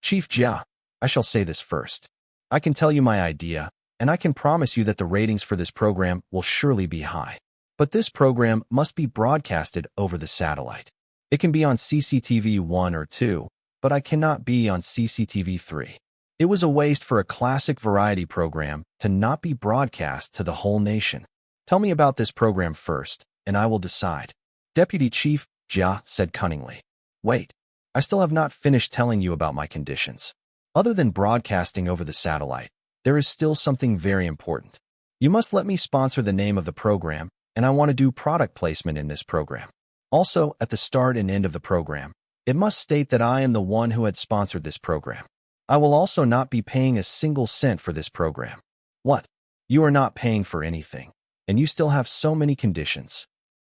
Chief Jia, I shall say this first. I can tell you my idea, and I can promise you that the ratings for this program will surely be high. But this program must be broadcasted over the satellite. It can be on CCTV 1 or 2, but I cannot be on CCTV 3. It was a waste for a classic variety program to not be broadcast to the whole nation. Tell me about this program first, and I will decide. Deputy Chief Jia said cunningly. Wait, I still have not finished telling you about my conditions. Other than broadcasting over the satellite, there is still something very important. You must let me sponsor the name of the program, and I want to do product placement in this program. Also, at the start and end of the program, it must state that I am the one who had sponsored this program. I will also not be paying a single cent for this program. What? You are not paying for anything, and you still have so many conditions.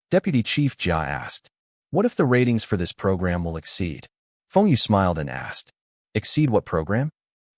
Deputy Chief Jia asked. What if the ratings for this program will exceed? Feng Yu smiled and asked. Exceed what program?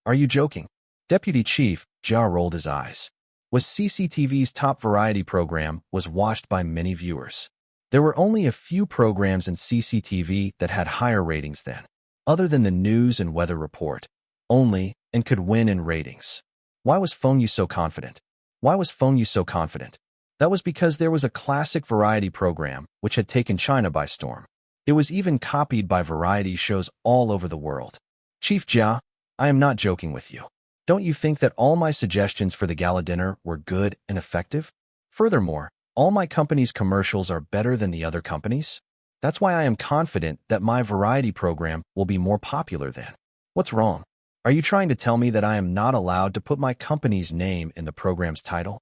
Are you joking? Deputy Chief Jia rolled his eyes. Was CCTV's top variety program was watched by many viewers. There were only a few programs in CCTV that had higher ratings than, other than the news and weather report, only, and could win in ratings. Why was Feng Yu so confident? Why was Feng Yu so confident? That was because there was a classic variety program which had taken China by storm. It was even copied by variety shows all over the world. Chief Jia, I am not joking with you. Don't you think that all my suggestions for the gala dinner were good and effective? Furthermore, all my company's commercials are better than the other companies. That's why I am confident that my variety program will be more popular than. What's wrong? Are you trying to tell me that I am not allowed to put my company's name in the program's title?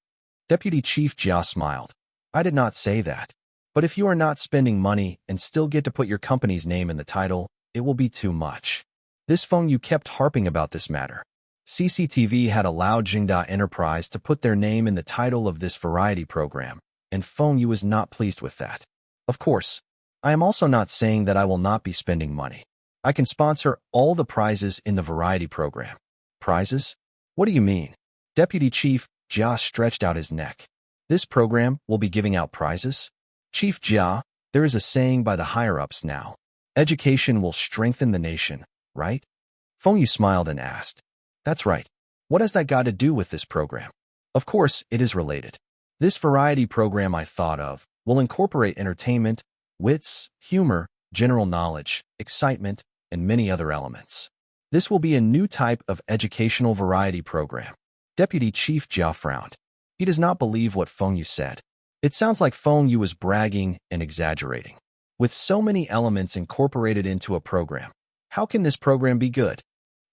Deputy Chief Jia smiled. I did not say that. But if you are not spending money and still get to put your company's name in the title, it will be too much. This Feng Yu kept harping about this matter. CCTV had allowed Jingda Enterprise to put their name in the title of this variety program, and Feng Yu was not pleased with that. Of course, I am also not saying that I will not be spending money. I can sponsor all the prizes in the variety program. Prizes? What do you mean? Deputy Chief Jia stretched out his neck. This program will be giving out prizes? Chief Jia, there is a saying by the higher-ups now. Education will strengthen the nation, right? Feng Yu smiled and asked. That's right. What has that got to do with this program? Of course, it is related. This variety program I thought of will incorporate entertainment, wits, humor, general knowledge, excitement, and many other elements. This will be a new type of educational variety program. Deputy Chief Jia frowned. He does not believe what Feng Yu said. It sounds like Feng Yu was bragging and exaggerating. With so many elements incorporated into a program, how can this program be good?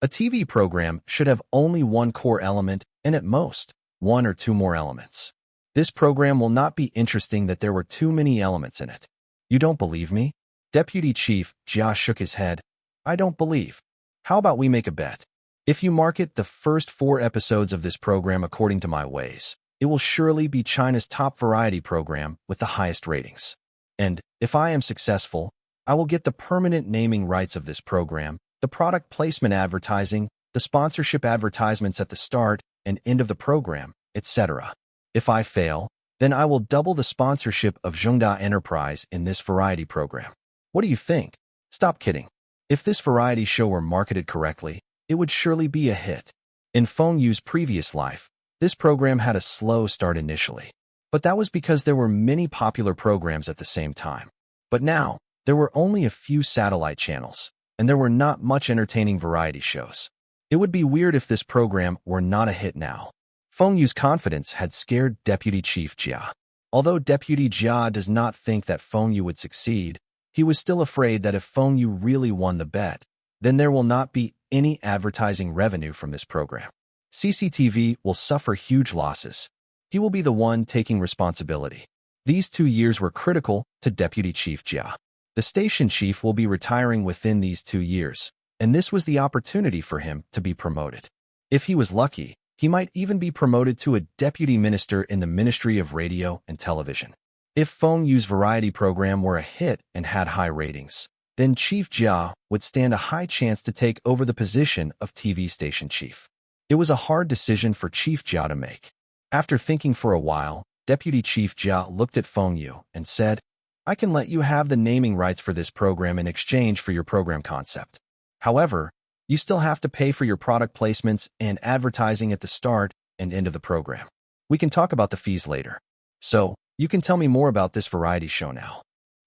A TV program should have only one core element and at most, one or two more elements. This program will not be interesting that there were too many elements in it. You don't believe me? Deputy Chief Jia shook his head. I don't believe. How about we make a bet? If you market the first 4 episodes of this program according to my ways, it will surely be China's top variety program with the highest ratings. And, if I am successful, I will get the permanent naming rights of this program, the product placement advertising, the sponsorship advertisements at the start and end of the program, etc. If I fail, then I will double the sponsorship of Zhongda Enterprise in this variety program. What do you think? Stop kidding. If this variety show were marketed correctly, it would surely be a hit. In Feng Yu's previous life, this program had a slow start initially. But that was because there were many popular programs at the same time. But now, there were only a few satellite channels, and there were not much entertaining variety shows. It would be weird if this program were not a hit now. Feng Yu's confidence had scared Deputy Chief Jia. Although Deputy Jia does not think that Feng Yu would succeed, he was still afraid that if Feng Yu really won the bet, then there will not be any advertising revenue from this program. CCTV will suffer huge losses. He will be the one taking responsibility. These 2 years were critical to Deputy Chief Jia. The station chief will be retiring within these 2 years, and this was the opportunity for him to be promoted. If he was lucky, he might even be promoted to a deputy minister in the Ministry of Radio and Television. If Feng Yu's variety program were a hit and had high ratings, then Chief Jia would stand a high chance to take over the position of TV station chief. It was a hard decision for Chief Jia to make. After thinking for a while, Deputy Chief Jia looked at Feng Yu and said, I can let you have the naming rights for this program in exchange for your program concept. However, You still have to pay for your product placements and advertising at the start and end of the program. We can talk about the fees later. So, you can tell me more about this variety show now.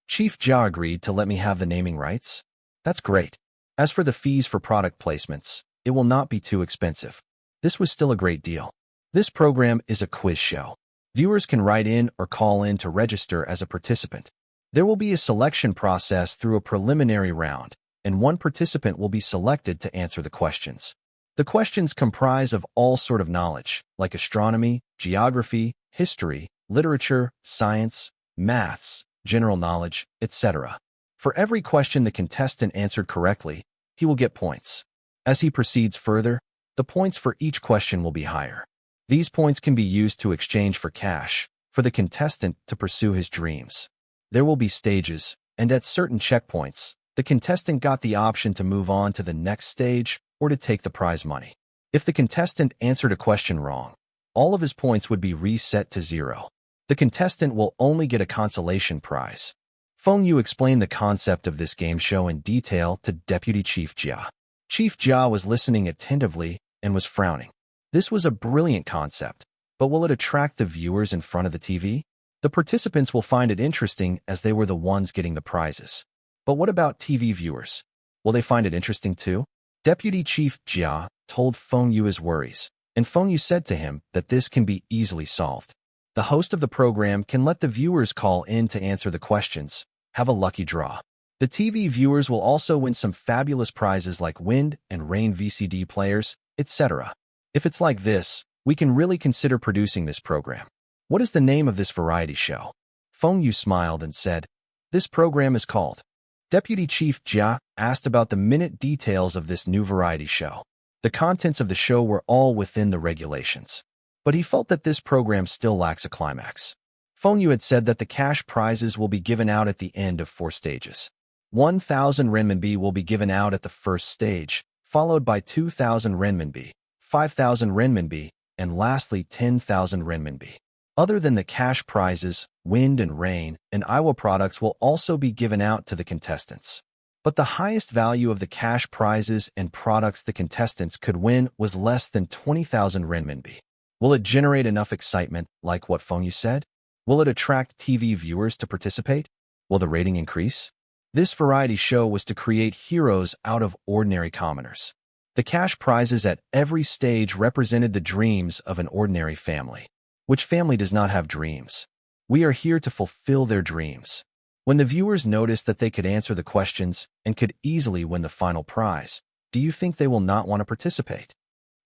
Chief Jia agreed to let me have the naming rights. That's great. As for the fees for product placements, it will not be too expensive. This was still a great deal. This program is a quiz show. Viewers can write in or call in to register as a participant. There will be a selection process through a preliminary round, and one participant will be selected to answer the questions. The questions comprise of all sort of knowledge, like astronomy, geography, history, literature, science, maths, general knowledge, etc. For every question the contestant answered correctly, he will get points. As he proceeds further, the points for each question will be higher. These points can be used to exchange for cash, for the contestant to pursue his dreams. There will be stages, and at certain checkpoints, the contestant got the option to move on to the next stage or to take the prize money. If the contestant answered a question wrong, all of his points would be reset to 0. The contestant will only get a consolation prize. Feng Yu explained the concept of this game show in detail to Deputy Chief Jia. Chief Jia was listening attentively and was frowning. This was a brilliant concept, but will it attract the viewers in front of the TV? The participants will find it interesting as they were the ones getting the prizes. But what about TV viewers? Will they find it interesting too? Deputy Chief Jia told Feng Yu his worries, and Feng Yu said to him that this can be easily solved. The host of the program can let the viewers call in to answer the questions, have a lucky draw. The TV viewers will also win some fabulous prizes like wind and rain VCD players, etc. If it's like this, we can really consider producing this program. What is the name of this variety show? Feng Yu smiled and said, this program is called. Deputy Chief Jia asked about the minute details of this new variety show. The contents of the show were all within the regulations, but he felt that this program still lacks a climax. Feng Yu had said that the cash prizes will be given out at the end of 4 stages. 1,000 renminbi will be given out at the first stage, followed by 2,000 renminbi, 5,000 renminbi, and lastly 10,000 renminbi. Other than the cash prizes, wind and rain and Iowa products will also be given out to the contestants. But the highest value of the cash prizes and products the contestants could win was less than 20,000 renminbi. Will it generate enough excitement, like what Feng Yu said? Will it attract TV viewers to participate? Will the rating increase? This variety show was to create heroes out of ordinary commoners. The cash prizes at every stage represented the dreams of an ordinary family. Which family does not have dreams? We are here to fulfill their dreams. When the viewers notice that they could answer the questions and could easily win the final prize, do you think they will not want to participate?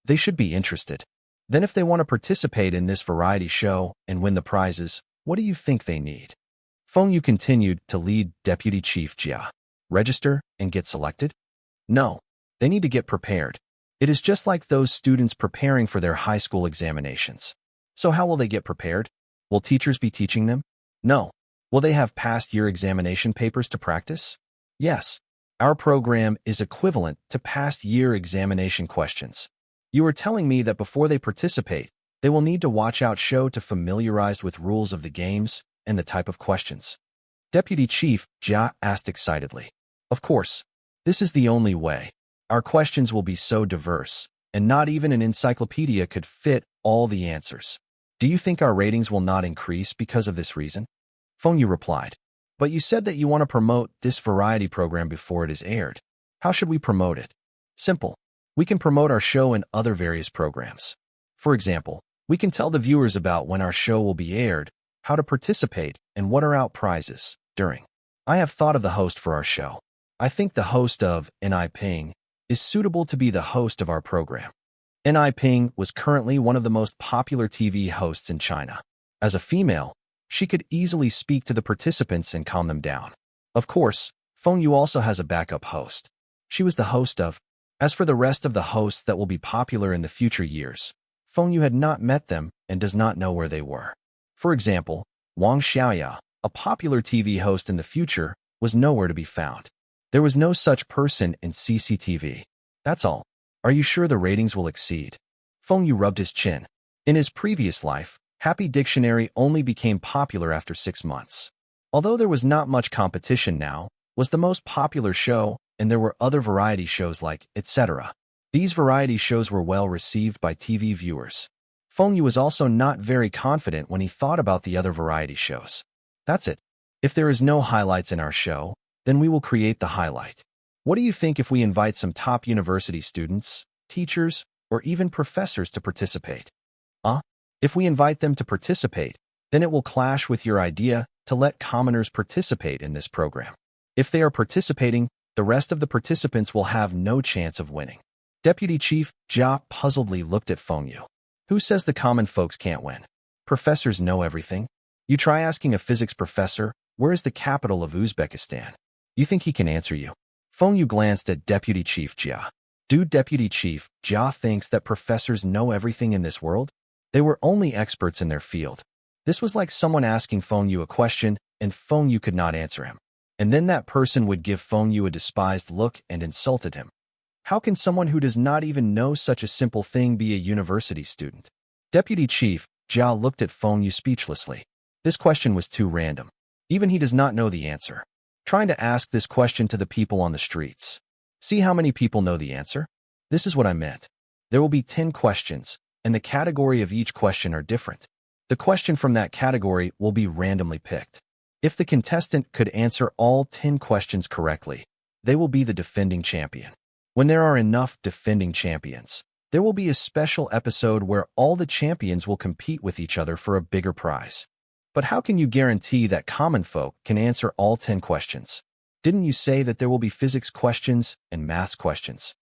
They should be interested. Then if they want to participate in this variety show and win the prizes, what do you think they need? Feng Yu continued to lead Deputy Chief Jia. Register and get selected? No. They need to get prepared. It is just like those students preparing for their high school examinations. So how will they get prepared? Will teachers be teaching them? No. Will they have past year examination papers to practice? Yes. Our program is equivalent to past year examination questions. You are telling me that before they participate, they will need to watch out show to familiarize with rules of the games and the type of questions. Deputy Chief Jia asked excitedly. Of course. This is the only way. Our questions will be so diverse, and not even an encyclopedia could fit all the answers. Do you think our ratings will not increase because of this reason? Feng Yu replied. But you said that you want to promote this variety program before it is aired. How should we promote it? Simple. We can promote our show in other various programs. For example, we can tell the viewers about when our show will be aired, how to participate, and what are out prizes during. I have thought of the host for our show. I think the host of Ni Ping is suitable to be the host of our program. Ni Ping was currently one of the most popular TV hosts in China. As a female, she could easily speak to the participants and calm them down. Of course, Feng Yu also has a backup host. She was the host of. As for the rest of the hosts that will be popular in the future years, Feng Yu had not met them and does not know where they were. For example, Wang Xiaoya, a popular TV host in the future, was nowhere to be found. There was no such person in CCTV. That's all. Are you sure the ratings will exceed? Feng Yu rubbed his chin. In his previous life, Happy Dictionary only became popular after 6 months. Although there was not much competition now, was the most popular show and there were other variety shows like etc. These variety shows were well received by TV viewers. Feng Yu was also not very confident when he thought about the other variety shows. That's it. If there is no highlights in our show, then we will create the highlight. What do you think if we invite some top university students, teachers, or even professors to participate? If we invite them to participate, then it will clash with your idea to let commoners participate in this program. If they are participating, the rest of the participants will have no chance of winning. Deputy Chief Jia puzzledly looked at Feng Yu. Who says the common folks can't win? Professors know everything. You try asking a physics professor, where is the capital of Uzbekistan? You think he can answer you? Feng Yu glanced at Deputy Chief Jia. Do Deputy Chief Jia thinks that professors know everything in this world? They were only experts in their field. This was like someone asking Feng Yu a question, and Feng Yu could not answer him. And then that person would give Feng Yu a despised look and insulted him. How can someone who does not even know such a simple thing be a university student? Deputy Chief Jia looked at Feng Yu speechlessly. This question was too random. Even he does not know the answer. Trying to ask this question to the people on the streets. See how many people know the answer? This is what I meant. There will be 10 questions, and the category of each question are different. The question from that category will be randomly picked. If the contestant could answer all 10 questions correctly, they will be the defending champion. When there are enough defending champions, there will be a special episode where all the champions will compete with each other for a bigger prize. But how can you guarantee that common folk can answer all 10 questions? Didn't you say that there will be physics questions and maths questions?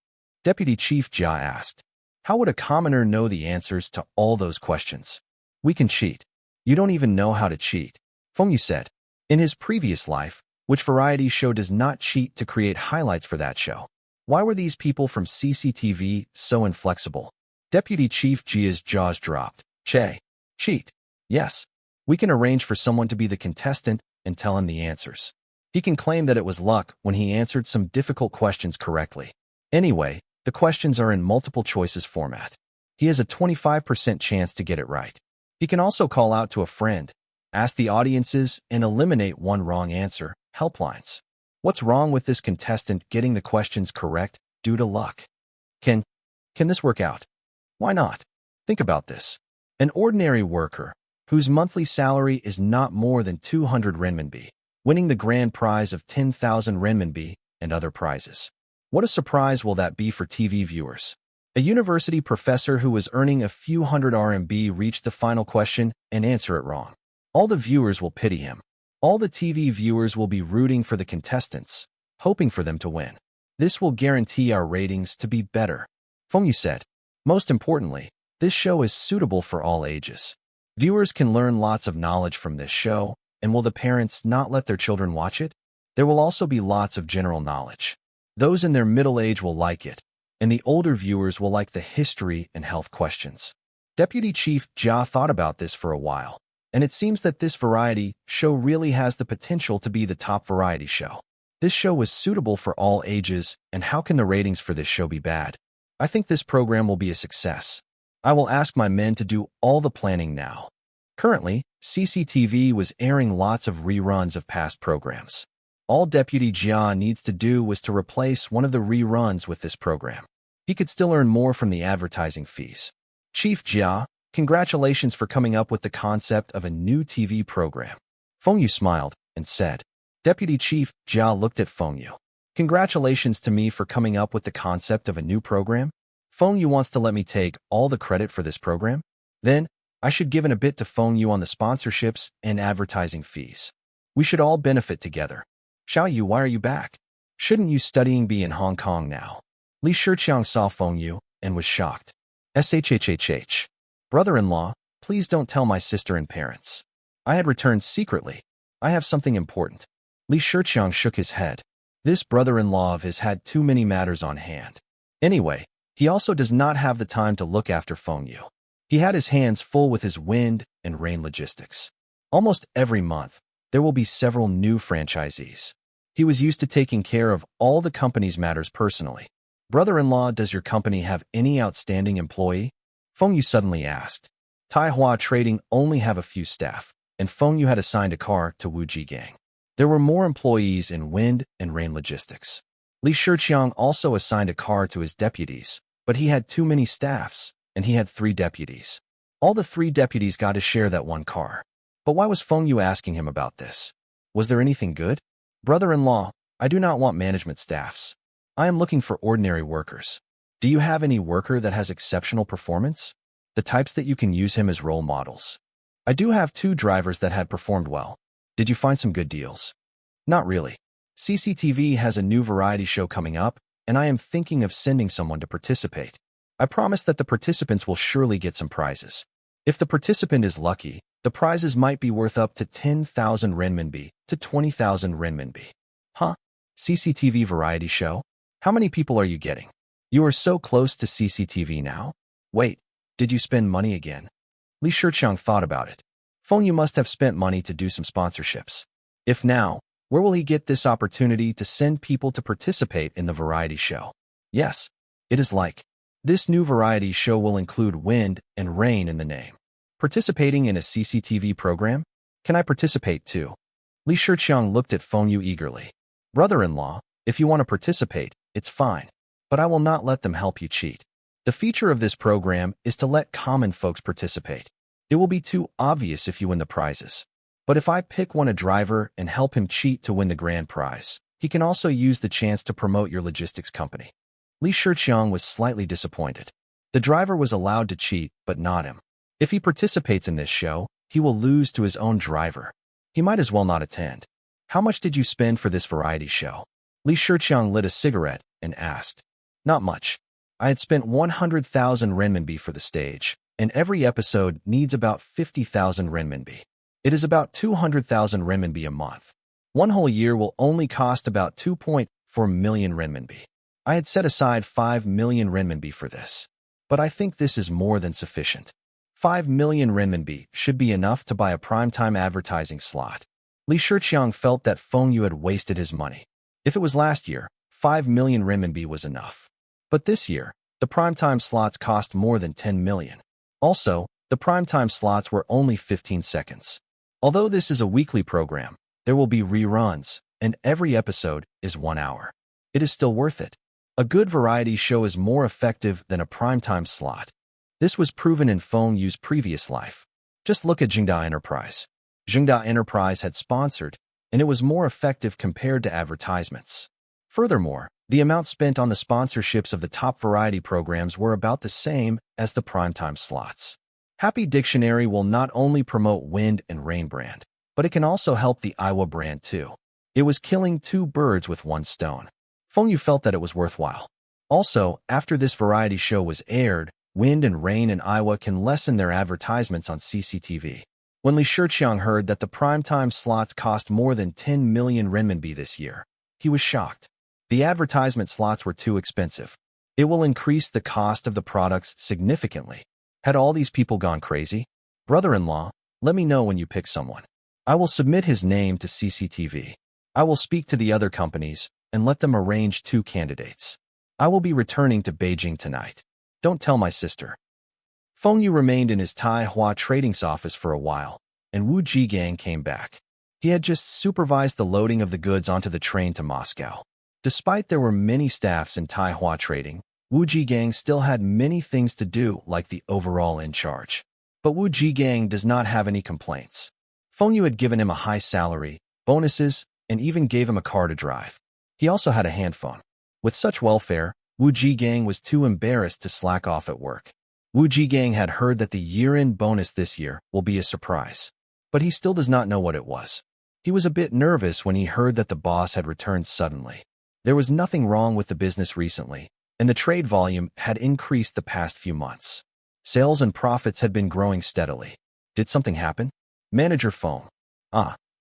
Deputy Chief Jia asked. How would a commoner know the answers to all those questions? We can cheat. You don't even know how to cheat. Feng Yu said. In his previous life, which variety show does not cheat to create highlights for that show? Why were these people from CCTV so inflexible? Deputy Chief Jia's jaws dropped. Cheat. Yes. We can arrange for someone to be the contestant and tell him the answers. He can claim that it was luck when he answered some difficult questions correctly. Anyway, the questions are in multiple choices format. He has a 25% chance to get it right. He can also call out to a friend, ask the audiences, and eliminate one wrong answer, helplines. What's wrong with this contestant getting the questions correct due to luck? Can this work out? Why not? Think about this. An ordinary worker, whose monthly salary is not more than 200 renminbi, winning the grand prize of 10,000 renminbi and other prizes. What a surprise will that be for TV viewers? A university professor who was earning a few hundred RMB reached the final question and answer it wrong. All the viewers will pity him. All the TV viewers will be rooting for the contestants, hoping for them to win. This will guarantee our ratings to be better. Feng Yu said. Most importantly, this show is suitable for all ages. Viewers can learn lots of knowledge from this show, and will the parents not let their children watch it? There will also be lots of general knowledge. Those in their middle age will like it, and the older viewers will like the history and health questions. Deputy Chief Jia thought about this for a while, and it seems that this variety show really has the potential to be the top variety show. This show was suitable for all ages, and how can the ratings for this show be bad? I think this program will be a success. I will ask my men to do all the planning now. Currently, CCTV was airing lots of reruns of past programs. All Deputy Jia needs to do was to replace one of the reruns with this program. He could still earn more from the advertising fees. Chief Jia, congratulations for coming up with the concept of a new TV program. Feng Yu smiled and said. Deputy Chief Jia looked at Feng Yu. Congratulations to me for coming up with the concept of a new program? Feng Yu wants to let me take all the credit for this program? Then, I should give in a bit to Feng Yu on the sponsorships and advertising fees. We should all benefit together. Xiao Yu, why are you back? Shouldn't you studying be in Hong Kong now? Li Shiqiang saw Feng Yu and was shocked. SHHHH. Brother-in-law, please don't tell my sister and parents. I had returned secretly. I have something important. Li Shiqiang shook his head. This brother-in-law of his had too many matters on hand. Anyway, he also does not have the time to look after Feng Yu. He had his hands full with his wind and rain logistics. Almost every month, there will be several new franchisees. He was used to taking care of all the company's matters personally. Brother-in-law, does your company have any outstanding employee? Feng Yu suddenly asked. Taihua Trading only have a few staff, and Feng Yu had assigned a car to Wuji Gang. There were more employees in wind and rain logistics. Li Shiqiang also assigned a car to his deputies, but he had too many staffs, and he had 3 deputies. All the 3 deputies got to share that one car. But why was Feng Yu asking him about this? Was there anything good? Brother-in-law, I do not want management staffs. I am looking for ordinary workers. Do you have any worker that has exceptional performance? The types that you can use him as role models. I do have 2 drivers that had performed well. Did you find some good deals? Not really. CCTV has a new variety show coming up, and I am thinking of sending someone to participate. I promise that the participants will surely get some prizes. If the participant is lucky, the prizes might be worth up to 10,000 renminbi to 20,000 renminbi. Huh? CCTV variety show? How many people are you getting? You are so close to CCTV now? Wait, did you spend money again? Li Shiqiang thought about it. Feng Yu must have spent money to do some sponsorships. If now, where will he get this opportunity to send people to participate in the variety show? Yes, it is like. This new variety show will include wind and rain in the name. Participating in a CCTV program? Can I participate too? Li Shiqiang looked at Feng Yu eagerly. Brother-in-law, if you want to participate, it's fine, but I will not let them help you cheat. The feature of this program is to let common folks participate. It will be too obvious if you win the prizes. But if I pick one a driver and help him cheat to win the grand prize, he can also use the chance to promote your logistics company. Li Shiqiang was slightly disappointed. The driver was allowed to cheat, but not him. If he participates in this show, he will lose to his own driver. He might as well not attend. How much did you spend for this variety show? Li Shiqiang lit a cigarette and asked. Not much. I had spent 100,000 renminbi for the stage, and every episode needs about 50,000 renminbi. It is about 200,000 renminbi a month. One whole year will only cost about 2.4 million renminbi. I had set aside 5 million renminbi for this. But I think this is more than sufficient. 5 million renminbi should be enough to buy a primetime advertising slot. Li Shiqiang felt that Feng Yu had wasted his money. If it was last year, 5 million renminbi was enough. But this year, the primetime slots cost more than 10 million. Also, the primetime slots were only 15 seconds. Although this is a weekly program, there will be reruns, and every episode is 1 hour. It is still worth it. A good variety show is more effective than a primetime slot. This was proven in Feng Yu's previous life. Just look at Jingda Enterprise. Jingda Enterprise had sponsored, and it was more effective compared to advertisements. Furthermore, the amount spent on the sponsorships of the top variety programs were about the same as the primetime slots. Happy Dictionary will not only promote Wind and Rain brand, but it can also help the Iowa brand too. It was killing 2 birds with 1 stone. Feng Yu felt that it was worthwhile. Also, after this variety show was aired, Wind and Rain and Iowa can lessen their advertisements on CCTV. When Li Shiqiang heard that the primetime slots cost more than 10 million renminbi this year, he was shocked. The advertisement slots were too expensive. It will increase the cost of the products significantly. Had all these people gone crazy? Brother-in-law, let me know when you pick someone. I will submit his name to CCTV. I will speak to the other companies and let them arrange 2 candidates. I will be returning to Beijing tonight. Don't tell my sister. Feng Yu remained in his Taihua trading's office for a while, and Wu Jigang came back. He had just supervised the loading of the goods onto the train to Moscow. Despite there were many staffs in Taihua trading, Wu Jigang still had many things to do like the overall in charge. But Wu Jigang does not have any complaints. Feng Yu had given him a high salary, bonuses, and even gave him a car to drive. He also had a handphone. With such welfare, Wu Jigang was too embarrassed to slack off at work. Wu Jigang had heard that the year-end bonus this year will be a surprise, but he still does not know what it was. He was a bit nervous when he heard that the boss had returned suddenly. There was nothing wrong with the business recently, and the trade volume had increased the past few months. Sales and profits had been growing steadily. Did something happen? Manager phone.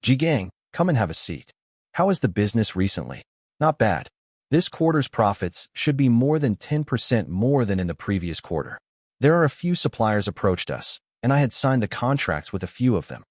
Jigang, come and have a seat. How is the business recently? Not bad. This quarter's profits should be more than 10% more than in the previous quarter. There are a few suppliers approached us, and I had signed the contracts with a few of them.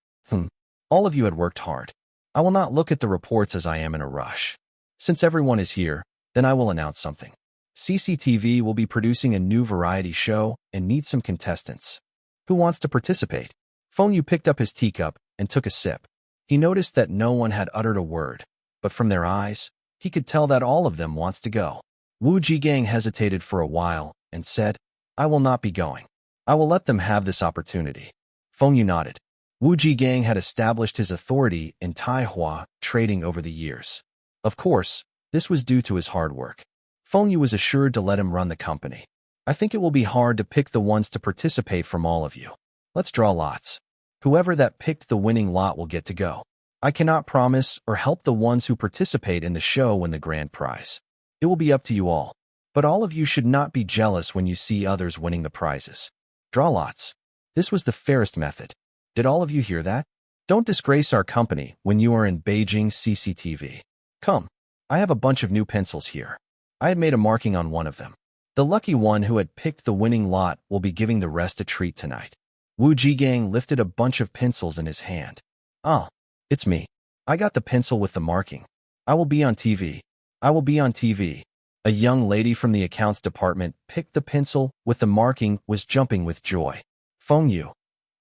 All of you had worked hard. I will not look at the reports as I am in a rush. Since everyone is here, then I will announce something. CCTV will be producing a new variety show and needs some contestants. Who wants to participate? Feng Yu picked up his teacup and took a sip. He noticed that no one had uttered a word, but from their eyes, He could tell that all of them wants to go. Wu Jigang hesitated for a while and said, I will not be going. I will let them have this opportunity. Feng Yu nodded. Wu Jigang had established his authority in Taihua trading over the years. Of course, this was due to his hard work. Feng Yu was assured to let him run the company. I think it will be hard to pick the ones to participate from all of you. Let's draw lots. Whoever that picked the winning lot will get to go. I cannot promise or help the ones who participate in the show win the grand prize. It will be up to you all. But all of you should not be jealous when you see others winning the prizes. Draw lots. This was the fairest method. Did all of you hear that? Don't disgrace our company when you are in Beijing CCTV. Come, I have a bunch of new pencils here. I had made a marking on one of them. The lucky one who had picked the winning lot will be giving the rest a treat tonight. Wu Jigang lifted a bunch of pencils in his hand. Ah, it's me. I got the pencil with the marking. I will be on TV. I will be on TV. A young lady from the accounts department picked the pencil with the marking, was jumping with joy. Feng Yu.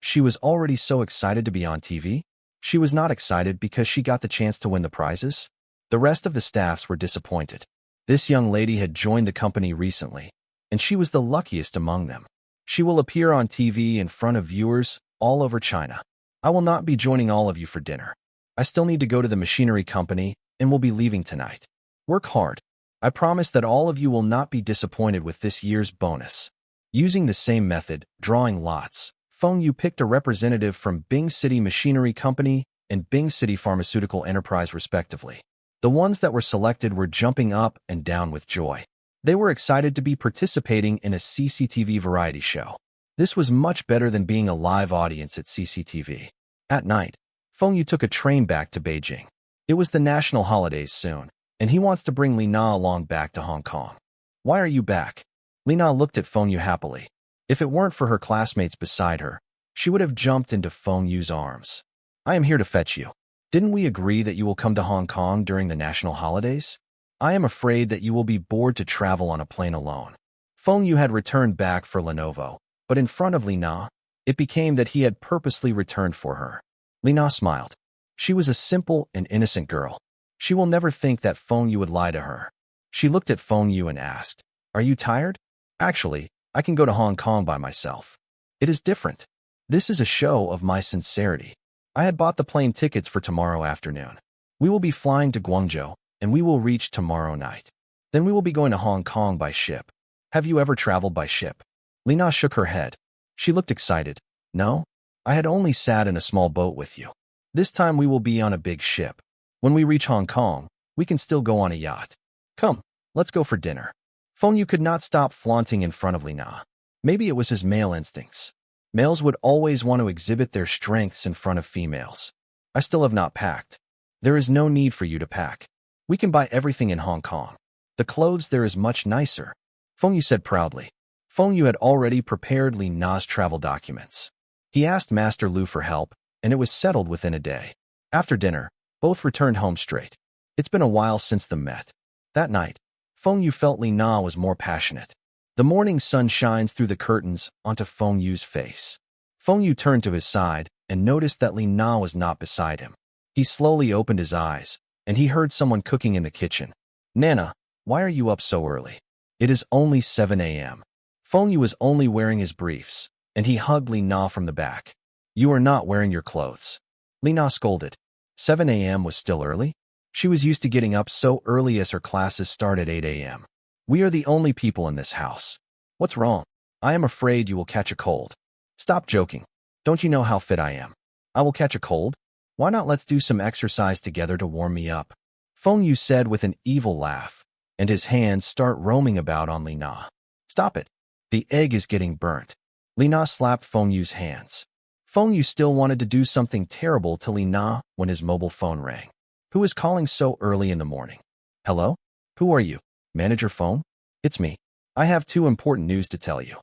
She was already so excited to be on TV. She was not excited because she got the chance to win the prizes. The rest of the staffs were disappointed. This young lady had joined the company recently, and she was the luckiest among them. She will appear on TV in front of viewers all over China. I will not be joining all of you for dinner. I still need to go to the machinery company and will be leaving tonight. Work hard. I promise that all of you will not be disappointed with this year's bonus. Using the same method, drawing lots, Feng Yu picked a representative from Bing City Machinery Company and Bing City Pharmaceutical Enterprise respectively. The ones that were selected were jumping up and down with joy. They were excited to be participating in a CCTV variety show. This was much better than being a live audience at CCTV. At night, Feng Yu took a train back to Beijing. It was the national holidays soon, and he wants to bring Li Na along back to Hong Kong. Why are you back? Li Na looked at Feng Yu happily. If it weren't for her classmates beside her, she would have jumped into Feng Yu's arms. I am here to fetch you. Didn't we agree that you will come to Hong Kong during the national holidays? I am afraid that you will be bored to travel on a plane alone. Feng Yu had returned back for Lenovo, but in front of Li Na, it became that he had purposely returned for her. Li Na smiled. She was a simple and innocent girl. She will never think that Feng Yu would lie to her. She looked at Feng Yu and asked, Are you tired? Actually, I can go to Hong Kong by myself. It is different. This is a show of my sincerity. I had bought the plane tickets for tomorrow afternoon. We will be flying to Guangzhou, and we will reach tomorrow night. Then we will be going to Hong Kong by ship. Have you ever traveled by ship? Li Na shook her head. She looked excited. No, I had only sat in a small boat with you. This time we will be on a big ship. When we reach Hong Kong, we can still go on a yacht. Come, let's go for dinner. Feng Yu could not stop flaunting in front of Li Na. Maybe it was his male instincts. Males would always want to exhibit their strengths in front of females. I still have not packed. There is no need for you to pack. We can buy everything in Hong Kong. The clothes there is much nicer. Feng Yu said proudly. Feng Yu had already prepared Li Na's travel documents. He asked Master Lu for help, and it was settled within a day. After dinner, both returned home straight. It's been a while since them met. That night, Feng Yu felt Li Na was more passionate. The morning sun shines through the curtains onto Feng Yu's face. Feng Yu turned to his side and noticed that Li Na was not beside him. He slowly opened his eyes, and he heard someone cooking in the kitchen. Nana, why are you up so early? It is only 7 a.m. Feng Yu was only wearing his briefs, and he hugged Li Na from the back. You are not wearing your clothes. Li Na scolded. 7 a.m. was still early? She was used to getting up so early as her classes start at 8 a.m. We are the only people in this house. What's wrong? I am afraid you will catch a cold. Stop joking. Don't you know how fit I am? I will catch a cold? Why not let's do some exercise together to warm me up? Feng Yu said with an evil laugh, and his hands start roaming about on Li Na. Stop it. The egg is getting burnt. Li Na slapped Feng Yu's hands. Feng Yu still wanted to do something terrible to Li Na when his mobile phone rang. Who is calling so early in the morning? Hello? Who are you? Manager Phone? It's me. I have 2 important news to tell you.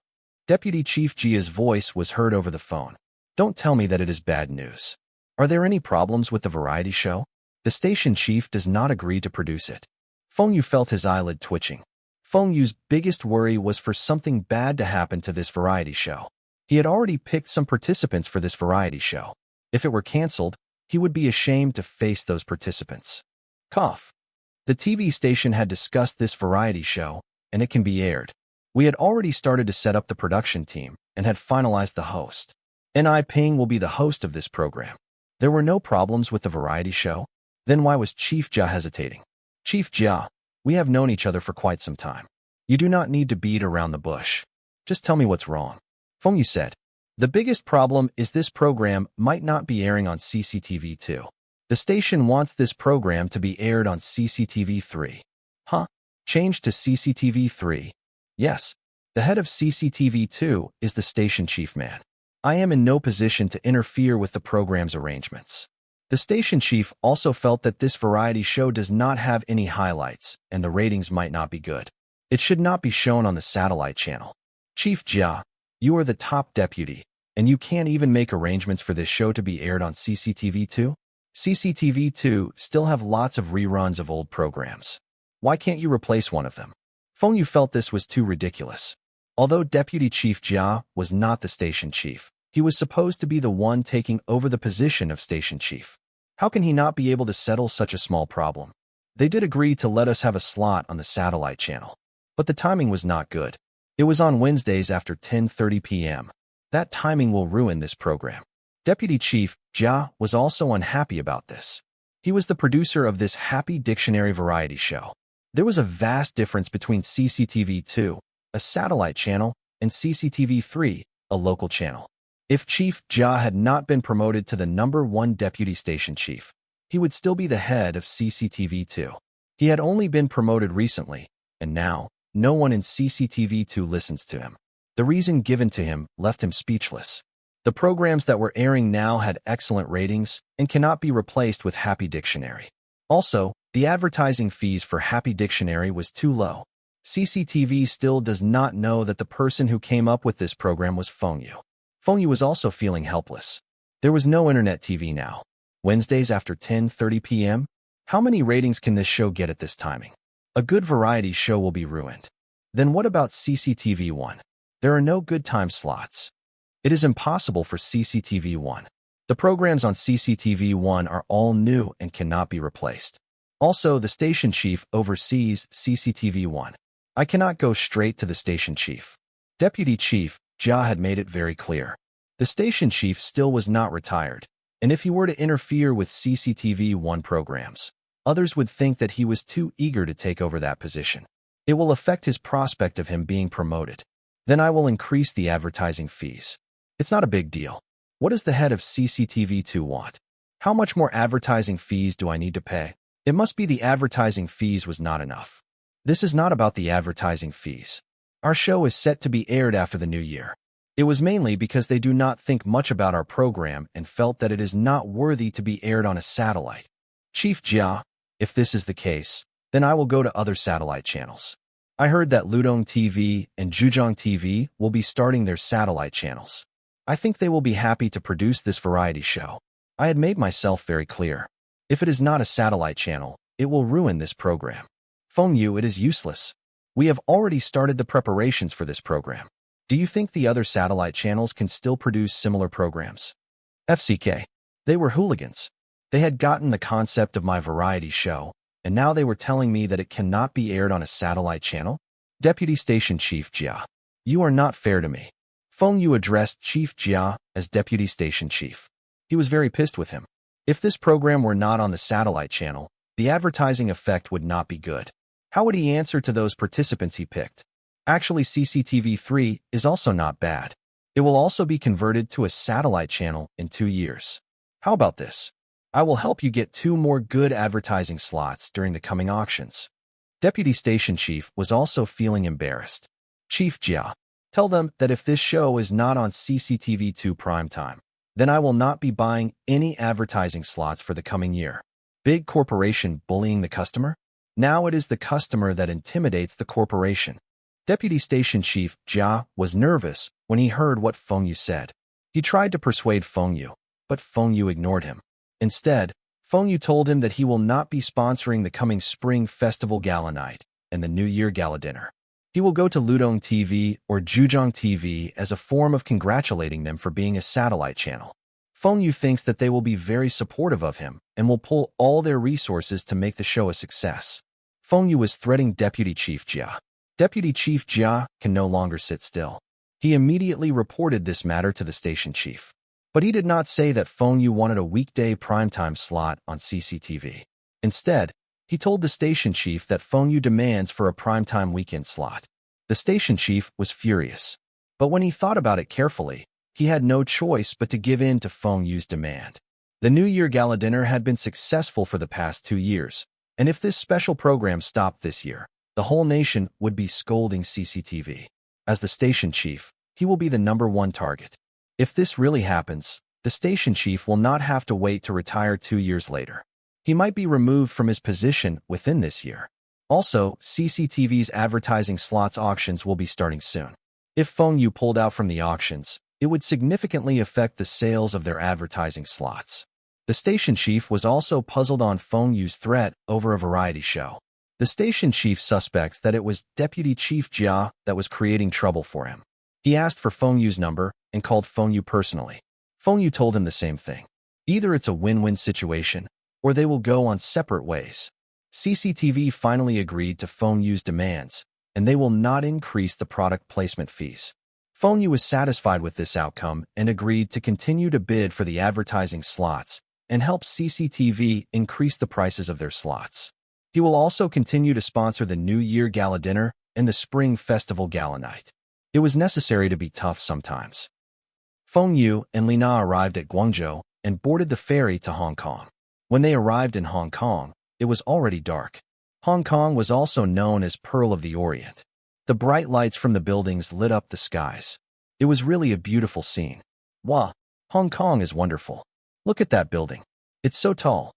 Deputy Chief Jia's voice was heard over the phone. Don't tell me that it is bad news. Are there any problems with the variety show? The station chief does not agree to produce it. Feng Yu felt his eyelid twitching. Feng Yu's biggest worry was for something bad to happen to this variety show. He had already picked some participants for this variety show. If it were cancelled, he would be ashamed to face those participants. Cough. The TV station had discussed this variety show, and it can be aired. We had already started to set up the production team and had finalized the host. Ni Ping will be the host of this program. There were no problems with the variety show. Then why was Chief Jia hesitating? Chief Jia, we have known each other for quite some time. You do not need to beat around the bush. Just tell me what's wrong. Feng Yu said. The biggest problem is this program might not be airing on CCTV2. The station wants this program to be aired on CCTV3. Huh? Change to CCTV3? Yes. The head of CCTV2 is the station chief man. I am in no position to interfere with the program's arrangements. The station chief also felt that this variety show does not have any highlights, and the ratings might not be good. It should not be shown on the satellite channel. Chief Jia, you are the top deputy, and you can't even make arrangements for this show to be aired on CCTV2? CCTV2 still have lots of reruns of old programs. Why can't you replace one of them? Feng Yu felt this was too ridiculous. Although Deputy Chief Jia was not the station chief, he was supposed to be the one taking over the position of station chief. How can he not be able to settle such a small problem? They did agree to let us have a slot on the satellite channel, but the timing was not good. It was on Wednesdays after 10:30 p.m. That timing will ruin this program. Deputy Chief Jia was also unhappy about this. He was the producer of this Happy Dictionary variety show. There was a vast difference between CCTV2, a satellite channel, and CCTV3, a local channel. If Chief Jia had not been promoted to the #1 deputy station chief, he would still be the head of CCTV2. He had only been promoted recently, and now, no one in CCTV2 listens to him. The reason given to him left him speechless. The programs that were airing now had excellent ratings and cannot be replaced with Happy Dictionary. Also, the advertising fees for Happy Dictionary was too low. CCTV still does not know that the person who came up with this program was Feng Yu. Feng Yu was also feeling helpless. There was no internet TV now. Wednesdays after 10:30 p.m.? How many ratings can this show get at this timing? A good variety show will be ruined. Then what about CCTV1? There are no good time slots. It is impossible for CCTV1. The programs on CCTV1 are all new and cannot be replaced. Also, the station chief oversees CCTV1. I cannot go straight to the station chief. Deputy Chief Jia had made it very clear. The station chief still was not retired, and if he were to interfere with CCTV1 programs, others would think that he was too eager to take over that position. It will affect his prospect of him being promoted. Then I will increase the advertising fees. It's not a big deal. What does the head of CCTV2 want? How much more advertising fees do I need to pay? It must be the advertising fees was not enough. This is not about the advertising fees. Our show is set to be aired after the new year. It was mainly because they do not think much about our program and felt that it is not worthy to be aired on a satellite. Chief Jia, if this is the case, then I will go to other satellite channels. I heard that Ludong TV and Zhujiang TV will be starting their satellite channels. I think they will be happy to produce this variety show. I had made myself very clear. If it is not a satellite channel, it will ruin this program. Feng Yu, it is useless. We have already started the preparations for this program. Do you think the other satellite channels can still produce similar programs? FCK. They were hooligans. They had gotten the concept of my variety show, and now they were telling me that it cannot be aired on a satellite channel? Deputy Station Chief Jia. You are not fair to me. Feng Yu addressed Chief Jia as Deputy Station Chief. He was very pissed with him. If this program were not on the satellite channel, the advertising effect would not be good. How would he answer to those participants he picked? Actually, CCTV3 is also not bad. It will also be converted to a satellite channel in 2 years. How about this? I will help you get 2 more good advertising slots during the coming auctions. Deputy Station Chief was also feeling embarrassed. Chief Jia, tell them that if this show is not on CCTV2 primetime, then I will not be buying any advertising slots for the coming year. Big corporation bullying the customer? Now it is the customer that intimidates the corporation. Deputy Station Chief Jia was nervous when he heard what Feng Yu said. He tried to persuade Feng Yu, but Feng Yu ignored him. Instead, Feng Yu told him that he will not be sponsoring the coming Spring Festival Gala Night and the New Year Gala Dinner. He will go to Ludong TV or Zhujiang TV as a form of congratulating them for being a satellite channel. Feng Yu thinks that they will be very supportive of him and will pull all their resources to make the show a success. Feng Yu was threatening Deputy Chief Jia. Deputy Chief Jia can no longer sit still. He immediately reported this matter to the station chief. But he did not say that Feng Yu wanted a weekday primetime slot on CCTV. Instead, he told the station chief that Feng Yu demands for a primetime weekend slot. The station chief was furious. But when he thought about it carefully, he had no choice but to give in to Feng Yu's demand. The New Year Gala dinner had been successful for the past 2 years, and if this special program stopped this year, the whole nation would be scolding CCTV. As the station chief, he will be the #1 target. If this really happens, the station chief will not have to wait to retire 2 years later. He might be removed from his position within this year. Also, CCTV's advertising slots auctions will be starting soon. If Feng Yu pulled out from the auctions, it would significantly affect the sales of their advertising slots. The station chief was also puzzled on Feng Yu's threat over a variety show. The station chief suspects that it was Deputy Chief Jia that was creating trouble for him. He asked for Feng Yu's number and called Feng Yu personally. Feng Yu told him the same thing. Either it's a win-win situation, or they will go on separate ways. CCTV finally agreed to Feng Yu's demands, and they will not increase the product placement fees. Feng Yu was satisfied with this outcome and agreed to continue to bid for the advertising slots and help CCTV increase the prices of their slots. He will also continue to sponsor the New Year Gala dinner and the Spring Festival Gala night. It was necessary to be tough sometimes. Feng Yu and Lina arrived at Guangzhou and boarded the ferry to Hong Kong. When they arrived in Hong Kong, it was already dark. Hong Kong was also known as Pearl of the Orient. The bright lights from the buildings lit up the skies. It was really a beautiful scene. Wow, Hong Kong is wonderful. Look at that building. It's so tall.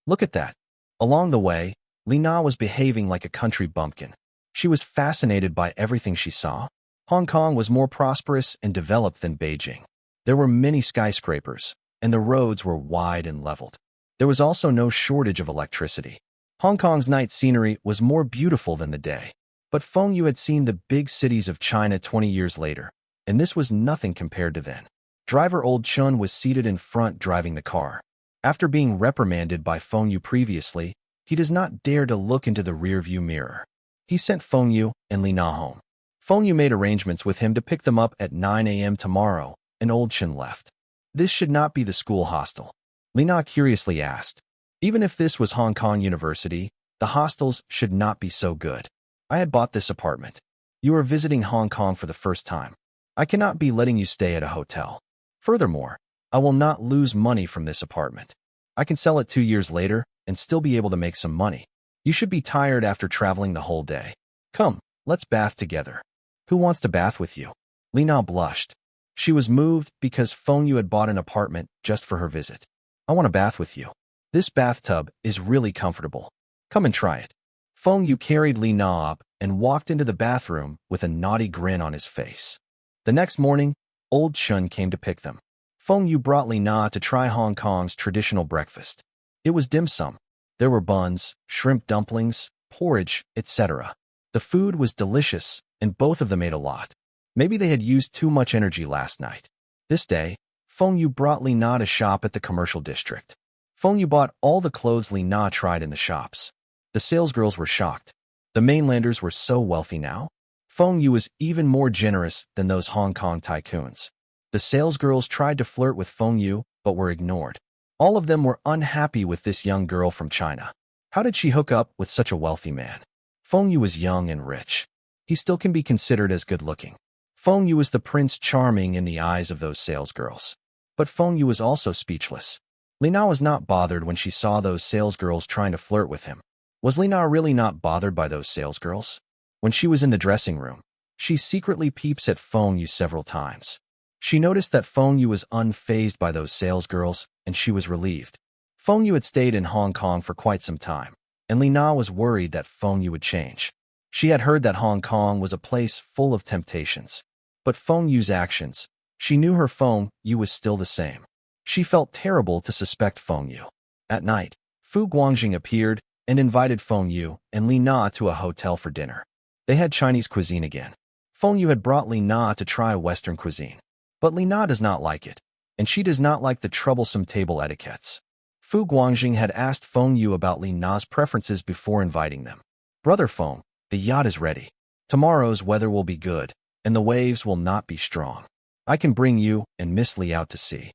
Look at that. Along the way, Lina was behaving like a country bumpkin. She was fascinated by everything she saw. Hong Kong was more prosperous and developed than Beijing. There were many skyscrapers, and the roads were wide and leveled. There was also no shortage of electricity. Hong Kong's night scenery was more beautiful than the day. But Feng Yu had seen the big cities of China 20 years later, and this was nothing compared to then. Driver Old Chun was seated in front driving the car. After being reprimanded by Feng Yu previously, he does not dare to look into the rearview mirror. He sent Feng Yu and Lina home. Feng Yu made arrangements with him to pick them up at 9 a.m. tomorrow, and Old Chun left. This should not be the school hostel. Lina curiously asked. Even if this was Hong Kong University, the hostels should not be so good. I had bought this apartment. You are visiting Hong Kong for the first time. I cannot be letting you stay at a hotel. Furthermore, I will not lose money from this apartment. I can sell it 2 years later and still be able to make some money. You should be tired after traveling the whole day. Come, let's bath together. Who wants to bath with you? Lina blushed. She was moved because Feng Yu had bought an apartment just for her visit. I want to bath with you. This bathtub is really comfortable. Come and try it. Feng Yu carried Lina up and walked into the bathroom with a naughty grin on his face. The next morning, Old Chun came to pick them. Feng Yu brought Lina to try Hong Kong's traditional breakfast. It was dim sum. There were buns, shrimp dumplings, porridge, etc. The food was delicious, and both of them ate a lot. Maybe they had used too much energy last night. This day, Feng Yu brought Lina to shop at the commercial district. Feng Yu bought all the clothes Lina tried in the shops. The salesgirls were shocked. The mainlanders were so wealthy now. Feng Yu was even more generous than those Hong Kong tycoons. The salesgirls tried to flirt with Feng Yu, but were ignored. All of them were unhappy with this young girl from China. How did she hook up with such a wealthy man? Feng Yu was young and rich. He still can be considered as good-looking. Feng Yu was the Prince Charming in the eyes of those salesgirls. But Feng Yu was also speechless. Lina was not bothered when she saw those salesgirls trying to flirt with him. Was Lina really not bothered by those salesgirls? When she was in the dressing room, she secretly peeps at Feng Yu several times. She noticed that Feng Yu was unfazed by those salesgirls, and she was relieved. Feng Yu had stayed in Hong Kong for quite some time, and Lina was worried that Feng Yu would change. She had heard that Hong Kong was a place full of temptations. But Feng Yu's actions, she knew her Feng Yu was still the same. She felt terrible to suspect Feng Yu. At night, Fu Guangjing appeared and invited Feng Yu and Lina to a hotel for dinner. They had Chinese cuisine again. Feng Yu had brought Lina to try Western cuisine. But Lina does not like it, and she does not like the troublesome table etiquettes. Fu Guangjing had asked Feng Yu about Lina's preferences before inviting them. Brother Feng, the yacht is ready. Tomorrow's weather will be good, and the waves will not be strong. I can bring you and Miss Li out to sea.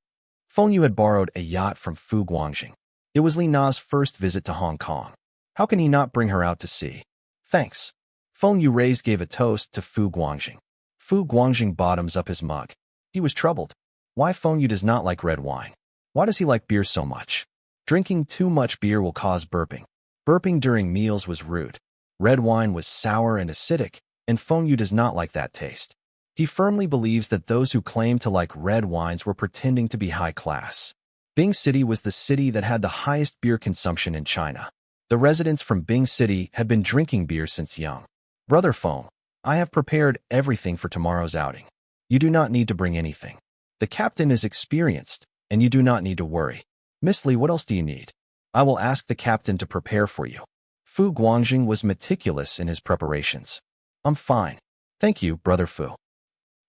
Feng Yu had borrowed a yacht from Fu Guangjing. It was Li Na's first visit to Hong Kong. How can he not bring her out to sea? Thanks. Feng Yu gave a toast to Fu Guangjing. Fu Guangjing bottoms up his mug. He was troubled. Why Feng Yu does not like red wine? Why does he like beer so much? Drinking too much beer will cause burping. Burping during meals was rude. Red wine was sour and acidic, and Feng Yu does not like that taste. He firmly believes that those who claim to like red wines were pretending to be high class. Bing City was the city that had the highest beer consumption in China. The residents from Bing City had been drinking beer since young. Brother Feng, I have prepared everything for tomorrow's outing. You do not need to bring anything. The captain is experienced, and you do not need to worry. Miss Li, what else do you need? I will ask the captain to prepare for you. Fu Guangjing was meticulous in his preparations. I'm fine. Thank you, Brother Fu.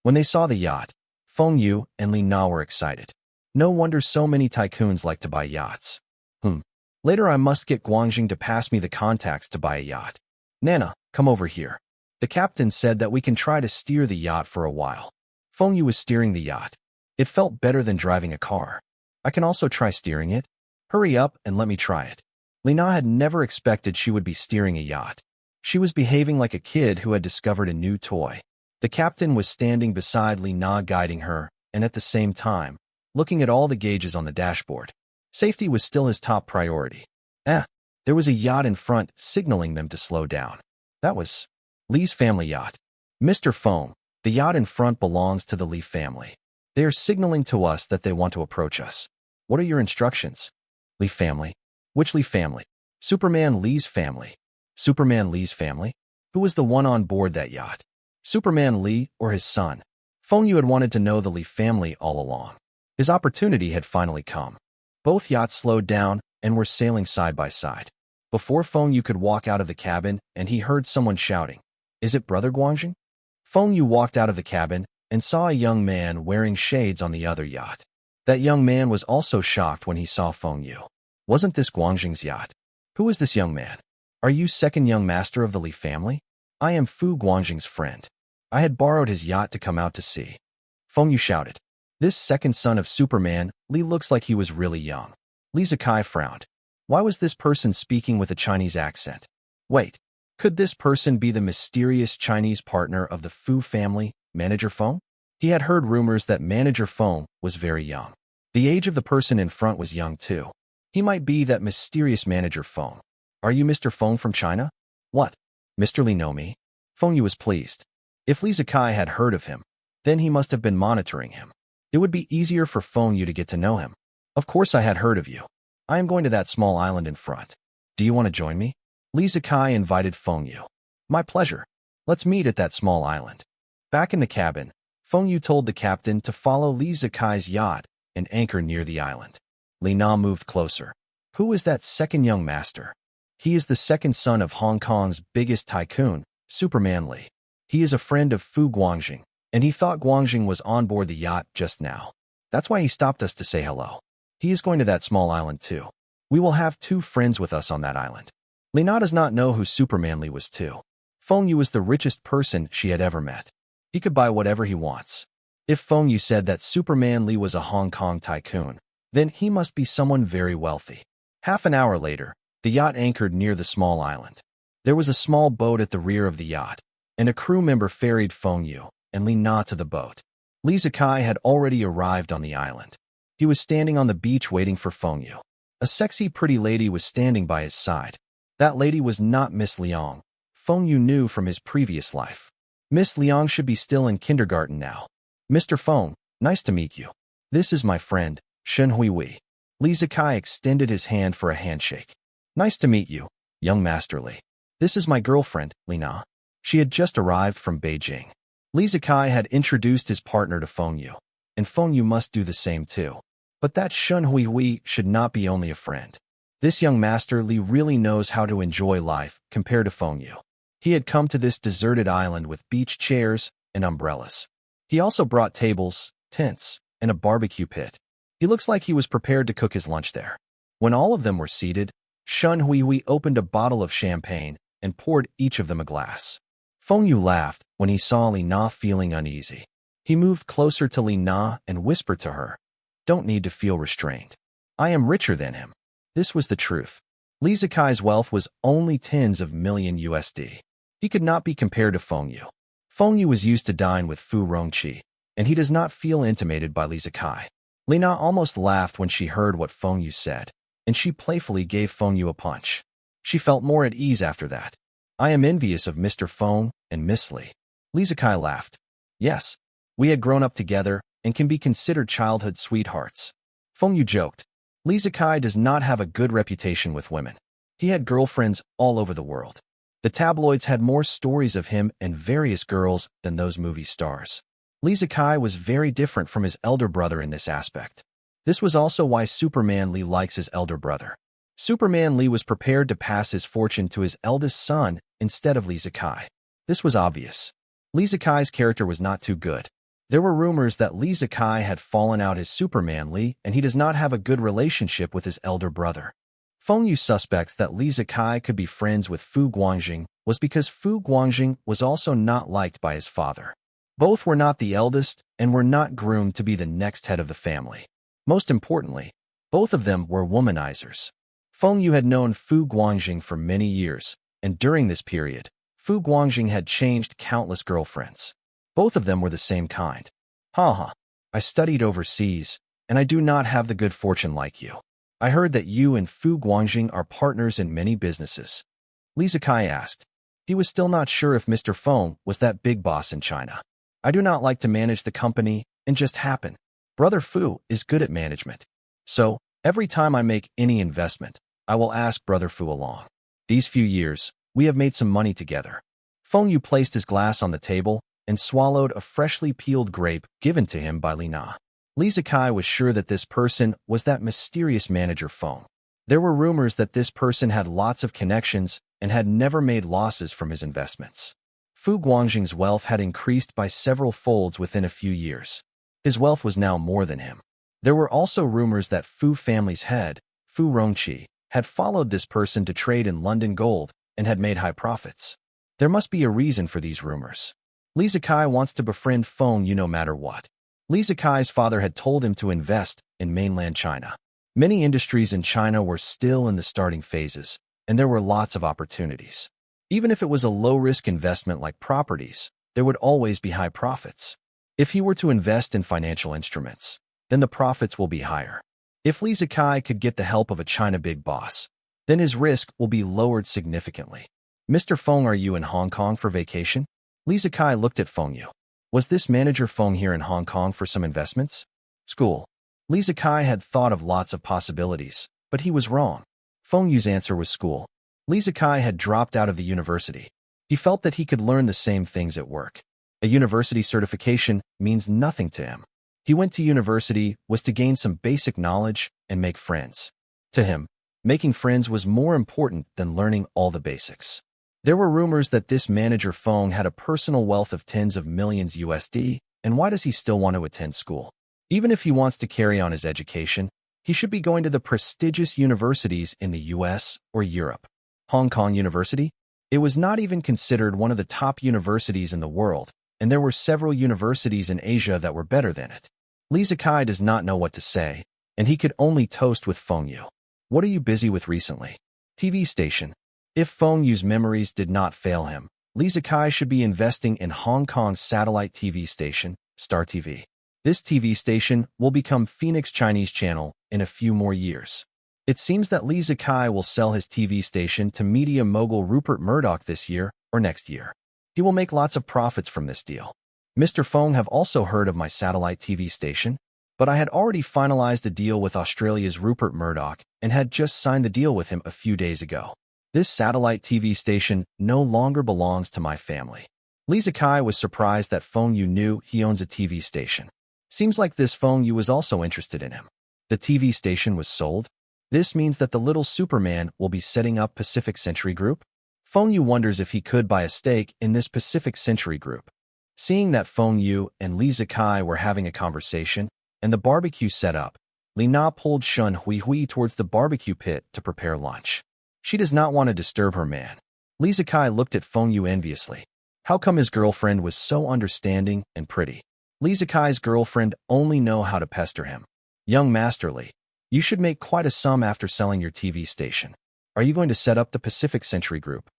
When they saw the yacht, Feng Yu and Li Na were excited. No wonder so many tycoons like to buy yachts. Later I must get Guangjing to pass me the contacts to buy a yacht. Nana, come over here. The captain said that we can try to steer the yacht for a while. Feng Yu was steering the yacht. It felt better than driving a car. I can also try steering it. Hurry up and let me try it. Li Na had never expected she would be steering a yacht. She was behaving like a kid who had discovered a new toy. The captain was standing beside Li Na guiding her, and at the same time, looking at all the gauges on the dashboard. Safety was still his top priority. There was a yacht in front signaling them to slow down. That was Li's family yacht. Mr. Feng, the yacht in front belongs to the Li family. They are signaling to us that they want to approach us. What are your instructions? Li family? Which Li family? Superman Li's family. Superman Li's family? Who was the one on board that yacht? Superman Li or his son? Feng Yu had wanted to know the Li family all along. His opportunity had finally come. Both yachts slowed down and were sailing side by side. Before Feng Yu could walk out of the cabin, and he heard someone shouting, "Is it Brother Guangjing?" Feng Yu walked out of the cabin and saw a young man wearing shades on the other yacht. That young man was also shocked when he saw Feng Yu. Wasn't this Guangjing's yacht? Who is this young man? Are you second young master of the Li family? I am Fu Guangjing's friend. I had borrowed his yacht to come out to sea. Feng Yu shouted. This second son of Superman, Li looks like he was really young. Li Zikai frowned. Why was this person speaking with a Chinese accent? Wait, could this person be the mysterious Chinese partner of the Fu family, Manager Feng? He had heard rumors that Manager Feng was very young. The age of the person in front was young too. He might be that mysterious Manager Feng. Are you Mr. Feng from China? What? Mr. Li know me? Feng Yu was pleased. If Li Zikai had heard of him, then he must have been monitoring him. It would be easier for Feng Yu to get to know him. Of course I had heard of you. I am going to that small island in front. Do you want to join me? Li Zikai invited Feng Yu. My pleasure. Let's meet at that small island. Back in the cabin, Feng Yu told the captain to follow Li Zikai's yacht and anchor near the island. Li Na moved closer. Who is that second young master? He is the second son of Hong Kong's biggest tycoon, Superman Li. He is a friend of Fu Guangjing, and he thought Guangjing was on board the yacht just now. That's why he stopped us to say hello. He is going to that small island too. We will have 2 friends with us on that island. Li Na does not know who Superman Li was too. Feng Yu was the richest person she had ever met. He could buy whatever he wants. If Feng Yu said that Superman Li was a Hong Kong tycoon, then he must be someone very wealthy. Half an hour later, the yacht anchored near the small island. There was a small boat at the rear of the yacht, and a crew member ferried Feng Yu and Li Na to the boat. Li Zikai had already arrived on the island. He was standing on the beach waiting for Feng Yu. A sexy pretty lady was standing by his side. That lady was not Miss Liang. Feng Yu knew from his previous life. Miss Liang should be still in kindergarten now. Mr. Feng, nice to meet you. This is my friend, Shen Huihui. Li Zikai extended his hand for a handshake. Nice to meet you, young Master Li. This is my girlfriend, Li Na. She had just arrived from Beijing. Li Zikai had introduced his partner to Feng Yu, and Feng Yu must do the same too. But that Shen Huihui should not be only a friend. This young Master Li really knows how to enjoy life compared to Feng Yu. He had come to this deserted island with beach chairs and umbrellas. He also brought tables, tents, and a barbecue pit. He looks like he was prepared to cook his lunch there. When all of them were seated, Shen Huihui opened a bottle of champagne and poured each of them a glass. Feng Yu laughed when he saw Li Na feeling uneasy. He moved closer to Li Na and whispered to her, "Don't need to feel restrained. I am richer than him." This was the truth. Li Zikai's wealth was only tens of million USD. He could not be compared to Feng Yu. Feng Yu was used to dine with Fu Rongqi, and he does not feel intimidated by Li Zikai. Li Na almost laughed when she heard what Feng Yu said, and she playfully gave Feng Yu a punch. She felt more at ease after that. "I am envious of Mr. Feng and Miss Li." Li Zikai laughed. "Yes, we had grown up together and can be considered childhood sweethearts." Feng Yu joked. Li Zikai does not have a good reputation with women. He had girlfriends all over the world. The tabloids had more stories of him and various girls than those movie stars. Li Zikai was very different from his elder brother in this aspect. This was also why Superman Li likes his elder brother. Superman Li was prepared to pass his fortune to his eldest son instead of Li Zikai. This was obvious. Li Zikai's character was not too good. There were rumors that Li Zikai had fallen out as Superman Li, and he does not have a good relationship with his elder brother. Feng Yu suspects that Li Zikai could be friends with Fu Guangjing was because Fu Guangjing was also not liked by his father. Both were not the eldest and were not groomed to be the next head of the family. Most importantly, both of them were womanizers. Feng Yu had known Fu Guangjing for many years, and during this period, Fu Guangjing had changed countless girlfriends. Both of them were the same kind. "Haha, I studied overseas, and I do not have the good fortune like you. I heard that you and Fu Guangjing are partners in many businesses." Li Zikai asked. He was still not sure if Mr. Feng was that big boss in China. "I do not like to manage the company and just happen. Brother Fu is good at management. So, every time I make any investment, I will ask Brother Fu along. These few years, we have made some money together." Feng Yu placed his glass on the table and swallowed a freshly peeled grape given to him by Li Na. Li Zikai was sure that this person was that mysterious manager Feng. There were rumors that this person had lots of connections and had never made losses from his investments. Fu Guangjing's wealth had increased by several folds within a few years. His wealth was now more than him. There were also rumors that Fu family's head, Fu Rongqi, had followed this person to trade in London gold and had made high profits. There must be a reason for these rumors. Li Zikai wants to befriend Feng Yu no matter what. Li Zikai's father had told him to invest in mainland China. Many industries in China were still in the starting phases, and there were lots of opportunities. Even if it was a low-risk investment like properties, there would always be high profits. If he were to invest in financial instruments, then the profits will be higher. If Li Zikai could get the help of a China big boss, then his risk will be lowered significantly. "Mr. Feng, are you in Hong Kong for vacation?" Li Zikai looked at Feng Yu. Was this manager Feng here in Hong Kong for some investments? School. Li Zikai had thought of lots of possibilities, but he was wrong. Feng Yu's answer was school. Li Zikai had dropped out of the university. He felt that he could learn the same things at work. A university certification means nothing to him. He went to university was to gain some basic knowledge and make friends. To him, making friends was more important than learning all the basics. There were rumors that this manager Feng had a personal wealth of tens of millions USD, and why does he still want to attend school? Even if he wants to carry on his education, he should be going to the prestigious universities in the US or Europe. Hong Kong University? It was not even considered one of the top universities in the world, and there were several universities in Asia that were better than it. Li Zikai does not know what to say, and he could only toast with Feng Yu. "What are you busy with recently?" "TV station." If Feng Yu's memories did not fail him, Li Zikai should be investing in Hong Kong's satellite TV station, Star TV. This TV station will become Phoenix Chinese Channel in a few more years. It seems that Li Zikai will sell his TV station to media mogul Rupert Murdoch this year or next year. He will make lots of profits from this deal. "Mr. Feng have also heard of my satellite TV station, but I had already finalized a deal with Australia's Rupert Murdoch and had just signed the deal with him a few days ago. This satellite TV station no longer belongs to my family." Li Zikai was surprised that Feng Yu knew he owns a TV station. Seems like this Feng Yu was also interested in him. The TV station was sold? This means that the little Superman will be setting up Pacific Century Group? Feng Yu wonders if he could buy a stake in this Pacific Century Group. Seeing that Feng Yu and Li Zikai were having a conversation and the barbecue set up, Li Na pulled Shun Hui Hui towards the barbecue pit to prepare lunch. She does not want to disturb her man. Li Zikai looked at Feng Yu enviously. How come his girlfriend was so understanding and pretty? Li Zikai's girlfriend only know how to pester him. Young Master Li, you should make quite a sum after selling your TV station. Are you going to set up the Pacific Century Group?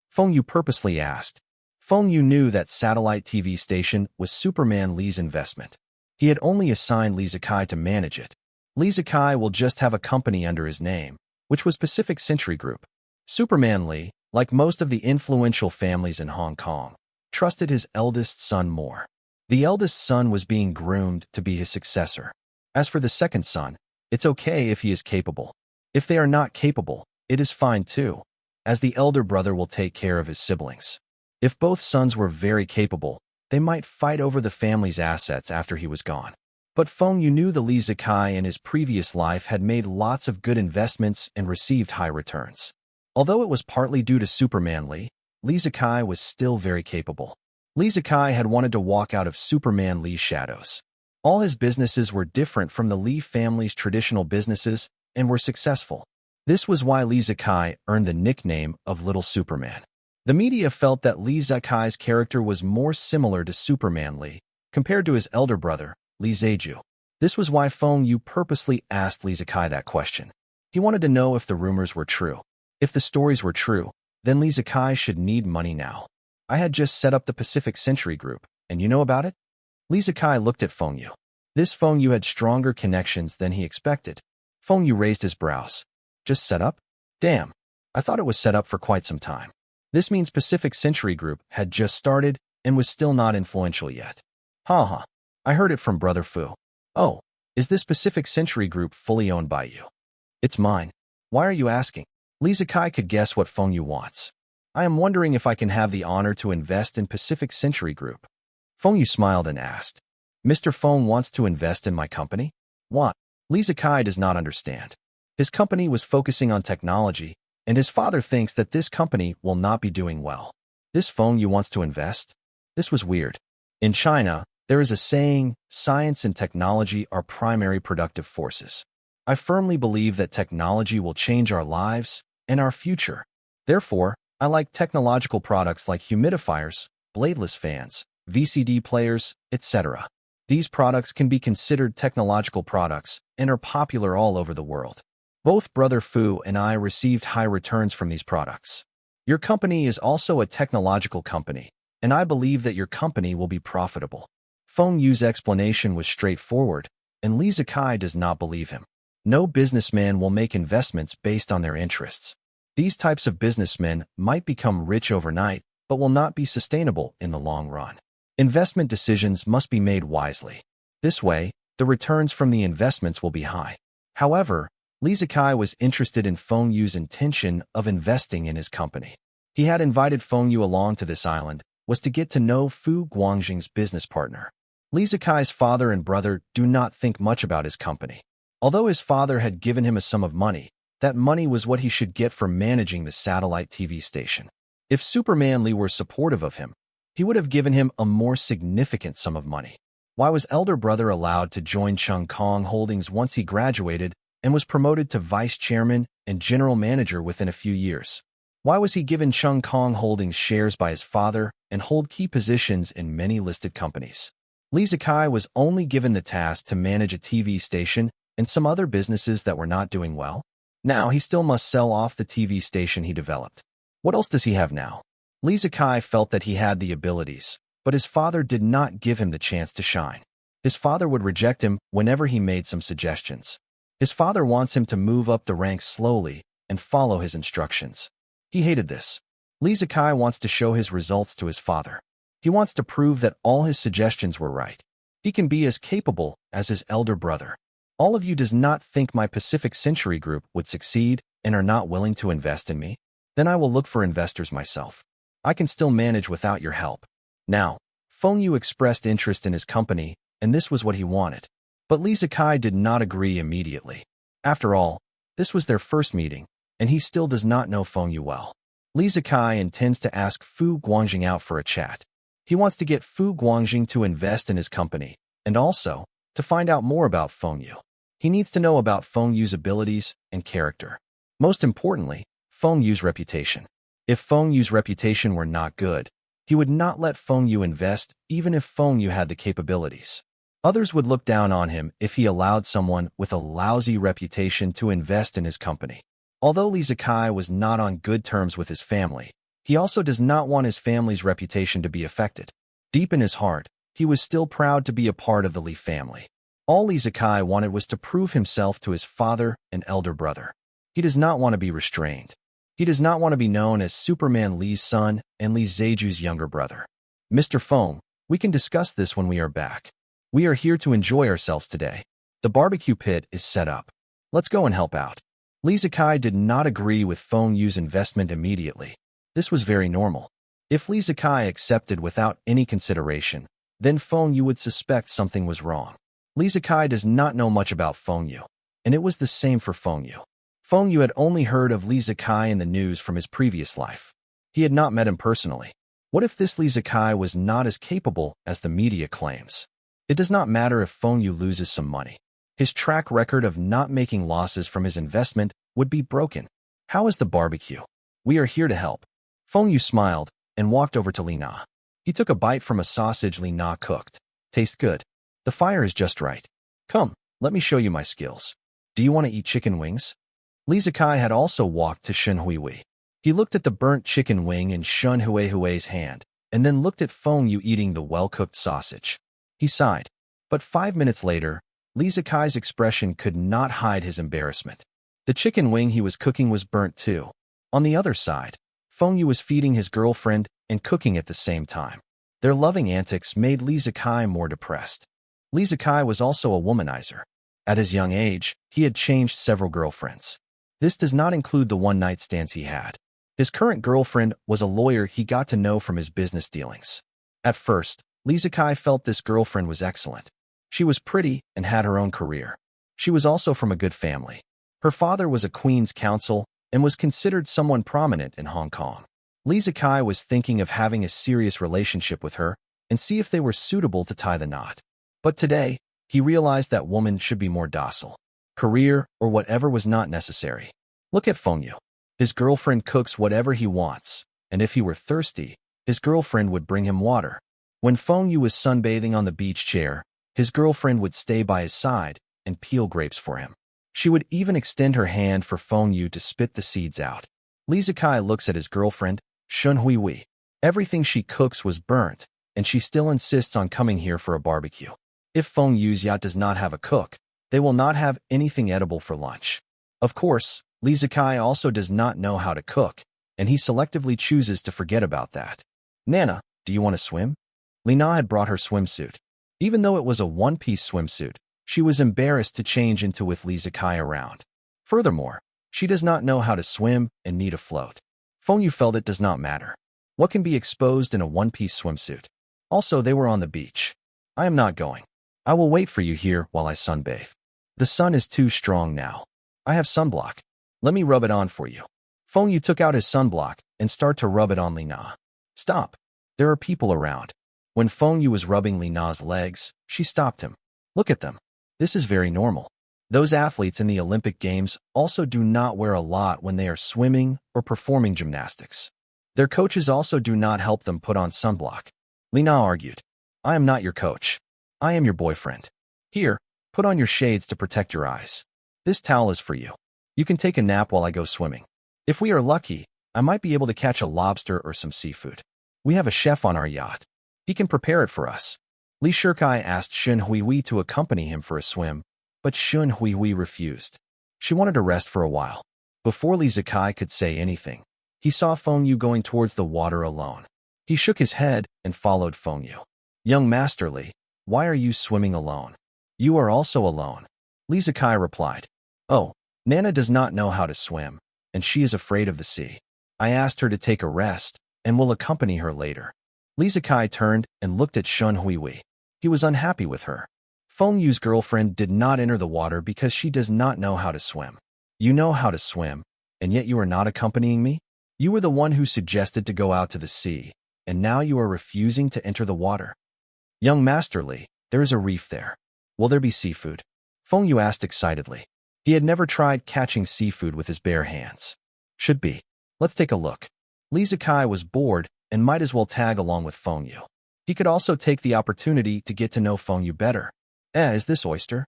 Feng Yu purposely asked. Feng Yu knew that satellite TV station was Superman Li's investment. He had only assigned Li Zikai to manage it. Li Zikai will just have a company under his name, which was Pacific Century Group. Superman Li, like most of the influential families in Hong Kong, trusted his eldest son more. The eldest son was being groomed to be his successor. As for the second son, it's okay if he is capable. If they are not capable, it is fine too, as the elder brother will take care of his siblings. If both sons were very capable, they might fight over the family's assets after he was gone. But Feng Yu knew the Li Zikai in his previous life had made lots of good investments and received high returns. Although it was partly due to Superman Li, Li Zikai was still very capable. Li Zikai had wanted to walk out of Superman Li's shadows. All his businesses were different from the Li family's traditional businesses and were successful. This was why Li Zikai earned the nickname of Little Superman. The media felt that Li Zikai's character was more similar to Superman Li compared to his elder brother, Li Ziju. This was why Feng Yu purposely asked Li Zikai that question. He wanted to know if the rumors were true. If the stories were true, then Li Zikai should need money now. I had just set up the Pacific Century Group, and you know about it? Li Zikai looked at Feng Yu. This Feng Yu had stronger connections than he expected. Feng Yu raised his brows. Just set up? Damn, I thought it was set up for quite some time. This means Pacific Century Group had just started and was still not influential yet. Ha. I heard it from Brother Fu. Oh, is this Pacific Century Group fully owned by you? It's mine. Why are you asking? Li Zikai could guess what Feng Yu wants. I am wondering if I can have the honor to invest in Pacific Century Group. Feng Yu smiled and asked, Mr. Feng wants to invest in my company? What? Li Zikai does not understand. His company was focusing on technology, and his father thinks that this company will not be doing well. This Feng Yu wants to invest? This was weird. In China, there is a saying, science and technology are primary productive forces. I firmly believe that technology will change our lives and our future. Therefore, I like technological products like humidifiers, bladeless fans, VCD players, etc. These products can be considered technological products and are popular all over the world. Both Brother Fu and I received high returns from these products. Your company is also a technological company, and I believe that your company will be profitable. Feng Yu's explanation was straightforward, and Li Zikai does not believe him. No businessman will make investments based on their interests. These types of businessmen might become rich overnight, but will not be sustainable in the long run. Investment decisions must be made wisely. This way, the returns from the investments will be high. However, Li Zikai was interested in Feng Yu's intention of investing in his company. He had invited Feng Yu along to this island, was to get to know Fu Guangjing's business partner. Li Zikai's father and brother do not think much about his company. Although his father had given him a sum of money, that money was what he should get for managing the satellite TV station. If Superman Li were supportive of him, he would have given him a more significant sum of money. Why was elder brother allowed to join Chung Kong Holdings once he graduated and was promoted to vice chairman and general manager within a few years? Why was he given Chung Kong Holdings shares by his father and hold key positions in many listed companies? Li Zikai was only given the task to manage a TV station and some other businesses that were not doing well. Now he still must sell off the TV station he developed. What else does he have now? Li Zikai felt that he had the abilities, but his father did not give him the chance to shine. His father would reject him whenever he made some suggestions. His father wants him to move up the ranks slowly and follow his instructions. He hated this. Li Zikai wants to show his results to his father. He wants to prove that all his suggestions were right. He can be as capable as his elder brother. All of you does not think my Pacific Century Group would succeed and are not willing to invest in me? Then I will look for investors myself. I can still manage without your help. Now, Feng Yu expressed interest in his company, and this was what he wanted. But Li Zikai did not agree immediately. After all, this was their first meeting, and he still does not know Feng Yu well. Li Zikai intends to ask Fu Guangjing out for a chat. He wants to get Fu Guangjing to invest in his company, and also to find out more about Feng Yu. He needs to know about Feng Yu's abilities and character. Most importantly, Feng Yu's reputation. If Feng Yu's reputation were not good, he would not let Feng Yu invest even if Feng Yu had the capabilities. Others would look down on him if he allowed someone with a lousy reputation to invest in his company. Although Li Zikai was not on good terms with his family, he also does not want his family's reputation to be affected. Deep in his heart, he was still proud to be a part of the Li family. All Li Zikai wanted was to prove himself to his father and elder brother. He does not want to be restrained. He does not want to be known as Superman Li's son and Li Zheju's younger brother. Mr. Feng, we can discuss this when we are back. We are here to enjoy ourselves today. The barbecue pit is set up. Let's go and help out. Li Zikai did not agree with Feng Yu's investment immediately. This was very normal. If Li Zikai accepted without any consideration, then Feng Yu would suspect something was wrong. Li Zikai does not know much about Feng Yu, and it was the same for Feng Yu. Feng Yu had only heard of Li Zikai in the news from his previous life. He had not met him personally. What if this Li Zikai was not as capable as the media claims? It does not matter if Feng Yu loses some money. His track record of not making losses from his investment would be broken. How is the barbecue? We are here to help. Feng Yu smiled and walked over to Li Na. He took a bite from a sausage Li Na cooked. Tastes good. The fire is just right. Come, let me show you my skills. Do you want to eat chicken wings? Li Zikai had also walked to Shen Huihui. He looked at the burnt chicken wing in Shen Huihui's hand, and then looked at Feng Yu eating the well-cooked sausage. He sighed. But 5 minutes later, Li Zikai's expression could not hide his embarrassment. The chicken wing he was cooking was burnt too. On the other side, Feng Yu was feeding his girlfriend and cooking at the same time. Their loving antics made Li Zikai more depressed. Li Zikai was also a womanizer. At his young age, he had changed several girlfriends. This does not include the one-night stands he had. His current girlfriend was a lawyer he got to know from his business dealings. At first, Li Zikai felt this girlfriend was excellent. She was pretty and had her own career. She was also from a good family. Her father was a Queen's Counsel and was considered someone prominent in Hong Kong. Li Zikai was thinking of having a serious relationship with her and see if they were suitable to tie the knot. But today, he realized that woman should be more docile. Career or whatever was not necessary. Look at Feng Yu. His girlfriend cooks whatever he wants, and if he were thirsty, his girlfriend would bring him water. When Feng Yu was sunbathing on the beach chair, his girlfriend would stay by his side and peel grapes for him. She would even extend her hand for Feng Yu to spit the seeds out. Li Zikai looks at his girlfriend, Shen Huihui. Everything she cooks was burnt, and she still insists on coming here for a barbecue. If Feng Yu's yacht does not have a cook, they will not have anything edible for lunch. Of course, Li Zikai also does not know how to cook, and he selectively chooses to forget about that. Nana, do you want to swim? Li Na had brought her swimsuit. Even though it was a one-piece swimsuit, she was embarrassed to change into with Li Zikai around. Furthermore, she does not know how to swim and need a float. Feng Yu felt it does not matter. What can be exposed in a one-piece swimsuit? Also, they were on the beach. I am not going. I will wait for you here while I sunbathe. The sun is too strong now. I have sunblock. Let me rub it on for you. Feng Yu took out his sunblock and started to rub it on Li Na. Stop. There are people around. When Feng Yu was rubbing Li Na's legs, she stopped him. Look at them. This is very normal. Those athletes in the Olympic Games also do not wear a lot when they are swimming or performing gymnastics. Their coaches also do not help them put on sunblock. Li Na argued. I am not your coach. I am your boyfriend. Here, put on your shades to protect your eyes. This towel is for you. You can take a nap while I go swimming. If we are lucky, I might be able to catch a lobster or some seafood. We have a chef on our yacht. He can prepare it for us. Li Shikai asked Shen Huihui to accompany him for a swim, but Shen Huihui refused. She wanted to rest for a while. Before Li Zikai could say anything, he saw Feng Yu going towards the water alone. He shook his head and followed Feng Yu. Young Master Li, why are you swimming alone? You are also alone. Li Zikai replied. Oh, Nana does not know how to swim, and she is afraid of the sea. I asked her to take a rest, and will accompany her later. Li Zikai turned and looked at Shen Huihui. He was unhappy with her. Feng Yu's girlfriend did not enter the water because she does not know how to swim. You know how to swim, and yet you are not accompanying me? You were the one who suggested to go out to the sea, and now you are refusing to enter the water. Young Master Li, there is a reef there. Will there be seafood? Feng Yu asked excitedly. He had never tried catching seafood with his bare hands. Should be. Let's take a look. Li Zikai was bored and might as well tag along with Feng Yu. He could also take the opportunity to get to know Feng Yu better. Is this oyster?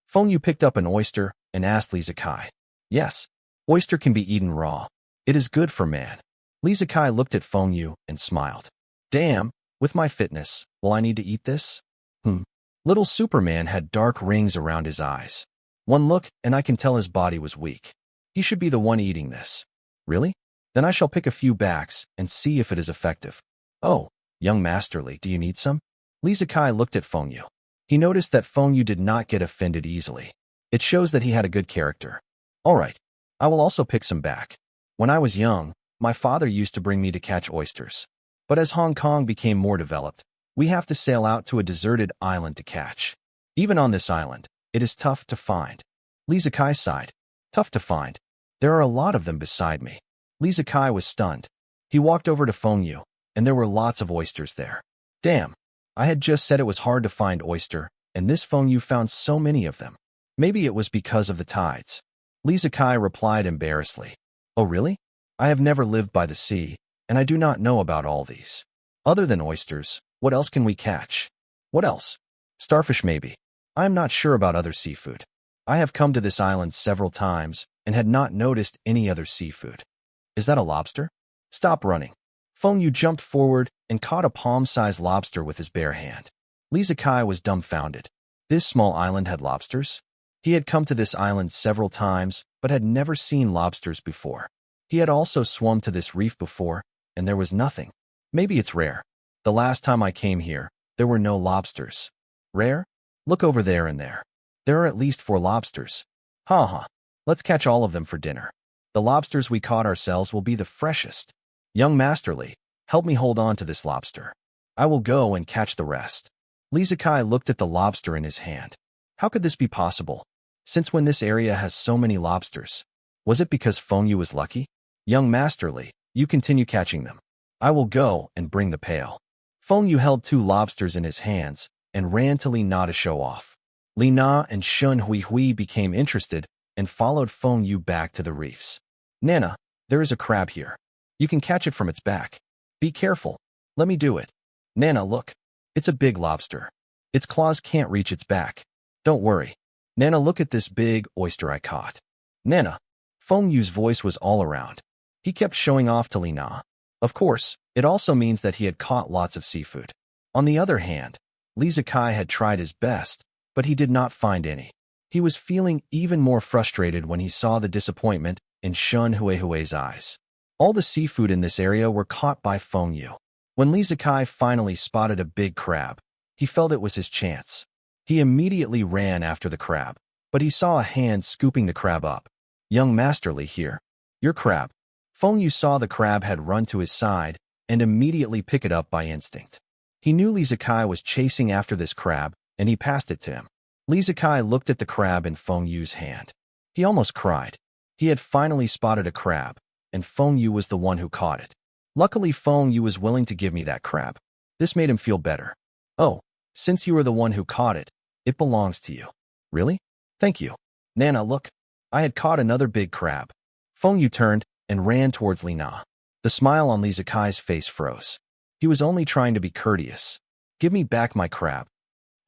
Feng Yu picked up an oyster and asked Li Zikai. Yes, oyster can be eaten raw. It is good for man. Li Zikai looked at Feng Yu and smiled. Damn, with my fitness, will I need to eat this? Little Superman had dark rings around his eyes. One look and I can tell his body was weak. He should be the one eating this. Really? Then I shall pick a few backs and see if it is effective. Oh, young Masterly, do you need some? Li Zikai looked at Feng Yu. He noticed that Feng Yu did not get offended easily. It shows that he had a good character. All right, I will also pick some back. When I was young, my father used to bring me to catch oysters. But as Hong Kong became more developed, we have to sail out to a deserted island to catch. Even on this island, it is tough to find. Li Zikai sighed. Tough to find. There are a lot of them beside me. Li Zikai was stunned. He walked over to Feng Yu, and there were lots of oysters there. Damn, I had just said it was hard to find oyster, and this Feng Yu found so many of them. Maybe it was because of the tides. Li Zikai replied embarrassedly. Oh really? I have never lived by the sea, and I do not know about all these. Other than oysters, what else can we catch? What else? Starfish maybe. I am not sure about other seafood. I have come to this island several times and had not noticed any other seafood. Is that a lobster? Stop running. Feng Yu jumped forward and caught a palm-sized lobster with his bare hand. Li Zikai was dumbfounded. This small island had lobsters? He had come to this island several times, but had never seen lobsters before. He had also swum to this reef before, and there was nothing. Maybe it's rare. The last time I came here, there were no lobsters. Rare? Look over there and there. There are at least 4 lobsters. Ha. Let's catch all of them for dinner. The lobsters we caught ourselves will be the freshest. Young Masterly, help me hold on to this lobster. I will go and catch the rest. Li Zikai looked at the lobster in his hand. How could this be possible? Since when this area has so many lobsters? Was it because Feng Yu was lucky? Young Masterly, you continue catching them. I will go and bring the pail. Feng Yu held 2 lobsters in his hands and ran to Li Na to show off. Li Na and Shun Hui became interested and followed Feng Yu back to the reefs. Nana, there is a crab here. You can catch it from its back. Be careful. Let me do it. Nana, look. It's a big lobster. Its claws can't reach its back. Don't worry. Nana, look at this big oyster I caught. Nana. Feng Yu's voice was all around. He kept showing off to Li Na. Of course, it also means that he had caught lots of seafood. On the other hand, Li Zikai had tried his best, but he did not find any. He was feeling even more frustrated when he saw the disappointment in Shun Hui's eyes. All the seafood in this area were caught by Feng Yu. When Li Zikai finally spotted a big crab, he felt it was his chance. He immediately ran after the crab, but he saw a hand scooping the crab up. Young Masterly here. Your crab. Feng Yu saw the crab had run to his side and immediately picked it up by instinct. He knew Li Zikai was chasing after this crab, and he passed it to him. Li Zikai looked at the crab in Feng Yu's hand. He almost cried. He had finally spotted a crab, and Feng Yu was the one who caught it. Luckily, Feng Yu was willing to give me that crab. This made him feel better. Oh, since you are the one who caught it, it belongs to you. Really? Thank you. Nana, look. I had caught another big crab. Feng Yu turned and ran towards Li Na. The smile on Li Zikai's face froze. He was only trying to be courteous. Give me back my crab.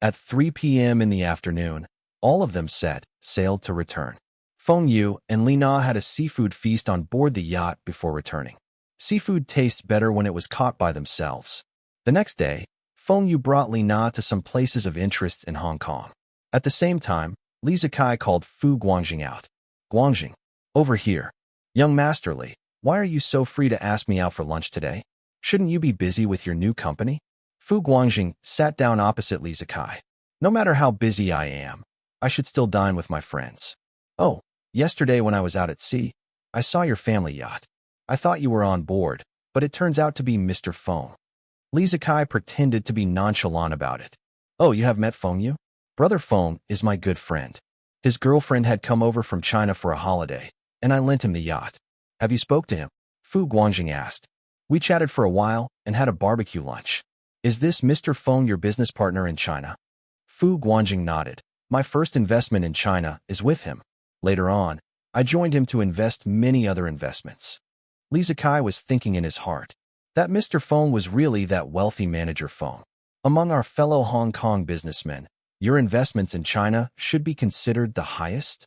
At 3 p.m. in the afternoon, all of them sailed to return. Feng Yu and Li Na had a seafood feast on board the yacht before returning. Seafood tastes better when it was caught by themselves. The next day, Feng Yu brought Li Na to some places of interest in Hong Kong. At the same time, Li Zikai called Fu Guangjing out. Guangjing, over here. Young Masterly, why are you so free to ask me out for lunch today? Shouldn't you be busy with your new company? Fu Guangjing sat down opposite Li Zikai. No matter how busy I am, I should still dine with my friends. Oh, yesterday when I was out at sea, I saw your family yacht. I thought you were on board, but it turns out to be Mr. Feng. Li Zikai pretended to be nonchalant about it. Oh, you have met Feng Yu? Brother Feng is my good friend. His girlfriend had come over from China for a holiday, and I lent him the yacht. Have you spoke to him? Fu Guangjing asked. We chatted for a while and had a barbecue lunch. Is this Mr. Feng your business partner in China? Fu Guangjing nodded. My first investment in China is with him. Later on, I joined him to invest many other investments. Li Zikai was thinking in his heart. That Mr. Feng was really that wealthy manager Feng. Among our fellow Hong Kong businessmen, your investments in China should be considered the highest?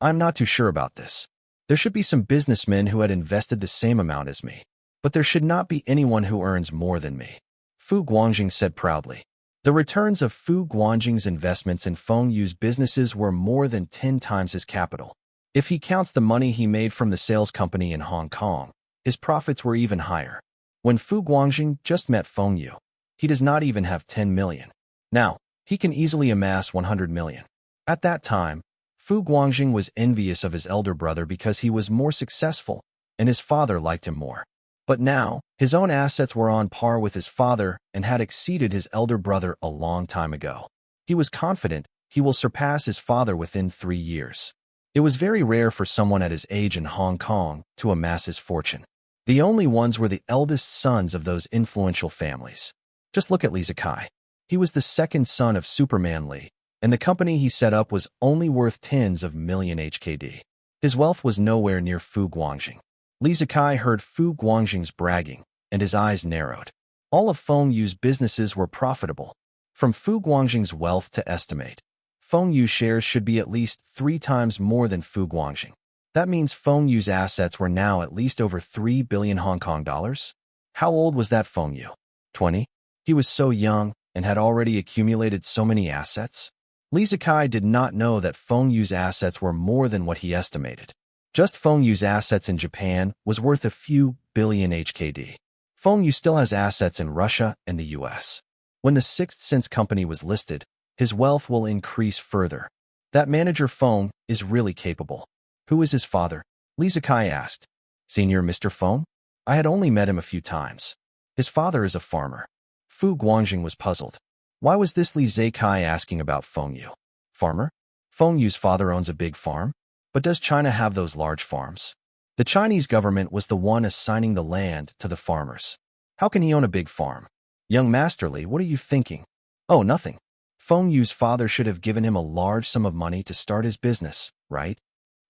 I'm not too sure about this. There should be some businessmen who had invested the same amount as me, but there should not be anyone who earns more than me, Fu Guangjing said proudly. The returns of Fu Guangjing's investments in Feng Yu's businesses were more than 10 times his capital. If he counts the money he made from the sales company in Hong Kong, his profits were even higher. When Fu Guangjing just met Feng Yu, he does not even have 10 million. Now, he can easily amass 100 million. At that time, Fu Guangjing was envious of his elder brother because he was more successful, and his father liked him more. But now, his own assets were on par with his father and had exceeded his elder brother a long time ago. He was confident he will surpass his father within 3 years. It was very rare for someone at his age in Hong Kong to amass his fortune. The only ones were the eldest sons of those influential families. Just look at Li Zikai. He was the second son of Superman Li, and the company he set up was only worth tens of million HKD. His wealth was nowhere near Fu Guangjing. Li Zikai heard Fu Guangjing's bragging, and his eyes narrowed. All of Feng Yu's businesses were profitable. From Fu Guangjing's wealth to estimate, Feng Yu shares should be at least 3 times more than Fu Guangjing. That means Feng Yu's assets were now at least over 3 billion Hong Kong dollars. How old was that Feng Yu? 20? He was so young and had already accumulated so many assets. Li Zikai did not know that Feng Yu's assets were more than what he estimated. Just Feng Yu's assets in Japan was worth a few billion HKD. Feng Yu still has assets in Russia and the US. When the Sixth Sense company was listed, his wealth will increase further. That manager Feng is really capable. Who is his father? Li Zikai asked. Senior Mr. Feng? I had only met him a few times. His father is a farmer. Fu Guangjing was puzzled. Why was this Li Zikai asking about Feng Yu? Farmer? Feng Yu's father owns a big farm? But does China have those large farms? The Chinese government was the one assigning the land to the farmers. How can he own a big farm? Young Masterly, what are you thinking? Oh, nothing. Feng Yu's father should have given him a large sum of money to start his business, right?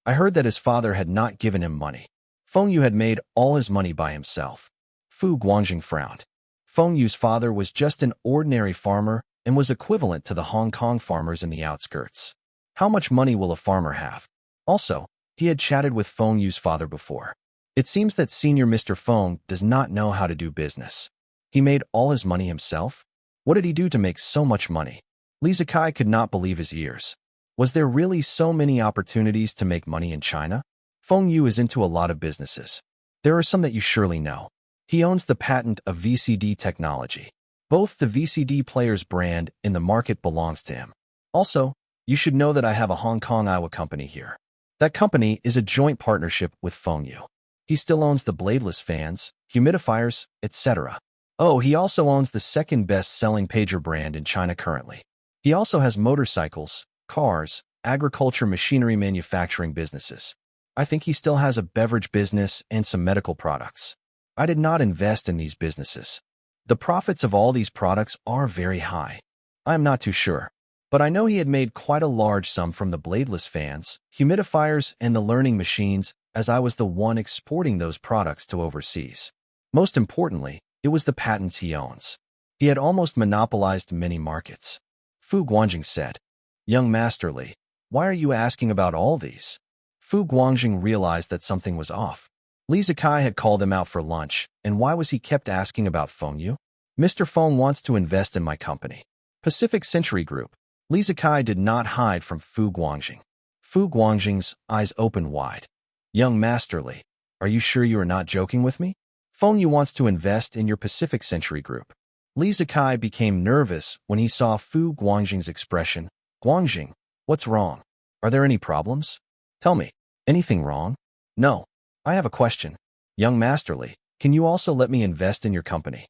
I heard that his father had not given him money. Feng Yu had made all his money by himself. Fu Guangjing frowned. Feng Yu's father was just an ordinary farmer and was equivalent to the Hong Kong farmers in the outskirts. How much money will a farmer have? Also, he had chatted with Feng Yu's father before. It seems that Senior Mr. Feng does not know how to do business. He made all his money himself? What did he do to make so much money? Li Zikai could not believe his ears. Was there really so many opportunities to make money in China? Feng Yu is into a lot of businesses. There are some that you surely know. He owns the patent of VCD technology. Both the VCD player's brand in the market belongs to him. Also, you should know that I have a Hong Kong Iowa company here. That company is a joint partnership with Feng Yu. He still owns the bladeless fans, humidifiers, etc. Oh, he also owns the second best-selling pager brand in China currently. He also has motorcycles, cars, agriculture machinery manufacturing businesses. I think he still has a beverage business and some medical products. I did not invest in these businesses. The profits of all these products are very high. I am not too sure. But I know he had made quite a large sum from the bladeless fans, humidifiers, and the learning machines, as I was the one exporting those products to overseas. Most importantly, it was the patents he owns. He had almost monopolized many markets. Fu Guangjing said, Young Masterly, why are you asking about all these? Fu Guangjing realized that something was off. Li Zikai had called him out for lunch, and why was he kept asking about Feng Yu? Mr. Feng wants to invest in my company. Pacific Century Group. Li Zikai did not hide from Fu Guangjing. Fu Guangjing's eyes opened wide. Young Masterly, are you sure you are not joking with me? Feng Yu wants to invest in your Pacific Century Group. Li Zikai became nervous when he saw Fu Guangjing's expression. Guangjing, what's wrong? Are there any problems? Tell me, anything wrong? No. I have a question. Young Masterly, can you also let me invest in your company?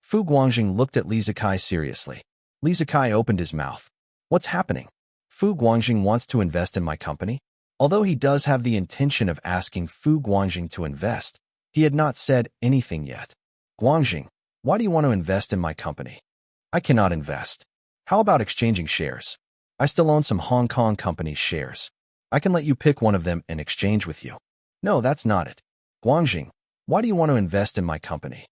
Fu Guangjing looked at Li Zikai seriously. Li Zikai opened his mouth. What's happening? Fu Guangjing wants to invest in my company? Although he does have the intention of asking Fu Guangjing to invest, he had not said anything yet. Guangjing, why do you want to invest in my company? I cannot invest. How about exchanging shares? I still own some Hong Kong company's shares. I can let you pick one of them in exchange with you. No, that's not it. Guangjing, Why do you want to invest in my company?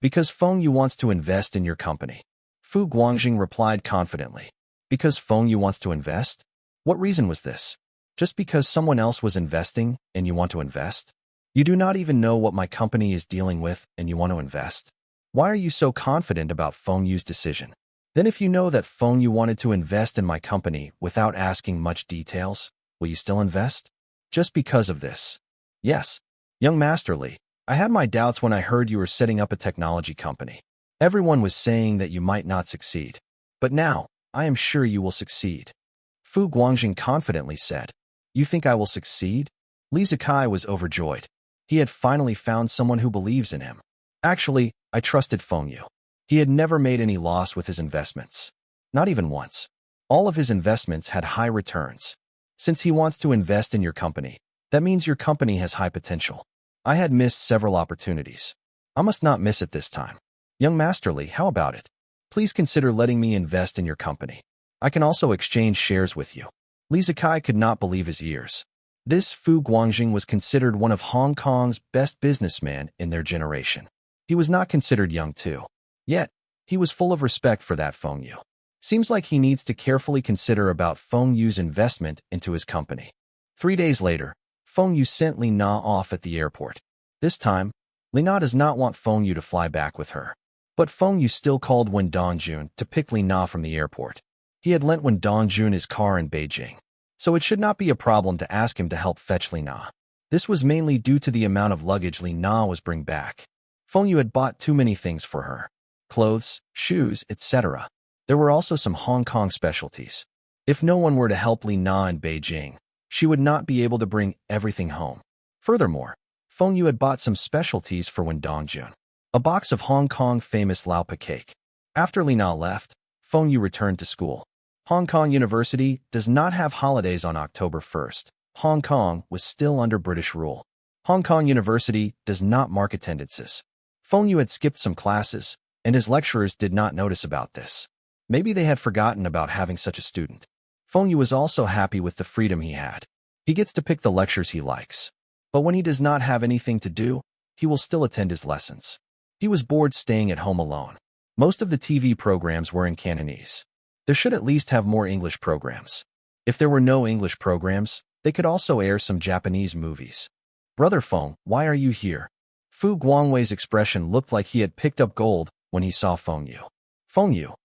Because Feng Yu wants to invest in your company. Fu Guangjing replied confidently. Because Feng Yu wants to invest? What reason was this? Just because someone else was investing and you want to invest? You do not even know what my company is dealing with and you want to invest? Why are you so confident about Feng Yu's decision? Then if you know that Feng Yu wanted to invest in my company without asking much details, will you still invest? Just because of this? Yes. Young Master Li, I had my doubts when I heard you were setting up a technology company. Everyone was saying that you might not succeed. But now, I am sure you will succeed. Fu Guangjing confidently said. You think I will succeed? Li Zikai was overjoyed. He had finally found someone who believes in him. Actually, I trusted Feng Yu. He had never made any loss with his investments. Not even once. All of his investments had high returns. Since he wants to invest in your company, that means your company has high potential. I had missed several opportunities. I must not miss it this time. Young Master Li, how about it? Please consider letting me invest in your company. I can also exchange shares with you. Li Zikai could not believe his ears. This Fu Guangjing was considered one of Hong Kong's best businessmen in their generation. He was not considered young too. Yet, he was full of respect for that Feng Yu. Seems like he needs to carefully consider about Feng Yu's investment into his company. 3 days later, Feng Yu sent Li Na off at the airport. This time, Li Na does not want Feng Yu to fly back with her. But Feng Yu still called Wen Dongjun to pick Li Na from the airport. He had lent Wen Dongjun his car in Beijing, so it should not be a problem to ask him to help fetch Li Na. This was mainly due to the amount of luggage Li Na was bringing back. Feng Yu had bought too many things for her. Clothes, shoes, etc. There were also some Hong Kong specialties. If no one were to help Li Na in Beijing, she would not be able to bring everything home. Furthermore, Feng Yu had bought some specialties for Wen Dongjun. A box of Hong Kong famous Lao Pa cake. After Li Na left, Feng Yu returned to school. Hong Kong University does not have holidays on October 1st. Hong Kong was still under British rule. Hong Kong University does not mark attendances. Feng Yu had skipped some classes, and his lecturers did not notice about this. Maybe they had forgotten about having such a student. Feng Yu was also happy with the freedom he had. He gets to pick the lectures he likes. But when he does not have anything to do, he will still attend his lessons. He was bored staying at home alone. Most of the TV programs were in Cantonese. There should at least have more English programs. If there were no English programs, they could also air some Japanese movies. Brother Feng, why are you here? Fu Guangwei's expression looked like he had picked up gold when he saw Feng Yu. Feng Yu,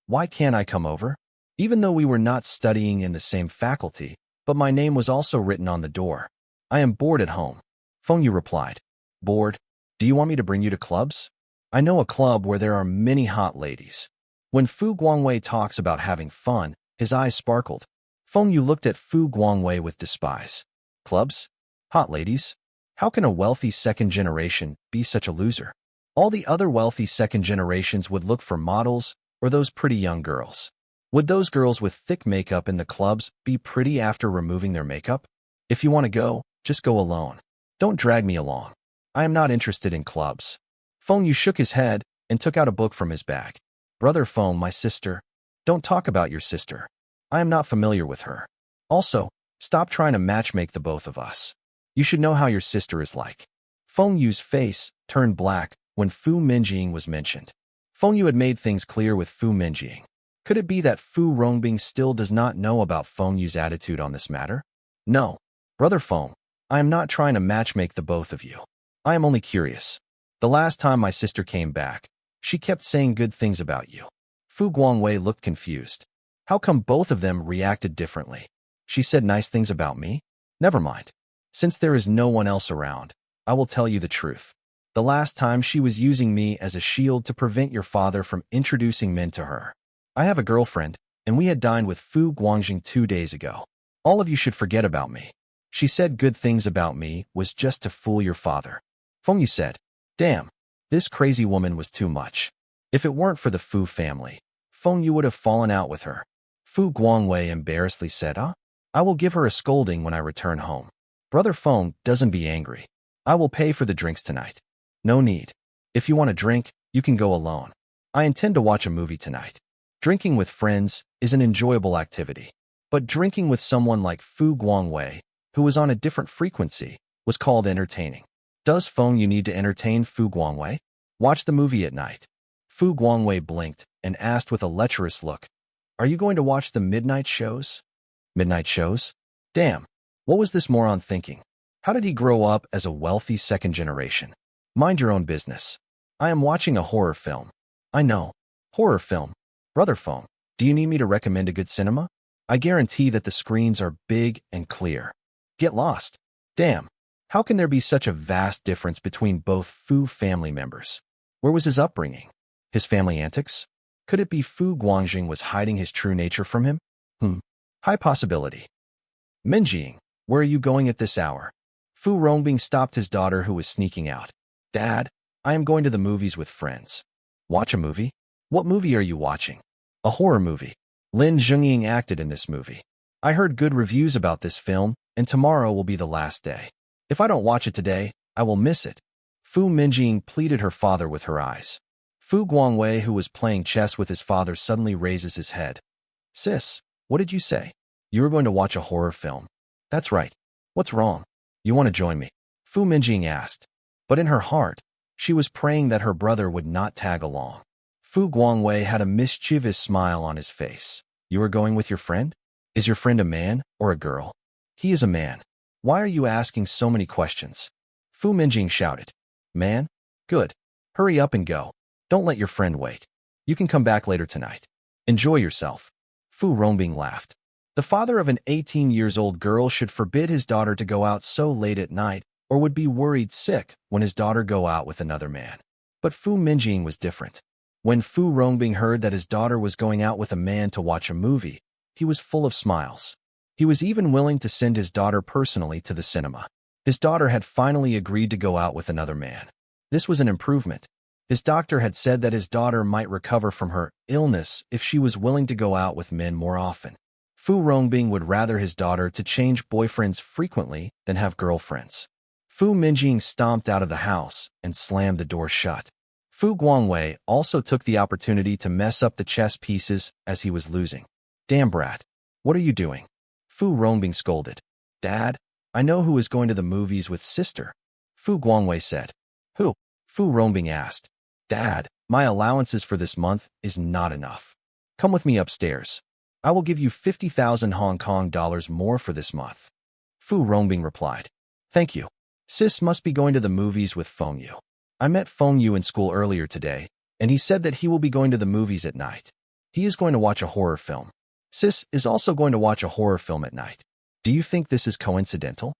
why can't I come over? Even though we were not studying in the same faculty, but my name was also written on the door. I am bored at home. Feng Yu replied. Bored? Do you want me to bring you to clubs? I know a club where there are many hot ladies. When Fu Guangwei talks about having fun, his eyes sparkled. Feng Yu looked at Fu Guangwei with despise. Clubs? Hot ladies? How can a wealthy second generation be such a loser? All the other wealthy second generations would look for models or those pretty young girls. Would those girls with thick makeup in the clubs be pretty after removing their makeup? If you want to go, just go alone. Don't drag me along. I am not interested in clubs. Feng Yu shook his head and took out a book from his bag. Brother Feng, my sister. Don't talk about your sister. I am not familiar with her. Also, stop trying to matchmake the both of us. You should know how your sister is like. Feng Yu's face turned black when Fu Minjing was mentioned. Feng Yu had made things clear with Fu Minjing. Could it be that Fu Rongbing still does not know about Feng Yu's attitude on this matter? No. Brother Feng, I am not trying to matchmake the both of you. I am only curious. The last time my sister came back, she kept saying good things about you. Fu Guangwei looked confused. How come both of them reacted differently? She said nice things about me? Never mind. Since there is no one else around, I will tell you the truth. The last time she was using me as a shield to prevent your father from introducing men to her. I have a girlfriend, and we had dined with Fu Guangjing 2 days ago. All of you should forget about me. She said good things about me was just to fool your father. Feng Yu said, damn, this crazy woman was too much. If it weren't for the Fu family, Feng Yu would have fallen out with her. Fu Guangwei embarrassedly said, I will give her a scolding when I return home. Brother Feng, doesn't be angry. I will pay for the drinks tonight. No need. If you want a drink, you can go alone. I intend to watch a movie tonight. Drinking with friends is an enjoyable activity. But drinking with someone like Fu Guangwei, who was on a different frequency, was called entertaining. Does phone you need to entertain Fu Guangwei? Watch the movie at night. Fu Guangwei blinked and asked with a lecherous look, "Are you going to watch the midnight shows?" Midnight shows? Damn. What was this moron thinking? How did he grow up as a wealthy second generation? Mind your own business. I am watching a horror film. I know. Horror film. Brother phone. Do you need me to recommend a good cinema? I guarantee that the screens are big and clear. Get lost. Damn. How can there be such a vast difference between both Fu family members? Where was his upbringing? His family antics? Could it be Fu Guangjing was hiding his true nature from him? High possibility. Minjing, where are you going at this hour? Fu Rongbing stopped his daughter who was sneaking out. Dad, I am going to the movies with friends. Watch a movie? What movie are you watching? A horror movie. Lin Zhengying acted in this movie. I heard good reviews about this film, and tomorrow will be the last day. If I don't watch it today, I will miss it. Fu Minjing pleaded her father with her eyes. Fu Guangwei, who was playing chess with his father, suddenly raises his head. Sis, what did you say? You were going to watch a horror film. That's right. What's wrong? You want to join me? Fu Minjing asked. But in her heart, she was praying that her brother would not tag along. Fu Guangwei had a mischievous smile on his face. You are going with your friend? Is your friend a man or a girl? He is a man. Why are you asking so many questions? Fu Minjing shouted. Man? Good. Hurry up and go. Don't let your friend wait. You can come back later tonight. Enjoy yourself. Fu Rongbing laughed. The father of an 18-year-old girl should forbid his daughter to go out so late at night or would be worried sick when his daughter go out with another man. But Fu Minjing was different. When Fu Rongbing heard that his daughter was going out with a man to watch a movie, he was full of smiles. He was even willing to send his daughter personally to the cinema. His daughter had finally agreed to go out with another man. This was an improvement. His doctor had said that his daughter might recover from her illness if she was willing to go out with men more often. Fu Rongbing would rather his daughter to change boyfriends frequently than have girlfriends. Fu Minjing stomped out of the house and slammed the door shut. Fu Guangwei also took the opportunity to mess up the chess pieces as he was losing. Damn brat. What are you doing? Fu Rongbing scolded. Dad, I know who is going to the movies with sister. Fu Guangwei said. Who? Fu Rongbing asked. Dad, my allowances for this month is not enough. Come with me upstairs. I will give you 50,000 Hong Kong dollars more for this month. Fu Rongbing replied. Thank you. Sis must be going to the movies with Feng Yu. I met Feng Yu in school earlier today, and he said that he will be going to the movies at night. He is going to watch a horror film. Sis is also going to watch a horror film at night. Do you think this is coincidental?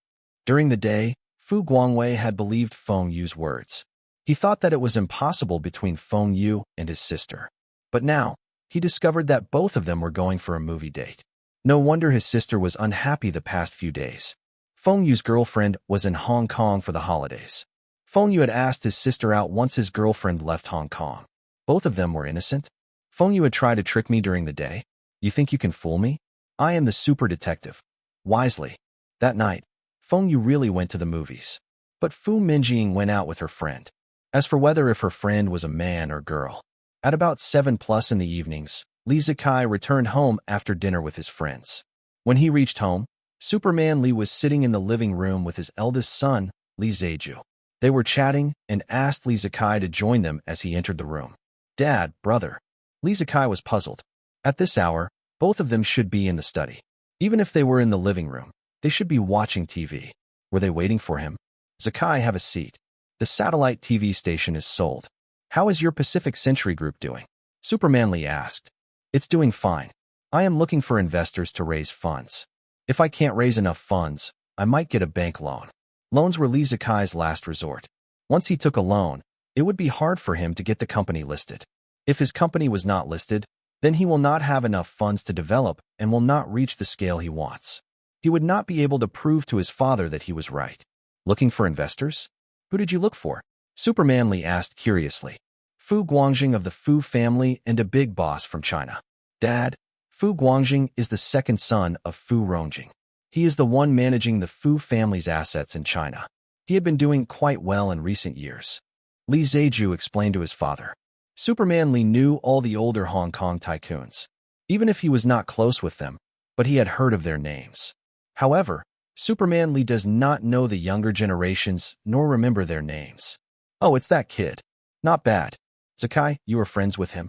During the day, Fu Guangwei had believed Feng Yu's words. He thought that it was impossible between Feng Yu and his sister. But now, he discovered that both of them were going for a movie date. No wonder his sister was unhappy the past few days. Feng Yu's girlfriend was in Hong Kong for the holidays. Feng Yu had asked his sister out once his girlfriend left Hong Kong. Both of them were innocent. Feng Yu had tried to trick me during the day. You think you can fool me? I am the super detective. Wisely. That night, Feng Yu really went to the movies. But Fu Minjing went out with her friend. As for whether if her friend was a man or girl, at about 7+ in the evenings, Li Zikai returned home after dinner with his friends. When he reached home, Superman Li was sitting in the living room with his eldest son, Li Zeju. They were chatting and asked Li Zikai to join them as he entered the room. Dad, brother. Li Zikai was puzzled. At this hour, both of them should be in the study. Even if they were in the living room, they should be watching TV. Were they waiting for him? Zakai, have a seat. The satellite TV station is sold. How is your Pacific Century Group doing? Superman Lee asked. It's doing fine. I am looking for investors to raise funds. If I can't raise enough funds, I might get a bank loan. Loans were Lee Zakai's last resort. Once he took a loan, it would be hard for him to get the company listed. If his company was not listed, then he will not have enough funds to develop and will not reach the scale he wants. He would not be able to prove to his father that he was right. Looking for investors? Who did you look for? Superman Lee asked curiously. Fu Guangjing of the Fu family and a big boss from China. Dad, Fu Guangjing is the second son of Fu Rongjing. He is the one managing the Fu family's assets in China. He had been doing quite well in recent years. Li Zeju explained to his father. Superman Lee knew all the older Hong Kong tycoons, even if he was not close with them, but he had heard of their names. However, Superman Lee does not know the younger generations nor remember their names. Oh, it's that kid. Not bad. Zakai, you were friends with him?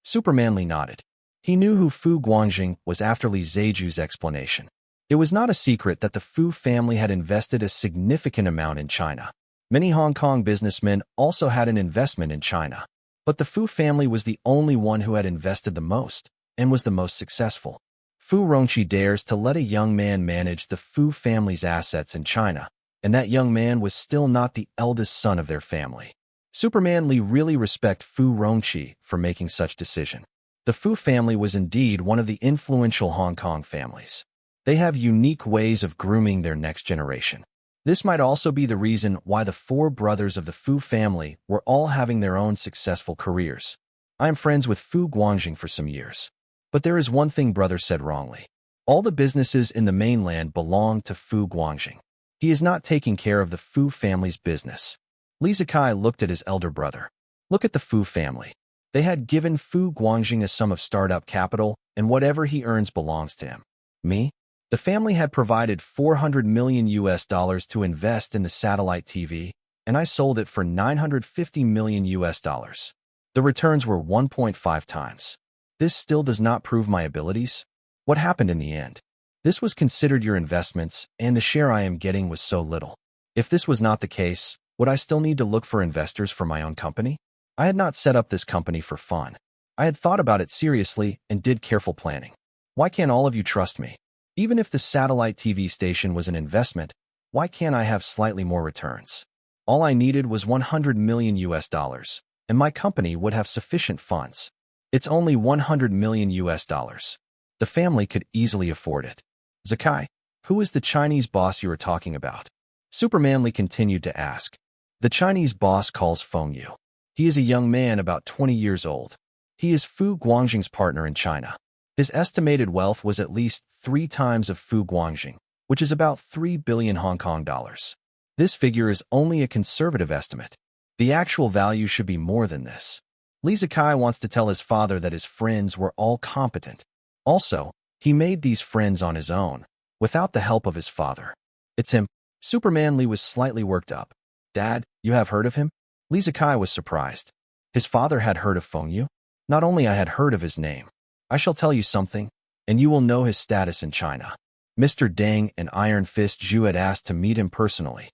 Superman Lee nodded. He knew who Fu Guangjing was after Li Zheju's explanation. It was not a secret that the Fu family had invested a significant amount in China. Many Hong Kong businessmen also had an investment in China. But the Fu family was the only one who had invested the most and was the most successful. Fu Rongqi dares to let a young man manage the Fu family's assets in China, and that young man was still not the eldest son of their family. Superman Lee really respect Fu Rongqi for making such decision. The Fu family was indeed one of the influential Hong Kong families. They have unique ways of grooming their next generation. This might also be the reason why the four brothers of the Fu family were all having their own successful careers. I am friends with Fu Guangjing for some years. But there is one thing brother said wrongly. All the businesses in the mainland belong to Fu Guangjing. He is not taking care of the Fu family's business. Li Zikai looked at his elder brother. Look at the Fu family. They had given Fu Guangjing a sum of startup capital, and whatever he earns belongs to him. Me? The family had provided $400 million to invest in the satellite TV, and I sold it for $950 million. The returns were 1.5 times. This still does not prove my abilities. What happened in the end? This was considered your investments, and the share I am getting was so little. If this was not the case, would I still need to look for investors for my own company? I had not set up this company for fun. I had thought about it seriously and did careful planning. Why can't all of you trust me? Even if the satellite TV station was an investment, why can't I have slightly more returns? All I needed was $100 million, and my company would have sufficient funds. It's only $100 million. The family could easily afford it. Zakai, who is the Chinese boss you are talking about? Superman Lee continued to ask. The Chinese boss calls Feng Yu. He is a young man about 20 years old. He is Fu Guangjing's partner in China. His estimated wealth was at least 3 times of Fu Guangjing, which is about 3 billion Hong Kong dollars. This figure is only a conservative estimate. The actual value should be more than this. Li Zikai wants to tell his father that his friends were all competent. Also, he made these friends on his own, without the help of his father. It's him. Superman Lee was slightly worked up. Dad, you have heard of him? Li Zikai was surprised. His father had heard of Feng Yu? Not only I had heard of his name. I shall tell you something, and you will know his status in China. Mr. Deng and Iron Fist Zhu had asked to meet him personally.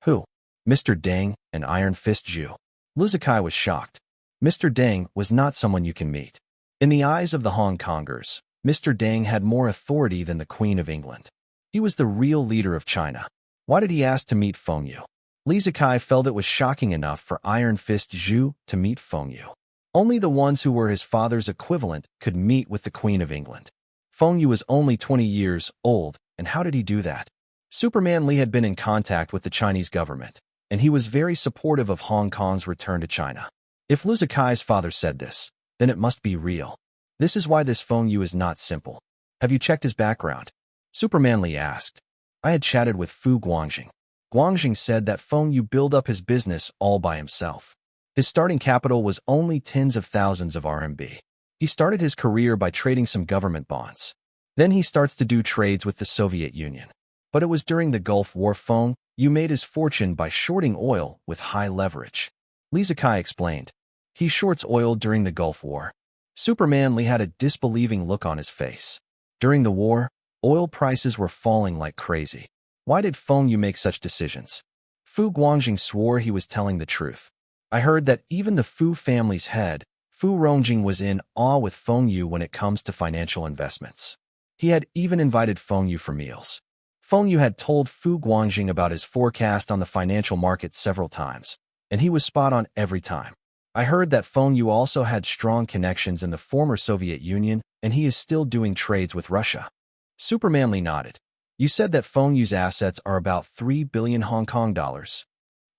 Who? Mr. Deng and Iron Fist Zhu. Li Zikai was shocked. Mr. Deng was not someone you can meet. In the eyes of the Hong Kongers, Mr. Deng had more authority than the Queen of England. He was the real leader of China. Why did he ask to meet Feng Yu? Li Zikai felt it was shocking enough for Iron Fist Zhu to meet Feng Yu. Only the ones who were his father's equivalent could meet with the Queen of England. Feng Yu was only 20 years old, and how did he do that? Superman Lee had been in contact with the Chinese government, and he was very supportive of Hong Kong's return to China. If Li Zikai's father said this, then it must be real. This is why this Feng Yu is not simple. Have you checked his background? Superman Lee asked. I had chatted with Fu Guangjing. Guangjing said that Feng Yu built up his business all by himself. His starting capital was only tens of thousands of RMB. He started his career by trading some government bonds. Then he starts to do trades with the Soviet Union. But it was during the Gulf War Feng Yu made his fortune by shorting oil with high leverage. Li Zikai explained. He shorts oil during the Gulf War. Superman Lee had a disbelieving look on his face. During the war, oil prices were falling like crazy. Why did Feng Yu make such decisions? Fu Guangjing swore he was telling the truth. I heard that even the Fu family's head, Fu Rongjing, was in awe with Feng Yu when it comes to financial investments. He had even invited Feng Yu for meals. Feng Yu had told Fu Guangjing about his forecast on the financial market several times, and he was spot on every time. I heard that Feng Yu also had strong connections in the former Soviet Union, and he is still doing trades with Russia. Superman Lee nodded. You said that Feng Yu's assets are about 3 billion Hong Kong dollars.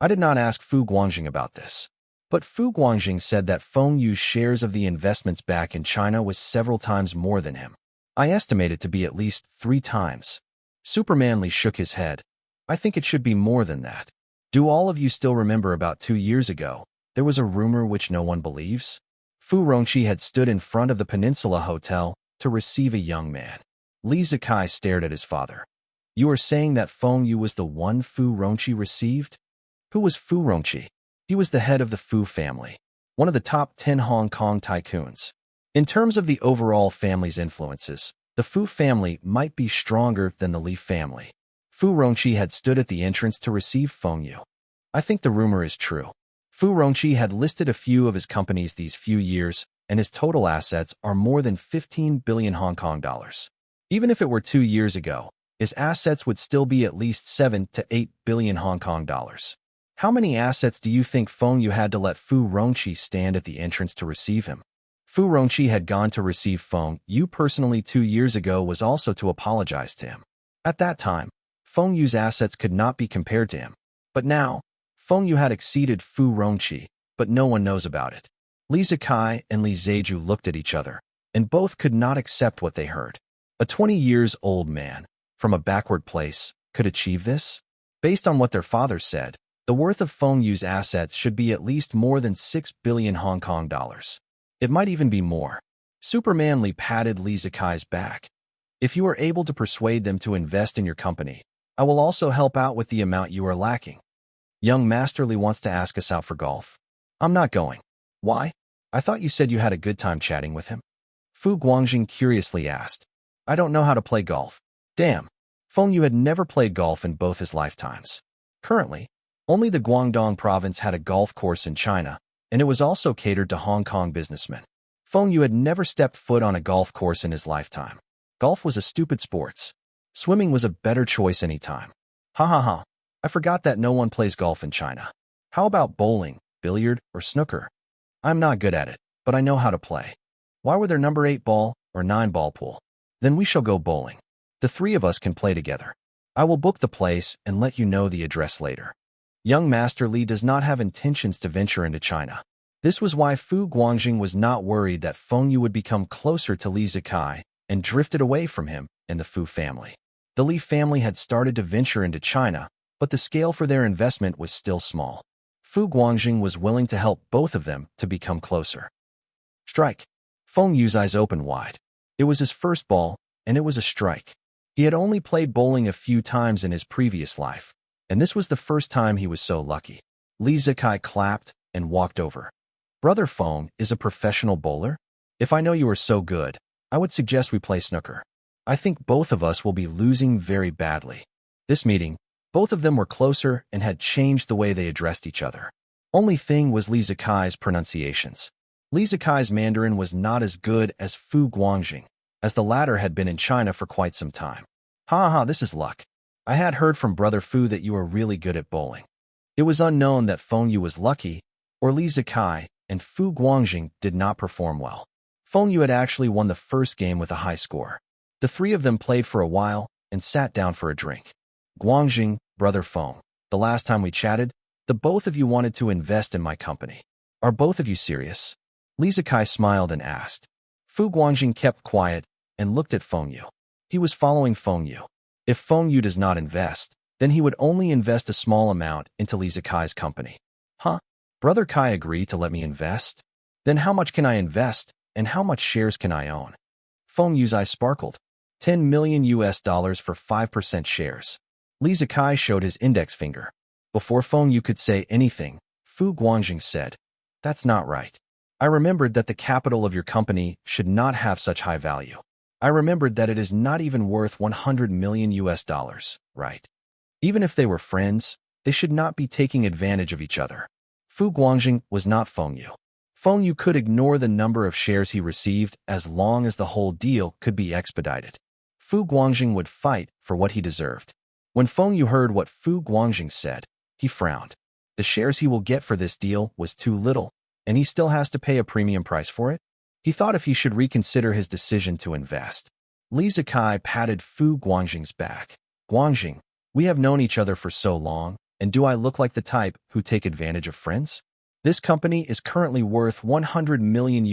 I did not ask Fu Guangjing about this. But Fu Guangjing said that Feng Yu's shares of the investments back in China was several times more than him. I estimate it to be at least 3 times. Superman Lee shook his head. I think it should be more than that. Do all of you still remember about 2 years ago, there was a rumor which no one believes? Fu Rongqi had stood in front of the Peninsula Hotel to receive a young man. Li Zikai stared at his father. You are saying that Feng Yu was the one Fu Rongqi received? Who was Fu Rongqi? He was the head of the Fu family, one of the top 10 Hong Kong tycoons. In terms of the overall family's influences, the Fu family might be stronger than the Li family. Fu Rongqi had stood at the entrance to receive Feng Yu. I think the rumor is true. Fu Rongqi had listed a few of his companies these few years, and his total assets are more than 15 billion Hong Kong dollars. Even if it were 2 years ago, his assets would still be at least 7 to 8 billion Hong Kong dollars. How many assets do you think Feng Yu had to let Fu Rongqi stand at the entrance to receive him? Fu Rongqi had gone to receive Feng Yu personally 2 years ago was also to apologize to him. At that time, Feng Yu's assets could not be compared to him. But now, Feng Yu had exceeded Fu Rongqi, but no one knows about it. Li Zikai and Li Zheju looked at each other, and both could not accept what they heard. A 20-year-old man, from a backward place, could achieve this? Based on what their father said, the worth of Feng Yu's assets should be at least more than 6 billion Hong Kong dollars. It might even be more. Superman Li patted Li Zikai's back. If you are able to persuade them to invest in your company, I will also help out with the amount you are lacking. Young Master Li wants to ask us out for golf. I'm not going. Why? I thought you said you had a good time chatting with him. Fu Guangjing curiously asked. I don't know how to play golf. Damn. Feng Yu had never played golf in both his lifetimes. Currently, only the Guangdong province had a golf course in China, and it was also catered to Hong Kong businessmen. Feng Yu had never stepped foot on a golf course in his lifetime. Golf was a stupid sport. Swimming was a better choice any time. Ha ha ha. I forgot that no one plays golf in China. How about bowling, billiard, or snooker? I'm not good at it, but I know how to play. Why were there number 8 ball or 9 ball pool? Then we shall go bowling. The 3 of us can play together. I will book the place and let you know the address later. Young Master Li does not have intentions to venture into China. This was why Fu Guangjing was not worried that Feng Yu would become closer to Li Zikai and drifted away from him and the Fu family. The Li family had started to venture into China, but the scale for their investment was still small. Fu Guangjing was willing to help both of them to become closer. Strike. Feng Yu's eyes opened wide. It was his first ball, and it was a strike. He had only played bowling a few times in his previous life, and this was the first time he was so lucky. Li Zikai clapped and walked over. Brother Feng is a professional bowler? If I know you are so good, I would suggest we play snooker. I think both of us will be losing very badly. This meeting, both of them were closer and had changed the way they addressed each other. Only thing was Li Zikai's pronunciations. Li Zikai's Mandarin was not as good as Fu Guangjing, as the latter had been in China for quite some time. Ha ha, this is luck. I had heard from Brother Fu that you were really good at bowling. It was unknown that Feng Yu was lucky, or Li Zikai and Fu Guangjing did not perform well. Feng Yu had actually won the first game with a high score. The 3 of them played for a while and sat down for a drink. Guangjing, Brother Feng, the last time we chatted, the both of you wanted to invest in my company. Are both of you serious? Li Zikai smiled and asked. Fu Guangjing kept quiet and looked at Feng Yu. He was following Feng Yu. If Feng Yu does not invest, then he would only invest a small amount into Li Zikai's company. Huh? Brother Kai agreed to let me invest? Then how much can I invest, and how much shares can I own? Feng Yu's eyes sparkled. $10 million for 5% shares. Li Zikai showed his index finger. Before Feng Yu could say anything, Fu Guangjing said, That's not right. I remembered that the capital of your company should not have such high value. I remembered that it is not even worth $100 million, right? Even if they were friends, they should not be taking advantage of each other. Fu Guangjing was not Feng Yu. Feng Yu could ignore the number of shares he received as long as the whole deal could be expedited. Fu Guangjing would fight for what he deserved. When Feng Yu heard what Fu Guangjing said, he frowned. The shares he will get for this deal was too little, and he still has to pay a premium price for it. He thought if he should reconsider his decision to invest. Li Zikai patted Fu Guangjing's back. Guangjing, we have known each other for so long, and do I look like the type who take advantage of friends? This company is currently worth $100 million,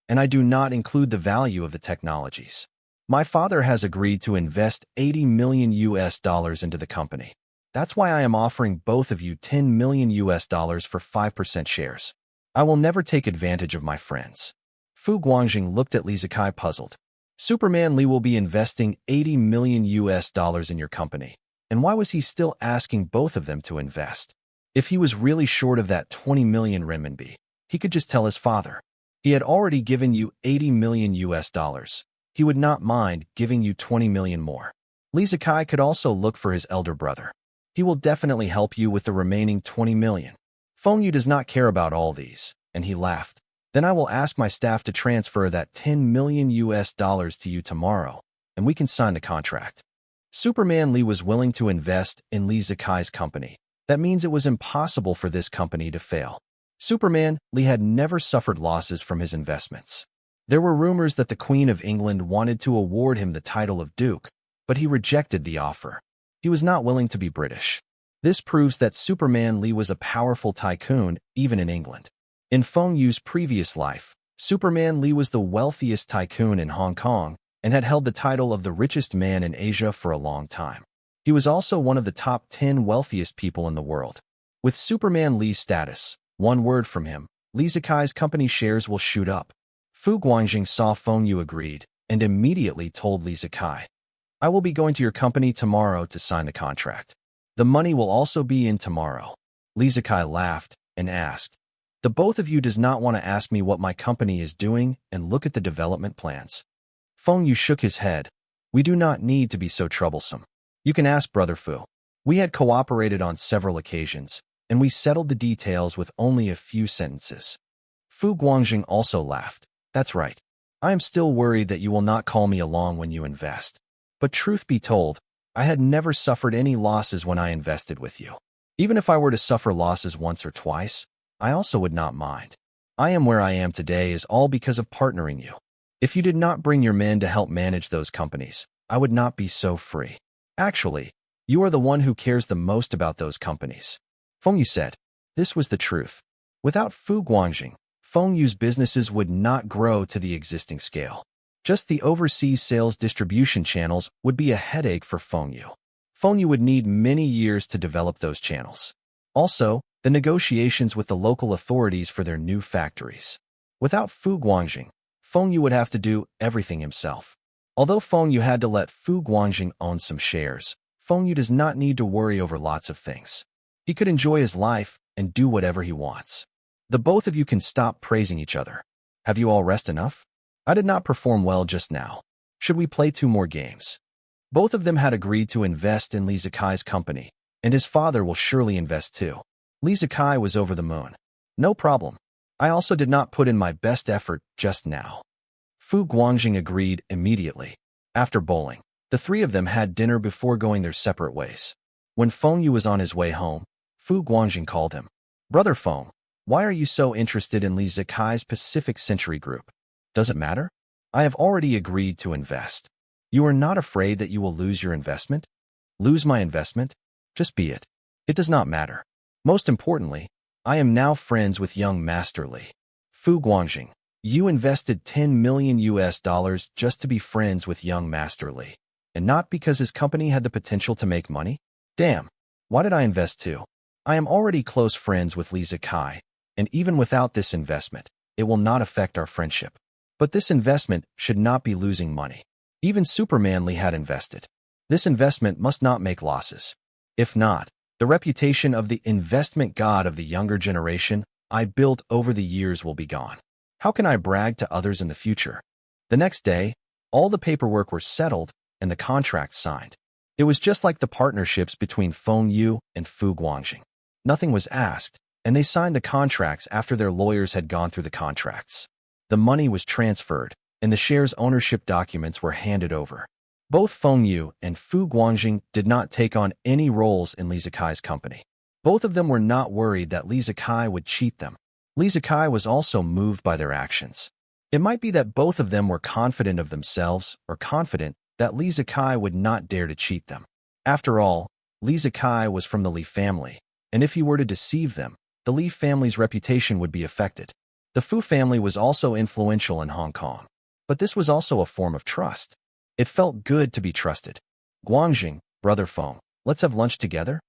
and I do not include the value of the technologies. My father has agreed to invest $80 million into the company. That's why I am offering both of you $10 million for 5% shares. I will never take advantage of my friends. Fu Guangjing looked at Li Zikai puzzled. Superman Lee will be investing 80 million US dollars in your company. And why was he still asking both of them to invest? If he was really short of that 20 million renminbi, he could just tell his father. He had already given you 80 million US dollars. He would not mind giving you 20 million more. Lee Zakai could also look for his elder brother. He will definitely help you with the remaining 20 million. Feng Yu does not care about all these, and he laughed. Then I will ask my staff to transfer that 10 million US dollars to you tomorrow, and we can sign the contract. Superman Lee was willing to invest in Lee Zakai's company. That means it was impossible for this company to fail. Superman Lee had never suffered losses from his investments. There were rumors that the Queen of England wanted to award him the title of Duke, but he rejected the offer. He was not willing to be British. This proves that Superman Lee was a powerful tycoon, even in England. In Feng Yu's previous life, Superman Lee was the wealthiest tycoon in Hong Kong and had held the title of the richest man in Asia for a long time. He was also one of the top 10 wealthiest people in the world. With Superman Lee's status, one word from him, Lee Zakai's company shares will shoot up. Fu Guangjing saw Feng Yu agreed and immediately told Lee Zakai, I will be going to your company tomorrow to sign the contract. The money will also be in tomorrow. Lee Zakai laughed and asked, the both of you does not want to ask me what my company is doing and look at the development plans. Feng Yu shook his head. We do not need to be so troublesome. You can ask Brother Fu. We had cooperated on several occasions, and we settled the details with only a few sentences. Fu Guangjing also laughed. That's right. I am still worried that you will not call me along when you invest. But truth be told, I had never suffered any losses when I invested with you. Even if I were to suffer losses once or twice, I also would not mind. I am where I am today is all because of partnering you. If you did not bring your men to help manage those companies, I would not be so free. Actually, you are the one who cares the most about those companies. Feng Yu said. This was the truth. Without Fu Guangjing, Feng Yu's businesses would not grow to the existing scale. Just the overseas sales distribution channels would be a headache for Feng Yu. Feng Yu would need many years to develop those channels. Also, the negotiations with the local authorities for their new factories. Without Fu Guangjing, Feng Yu would have to do everything himself. Although Feng Yu had to let Fu Guangjing own some shares, Feng Yu does not need to worry over lots of things. He could enjoy his life and do whatever he wants. The both of you can stop praising each other. Have you all rest enough? I did not perform well just now. Should we play 2 more games? Both of them had agreed to invest in Lee Zakai's company, and his father will surely invest too. Lee Zakai was over the moon. No problem. I also did not put in my best effort just now. Fu Guangjing agreed immediately. After bowling, the 3 of them had dinner before going their separate ways. When Feng Yu was on his way home, Fu Guangjing called him. Brother Feng, why are you so interested in Lee Zakai's Pacific Century Group? Does it matter? I have already agreed to invest. You are not afraid that you will lose your investment? Lose my investment? Just be it. It does not matter. Most importantly, I am now friends with young Master Lee. Fu Guangjing, you invested 10 million US dollars just to be friends with young Master Lee, and not because his company had the potential to make money? Damn, why did I invest too? I am already close friends with Lee Zakai, and even without this investment, it will not affect our friendship. But this investment should not be losing money. Even Superman Lee had invested. This investment must not make losses. If not, the reputation of the investment god of the younger generation I built over the years will be gone. How can I brag to others in the future? The next day, all the paperwork were settled and the contract signed. It was just like the partnerships between Feng Yu and Fu Guangjing. Nothing was asked, and they signed the contracts after their lawyers had gone through the contracts. The money was transferred, and the shares' ownership documents were handed over. Both Feng Yu and Fu Guangjing did not take on any roles in Lee Zakai's company. Both of them were not worried that Lee Zakai would cheat them. Lee Zakai was also moved by their actions. It might be that both of them were confident of themselves or confident that Lee Zakai would not dare to cheat them. After all, Lee Zakai was from the Lee family, and if he were to deceive them, the Lee family's reputation would be affected. The Fu family was also influential in Hong Kong, but this was also a form of trust. It felt good to be trusted. Guangjing, Brother Feng, let's have lunch together?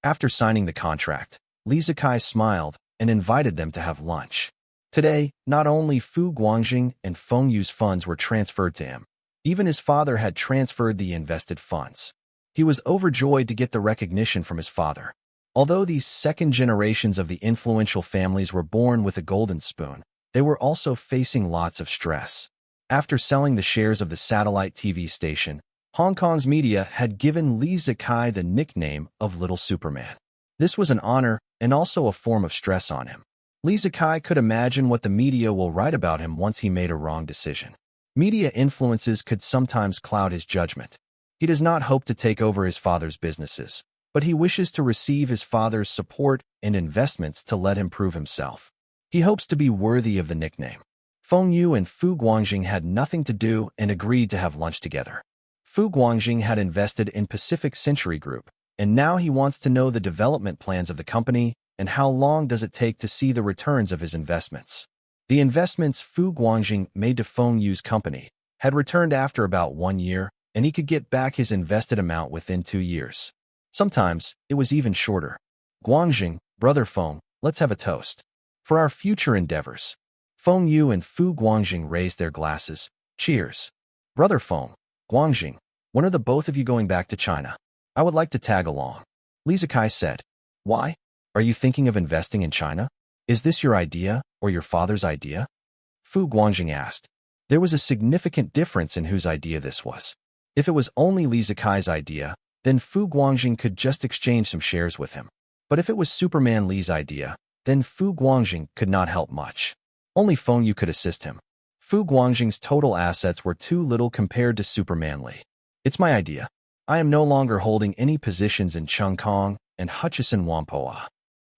After signing the contract, Lee Zakai smiled and invited them to have lunch. Today, not only Fu Guangjing and Feng Yu's funds were transferred to him, Even his father had transferred the invested funds. He was overjoyed to get the recognition from his father. Although these second generations of the influential families were born with a golden spoon, they were also facing lots of stress. After selling the shares of the satellite TV station, Hong Kong's media had given Li Zikai the nickname of Little Superman. This was an honor and also a form of stress on him. Li Zikai could imagine what the media will write about him once he made a wrong decision. Media influences could sometimes cloud his judgment. He does not hope to take over his father's businesses, but he wishes to receive his father's support and investments to let him prove himself. He hopes to be worthy of the nickname. Feng Yu and Fu Guangjing had nothing to do and agreed to have lunch together. Fu Guangjing had invested in Pacific Century Group, and now he wants to know the development plans of the company and how long does it take to see the returns of his investments. The investments Fu Guangjing made to Feng Yu's company had returned after about 1 year, and he could get back his invested amount within 2 years. Sometimes, it was even shorter. Guangjing, brother Feng, let's have a toast. For our future endeavors. Feng Yu and Fu Guangjing raised their glasses. Cheers. Brother Feng, Guangjing, when are the both of you going back to China? I would like to tag along. Li Zikai said. Why? Are you thinking of investing in China? Is this your idea or your father's idea? Fu Guangjing asked. There was a significant difference in whose idea this was. If it was only Li Zikai's idea, then Fu Guangjing could just exchange some shares with him. But if it was Superman Li's idea, then Fu Guangjing could not help much. Only Feng Yu could assist him. Fu Guangjing's total assets were too little compared to Superman Li. It's my idea. I am no longer holding any positions in Cheung Kong and Hutchison Whampoa.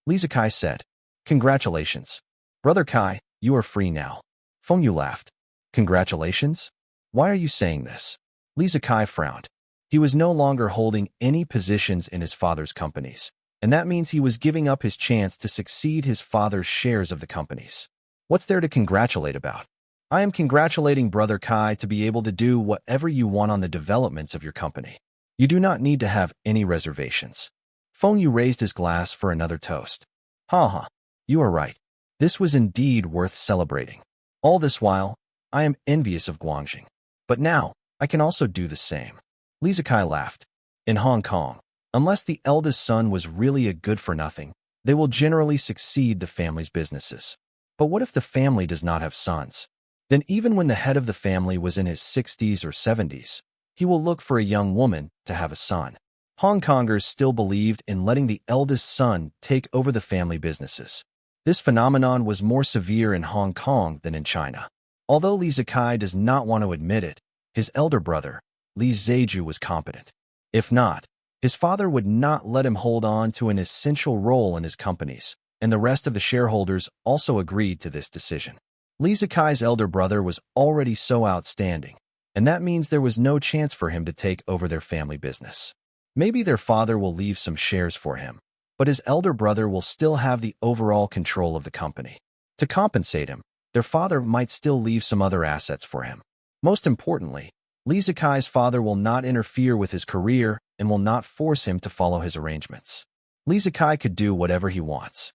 Li Zikai said. Congratulations. Brother Kai, you are free now. Feng Yu laughed. Congratulations? Why are you saying this? Li Zikai frowned. He was no longer holding any positions in his father's companies, and that means he was giving up his chance to succeed his father's shares of the companies. What's there to congratulate about? I am congratulating Brother Kai to be able to do whatever you want on the developments of your company. You do not need to have any reservations. Feng Yu raised his glass for another toast. Ha. You are right. This was indeed worth celebrating. All this while, I am envious of Guangjing. But now, I can also do the same. Li Zikai laughed. In Hong Kong, unless the eldest son was really a good-for-nothing, they will generally succeed the family's businesses. But what if the family does not have sons? Then even when the head of the family was in his 60s or 70s, he will look for a young woman to have a son. Hong Kongers still believed in letting the eldest son take over the family businesses. This phenomenon was more severe in Hong Kong than in China. Although Li Zikai does not want to admit it, his elder brother, Li Zeju, was competent. If not, his father would not let him hold on to an essential role in his companies, and the rest of the shareholders also agreed to this decision. Li Zikai's elder brother was already so outstanding, and that means there was no chance for him to take over their family business. Maybe their father will leave some shares for him, but his elder brother will still have the overall control of the company. To compensate him, their father might still leave some other assets for him. Most importantly, Li Zikai's father will not interfere with his career and will not force him to follow his arrangements. Li Zikai could do whatever he wants.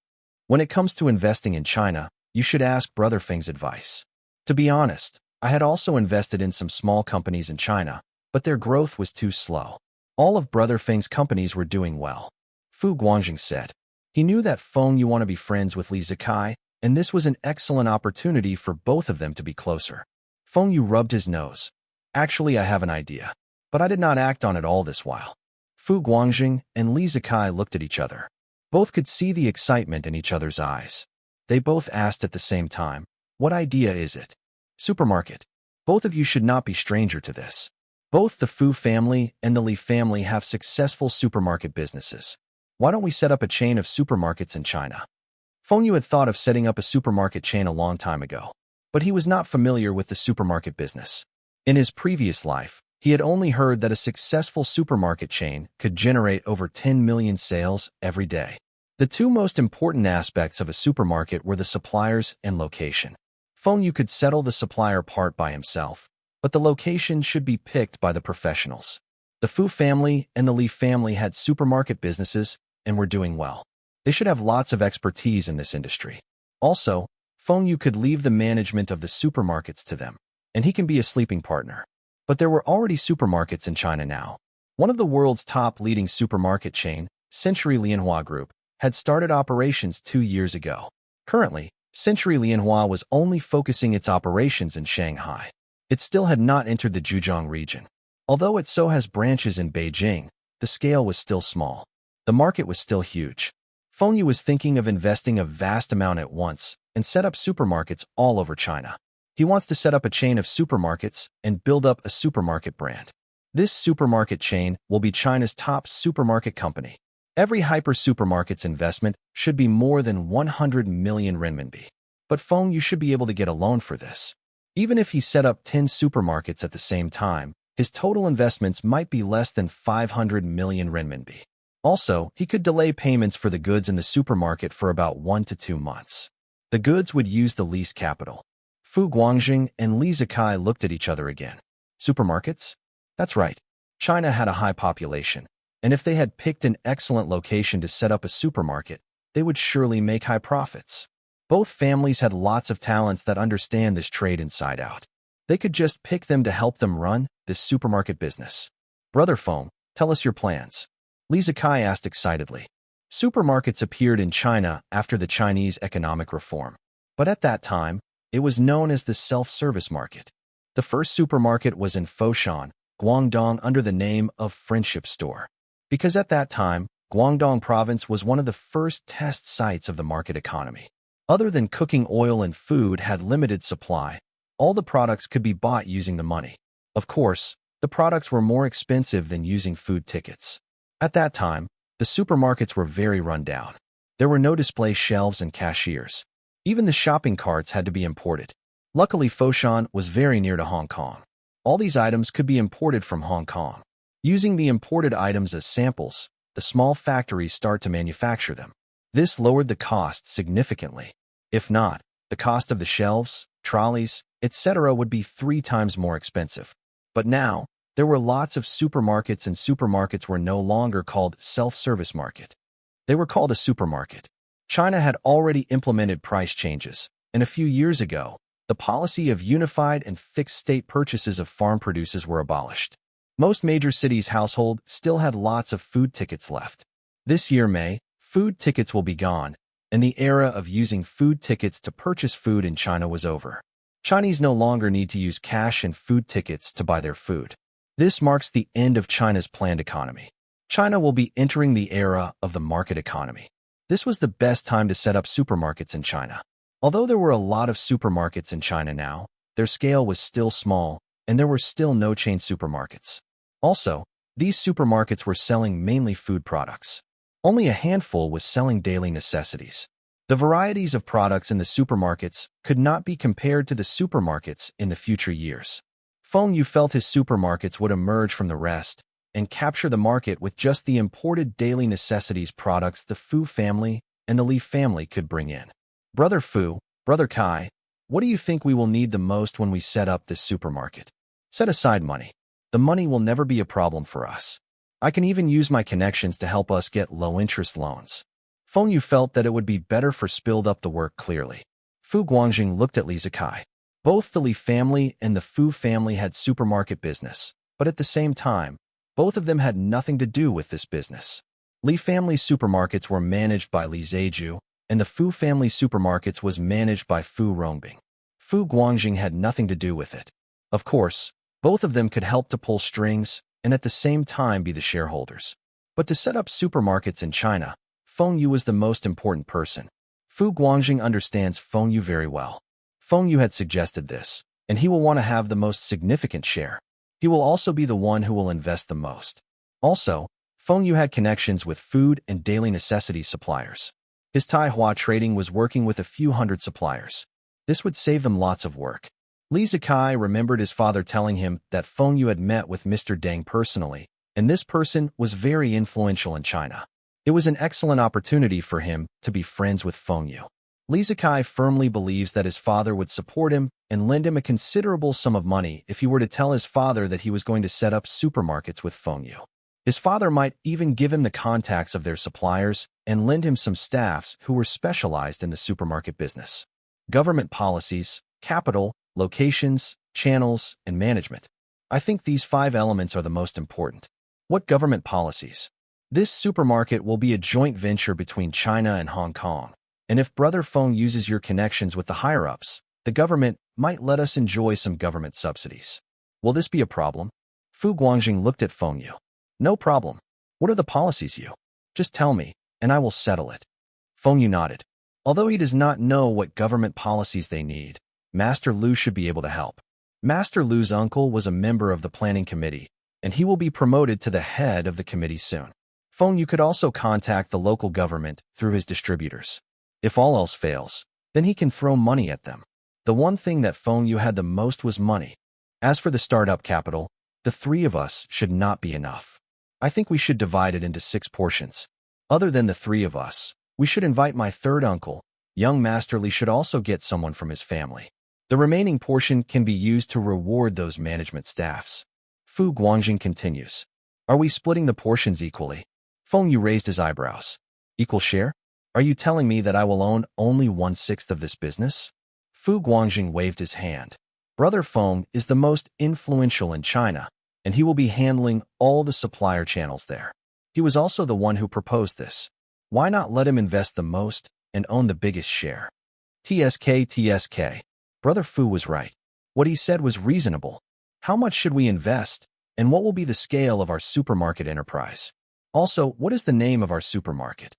When it comes to investing in China, you should ask Brother Feng's advice. To be honest, I had also invested in some small companies in China, but their growth was too slow. All of Brother Feng's companies were doing well. Fu Guangjing said. He knew that Feng Yu wanted to be friends with Li Zikai, and this was an excellent opportunity for both of them to be closer. Feng Yu rubbed his nose. Actually, I have an idea, but I did not act on it all this while. Fu Guangjing and Li Zikai looked at each other. Both could see the excitement in each other's eyes. They both asked at the same time, what idea is it? Supermarket. Both of you should not be stranger to this. Both the Fu family and the Li family have successful supermarket businesses. Why don't we set up a chain of supermarkets in China? Feng Yu had thought of setting up a supermarket chain a long time ago, but he was not familiar with the supermarket business. In his previous life, he had only heard that a successful supermarket chain could generate over 10 million sales every day. The two most important aspects of a supermarket were the suppliers and location. Feng Yu could settle the supplier part by himself, but the location should be picked by the professionals. The Fu family and the Li family had supermarket businesses and were doing well. They should have lots of expertise in this industry. Also, Feng Yu could leave the management of the supermarkets to them, and he can be a sleeping partner. But there were already supermarkets in China now. One of the world's top leading supermarket chain, Century Lianhua Group, had started operations 2 years ago. Currently, Century Lianhua was only focusing its operations in Shanghai. It still had not entered the Zhejiang region. Although it so has branches in Beijing, the scale was still small. The market was still huge. Feng Yu was thinking of investing a vast amount at once and set up supermarkets all over China. He wants to set up a chain of supermarkets and build up a supermarket brand. This supermarket chain will be China's top supermarket company. Every hyper supermarket's investment should be more than 100 million renminbi. But Feng Yu should be able to get a loan for this. Even if he set up 10 supermarkets at the same time, his total investments might be less than 500 million renminbi. Also, he could delay payments for the goods in the supermarket for about 1 to 2 months. The goods would use the least capital. Fu Guangjing and Li Zikai looked at each other again. Supermarkets? That's right. China had a high population, and if they had picked an excellent location to set up a supermarket, they would surely make high profits. Both families had lots of talents that understand this trade inside out. They could just pick them to help them run this supermarket business. Brother Feng, tell us your plans. Li Zikai asked excitedly. Supermarkets appeared in China after the Chinese economic reform. But at that time, it was known as the self-service market. The first supermarket was in Foshan, Guangdong, under the name of Friendship Store. Because at that time, Guangdong province was one of the first test sites of the market economy. Other than cooking oil and food had limited supply, all the products could be bought using the money. Of course, the products were more expensive than using food tickets. At that time, the supermarkets were very run down. There were no display shelves and cashiers. Even the shopping carts had to be imported. Luckily, Foshan was very near to Hong Kong. All these items could be imported from Hong Kong. Using the imported items as samples, the small factories start to manufacture them. This lowered the cost significantly. If not, the cost of the shelves, trolleys, etc. would be 3 times more expensive. But now, there were lots of supermarkets, and supermarkets were no longer called self-service market. They were called a supermarket. China had already implemented price changes, and a few years ago, the policy of unified and fixed state purchases of farm produces were abolished. Most major cities' household still had lots of food tickets left. This year, May, food tickets will be gone, and the era of using food tickets to purchase food in China was over. Chinese no longer need to use cash and food tickets to buy their food. This marks the end of China's planned economy. China will be entering the era of the market economy. This was the best time to set up supermarkets in China. Although there were a lot of supermarkets in China now, their scale was still small, and there were still no chain supermarkets. Also, these supermarkets were selling mainly food products. Only a handful was selling daily necessities. The varieties of products in the supermarkets could not be compared to the supermarkets in the future years. Feng Yu felt his supermarkets would emerge from the rest and capture the market with just the imported daily necessities products the Fu family and the Li family could bring in. Brother Fu, Brother Kai, what do you think we will need the most when we set up this supermarket? Set aside money. The money will never be a problem for us. I can even use my connections to help us get low-interest loans. Feng Yu felt that it would be better for spilled up the work clearly. Fu Guangjing looked at Li Zikai. Both the Li family and the Fu family had supermarket business, but at the same time, both of them had nothing to do with this business. Li family supermarkets were managed by Li Zeju, and the Fu family supermarkets was managed by Fu Rongbing. Fu Guangjing had nothing to do with it. Of course, both of them could help to pull strings and at the same time be the shareholders. But to set up supermarkets in China, Feng Yu was the most important person. Fu Guangjing understands Feng Yu very well. Feng Yu had suggested this, and he will want to have the most significant share. He will also be the one who will invest the most. Also, Feng Yu had connections with food and daily necessities suppliers. His Taihua trading was working with a few hundred suppliers. This would save them lots of work. Li Zikai remembered his father telling him that Feng Yu had met with Mr. Deng personally, and this person was very influential in China. It was an excellent opportunity for him to be friends with Feng Yu. Li Zikai firmly believes that his father would support him and lend him a considerable sum of money if he were to tell his father that he was going to set up supermarkets with Feng Yu. His father might even give him the contacts of their suppliers and lend him some staffs who were specialized in the supermarket business. Government policies, capital, locations, channels, and management. I think these 5 elements are the most important. What government policies? This supermarket will be a joint venture between China and Hong Kong. And if Brother Feng uses your connections with the higher-ups, the government might let us enjoy some government subsidies. Will this be a problem? Fu Guangjing looked at Feng Yu. No problem. What are the policies, Yu? Just tell me, and I will settle it. Feng Yu nodded. Although he does not know what government policies they need, Master Lu should be able to help. Master Lu's uncle was a member of the planning committee, and he will be promoted to the head of the committee soon. Feng Yu could also contact the local government through his distributors. If all else fails, then he can throw money at them. The one thing that Feng Yu had the most was money. As for the startup capital, the 3 of us should not be enough. I think we should divide it into 6 portions. Other than the 3 of us, we should invite my third uncle. Young Master Li should also get someone from his family. The remaining portion can be used to reward those management staffs. Fu Guangjing continues. Are we splitting the portions equally? Feng Yu raised his eyebrows. Equal share? Are you telling me that I will own only 1/6 of this business? Fu Guangjing waved his hand. Brother Feng is the most influential in China, and he will be handling all the supplier channels there. He was also the one who proposed this. Why not let him invest the most and own the biggest share? TSK. Brother Fu was right. What he said was reasonable. How much should we invest, and what will be the scale of our supermarket enterprise? Also, what is the name of our supermarket?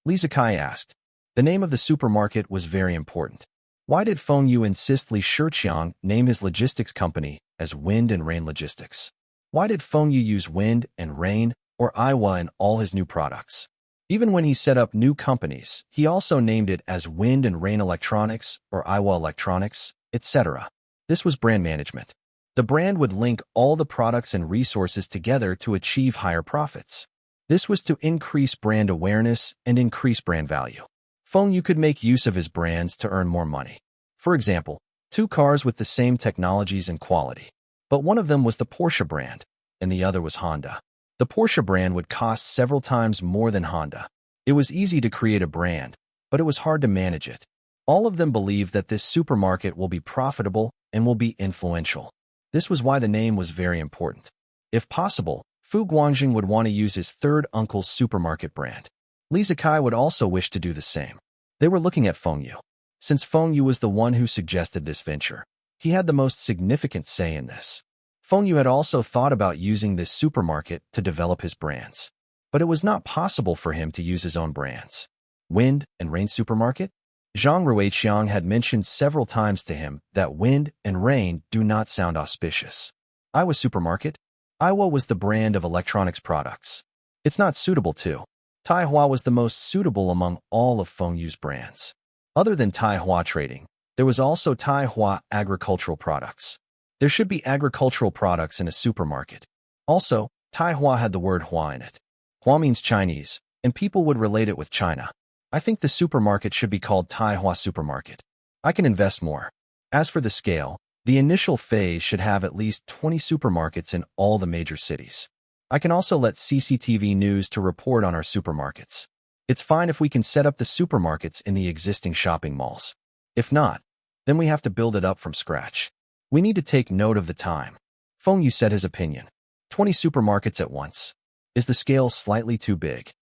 Li Zikai asked. The name of the supermarket was very important. Why did Feng Yu insist Li Shiqiang name his logistics company as Wind and Rain Logistics? Why did Feng Yu use Wind and Rain or Iwa in all his new products? Even when he set up new companies, he also named it as Wind and Rain Electronics or Iwa Electronics, etc. This was brand management. The brand would link all the products and resources together to achieve higher profits. This was to increase brand awareness and increase brand value. Feng Yu could make use of his brands to earn more money. For example, 2 cars with the same technologies and quality. But one of them was the Porsche brand, and the other was Honda. The Porsche brand would cost several times more than Honda. It was easy to create a brand, but it was hard to manage it. All of them believed that this supermarket will be profitable and will be influential. This was why the name was very important. If possible, Fu Guangjing would want to use his third uncle's supermarket brand. Li Zikai would also wish to do the same. They were looking at Feng Yu. Since Feng Yu was the one who suggested this venture, he had the most significant say in this. Feng Yu had also thought about using this supermarket to develop his brands. But it was not possible for him to use his own brands. Wind and Rain Supermarket? Zhang Ruiqiang had mentioned several times to him that Wind and Rain do not sound auspicious. Iwa Supermarket? Iwa was the brand of electronics products. It's not suitable too. Taihua was the most suitable among all of Feng Yu's brands. Other than Taihua Trading, there was also Taihua Agricultural Products. There should be agricultural products in a supermarket. Also, Taihua had the word Hua in it. Hua means Chinese, and people would relate it with China. I think the supermarket should be called Taihua Supermarket. I can invest more. As for the scale, the initial phase should have at least 20 supermarkets in all the major cities. I can also let CCTV News to report on our supermarkets. It's fine if we can set up the supermarkets in the existing shopping malls. If not, then we have to build it up from scratch. We need to take note of the time. Feng Yu said his opinion. 20 supermarkets at once. Is the scale slightly too big?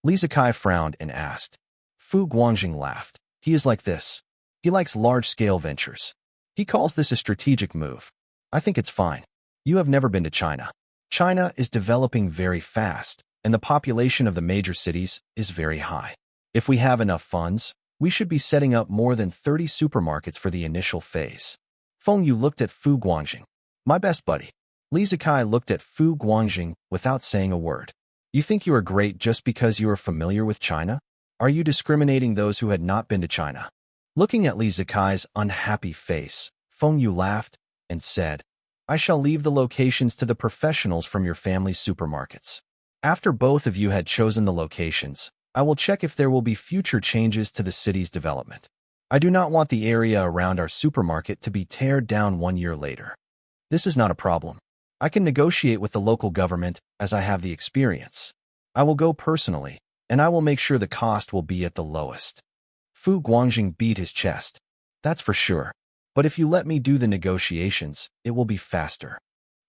Li Zikai frowned and asked. Fu Guangjing laughed. He is like this. He likes large-scale ventures. He calls this a strategic move. I think it's fine. You have never been to China. China is developing very fast, and the population of the major cities is very high. If we have enough funds, we should be setting up more than 30 supermarkets for the initial phase. Feng Yu looked at Fu Guangjing. My best buddy. Li Zikai looked at Fu Guangjing without saying a word. You think you are great just because you are familiar with China? Are you discriminating those who had not been to China? Looking at Li Zikai's unhappy face, Feng Yu laughed and said, I shall leave the locations to the professionals from your family's supermarkets. After both of you had chosen the locations, I will check if there will be future changes to the city's development. I do not want the area around our supermarket to be teared down 1 year later. This is not a problem. I can negotiate with the local government as I have the experience. I will go personally, and I will make sure the cost will be at the lowest. Fu Guangjing beat his chest. That's for sure. But if you let me do the negotiations, it will be faster.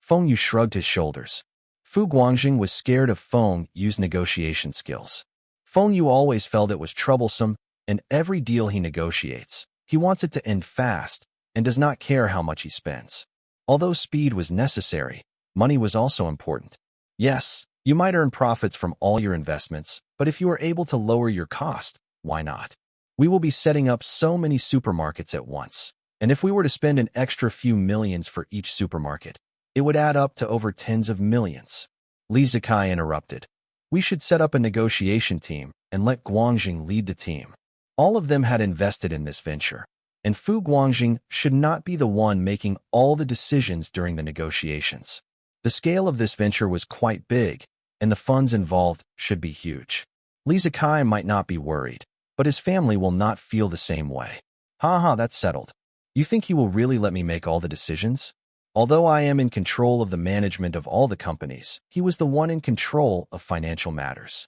Feng Yu shrugged his shoulders. Fu Guangjing was scared of Feng Yu's negotiation skills. Feng Yu always felt it was troublesome, and every deal he negotiates, he wants it to end fast and does not care how much he spends. Although speed was necessary, money was also important. Yes, you might earn profits from all your investments, but if you are able to lower your cost, why not? We will be setting up so many supermarkets at once, and if we were to spend an extra few millions for each supermarket, it would add up to over tens of millions. Li Zikai interrupted. We should set up a negotiation team and let Guangjing lead the team. All of them had invested in this venture, and Fu Guangjing should not be the one making all the decisions during the negotiations. The scale of this venture was quite big, and the funds involved should be huge. Li Zikai might not be worried, but his family will not feel the same way. Haha, that's settled. You think he will really let me make all the decisions? Although I am in control of the management of all the companies, he was the one in control of financial matters.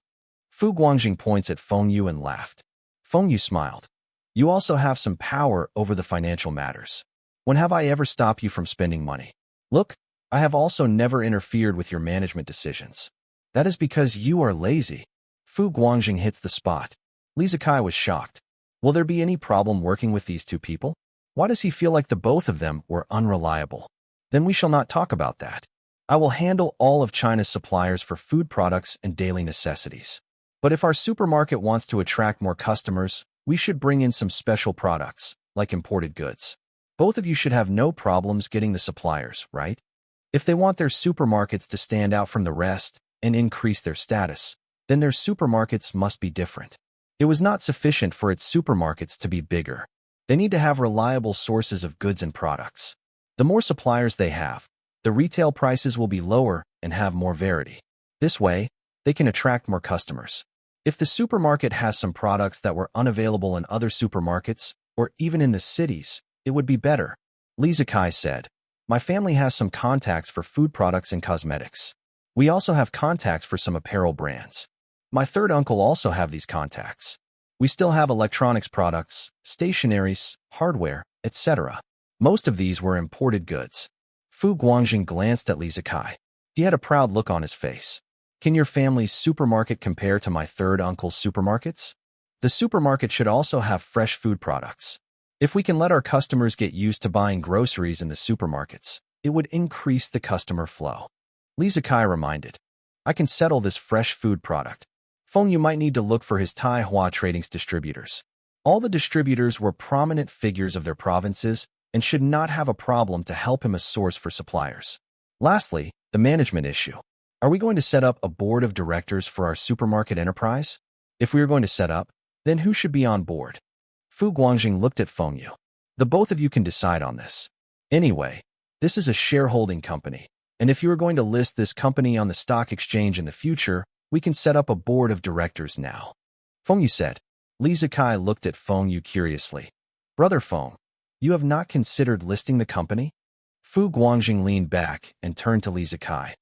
Fu Guangjing points at Feng Yu and laughed. Feng Yu smiled. You also have some power over the financial matters. When have I ever stopped you from spending money? Look, I have also never interfered with your management decisions. That is because you are lazy. Fu Guangjing hits the spot. Li Zikai was shocked. Will there be any problem working with these two people? Why does he feel like the both of them were unreliable? Then we shall not talk about that. I will handle all of China's suppliers for food products and daily necessities. But if our supermarket wants to attract more customers, we should bring in some special products, like imported goods. Both of you should have no problems getting the suppliers, right? If they want their supermarkets to stand out from the rest and increase their status, then their supermarkets must be different. It was not sufficient for its supermarkets to be bigger. They need to have reliable sources of goods and products. The more suppliers they have, the retail prices will be lower and have more variety. This way, they can attract more customers. If the supermarket has some products that were unavailable in other supermarkets, or even in the cities, it would be better. Li Zikai said, my family has some contacts for food products and cosmetics. We also have contacts for some apparel brands. My third uncle also have these contacts. We still have electronics products, stationaries, hardware, etc. Most of these were imported goods. Fu Guangjing glanced at Li Zikai. He had a proud look on his face. Can your family's supermarket compare to my third uncle's supermarkets? The supermarket should also have fresh food products. If we can let our customers get used to buying groceries in the supermarkets, it would increase the customer flow. Li Zikai reminded, I can settle this fresh food product. Feng Yu might need to look for his Tai Hua Trading's distributors. All the distributors were prominent figures of their provinces and should not have a problem to help him a source for suppliers. Lastly, the management issue. Are we going to set up a board of directors for our supermarket enterprise? If we are going to set up, then who should be on board? Fu Guangjing looked at Feng Yu. The both of you can decide on this. Anyway, this is a shareholding company, and if you are going to list this company on the stock exchange in the future, we can set up a board of directors now. Feng Yu said. Li Zikai looked at Feng Yu curiously. Brother Feng, you have not considered listing the company? Fu Guangjing leaned back and turned to Li Zikai.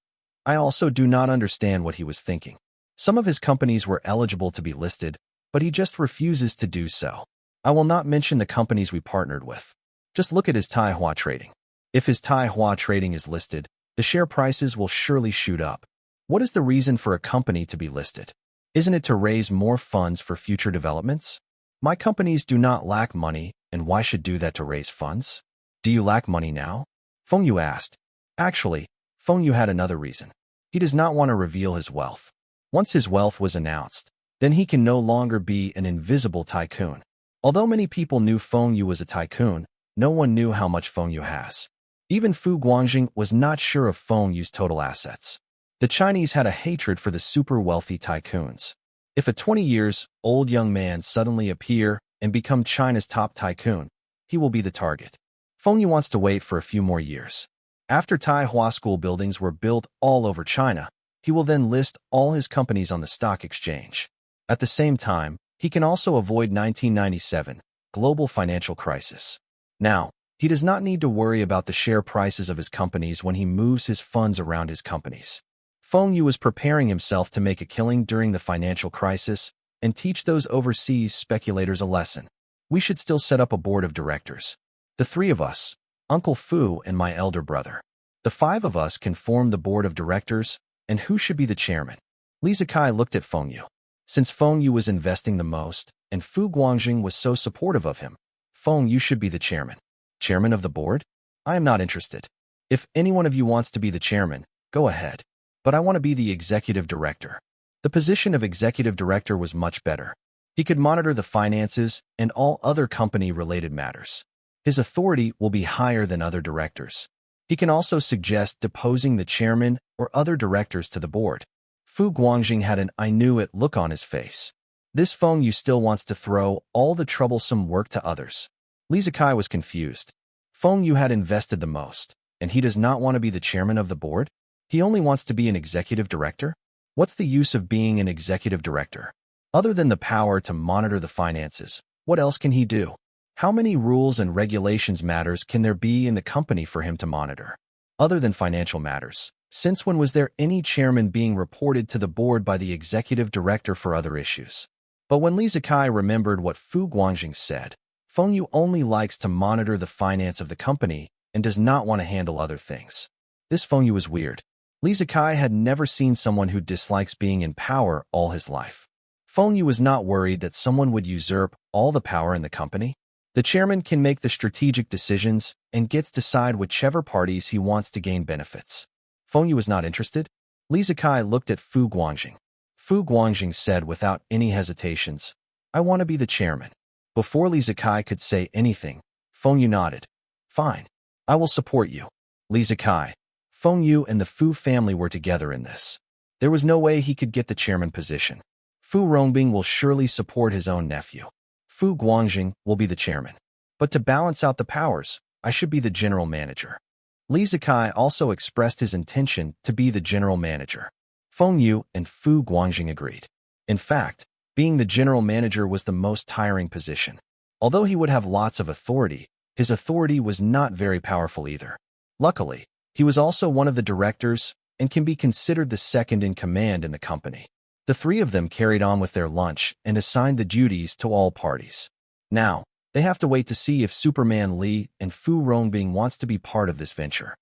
I also do not understand what he was thinking. Some of his companies were eligible to be listed, but he just refuses to do so. I will not mention the companies we partnered with. Just look at his Tai Hua Trading. If his Tai Hua Trading is listed, the share prices will surely shoot up. What is the reason for a company to be listed? Isn't it to raise more funds for future developments? My companies do not lack money, and why should do that to raise funds? Do you lack money now? Feng Yu asked. Actually, Feng Yu had another reason. He does not want to reveal his wealth. Once his wealth was announced, then he can no longer be an invisible tycoon. Although many people knew Feng Yu was a tycoon, no one knew how much Feng Yu has. Even Fu Guangjing was not sure of Feng Yu's total assets. The Chinese had a hatred for the super wealthy tycoons. If a 20-year-old young man suddenly appear and become China's top tycoon, he will be the target. Feng Yu wants to wait for a few more years. After Tai Hua school buildings were built all over China, he will then list all his companies on the stock exchange. At the same time, he can also avoid 1997 global financial crisis. Now, he does not need to worry about the share prices of his companies when he moves his funds around his companies. Feng Yu was preparing himself to make a killing during the financial crisis and teach those overseas speculators a lesson. We should still set up a board of directors. The three of us, Uncle Fu and my elder brother. The five of us can form the board of directors, and who should be the chairman? Li Zikai looked at Feng Yu. Since Feng Yu was investing the most, and Fu Guangjing was so supportive of him, Feng Yu should be the chairman. Chairman of the board? I am not interested. If any one of you wants to be the chairman, go ahead. But I want to be the executive director. The position of executive director was much better. He could monitor the finances and all other company-related matters. His authority will be higher than other directors. He can also suggest deposing the chairman or other directors to the board. Fu Guangjing had an "I knew it" look on his face. This Feng Yu still wants to throw all the troublesome work to others. Li Zikai was confused. Feng Yu had invested the most, and he does not want to be the chairman of the board? He only wants to be an executive director? What's the use of being an executive director? Other than the power to monitor the finances, what else can he do? How many rules and regulations matters can there be in the company for him to monitor? Other than financial matters, since when was there any chairman being reported to the board by the executive director for other issues? But when Li Zikai remembered what Fu Guangjing said, Feng Yu only likes to monitor the finance of the company and does not want to handle other things. This Feng Yu was weird. Li Zikai had never seen someone who dislikes being in power all his life. Feng Yu was not worried that someone would usurp all the power in the company. The chairman can make the strategic decisions and gets to decide whichever parties he wants to gain benefits. Feng Yu was not interested. Li Zikai looked at Fu Guangjing. Fu Guangjing said without any hesitations, "I want to be the chairman." Before Li Zikai could say anything, Feng Yu nodded. "Fine. I will support you." Li Zikai, Feng Yu and the Fu family were together in this. There was no way he could get the chairman position. Fu Rongbing will surely support his own nephew. Fu Guangjing will be the chairman. But to balance out the powers, I should be the general manager. Li Zikai also expressed his intention to be the general manager. Feng Yu and Fu Guangjing agreed. In fact, being the general manager was the most tiring position. Although he would have lots of authority, his authority was not very powerful either. Luckily, he was also one of the directors and can be considered the second in command in the company. The three of them carried on with their lunch and assigned the duties to all parties. Now, they have to wait to see if Superman Li and Fu Rongbing wants to be part of this venture.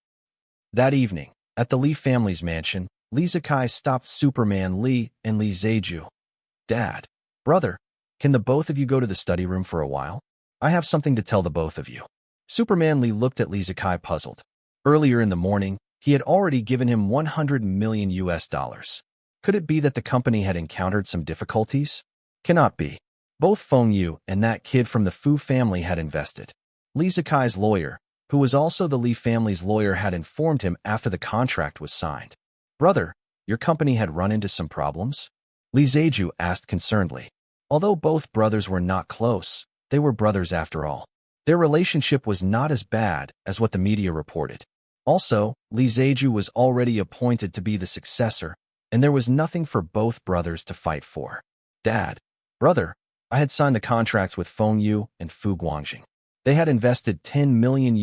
That evening, at the Li family's mansion, Li Zikai stopped Superman Li and Li Zeju. "Dad, brother, can the both of you go to the study room for a while? I have something to tell the both of you." Superman Li looked at Li Zikai puzzled. Earlier in the morning, he had already given him $100 million. Could it be that the company had encountered some difficulties? Cannot be. Both Feng Yu and that kid from the Fu family had invested. Li Zikai's lawyer, who was also the Li family's lawyer, had informed him after the contract was signed. "Brother, your company had run into some problems?" Li Zeju asked concernedly. Although both brothers were not close, they were brothers after all. Their relationship was not as bad as what the media reported. Also, Li Zeju was already appointed to be the successor, and there was nothing for both brothers to fight for. "Dad, brother, I had signed the contracts with Feng Yu and Fu Guangjing. They had invested $10 million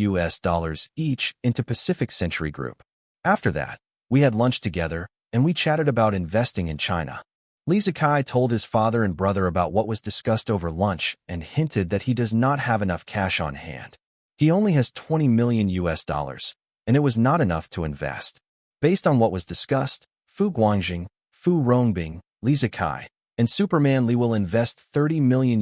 each into Pacific Century Group. After that, we had lunch together, and we chatted about investing in China." Li Zikai told his father and brother about what was discussed over lunch and hinted that he does not have enough cash on hand. He only has $20 million, and it was not enough to invest. Based on what was discussed, Fu Guangjing, Fu Rongbing, Li Zikai, and Superman Li will invest $30 million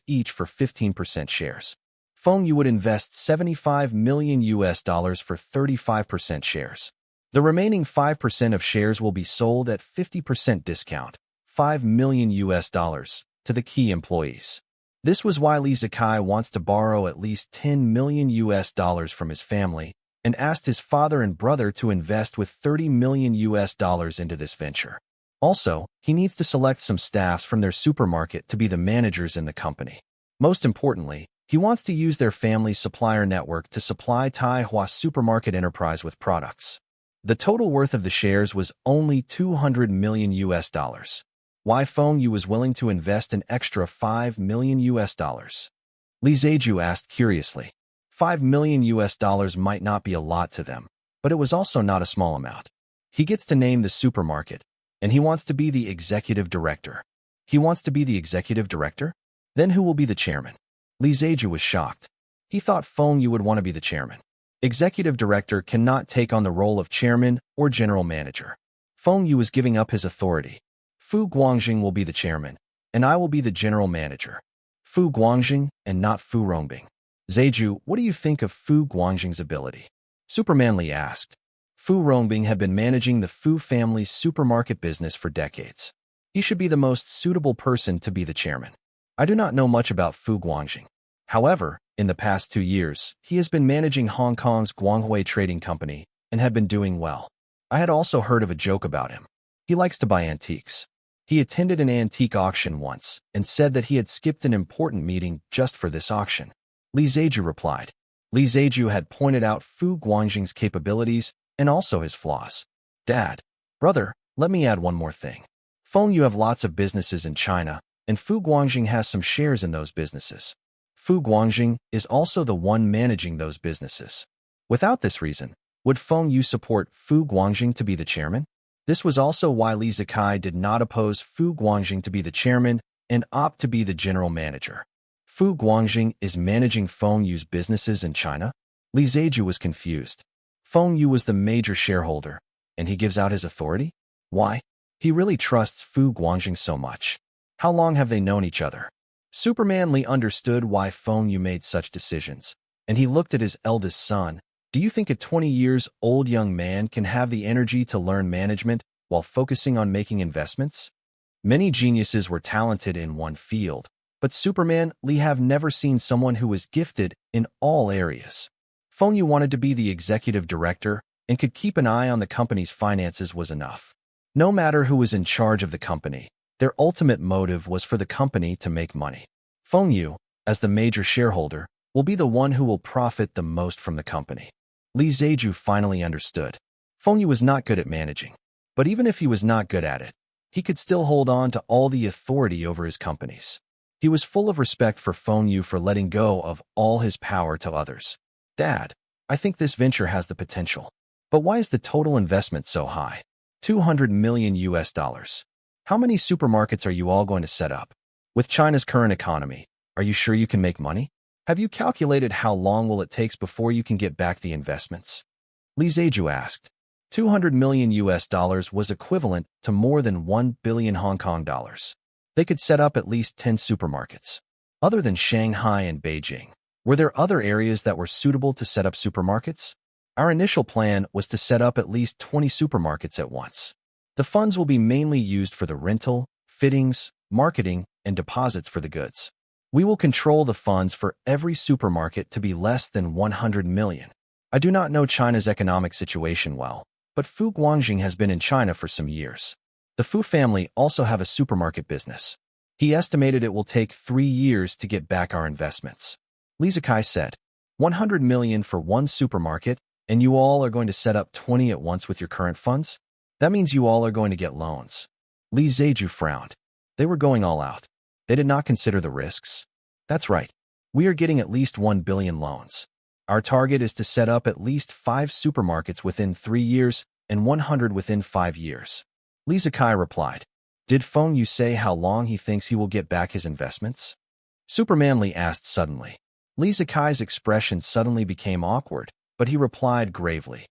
each for 15% shares. Feng Yu would invest $75 million for 35% shares. The remaining 5% of shares will be sold at 50% discount, $5 million to the key employees. This was why Li Zikai wants to borrow at least $10 million from his family and asked his father and brother to invest with $30 million into this venture. Also, he needs to select some staffs from their supermarket to be the managers in the company. Most importantly, he wants to use their family's supplier network to supply Tai Hua Supermarket Enterprise with products. The total worth of the shares was only $200 million. Why Feng Yu was willing to invest an extra $5 million? Li Zeju asked curiously. $5 million might not be a lot to them, but it was also not a small amount. He gets to name the supermarket, and he wants to be the executive director. He wants to be the executive director? Then who will be the chairman? Li Zeju was shocked. He thought Feng Yu would want to be the chairman. Executive director cannot take on the role of chairman or general manager. Feng Yu is giving up his authority. Fu Guangjing will be the chairman, and I will be the general manager. Fu Guangjing and not Fu Rongbing. Zeju, what do you think of Fu Guangjing's ability? Superman Li asked. Fu Rongbing had been managing the Fu family's supermarket business for decades. He should be the most suitable person to be the chairman. I do not know much about Fu Guangjing. However, in the past 2 years, he has been managing Hong Kong's Guanghui Trading Company and had been doing well. I had also heard of a joke about him. He likes to buy antiques. He attended an antique auction once and said that he had skipped an important meeting just for this auction. Li Zeju replied. Li Zeju had pointed out Fu Guangjing's capabilities and also his flaws. Dad, brother, let me add one more thing. Feng, you have lots of businesses in China, and Fu Guangjing has some shares in those businesses. Fu Guangjing is also the one managing those businesses. Without this reason, would Feng Yu support Fu Guangjing to be the chairman? This was also why Li Zikai did not oppose Fu Guangjing to be the chairman and opt to be the general manager. Fu Guangjing is managing Feng Yu's businesses in China? Li Zeju was confused. Feng Yu was the major shareholder, and he gives out his authority? Why? He really trusts Fu Guangjing so much. How long have they known each other? Superman Li understood why Feng Yu made such decisions, and he looked at his eldest son. Do you think a 20-year-old young man can have the energy to learn management while focusing on making investments? Many geniuses were talented in one field, but Superman Li have never seen someone who was gifted in all areas. Feng Yu wanted to be the executive director and could keep an eye on the company's finances was enough. No matter who was in charge of the company, their ultimate motive was for the company to make money. Feng Yu, as the major shareholder, will be the one who will profit the most from the company. Li Zeju finally understood. Feng Yu was not good at managing, but even if he was not good at it, he could still hold on to all the authority over his companies. He was full of respect for Feng Yu for letting go of all his power to others. Dad, I think this venture has the potential. But why is the total investment so high? $200 million. How many supermarkets are you all going to set up? With China's current economy, are you sure you can make money? Have you calculated how long will it take before you can get back the investments? Li Zeju asked. $200 million was equivalent to more than 1 billion Hong Kong dollars. They could set up at least 10 supermarkets. Other than Shanghai and Beijing, were there other areas that were suitable to set up supermarkets? Our initial plan was to set up at least 20 supermarkets at once. The funds will be mainly used for the rental, fittings, marketing, and deposits for the goods. We will control the funds for every supermarket to be less than 100 million. I do not know China's economic situation well, but Fu Guangjing has been in China for some years. The Fu family also have a supermarket business. He estimated it will take 3 years to get back our investments. Li Zikai said, 100 million for one supermarket, and you all are going to set up 20 at once with your current funds? That means you all are going to get loans. Li Zeju frowned. They were going all out. They did not consider the risks. That's right. We are getting at least 1 billion loans. Our target is to set up at least 5 supermarkets within 3 years and 100 within 5 years. Li Zikai replied. Did Feng Yu say how long he thinks he will get back his investments? Superman Li asked suddenly. Li Zikai's expression suddenly became awkward, but he replied gravely.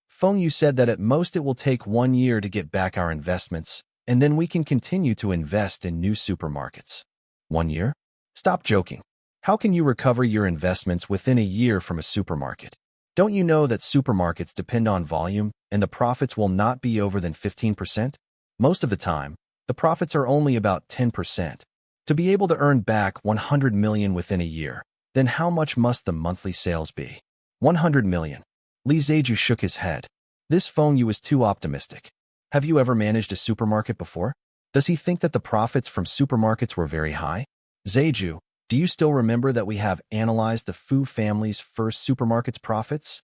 Feng Yu said that at most it will take 1 year to get back our investments, and then we can continue to invest in new supermarkets. 1 year? Stop joking. How can you recover your investments within a year from a supermarket? Don't you know that supermarkets depend on volume and the profits will not be over than 15%? Most of the time, the profits are only about 10%. To be able to earn back 100 million within a year, then how much must the monthly sales be? 100 million. Li Zeju shook his head. This Feng Yu is too optimistic. Have you ever managed a supermarket before? Does he think that the profits from supermarkets were very high? Zeju, do you still remember that we have analyzed the Fu family's first supermarket's profits?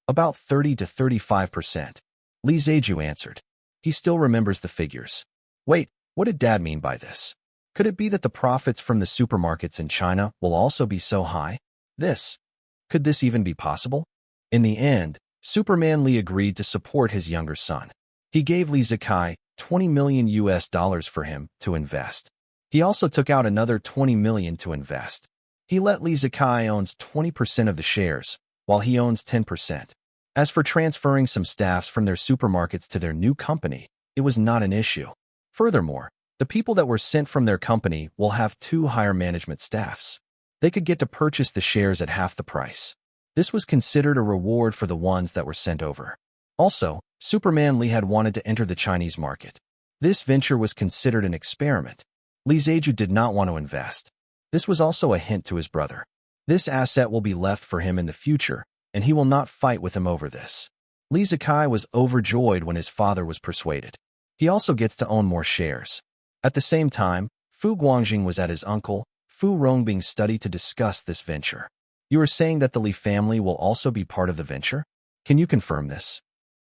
About 30 to 35%. Li Zeju answered. He still remembers the figures. Wait, what did Dad mean by this? Could it be that the profits from the supermarkets in China will also be so high? Could this even be possible? In the end, Superman Li agreed to support his younger son. He gave Li Zikai $20 million for him to invest. He also took out another $20 million to invest. He let Li Zikai owns 20% of the shares, while he owns 10%. As for transferring some staffs from their supermarkets to their new company, it was not an issue. Furthermore, the people that were sent from their company will have 2 higher management staffs. They could get to purchase the shares at half the price. This was considered a reward for the ones that were sent over. Also, Superman Lee had wanted to enter the Chinese market. This venture was considered an experiment. Lee Zeju did not want to invest. This was also a hint to his brother. This asset will be left for him in the future, and he will not fight with him over this. Lee Zekai was overjoyed when his father was persuaded. He also gets to own more shares. At the same time, Fu Guangjing was at his uncle, Fu Rongbing's study to discuss this venture. You are saying that the Li family will also be part of the venture? Can you confirm this?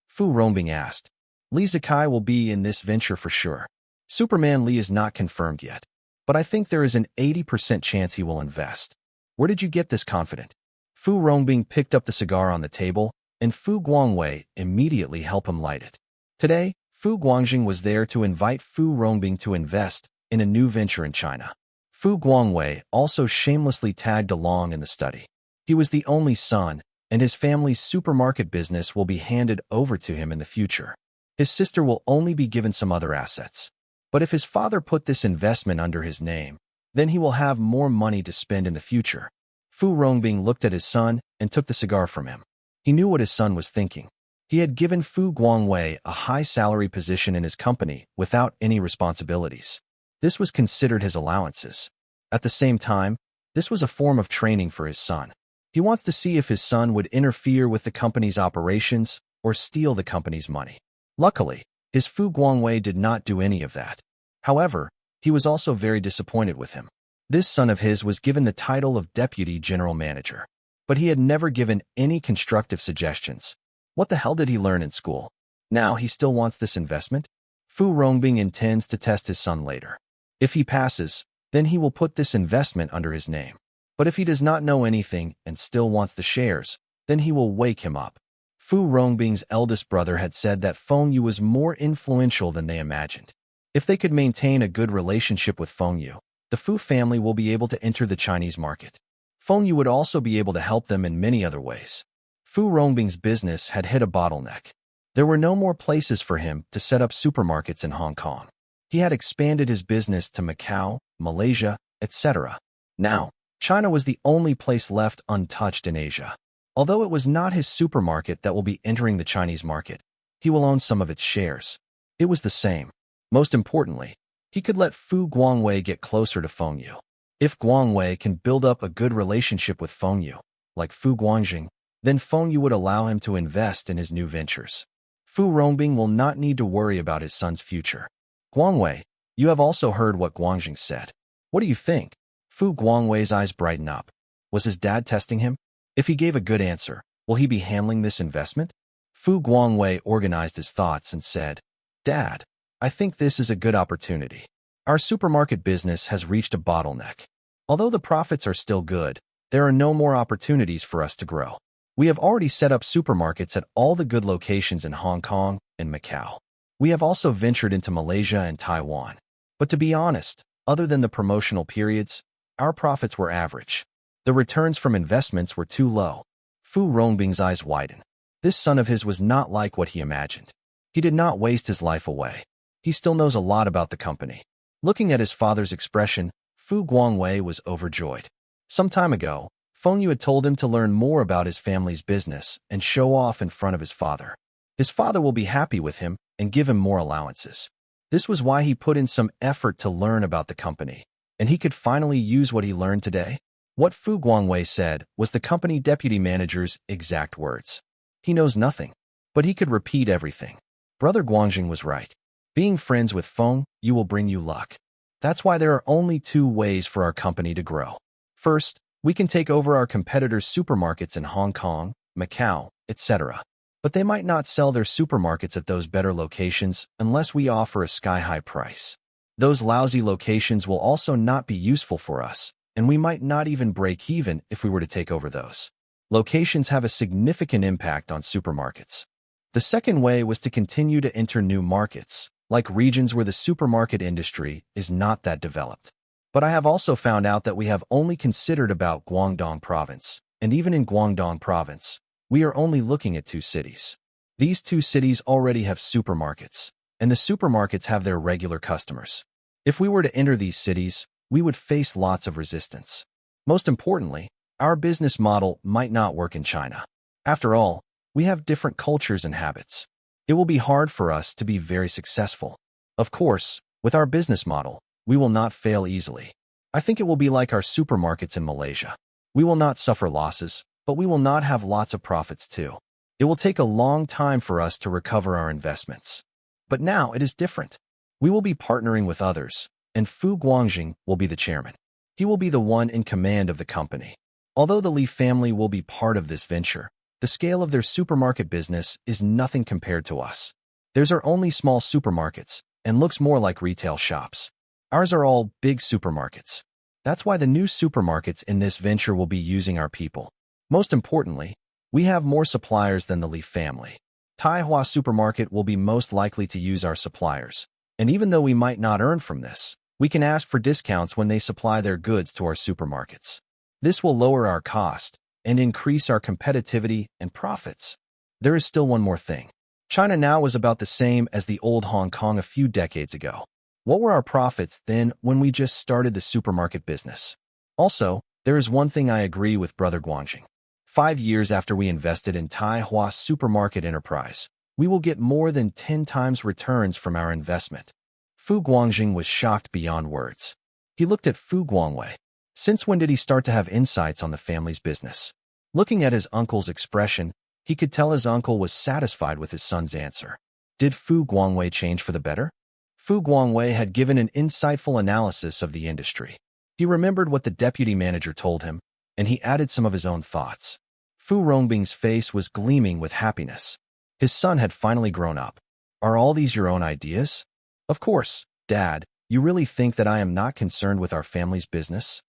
Fu Rongbing asked. Li Zikai will be in this venture for sure. Superman Lee is not confirmed yet, but I think there is an 80% chance he will invest. Where did you get this confident? Fu Rongbing picked up the cigar on the table, and Fu Guangwei immediately helped him light it. Today, Fu Guangjing was there to invite Fu Rongbing to invest in a new venture in China. Fu Guangwei also shamelessly tagged along in the study. He was the only son, and his family's supermarket business will be handed over to him in the future. His sister will only be given some other assets. But if his father put this investment under his name, then he will have more money to spend in the future. Fu Rongbing looked at his son and took the cigar from him. He knew what his son was thinking. He had given Fu Guangwei a high salary position in his company without any responsibilities. This was considered his allowances. At the same time, this was a form of training for his son. He wants to see if his son would interfere with the company's operations or steal the company's money. Luckily, his Fu Guangwei did not do any of that. However, he was also very disappointed with him. This son of his was given the title of Deputy General Manager, but he had never given any constructive suggestions. What the hell did he learn in school? Now he still wants this investment? Fu Rongbing intends to test his son later. If he passes, then he will put this investment under his name. But if he does not know anything and still wants the shares, then he will wake him up. Fu Rongbing's eldest brother had said that Feng Yu was more influential than they imagined. If they could maintain a good relationship with Feng Yu, the Fu family will be able to enter the Chinese market. Feng Yu would also be able to help them in many other ways. Fu Rongbing's business had hit a bottleneck. There were no more places for him to set up supermarkets in Hong Kong. He had expanded his business to Macau, Malaysia, etc. Now, China was the only place left untouched in Asia. Although it was not his supermarket that will be entering the Chinese market, he will own some of its shares. It was the same. Most importantly, he could let Fu Guangwei get closer to Feng Yu. If Guangwei can build up a good relationship with Feng Yu, like Fu Guangjing, then Feng Yu would allow him to invest in his new ventures. Fu Rongbing will not need to worry about his son's future. Guangwei, you have also heard what Guangjing said. What do you think? Fu Guangwei's eyes brighten up. Was his dad testing him? If he gave a good answer, will he be handling this investment? Fu Guangwei organized his thoughts and said, Dad, I think this is a good opportunity. Our supermarket business has reached a bottleneck. Although the profits are still good, there are no more opportunities for us to grow. We have already set up supermarkets at all the good locations in Hong Kong and Macau. We have also ventured into Malaysia and Taiwan. But to be honest, other than the promotional periods, our profits were average. The returns from investments were too low. Fu Rongbing's eyes widened. This son of his was not like what he imagined. He did not waste his life away. He still knows a lot about the company. Looking at his father's expression, Fu Guangwei was overjoyed. Some time ago, Feng Yu had told him to learn more about his family's business and show off in front of his father. His father will be happy with him and give him more allowances. This was why he put in some effort to learn about the company, and he could finally use what he learned today. What Fu Guangwei said was the company deputy manager's exact words. He knows nothing, but he could repeat everything. Brother Guangjing was right. Being friends with Feng Yu will bring you luck. That's why there are only 2 ways for our company to grow. First, we can take over our competitors' supermarkets in Hong Kong, Macau, etc. But they might not sell their supermarkets at those better locations unless we offer a sky-high price. Those lousy locations will also not be useful for us, and we might not even break even if we were to take over those. Locations have a significant impact on supermarkets. The second way was to continue to enter new markets, like regions where the supermarket industry is not that developed. But I have also found out that we have only considered about Guangdong province. and even in Guangdong province, we are only looking at 2 cities. These 2 cities already have supermarkets, and the supermarkets have their regular customers. If we were to enter these cities, we would face lots of resistance. Most importantly, our business model might not work in China. After all, we have different cultures and habits. It will be hard for us to be very successful. Of course, with our business model, we will not fail easily. I think it will be like our supermarkets in Malaysia. We will not suffer losses, but we will not have lots of profits too. It will take a long time for us to recover our investments. But now it is different. We will be partnering with others, and Fu Guangjing will be the chairman. He will be the one in command of the company. Although the Li family will be part of this venture, the scale of their supermarket business is nothing compared to us. Theirs are only small supermarkets and looks more like retail shops. Ours are all big supermarkets. That's why the new supermarkets in this venture will be using our people. Most importantly, we have more suppliers than the Li family. Taihua Supermarket will be most likely to use our suppliers. And even though we might not earn from this, we can ask for discounts when they supply their goods to our supermarkets. This will lower our cost and increase our competitivity and profits. There is still one more thing. China now is about the same as the old Hong Kong a few decades ago. What were our profits then when we just started the supermarket business? Also, there is one thing I agree with Brother Guangjing. 5 years after we invested in Taihua Supermarket Enterprise, we will get more than 10 times returns from our investment. Fu Guangjing was shocked beyond words. He looked at Fu Guangwei. Since when did he start to have insights on the family's business? Looking at his uncle's expression, he could tell his uncle was satisfied with his son's answer. Did Fu Guangwei change for the better? Fu Guangwei had given an insightful analysis of the industry. He remembered what the deputy manager told him, and he added some of his own thoughts. Fu Rongbing's face was gleaming with happiness. His son had finally grown up. Are all these your own ideas? Of course, Dad. You really think that I am not concerned with our family's business?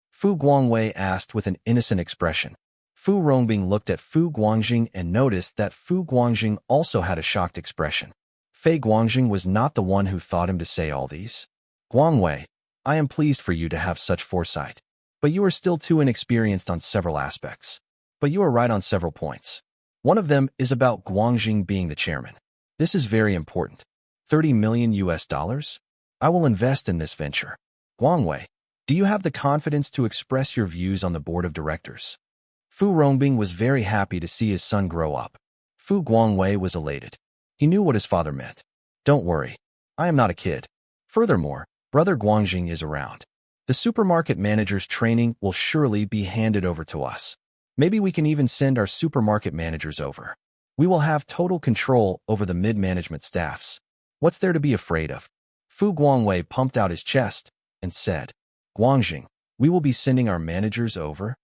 Fu Guangwei asked with an innocent expression. Fu Rongbing looked at Fu Guangjing and noticed that Fu Guangjing also had a shocked expression. Fei Guangjing was not the one who thought him to say all these. Guangwei, I am pleased for you to have such foresight. But you are still too inexperienced on several aspects. But you are right on several points. One of them is about Guangjing being the chairman. This is very important. $30 million US? I will invest in this venture. Guangwei, do you have the confidence to express your views on the board of directors? Fu Rongbing was very happy to see his son grow up. Fu Guangwei was elated. He knew what his father meant. Don't worry. I am not a kid. Furthermore, Brother Guangjing is around. The supermarket manager's training will surely be handed over to us. Maybe we can even send our supermarket managers over. We will have total control over the mid-management staffs. What's there to be afraid of? Fu Guangwei pumped out his chest and said, Guangjing, we will be sending our managers over?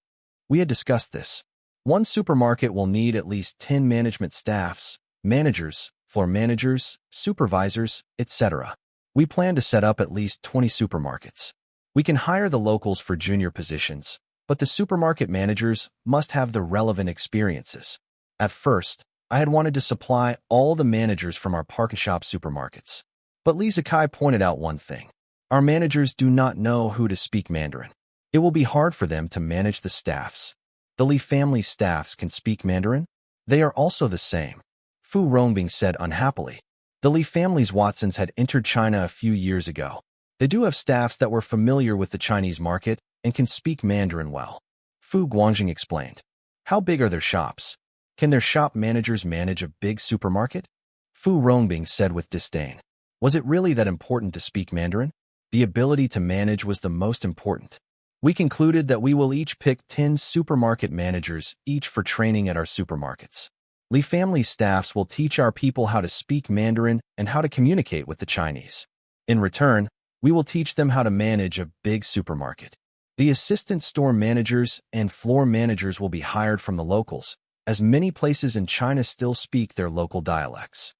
We had discussed this. One supermarket will need at least 10 management staffs, managers, floor managers, supervisors, etc. We plan to set up at least 20 supermarkets. We can hire the locals for junior positions, but the supermarket managers must have the relevant experiences. At first, I had wanted to supply all the managers from our Parkashop supermarkets. But Li Zikai pointed out one thing. Our managers do not know who to speak Mandarin. It will be hard for them to manage the staffs. The Li family staffs can speak Mandarin? They are also the same. Fu Rongbing said unhappily. The Li family's Watsons had entered China a few years ago. They do have staffs that were familiar with the Chinese market and can speak Mandarin well. Fu Guangjing explained. How big are their shops? Can their shop managers manage a big supermarket? Fu Rongbing said with disdain. Was it really that important to speak Mandarin? The ability to manage was the most important. We concluded that we will each pick 10 supermarket managers, each for training at our supermarkets. Li family staffs will teach our people how to speak Mandarin and how to communicate with the Chinese. In return, we will teach them how to manage a big supermarket. The assistant store managers and floor managers will be hired from the locals, as many places in China still speak their local dialects.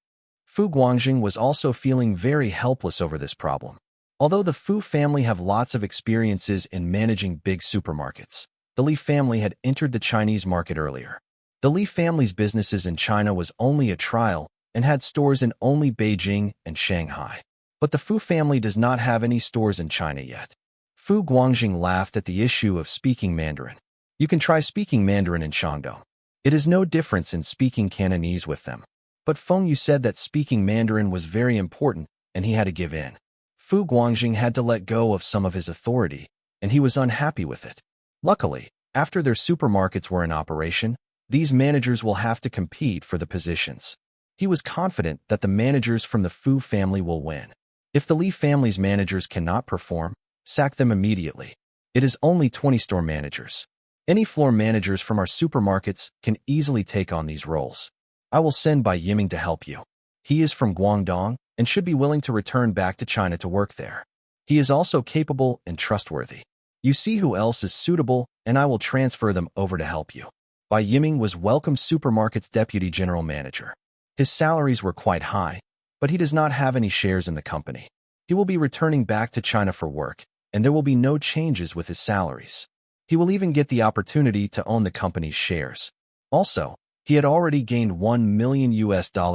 Fu Guangjing was also feeling very helpless over this problem. Although the Fu family have lots of experiences in managing big supermarkets, the Li family had entered the Chinese market earlier. The Li family's businesses in China was only a trial and had stores in only Beijing and Shanghai. But the Fu family does not have any stores in China yet. Fu Guangjing laughed at the issue of speaking Mandarin. You can try speaking Mandarin in Shandong. It is no difference in speaking Cantonese with them. But Feng Yu said that speaking Mandarin was very important, and he had to give in. Fu Guangjing had to let go of some of his authority, and he was unhappy with it. Luckily, after their supermarkets were in operation, these managers will have to compete for the positions. He was confident that the managers from the Fu family will win. If the Li family's managers cannot perform, sack them immediately. It is only 20 store managers. Any floor managers from our supermarkets can easily take on these roles. I will send Bai Yiming to help you. He is from Guangdong and should be willing to return back to China to work there. He is also capable and trustworthy. You see who else is suitable, and I will transfer them over to help you. Bai Yiming was Welcome Supermarket's deputy general manager. His salaries were quite high, but he does not have any shares in the company. He will be returning back to China for work, and there will be no changes with his salaries. He will even get the opportunity to own the company's shares. Also, he had already gained $1 million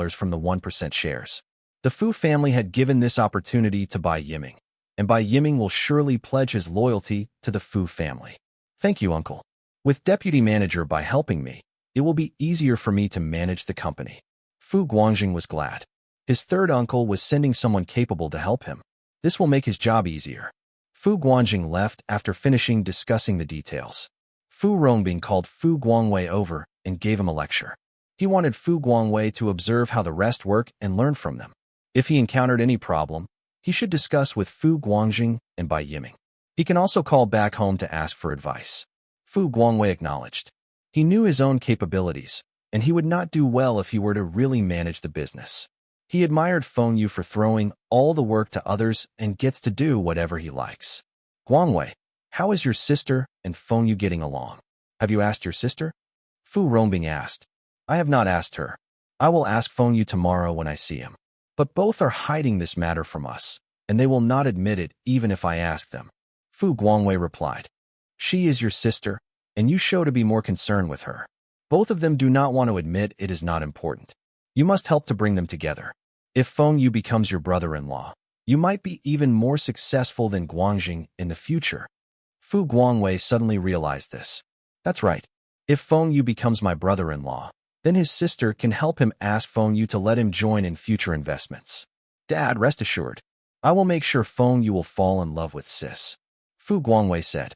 from the 1% shares. The Fu family had given this opportunity to Bai Yiming, and Bai Yiming will surely pledge his loyalty to the Fu family. Thank you, uncle. With deputy manager Bai helping me, it will be easier for me to manage the company. Fu Guangjing was glad. His third uncle was sending someone capable to help him. This will make his job easier. Fu Guangjing left after finishing discussing the details. Fu Rongbing called Fu Guangwei over and gave him a lecture. He wanted Fu Guangwei to observe how the rest work and learn from them. If he encountered any problem, he should discuss with Fu Guangjing and Bai Yiming. He can also call back home to ask for advice. Fu Guangwei acknowledged. He knew his own capabilities, and he would not do well if he were to really manage the business. He admired Feng Yu for throwing all the work to others and gets to do whatever he likes. Guangwei, how is your sister and Feng Yu getting along? Have you asked your sister? Fu Rongbing asked. I have not asked her. I will ask Feng Yu tomorrow when I see him. But both are hiding this matter from us, and they will not admit it even if I ask them. Fu Guangwei replied. She is your sister, and you show to be more concerned with her. Both of them do not want to admit it is not important. You must help to bring them together. If Feng Yu becomes your brother-in-law, you might be even more successful than Guangjing in the future. Fu Guangwei suddenly realized this. That's right. If Feng Yu becomes my brother-in-law, then his sister can help him ask Feng Yu to let him join in future investments. Dad, rest assured. I will make sure Feng Yu will fall in love with Sis. Fu Guangwei said.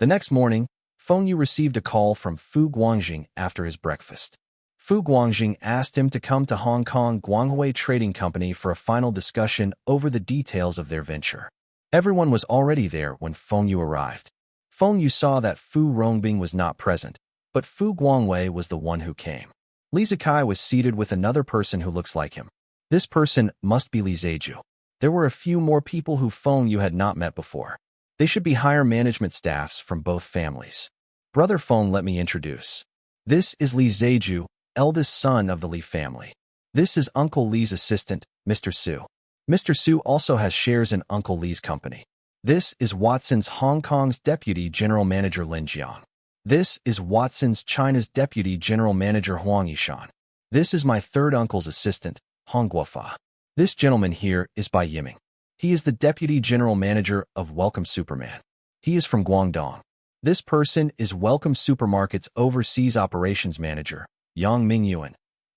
The next morning, Feng Yu received a call from Fu Guangjing after his breakfast. Fu Guangjing asked him to come to Hong Kong Guanghui Trading Company for a final discussion over the details of their venture. Everyone was already there when Feng Yu arrived. Feng Yu saw that Fu Rongbing was not present, but Fu Guangwei was the one who came. Li Zikai was seated with another person who looks like him. This person must be Li Zeju. There were a few more people who Feng Yu had not met before. They should be higher management staffs from both families. Brother Feng, let me introduce. This is Li Zeju, eldest son of the Li family. This is Uncle Li's assistant, Mr. Su. Mr. Su also has shares in Uncle Li's company. This is Watson's Hong Kong's deputy general manager Lin Jiang. This is Watson's China's deputy general manager Huang Yishan. This is my third uncle's assistant, Hong Guofa. This gentleman here is Bai Yiming. He is the deputy general manager of Welcome Superman. He is from Guangdong. This person is Welcome Supermarket's overseas operations manager, Yang Mingyuan.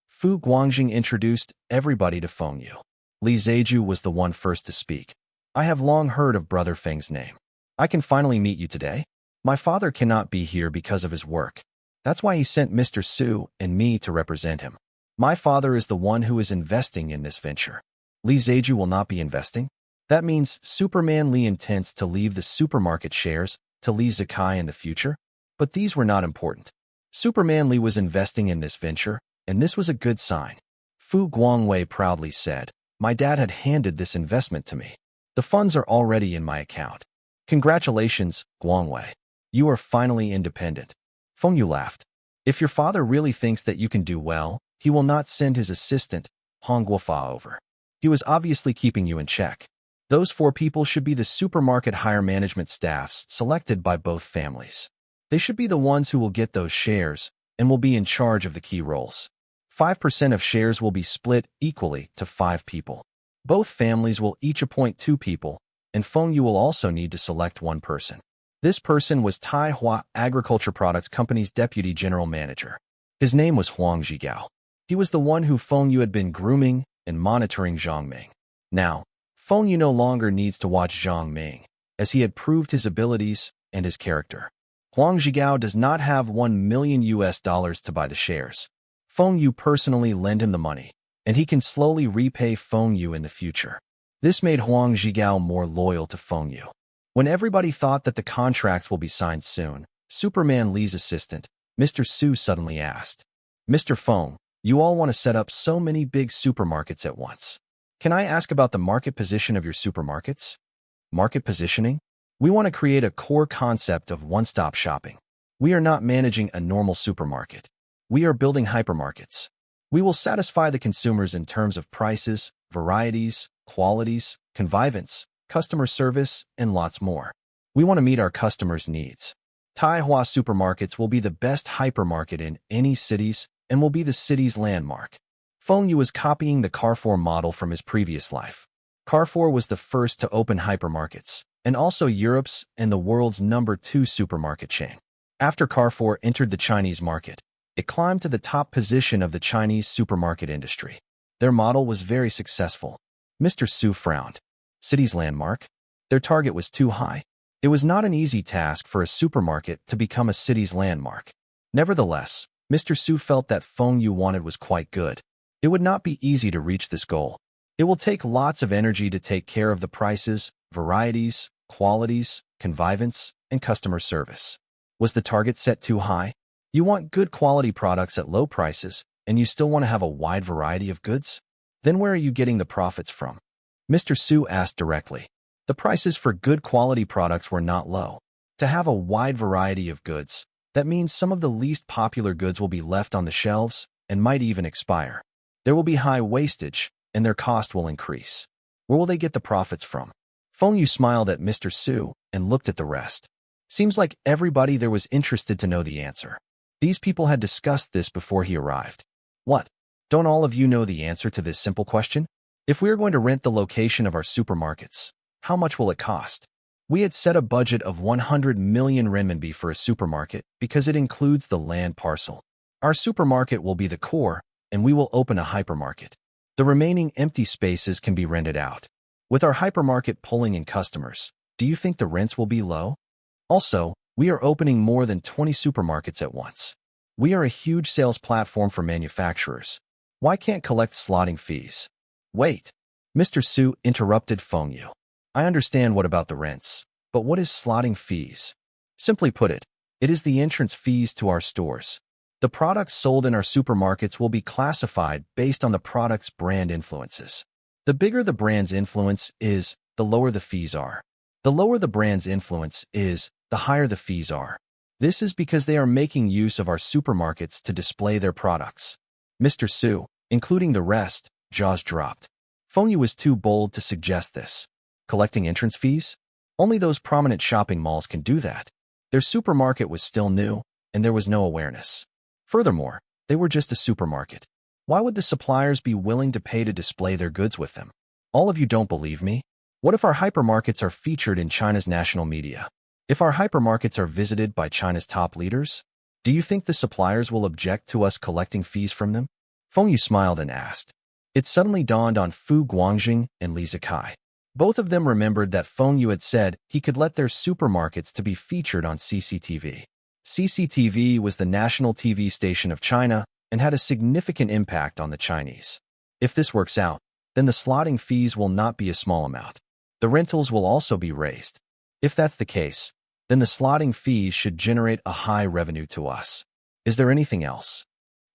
Fu Guangjing introduced everybody to Feng Yu. Li Zeju was the one first to speak. I have long heard of Brother Feng's name. I can finally meet you today. My father cannot be here because of his work. That's why he sent Mr. Su and me to represent him. My father is the one who is investing in this venture. Li Zeju will not be investing. That means Superman Li intends to leave the supermarket shares to Li Zikai in the future, but these were not important. Superman Li was investing in this venture, and this was a good sign. Fu Guangwei proudly said, my dad had handed this investment to me. The funds are already in my account. Congratulations, Guangwei. You are finally independent. Feng Yu laughed. If your father really thinks that you can do well, he will not send his assistant, Hong Guofa, over. He was obviously keeping you in check. Those 4 people should be the supermarket higher management staffs selected by both families. They should be the ones who will get those shares and will be in charge of the key roles. 5% of shares will be split equally to 5 people. Both families will each appoint 2 people, and Feng Yu will also need to select 1 person. This person was Tai Hua Agriculture Products Company's deputy general manager. His name was Huang Zhigao. He was the one who Feng Yu had been grooming and monitoring Zhang Ming. Now, Feng Yu no longer needs to watch Zhang Ming, as he had proved his abilities and his character. Huang Zhigao does not have $1 million to buy the shares. Feng Yu personally lent him the money, and he can slowly repay Feng Yu in the future. This made Huang Zhigao more loyal to Feng Yu. When everybody thought that the contracts will be signed soon, Superman Lee's assistant, Mr. Su, suddenly asked, "Mr. Feng, you all want to set up so many big supermarkets at once. Can I ask about the market position of your supermarkets?" Market positioning? We want to create a core concept of one-stop shopping. We are not managing a normal supermarket. We are building hypermarkets. We will satisfy the consumers in terms of prices, varieties, qualities, convenience, customer service, and lots more. We want to meet our customers' needs. Tai Hua Supermarkets will be the best hypermarket in any cities and will be the city's landmark. Feng Yu was copying the Carrefour model from his previous life. Carrefour was the first to open hypermarkets, and also Europe's and the world's #2 supermarket chain. After Carrefour entered the Chinese market, it climbed to the top position of the Chinese supermarket industry. Their model was very successful. Mr. Su frowned. City's landmark? Their target was too high. It was not an easy task for a supermarket to become a city's landmark. Nevertheless, Mr. Su felt that Feng Yu wanted was quite good. It would not be easy to reach this goal. It will take lots of energy to take care of the prices, varieties, qualities, convenience, and customer service. Was the target set too high? You want good quality products at low prices, and you still want to have a wide variety of goods? Then where are you getting the profits from? Mr. Su asked directly. The prices for good quality products were not low. To have a wide variety of goods, that means some of the least popular goods will be left on the shelves and might even expire. There will be high wastage, and their cost will increase. Where will they get the profits from? Feng Yu smiled at Mr. Su and looked at the rest. Seems like everybody there was interested to know the answer. These people had discussed this before he arrived. What? Don't all of you know the answer to this simple question? If we are going to rent the location of our supermarkets, how much will it cost? We had set a budget of 100 million renminbi for a supermarket because it includes the land parcel. Our supermarket will be the core, and we will open a hypermarket. The remaining empty spaces can be rented out. With our hypermarket pulling in customers, do you think the rents will be low? Also, we are opening more than 20 supermarkets at once. We are a huge sales platform for manufacturers. Why can't collect slotting fees? Wait. Mr. Su interrupted Feng Yu. I understand what about the rents, but what is slotting fees? Simply put it, it is the entrance fees to our stores. The products sold in our supermarkets will be classified based on the product's brand influences. The bigger the brand's influence is, the lower the fees are. The lower the brand's influence is, the higher the fees are. This is because they are making use of our supermarkets to display their products. Mr. Su, including the rest, jaws dropped. Feng Yu was too bold to suggest this. Collecting entrance fees? Only those prominent shopping malls can do that. Their supermarket was still new, and there was no awareness. Furthermore, they were just a supermarket. Why would the suppliers be willing to pay to display their goods with them? All of you don't believe me? What if our hypermarkets are featured in China's national media? If our hypermarkets are visited by China's top leaders? Do you think the suppliers will object to us collecting fees from them? Feng Yu smiled and asked. It suddenly dawned on Fu Guangjing and Li Zikai. Both of them remembered that Feng Yu had said he could let their supermarkets to be featured on CCTV. CCTV was the national TV station of China and had a significant impact on the Chinese. If this works out, then the slotting fees will not be a small amount. The rentals will also be raised. If that's the case, then the slotting fees should generate a high revenue to us. Is there anything else?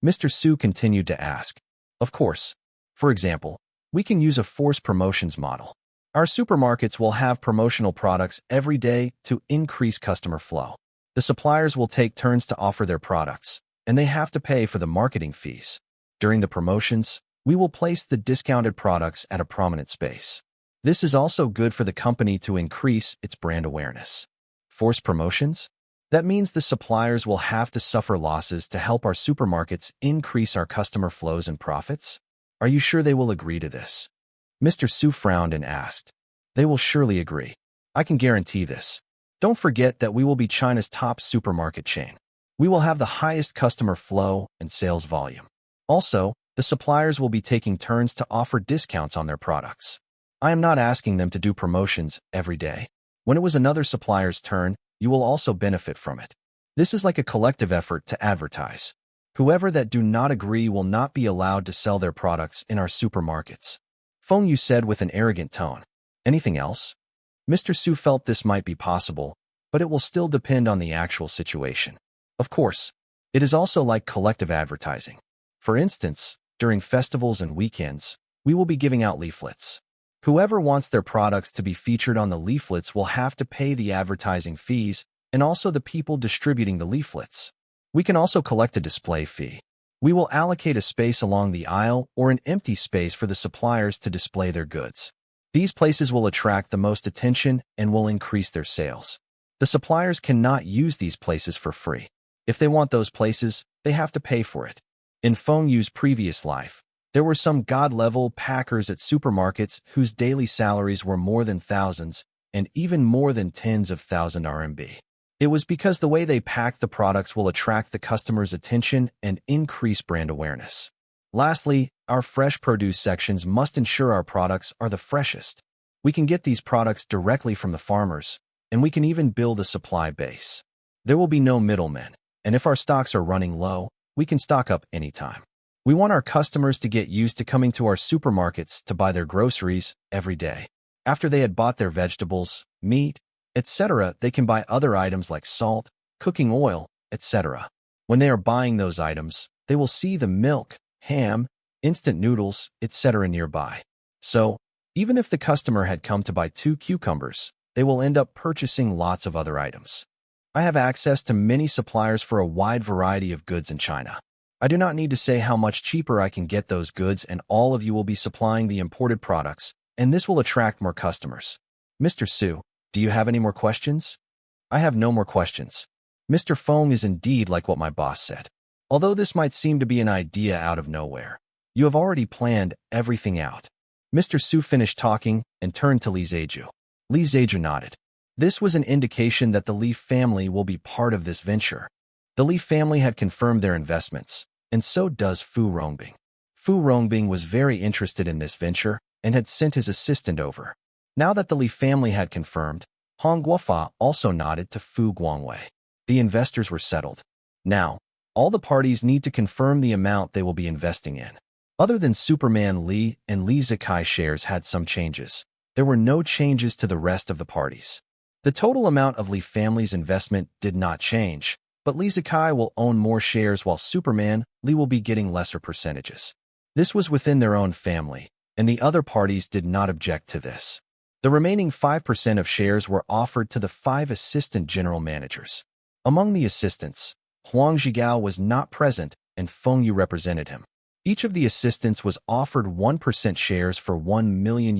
Mr. Su continued to ask. Of course. For example, we can use a forced promotions model. Our supermarkets will have promotional products every day to increase customer flow. The suppliers will take turns to offer their products, and they have to pay for the marketing fees. During the promotions, we will place the discounted products at a prominent space. This is also good for the company to increase its brand awareness. Forced promotions? That means the suppliers will have to suffer losses to help our supermarkets increase our customer flows and profits? Are you sure they will agree to this? Mr. Su frowned and asked. They will surely agree. I can guarantee this. Don't forget that we will be China's top supermarket chain. We will have the highest customer flow and sales volume. Also, the suppliers will be taking turns to offer discounts on their products. I am not asking them to do promotions every day. When it was another supplier's turn, you will also benefit from it. This is like a collective effort to advertise. Whoever that do not agree will not be allowed to sell their products in our supermarkets. Feng Yu said with an arrogant tone. Anything else? Mr. Su felt this might be possible, but it will still depend on the actual situation. Of course, it is also like collective advertising. For instance, during festivals and weekends, we will be giving out leaflets. Whoever wants their products to be featured on the leaflets will have to pay the advertising fees and also the people distributing the leaflets. We can also collect a display fee. We will allocate a space along the aisle or an empty space for the suppliers to display their goods. These places will attract the most attention and will increase their sales. The suppliers cannot use these places for free. If they want those places, they have to pay for it. In Feng Yu's previous life, there were some god-level packers at supermarkets whose daily salaries were more than thousands and even more than tens of thousand RMB. It was because the way they packed the products will attract the customer's attention and increase brand awareness. Lastly, our fresh produce sections must ensure our products are the freshest. We can get these products directly from the farmers, and we can even build a supply base. There will be no middlemen, and if our stocks are running low, we can stock up anytime. We want our customers to get used to coming to our supermarkets to buy their groceries every day. After they had bought their vegetables, meat, etc., they can buy other items like salt, cooking oil, etc. When they are buying those items, they will see the milk, ham, instant noodles, etc. nearby. So, even if the customer had come to buy 2 cucumbers, they will end up purchasing lots of other items. I have access to many suppliers for a wide variety of goods in China. I do not need to say how much cheaper I can get those goods, and all of you will be supplying the imported products, and this will attract more customers. Mr. Su, do you have any more questions? I have no more questions. Mr. Feng is indeed like what my boss said. Although this might seem to be an idea out of nowhere, you have already planned everything out. Mr. Su finished talking and turned to Li Zheju. Li Zheju nodded. This was an indication that the Li family will be part of this venture. The Li family had confirmed their investments, and so does Fu Rongbing. Fu Rongbing was very interested in this venture and had sent his assistant over. Now that the Li family had confirmed, Hong Guofa also nodded to Fu Guangwei. The investors were settled. Now, all the parties need to confirm the amount they will be investing in. Other than Superman Li and Li Zikai shares had some changes, there were no changes to the rest of the parties. The total amount of Li family's investment did not change, but Li Zikai will own more shares while Superman Li will be getting lesser percentages. This was within their own family, and the other parties did not object to this. The remaining 5% of shares were offered to the 5 assistant general managers. Among the assistants, Huang Zhigao was not present and Feng Yu represented him. Each of the assistants was offered 1% shares for $1 million,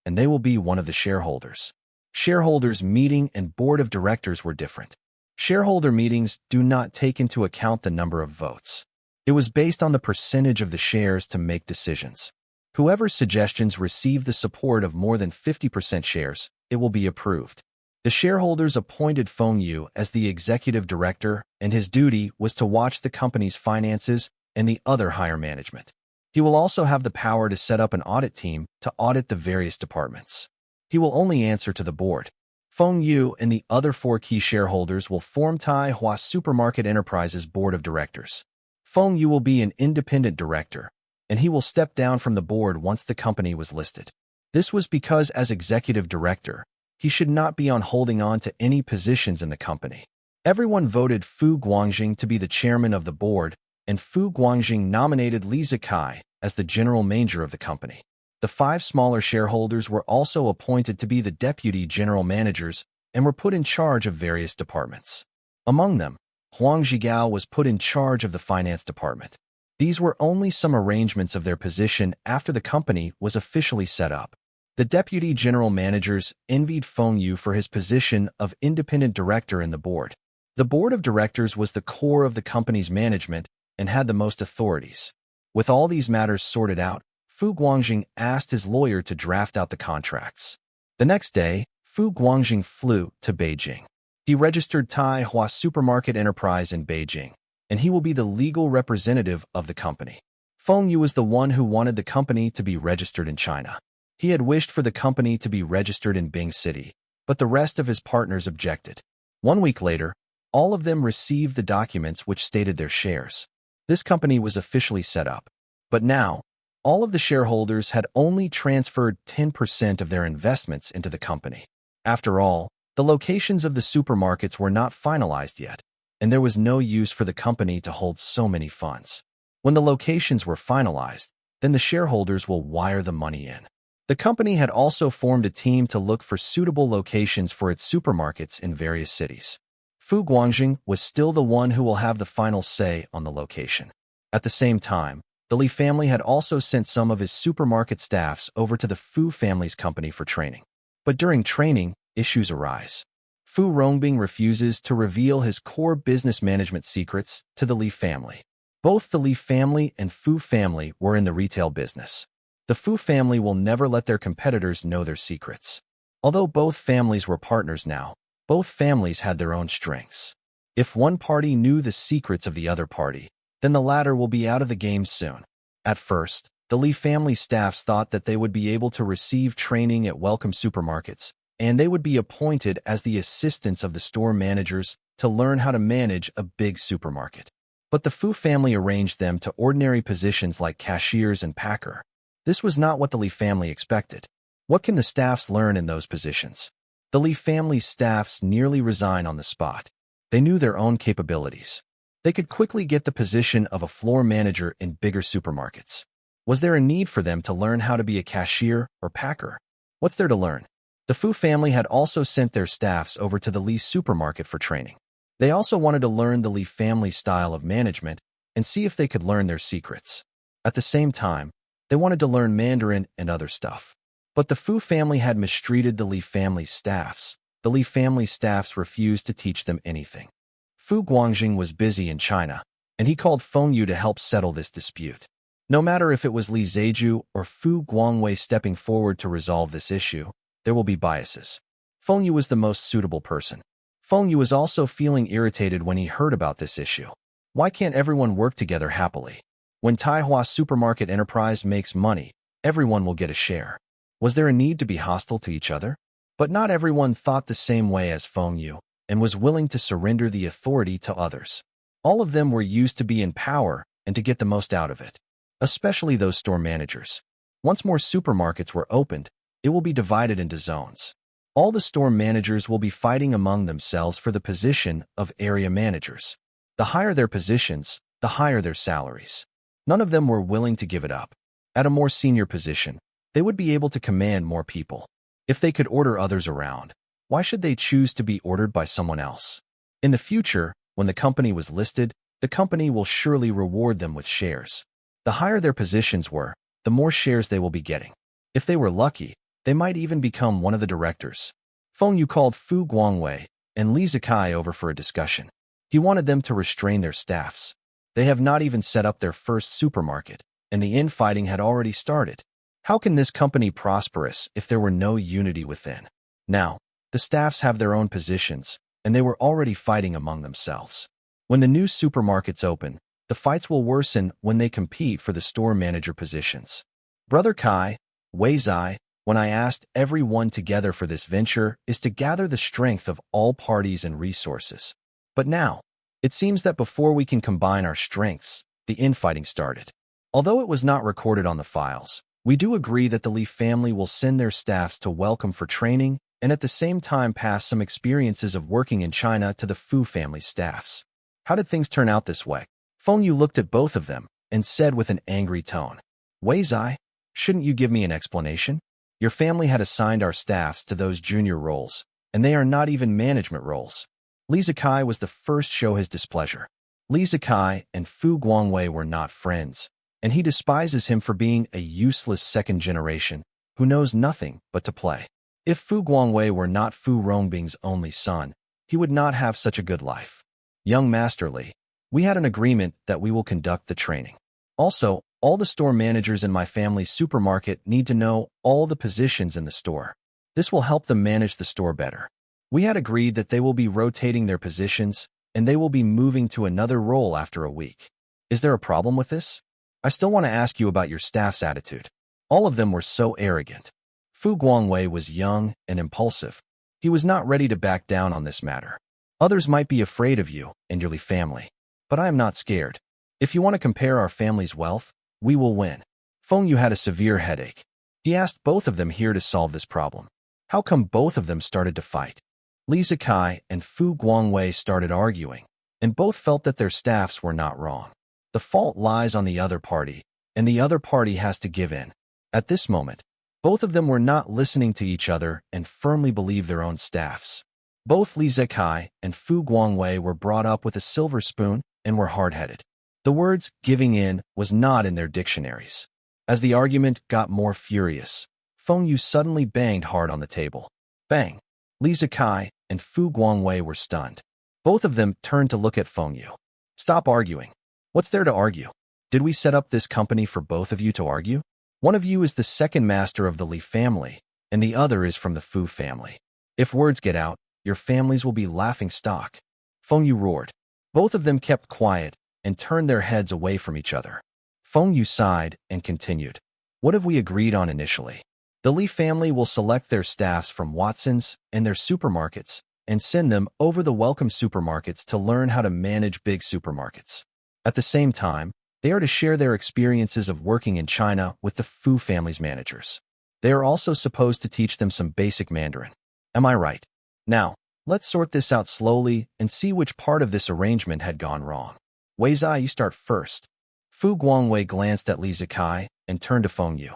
and they will be one of the shareholders. Shareholders' meeting and board of directors were different. Shareholder meetings do not take into account the number of votes. It was based on the percentage of the shares to make decisions. Whoever's suggestions receive the support of more than 50% shares, it will be approved. The shareholders appointed Feng Yu as the executive director, and his duty was to watch the company's finances and the other higher management. He will also have the power to set up an audit team to audit the various departments. He will only answer to the board. Feng Yu and the other 4 key shareholders will form Tai Hua Supermarket Enterprises Board of Directors. Feng Yu will be an independent director, and he will step down from the board once the company was listed. This was because as executive director, he should not be holding on to any positions in the company. Everyone voted Fu Guangjing to be the chairman of the board, and Fu Guangjing nominated Li Zikai as the general manager of the company. The 5 smaller shareholders were also appointed to be the deputy general managers and were put in charge of various departments. Among them, Huang Zhigao was put in charge of the finance department. These were only some arrangements of their position after the company was officially set up. The deputy general managers envied Feng Yu for his position of independent director in the board. The board of directors was the core of the company's management and had the most authorities. With all these matters sorted out, Fu Guangjing asked his lawyer to draft out the contracts. The next day, Fu Guangjing flew to Beijing. He registered Tai Hua Supermarket Enterprise in Beijing, and he will be the legal representative of the company. Feng Yu was the one who wanted the company to be registered in China. He had wished for the company to be registered in Bing City, but the rest of his partners objected. 1 week later, all of them received the documents which stated their shares. This company was officially set up. But now, all of the shareholders had only transferred 10% of their investments into the company. After all, the locations of the supermarkets were not finalized yet, and there was no use for the company to hold so many funds. When the locations were finalized, then the shareholders will wire the money in. The company had also formed a team to look for suitable locations for its supermarkets in various cities. Fu Guangjing was still the one who will have the final say on the location. At the same time, the Li family had also sent some of his supermarket staffs over to the Fu family's company for training. But during training, issues arise. Fu Rongbing refuses to reveal his core business management secrets to the Li family. Both the Li family and Fu family were in the retail business. The Fu family will never let their competitors know their secrets. Although both families were partners now, both families had their own strengths. If one party knew the secrets of the other party, then the latter will be out of the game soon. At first, the Li family staffs thought that they would be able to receive training at welcome supermarkets, and they would be appointed as the assistants of the store managers to learn how to manage a big supermarket. But the Fu family arranged them to ordinary positions like cashiers and packer. This was not what the Li family expected. What can the staffs learn in those positions? The Li family's staffs nearly resign on the spot. They knew their own capabilities. They could quickly get the position of a floor manager in bigger supermarkets. Was there a need for them to learn how to be a cashier or packer? What's there to learn? The Fu family had also sent their staffs over to the Li supermarket for training. They also wanted to learn the Li family style of management and see if they could learn their secrets. At the same time, they wanted to learn Mandarin and other stuff. But the Fu family had mistreated the Li family staffs. The Li family staffs refused to teach them anything. Fu Guangjing was busy in China, and he called Feng Yu to help settle this dispute. No matter if it was Li Zeju or Fu Guangwei stepping forward to resolve this issue, there will be biases. Feng Yu was the most suitable person. Feng Yu was also feeling irritated when he heard about this issue. Why can't everyone work together happily? When Taihua Supermarket Enterprise makes money, everyone will get a share. Was there a need to be hostile to each other? But not everyone thought the same way as Feng Yu and was willing to surrender the authority to others. All of them were used to be in power and to get the most out of it, especially those store managers. Once more supermarkets were opened, it will be divided into zones. All the store managers will be fighting among themselves for the position of area managers. The higher their positions, the higher their salaries. None of them were willing to give it up. At a more senior position, they would be able to command more people. If they could order others around, why should they choose to be ordered by someone else? In the future, when the company was listed, the company will surely reward them with shares. The higher their positions were, the more shares they will be getting. If they were lucky, they might even become one of the directors. Feng Yu called Fu Guangwei and Li Zikai over for a discussion. He wanted them to restrain their staffs. They have not even set up their first supermarket, and the infighting had already started. How can this company prosperous if there were no unity within? Now, the staffs have their own positions, and they were already fighting among themselves. When the new supermarkets open, the fights will worsen when they compete for the store manager positions. Brother Kai, Wei Zai, when I asked everyone together for this venture is to gather the strength of all parties and resources. But now, it seems that before we can combine our strengths, the infighting started. Although it was not recorded on the files, we do agree that the Li family will send their staffs to welcome for training and at the same time pass some experiences of working in China to the Fu family staffs. How did things turn out this way? Feng Yu looked at both of them and said with an angry tone, Wei Zai, shouldn't you give me an explanation? Your family had assigned our staffs to those junior roles, and they are not even management roles. Li Zikai was the first to show his displeasure. Li Zikai and Fu Guangwei were not friends, and he despises him for being a useless second generation who knows nothing but to play. If Fu Guangwei were not Fu Rongbing's only son, he would not have such a good life. Young Master Li, we had an agreement that we will conduct the training. Also, all the store managers in my family's supermarket need to know all the positions in the store. This will help them manage the store better. We had agreed that they will be rotating their positions, and they will be moving to another role after a week. Is there a problem with this? I still want to ask you about your staff's attitude. All of them were so arrogant. Fu Guangwei was young and impulsive. He was not ready to back down on this matter. Others might be afraid of you and your family, but I am not scared. If you want to compare our family's wealth, we will win. Feng Yu had a severe headache. He asked both of them here to solve this problem. How come both of them started to fight? Li Zikai and Fu Guangwei started arguing, and both felt that their staffs were not wrong. The fault lies on the other party, and the other party has to give in. At this moment, both of them were not listening to each other and firmly believed their own staffs. Both Li Zikai and Fu Guangwei were brought up with a silver spoon and were hard-headed. The words giving in was not in their dictionaries. As the argument got more furious, Feng Yu suddenly banged hard on the table. Bang! Li Zikai and Fu Guangwei were stunned. Both of them turned to look at Feng Yu. Stop arguing. What's there to argue? Did we set up this company for both of you to argue? One of you is the second master of the Li family, and the other is from the Fu family. If words get out, your families will be laughing stock. Feng Yu roared. Both of them kept quiet and turned their heads away from each other. Feng Yu sighed and continued. What have we agreed on initially? The Li family will select their staffs from Watson's and their supermarkets and send them over the Welcome supermarkets to learn how to manage big supermarkets. At the same time, they are to share their experiences of working in China with the Fu family's managers. They are also supposed to teach them some basic Mandarin. Am I right? Now, let's sort this out slowly and see which part of this arrangement had gone wrong. Wei Zai, you start first. Fu Guangwei glanced at Li Zikai and turned to Feng Yu.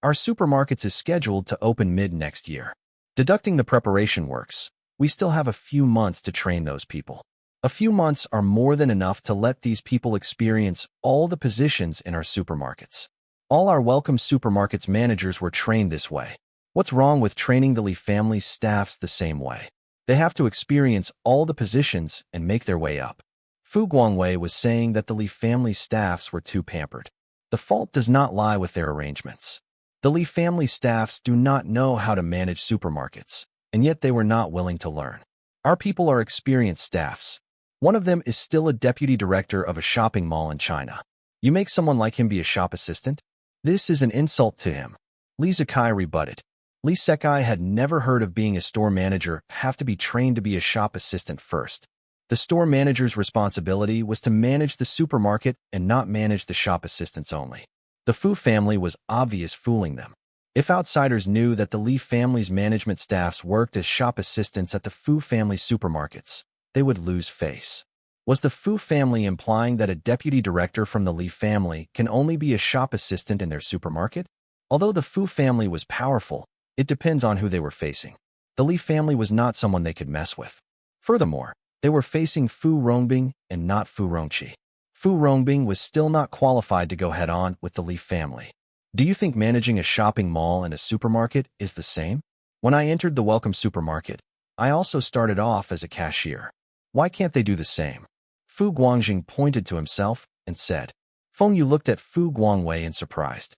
Our supermarkets is scheduled to open mid-next year. Deducting the preparation works, we still have a few months to train those people. A few months are more than enough to let these people experience all the positions in our supermarkets. All our Welcome supermarkets managers were trained this way. What's wrong with training the Li family's staffs the same way? They have to experience all the positions and make their way up. Fu Guangwei was saying that the Li family's staffs were too pampered. The fault does not lie with their arrangements. The Li family staffs do not know how to manage supermarkets, and yet they were not willing to learn. Our people are experienced staffs. One of them is still a deputy director of a shopping mall in China. You make someone like him be a shop assistant? This is an insult to him. Li Zikai rebutted. Li Sekai had never heard of being a store manager have to be trained to be a shop assistant first. The store manager's responsibility was to manage the supermarket and not manage the shop assistants only. The Fu family was obvious fooling them. If outsiders knew that the Li family's management staffs worked as shop assistants at the Fu family supermarkets, they would lose face. Was the Fu family implying that a deputy director from the Li family can only be a shop assistant in their supermarket? Although the Fu family was powerful, it depends on who they were facing. The Li family was not someone they could mess with. Furthermore, they were facing Fu Rongbing and not Fu Rongqi. Fu Rongbing was still not qualified to go head-on with the Li family. Do you think managing a shopping mall and a supermarket is the same? When I entered the Welcome supermarket, I also started off as a cashier. Why can't they do the same? Fu Guangjing pointed to himself and said. Feng Yu looked at Fu Guangwei in surprise.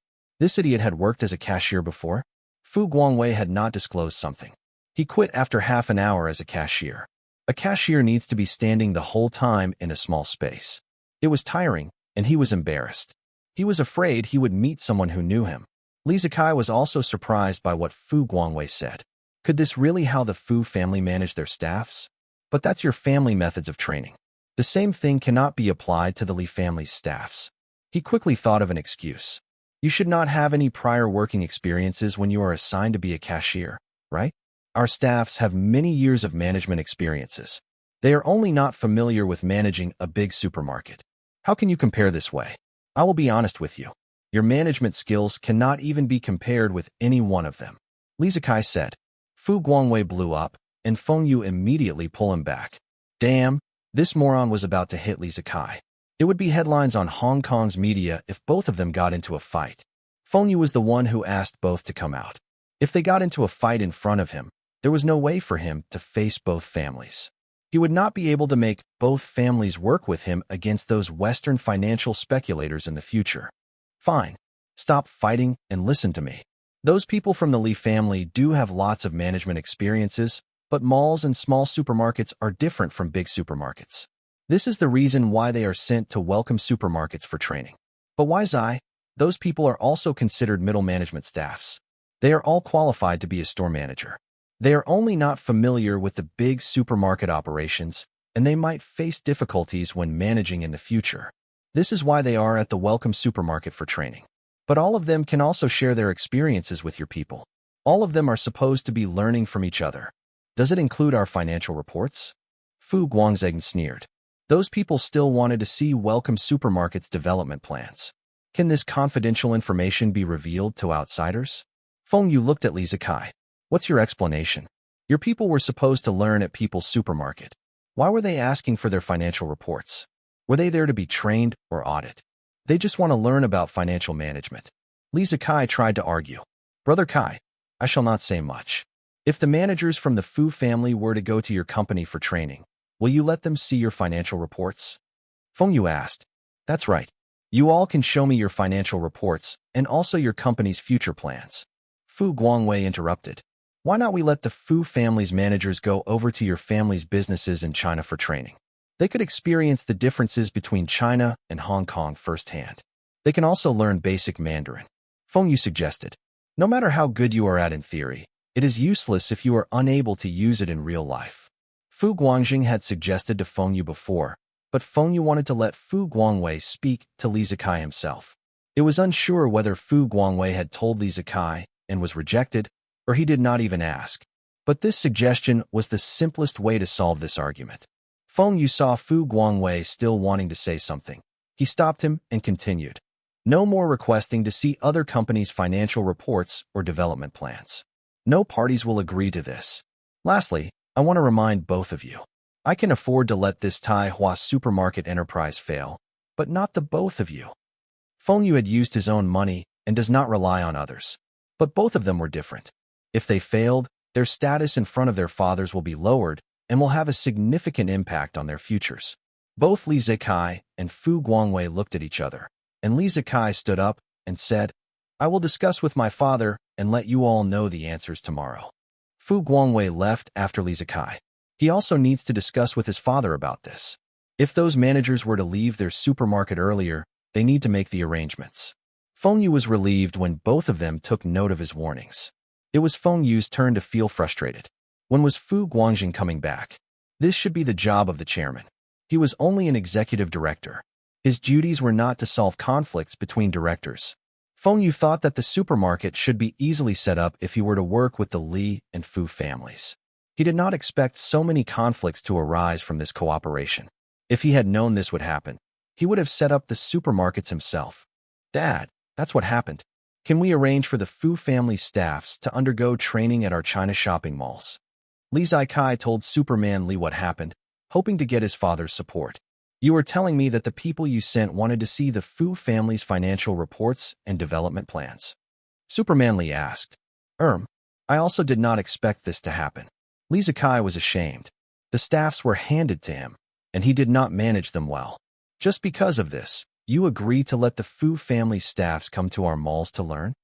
This idiot had worked as a cashier before? Fu Guangwei had not disclosed something. He quit after half an hour as a cashier. A cashier needs to be standing the whole time in a small space. It was tiring, and he was embarrassed. He was afraid he would meet someone who knew him. Li Zikai was also surprised by what Fu Guangwei said. Could this really how the Fu family manage their staffs? But that's your family methods of training. The same thing cannot be applied to the Li family's staffs. He quickly thought of an excuse. You should not have any prior working experiences when you are assigned to be a cashier, right? Our staffs have many years of management experiences. They are only not familiar with managing a big supermarket. How can you compare this way? I will be honest with you. Your management skills cannot even be compared with any one of them. Li Zikai said. Fu Guangwei blew up, and Feng Yu immediately pulled him back. Damn, this moron was about to hit Li Zikai. It would be headlines on Hong Kong's media if both of them got into a fight. Feng Yu was the one who asked both to come out. If they got into a fight in front of him, there was no way for him to face both families. He would not be able to make both families work with him against those Western financial speculators in the future. Fine. Stop fighting and listen to me. Those people from the Li family do have lots of management experiences, but malls and small supermarkets are different from big supermarkets. This is the reason why they are sent to welcome supermarkets for training. But why Zai? Those people are also considered middle management staffs. They are all qualified to be a store manager. They are only not familiar with the big supermarket operations, and they might face difficulties when managing in the future. This is why they are at the welcome supermarket for training. But all of them can also share their experiences with your people. All of them are supposed to be learning from each other. Does it include our financial reports? Fu Guangzheng sneered. Those people still wanted to see welcome supermarkets' development plans. Can this confidential information be revealed to outsiders? Feng Yu looked at Li Zikai. What's your explanation? Your people were supposed to learn at People's Supermarket. Why were they asking for their financial reports? Were they there to be trained or audit? They just want to learn about financial management. Li Zikai tried to argue. Brother Kai, I shall not say much. If the managers from the Fu family were to go to your company for training, will you let them see your financial reports? Feng Yu asked. That's right. You all can show me your financial reports and also your company's future plans. Fu Guangwei interrupted. Why not we let the Fu family's managers go over to your family's businesses in China for training? They could experience the differences between China and Hong Kong firsthand. They can also learn basic Mandarin. Feng Yu suggested. No matter how good you are at in theory, it is useless if you are unable to use it in real life. Fu Guangxing had suggested to Feng Yu before, but Feng Yu wanted to let Fu Guangwei speak to Li Zikai himself. It was unsure whether Fu Guangwei had told Li Zikai and was rejected, or he did not even ask. But this suggestion was the simplest way to solve this argument. Feng Yu saw Fu Guangwei still wanting to say something. He stopped him and continued. No more requesting to see other companies' financial reports or development plans. No parties will agree to this. Lastly, I want to remind both of you. I can afford to let this Tai Hua supermarket enterprise fail, but not the both of you. Feng Yu had used his own money and does not rely on others. But both of them were different. If they failed, their status in front of their fathers will be lowered and will have a significant impact on their futures. Both Li Zikai and Fu Guangwei looked at each other, and Li Zikai stood up and said, I will discuss with my father and let you all know the answers tomorrow. Fu Guangwei left after Li Zikai. He also needs to discuss with his father about this. If those managers were to leave their supermarket earlier, they need to make the arrangements. Feng Yu was relieved when both of them took note of his warnings. It was Feng Yu's turn to feel frustrated. When was Fu Guangxing coming back? This should be the job of the chairman. He was only an executive director. His duties were not to solve conflicts between directors. Feng Yu thought that the supermarket should be easily set up if he were to work with the Li and Fu families. He did not expect so many conflicts to arise from this cooperation. If he had known this would happen, he would have set up the supermarkets himself. Dad, that's what happened. Can we arrange for the Fu family staffs to undergo training at our China shopping malls? Li Zikai told Superman Li what happened, hoping to get his father's support. You were telling me that the people you sent wanted to see the Fu family's financial reports and development plans. Superman Li asked. I also did not expect this to happen. Li Zikai was ashamed. The staffs were handed to him, and he did not manage them well. Just because of this, you agree to let the Fu family staffs come to our malls to learn?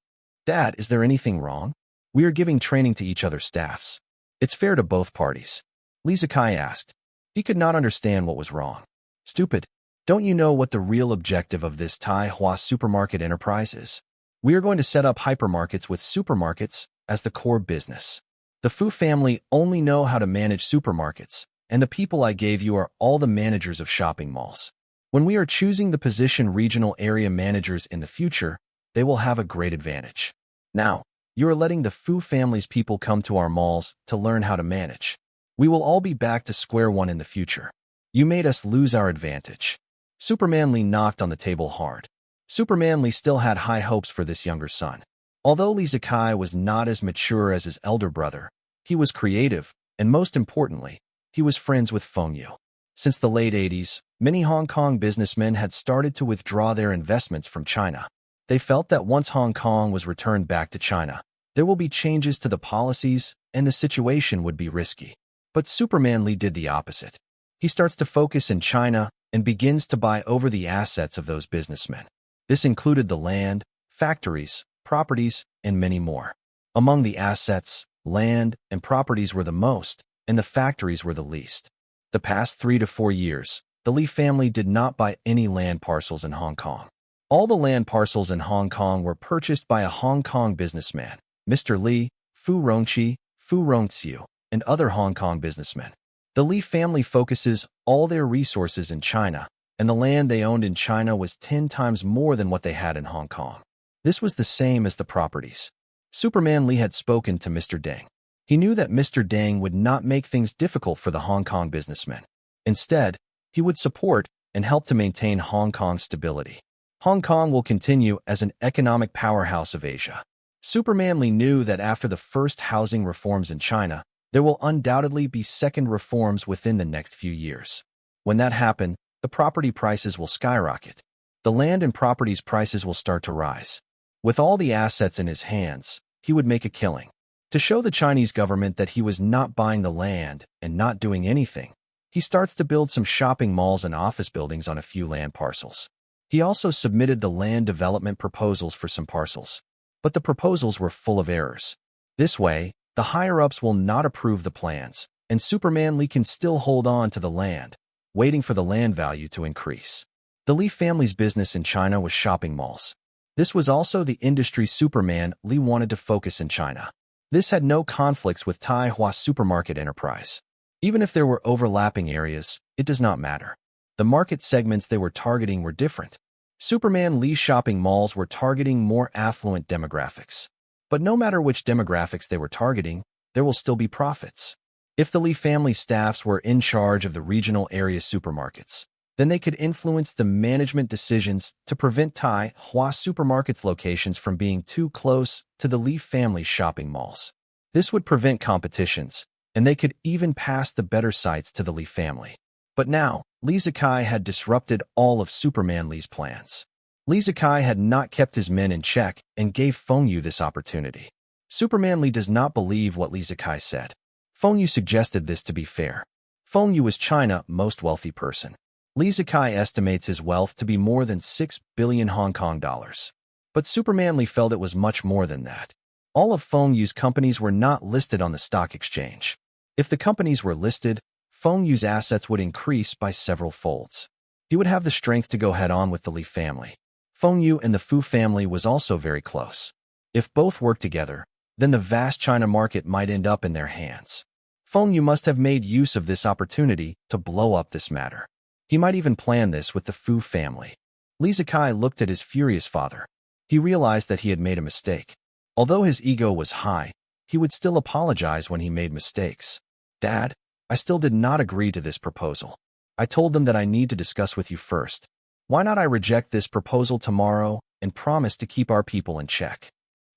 Dad, is there anything wrong? We are giving training to each other's staffs. It's fair to both parties. Li Zikai asked. He could not understand what was wrong. Stupid. Don't you know what the real objective of this Tai Hua supermarket enterprise is? We are going to set up hypermarkets with supermarkets as the core business. The Fu family only know how to manage supermarkets, and the people I gave you are all the managers of shopping malls. When we are choosing the position regional area managers in the future, they will have a great advantage. Now, you are letting the Fu family's people come to our malls to learn how to manage. We will all be back to square one in the future. You made us lose our advantage. Superman Li knocked on the table hard. Superman Li still had high hopes for this younger son. Although Li Zikai was not as mature as his elder brother, he was creative, and most importantly, he was friends with Feng Yu. Since the late 80s, many Hong Kong businessmen had started to withdraw their investments from China. They felt that once Hong Kong was returned back to China, there will be changes to the policies and the situation would be risky. But Superman Li did the opposite. He starts to focus in China and begins to buy over the assets of those businessmen. This included the land, factories, properties, and many more. Among the assets, land and properties were the most, and the factories were the least. The past 3 to 4 years, the Li family did not buy any land parcels in Hong Kong. All the land parcels in Hong Kong were purchased by a Hong Kong businessman, Mr. Li, Fu Rongqi, Fu Rongxiu, and other Hong Kong businessmen. The Li family focuses all their resources in China, and the land they owned in China was 10 times more than what they had in Hong Kong. This was the same as the properties. Superman Li had spoken to Mr. Deng. He knew that Mr. Deng would not make things difficult for the Hong Kong businessmen. Instead, he would support and help to maintain Hong Kong's stability. Hong Kong will continue as an economic powerhouse of Asia. Superman Li knew that after the first housing reforms in China, there will undoubtedly be second reforms within the next few years. When that happens, the property prices will skyrocket. The land and properties prices will start to rise. With all the assets in his hands, he would make a killing. To show the Chinese government that he was not buying the land and not doing anything, he starts to build some shopping malls and office buildings on a few land parcels. He also submitted the land development proposals for some parcels, but the proposals were full of errors. This way, the higher-ups will not approve the plans, and Superman Li can still hold on to the land, waiting for the land value to increase. The Li family's business in China was shopping malls. This was also the industry Superman Li wanted to focus in China. This had no conflicts with Tai Hua supermarket enterprise. Even if there were overlapping areas, it does not matter. The market segments they were targeting were different. Superman Li's shopping malls were targeting more affluent demographics. But no matter which demographics they were targeting, there will still be profits. If the Li family staffs were in charge of the regional area supermarkets, then they could influence the management decisions to prevent Tai Hua supermarkets' locations from being too close to the Li family shopping malls. This would prevent competitions, and they could even pass the better sites to the Li family. But now, Li Zikai had disrupted all of Superman Li's plans. Li Zikai had not kept his men in check and gave Feng Yu this opportunity. Superman Li does not believe what Li Zikai said. Feng Yu suggested this to be fair. Feng Yu was China's most wealthy person. Li Zikai estimates his wealth to be more than 6 billion Hong Kong dollars. But Superman Li felt it was much more than that. All of Feng Yu's companies were not listed on the stock exchange. If the companies were listed, Feng Yu's assets would increase by several folds. He would have the strength to go head-on with the Li family. Feng Yu and the Fu family was also very close. If both worked together, then the vast China market might end up in their hands. Feng Yu must have made use of this opportunity to blow up this matter. He might even plan this with the Fu family. Li Zikai looked at his furious father. He realized that he had made a mistake. Although his ego was high, he would still apologize when he made mistakes. Dad, I still did not agree to this proposal. I told them that I need to discuss with you first. Why not I reject this proposal tomorrow and promise to keep our people in check?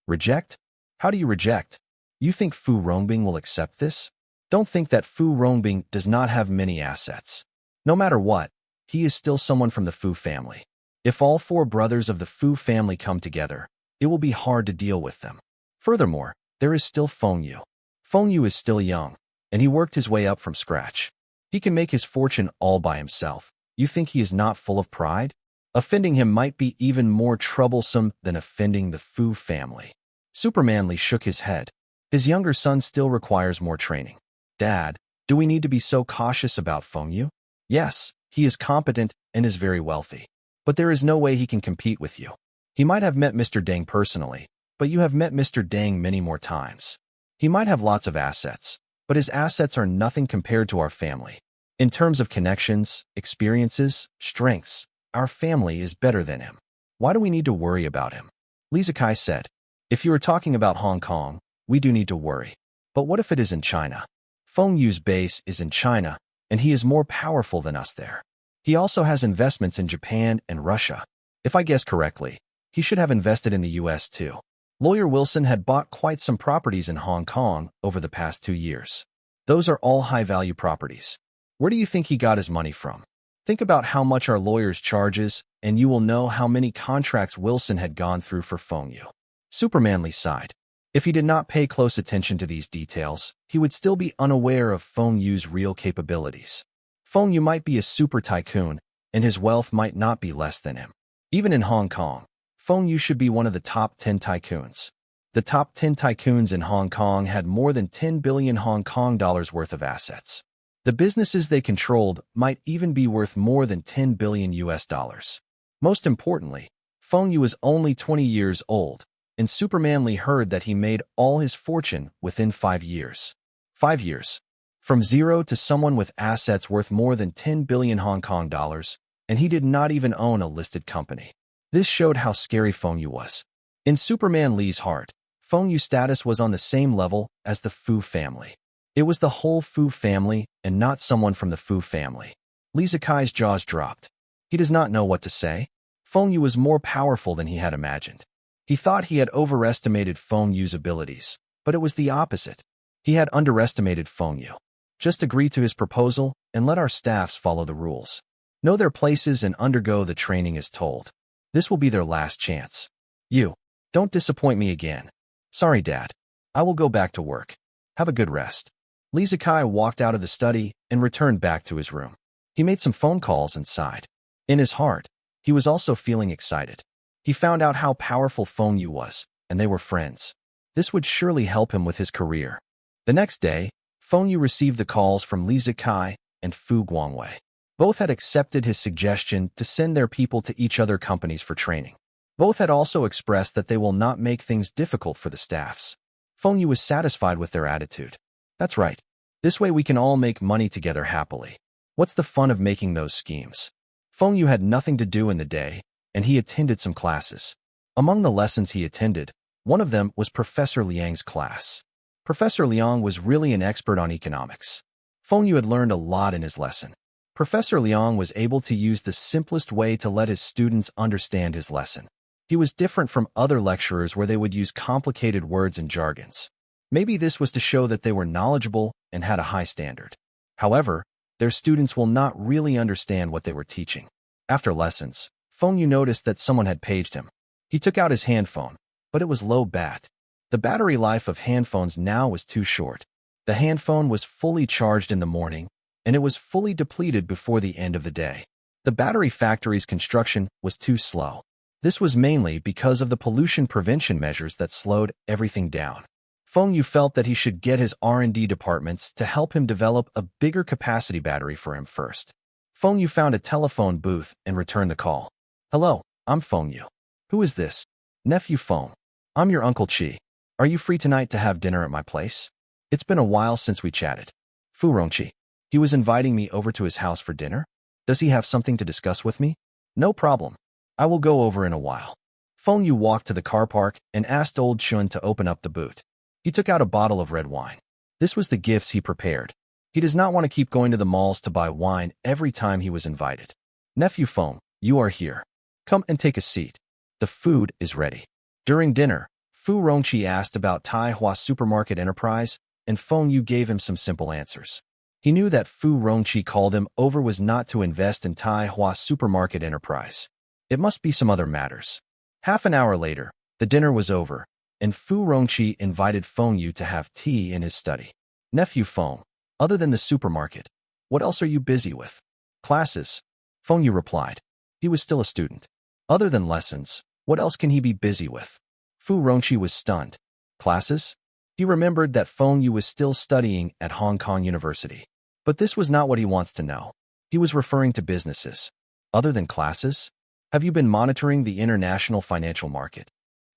Reject? How do you reject? You think Fu Rongbing will accept this? Don't think that Fu Rongbing does not have many assets. No matter what, he is still someone from the Fu family. If all 4 brothers of the Fu family come together, it will be hard to deal with them. Furthermore, there is still Feng Yu. Feng Yu is still young, and he worked his way up from scratch. He can make his fortune all by himself. You think he is not full of pride? Offending him might be even more troublesome than offending the Fu family. Superman Li shook his head. His younger son still requires more training. Dad, do we need to be so cautious about Feng Yu? Yes, he is competent and is very wealthy. But there is no way he can compete with you. He might have met Mr. Deng personally, but you have met Mr. Deng many more times. He might have lots of assets, but his assets are nothing compared to our family. In terms of connections, experiences, strengths, our family is better than him. Why do we need to worry about him? Li Zikai said, if you are talking about Hong Kong, we do need to worry. But what if it is in China? Feng Yu's base is in China, and he is more powerful than us there. He also has investments in Japan and Russia. If I guess correctly, he should have invested in the US too. Lawyer Wilson had bought quite some properties in Hong Kong over the past 2 years. Those are all high-value properties. Where do you think he got his money from? Think about how much our lawyers charges, and you will know how many contracts Wilson had gone through for Feng Yu. Superman Li sighed. If he did not pay close attention to these details, he would still be unaware of Feng Yu's real capabilities. Feng Yu might be a super tycoon, and his wealth might not be less than him. Even in Hong Kong, Feng Yu should be one of the top 10 tycoons. The top 10 tycoons in Hong Kong had more than 10 billion Hong Kong dollars worth of assets. The businesses they controlled might even be worth more than 10 billion US dollars. Most importantly, Feng Yu was only 20 years old, and Superman Lee heard that he made all his fortune within 5 years. 5 years. From zero to someone with assets worth more than 10 billion Hong Kong dollars, and he did not even own a listed company. This showed how scary Feng Yu was. In Superman Lee's heart, Feng Yu's status was on the same level as the Fu family. It was the whole Fu family and not someone from the Fu family. Lee Zakai's jaws dropped. He does not know what to say. Feng Yu was more powerful than he had imagined. He thought he had overestimated Feng Yu's abilities, but it was the opposite. He had underestimated Feng Yu. Just agree to his proposal and let our staffs follow the rules. Know their places and undergo the training as told. This will be their last chance. You, don't disappoint me again. Sorry, Dad. I will go back to work. Have a good rest. Lee Zakai walked out of the study and returned back to his room. He made some phone calls and sighed. In his heart, he was also feeling excited. He found out how powerful Feng Yu was, and they were friends. This would surely help him with his career. The next day, Feng Yu received the calls from Lee Zakai and Fu Guangwei. Both had accepted his suggestion to send their people to each other companies for training. Both had also expressed that they will not make things difficult for the staffs. Feng Yu was satisfied with their attitude. That's right. This way we can all make money together happily. What's the fun of making those schemes? Feng Yu had nothing to do in the day, and he attended some classes. Among the lessons he attended, one of them was Professor Liang's class. Professor Liang was really an expert on economics. Feng Yu had learned a lot in his lesson. Professor Liang was able to use the simplest way to let his students understand his lesson. He was different from other lecturers where they would use complicated words and jargons. Maybe this was to show that they were knowledgeable and had a high standard. However, their students will not really understand what they were teaching. After lessons, Feng Yu noticed that someone had paged him. He took out his handphone, but it was low bat. The battery life of handphones now was too short. The handphone was fully charged in the morning, and it was fully depleted before the end of the day. The battery factory's construction was too slow. This was mainly because of the pollution prevention measures that slowed everything down. Feng Yu felt that he should get his R&D departments to help him develop a bigger capacity battery for him first. Feng Yu found a telephone booth and returned the call. Hello, I'm Feng Yu. Who is this? Nephew Feng. I'm your Uncle Chi. Are you free tonight to have dinner at my place? It's been a while since we chatted. Fu Rongqi. He was inviting me over to his house for dinner? Does he have something to discuss with me? No problem. I will go over in a while. Feng Yu walked to the car park and asked old Chun to open up the boot. He took out a bottle of red wine. This was the gifts he prepared. He does not want to keep going to the malls to buy wine every time he was invited. Nephew Feng, you are here. Come and take a seat. The food is ready. During dinner, Fu Rongqi asked about Tai Hua Supermarket Enterprise, and Feng Yu gave him some simple answers. He knew that Fu Rongqi called him over was not to invest in Tai Hua Supermarket Enterprise. It must be some other matters. Half an hour later, the dinner was over, and Fu Rongqi invited Feng Yu to have tea in his study. Nephew Feng, other than the supermarket, what else are you busy with? Classes, Feng Yu replied. He was still a student. Other than lessons, what else can he be busy with? Fu Rongqi was stunned. Classes? He remembered that Feng Yu was still studying at Hong Kong University. But this was not what he wants to know. He was referring to businesses. Other than classes? Have you been monitoring the international financial market?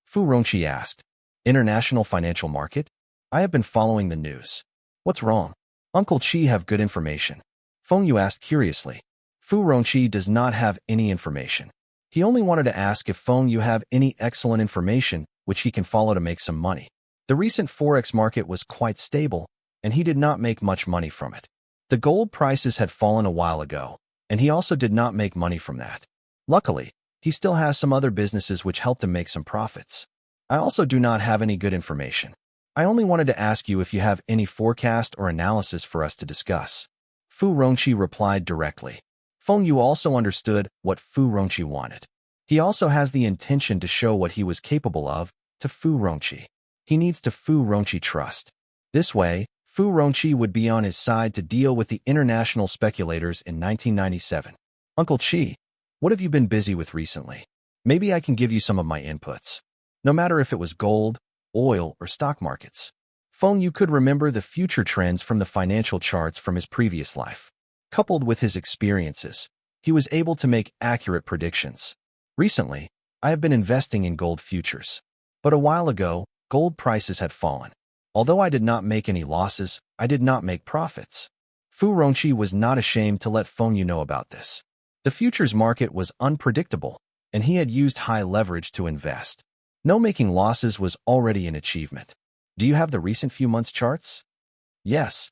Fu Rongqi asked. International financial market? I have been following the news. What's wrong? Uncle Chi have good information. Feng Yu asked curiously. Fu Rongqi does not have any information. He only wanted to ask if Feng Yu have any excellent information which he can follow to make some money. The recent forex market was quite stable, and he did not make much money from it. The gold prices had fallen a while ago, and he also did not make money from that. Luckily, he still has some other businesses which helped him make some profits. I also do not have any good information. I only wanted to ask you if you have any forecast or analysis for us to discuss. Fu Rongqi replied directly. Feng Yu also understood what Fu Rongqi wanted. He also has the intention to show what he was capable of to Fu Rongqi. He needs to Fu Rongqi trust. This way, Fu Rongqi would be on his side to deal with the international speculators in 1997. Uncle Chi, what have you been busy with recently? Maybe I can give you some of my inputs. No matter if it was gold, oil, or stock markets. Feng Yu could remember the future trends from the financial charts from his previous life. Coupled with his experiences, he was able to make accurate predictions. Recently, I have been investing in gold futures. But a while ago, gold prices had fallen. Although I did not make any losses, I did not make profits. Fu Rongqi was not ashamed to let Feng Yu know about this. The futures market was unpredictable, and he had used high leverage to invest. No making losses was already an achievement. Do you have the recent few months' charts? Yes.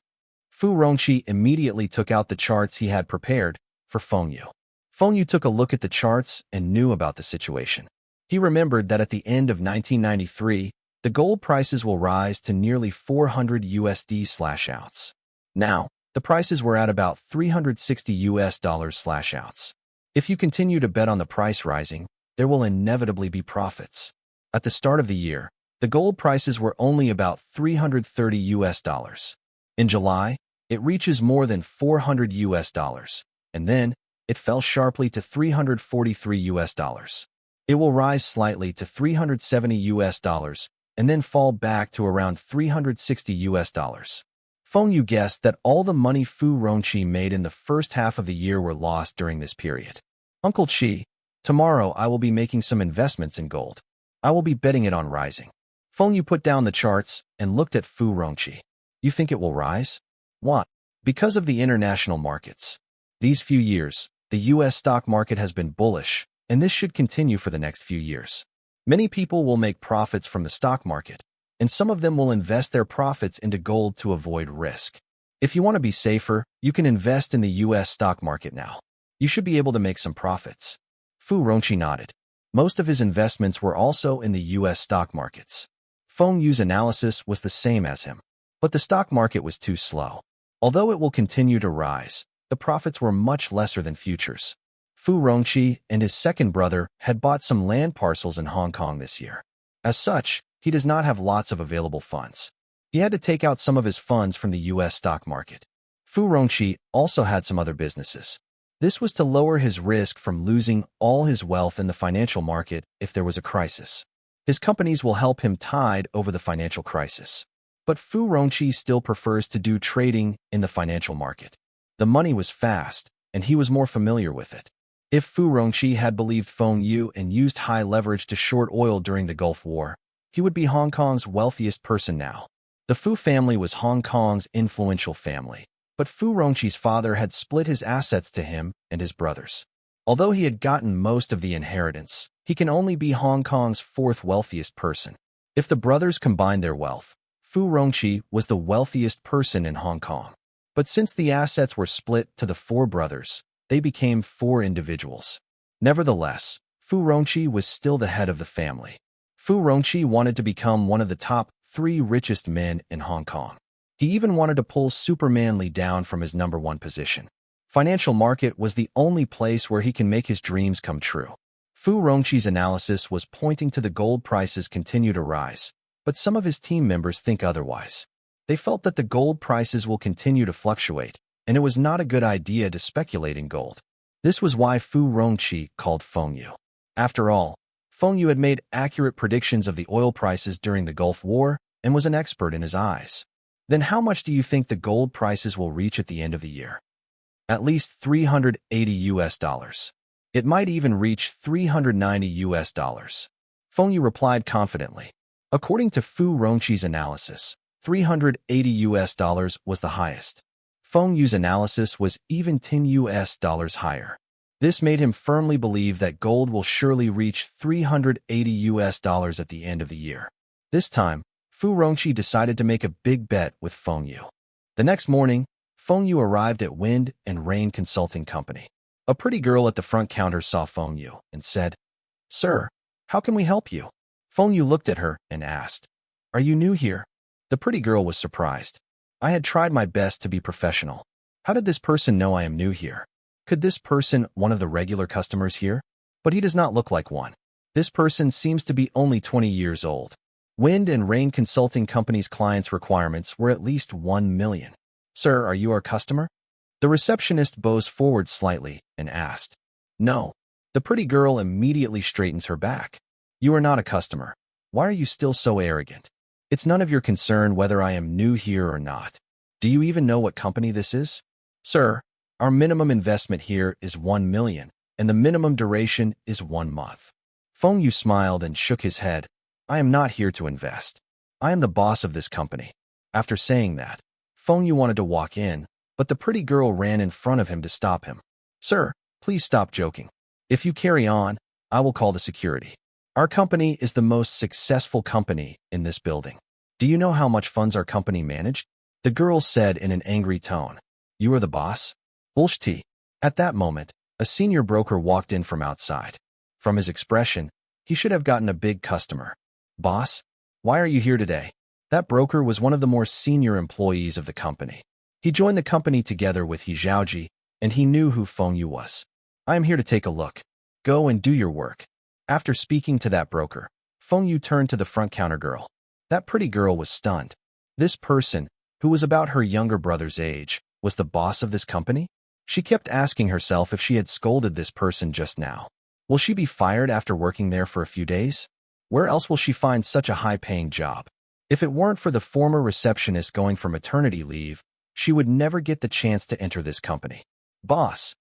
Fu Rongqi immediately took out the charts he had prepared for Feng Yu. Feng Yu took a look at the charts and knew about the situation. He remembered that at the end of 1993, the gold prices will rise to nearly 400 USD/ounce. Now, the prices were at about 360 US dollars/ounce. If you continue to bet on the price rising, there will inevitably be profits. At the start of the year, the gold prices were only about 330 US dollars. In July, it reaches more than 400 US dollars, and then it fell sharply to 343 US dollars. It will rise slightly to 370 US dollars and then fall back to around 360 US dollars. Feng Yu guessed that all the money Fu Rongqi made in the first half of the year were lost during this period. Uncle Qi, tomorrow I will be making some investments in gold. I will be betting it on rising. Feng Yu put down the charts and looked at Fu Rongqi. You think it will rise? What? Because of the international markets. These few years, the US stock market has been bullish, and this should continue for the next few years. Many people will make profits from the stock market, and some of them will invest their profits into gold to avoid risk. If you want to be safer, you can invest in the US stock market now. You should be able to make some profits. Fu Rongqi nodded. Most of his investments were also in the US stock markets. Feng Yu's analysis was the same as him, but the stock market was too slow. Although it will continue to rise, the profits were much lesser than futures. Fu Rongqi and his second brother had bought some land parcels in Hong Kong this year. As such, he does not have lots of available funds. He had to take out some of his funds from the US stock market. Fu Rongqi also had some other businesses. This was to lower his risk from losing all his wealth in the financial market if there was a crisis. His companies will help him tide over the financial crisis. But Fu Rongqi still prefers to do trading in the financial market. The money was fast, and he was more familiar with it. If Fu Rongqi had believed Feng Yu and used high leverage to short oil during the Gulf War, he would be Hong Kong's wealthiest person now. The Fu family was Hong Kong's influential family, but Fu Rongqi's father had split his assets to him and his brothers. Although he had gotten most of the inheritance, he can only be Hong Kong's fourth wealthiest person. If the brothers combined their wealth, Fu Rongqi was the wealthiest person in Hong Kong. But since the assets were split to the four brothers, they became four individuals. Nevertheless, Fu Rongqi was still the head of the family. Fu Rongqi wanted to become one of the top 3 richest men in Hong Kong. He even wanted to pull Superman Lee down from his #1 position. Financial market was the only place where he can make his dreams come true. Fu Rongqi's analysis was pointing to the gold prices continue to rise, but some of his team members think otherwise. They felt that the gold prices will continue to fluctuate, and it was not a good idea to speculate in gold. This was why Fu Rongqi called Feng Yu. After all, Feng Yu had made accurate predictions of the oil prices during the Gulf War and was an expert in his eyes. Then how much do you think the gold prices will reach at the end of the year? At least 380 US dollars. It might even reach 390 US dollars. Feng Yu replied confidently. According to Fu Rongqi's analysis, 380 US dollars was the highest. Feng Yu's analysis was even 10 US dollars higher. This made him firmly believe that gold will surely reach 380 US dollars at the end of the year. This time, Fu Rongqi decided to make a big bet with Feng Yu. The next morning, Feng Yu arrived at Wind and Rain Consulting Company. A pretty girl at the front counter saw Feng Yu and said, "Sir, how can we help you?" Feng Yu looked at her and asked, "Are you new here?" The pretty girl was surprised. "I had tried my best to be professional. How did this person know I am new here? Could this person one of the regular customers here? But he does not look like one. This person seems to be only 20 years old." Wind and Rain Consulting Company's clients' requirements were at least 1 million. "Sir, are you our customer?" The receptionist bows forward slightly and asked. "No." The pretty girl immediately straightens her back. You are not a customer. Why are you still so arrogant? It's none of your concern whether I am new here or not. Do you even know what company this is? Sir, our minimum investment here is 1 million, and the minimum duration is 1 month. Feng Yu smiled and shook his head. I am not here to invest. I am the boss of this company. After saying that, Feng Yu wanted to walk in, but the pretty girl ran in front of him to stop him. Sir, please stop joking. If you carry on, I will call the security. Our company is the most successful company in this building. Do you know how much funds our company managed? The girl said in an angry tone. You are the boss? Bullshit. At that moment, a senior broker walked in from outside. From his expression, he should have gotten a big customer. Boss, why are you here today? That broker was one of the more senior employees of the company. He joined the company together with He Zhaoji, and he knew who Feng Yu was. I am here to take a look. Go and do your work. After speaking to that broker, Feng Yu turned to the front counter girl. That pretty girl was stunned. This person, who was about her younger brother's age, was the boss of this company? She kept asking herself if she had scolded this person just now. Will she be fired after working there for a few days? Where else will she find such a high-paying job? If it weren't for the former receptionist going for maternity leave, she would never get the chance to enter this company. Boss.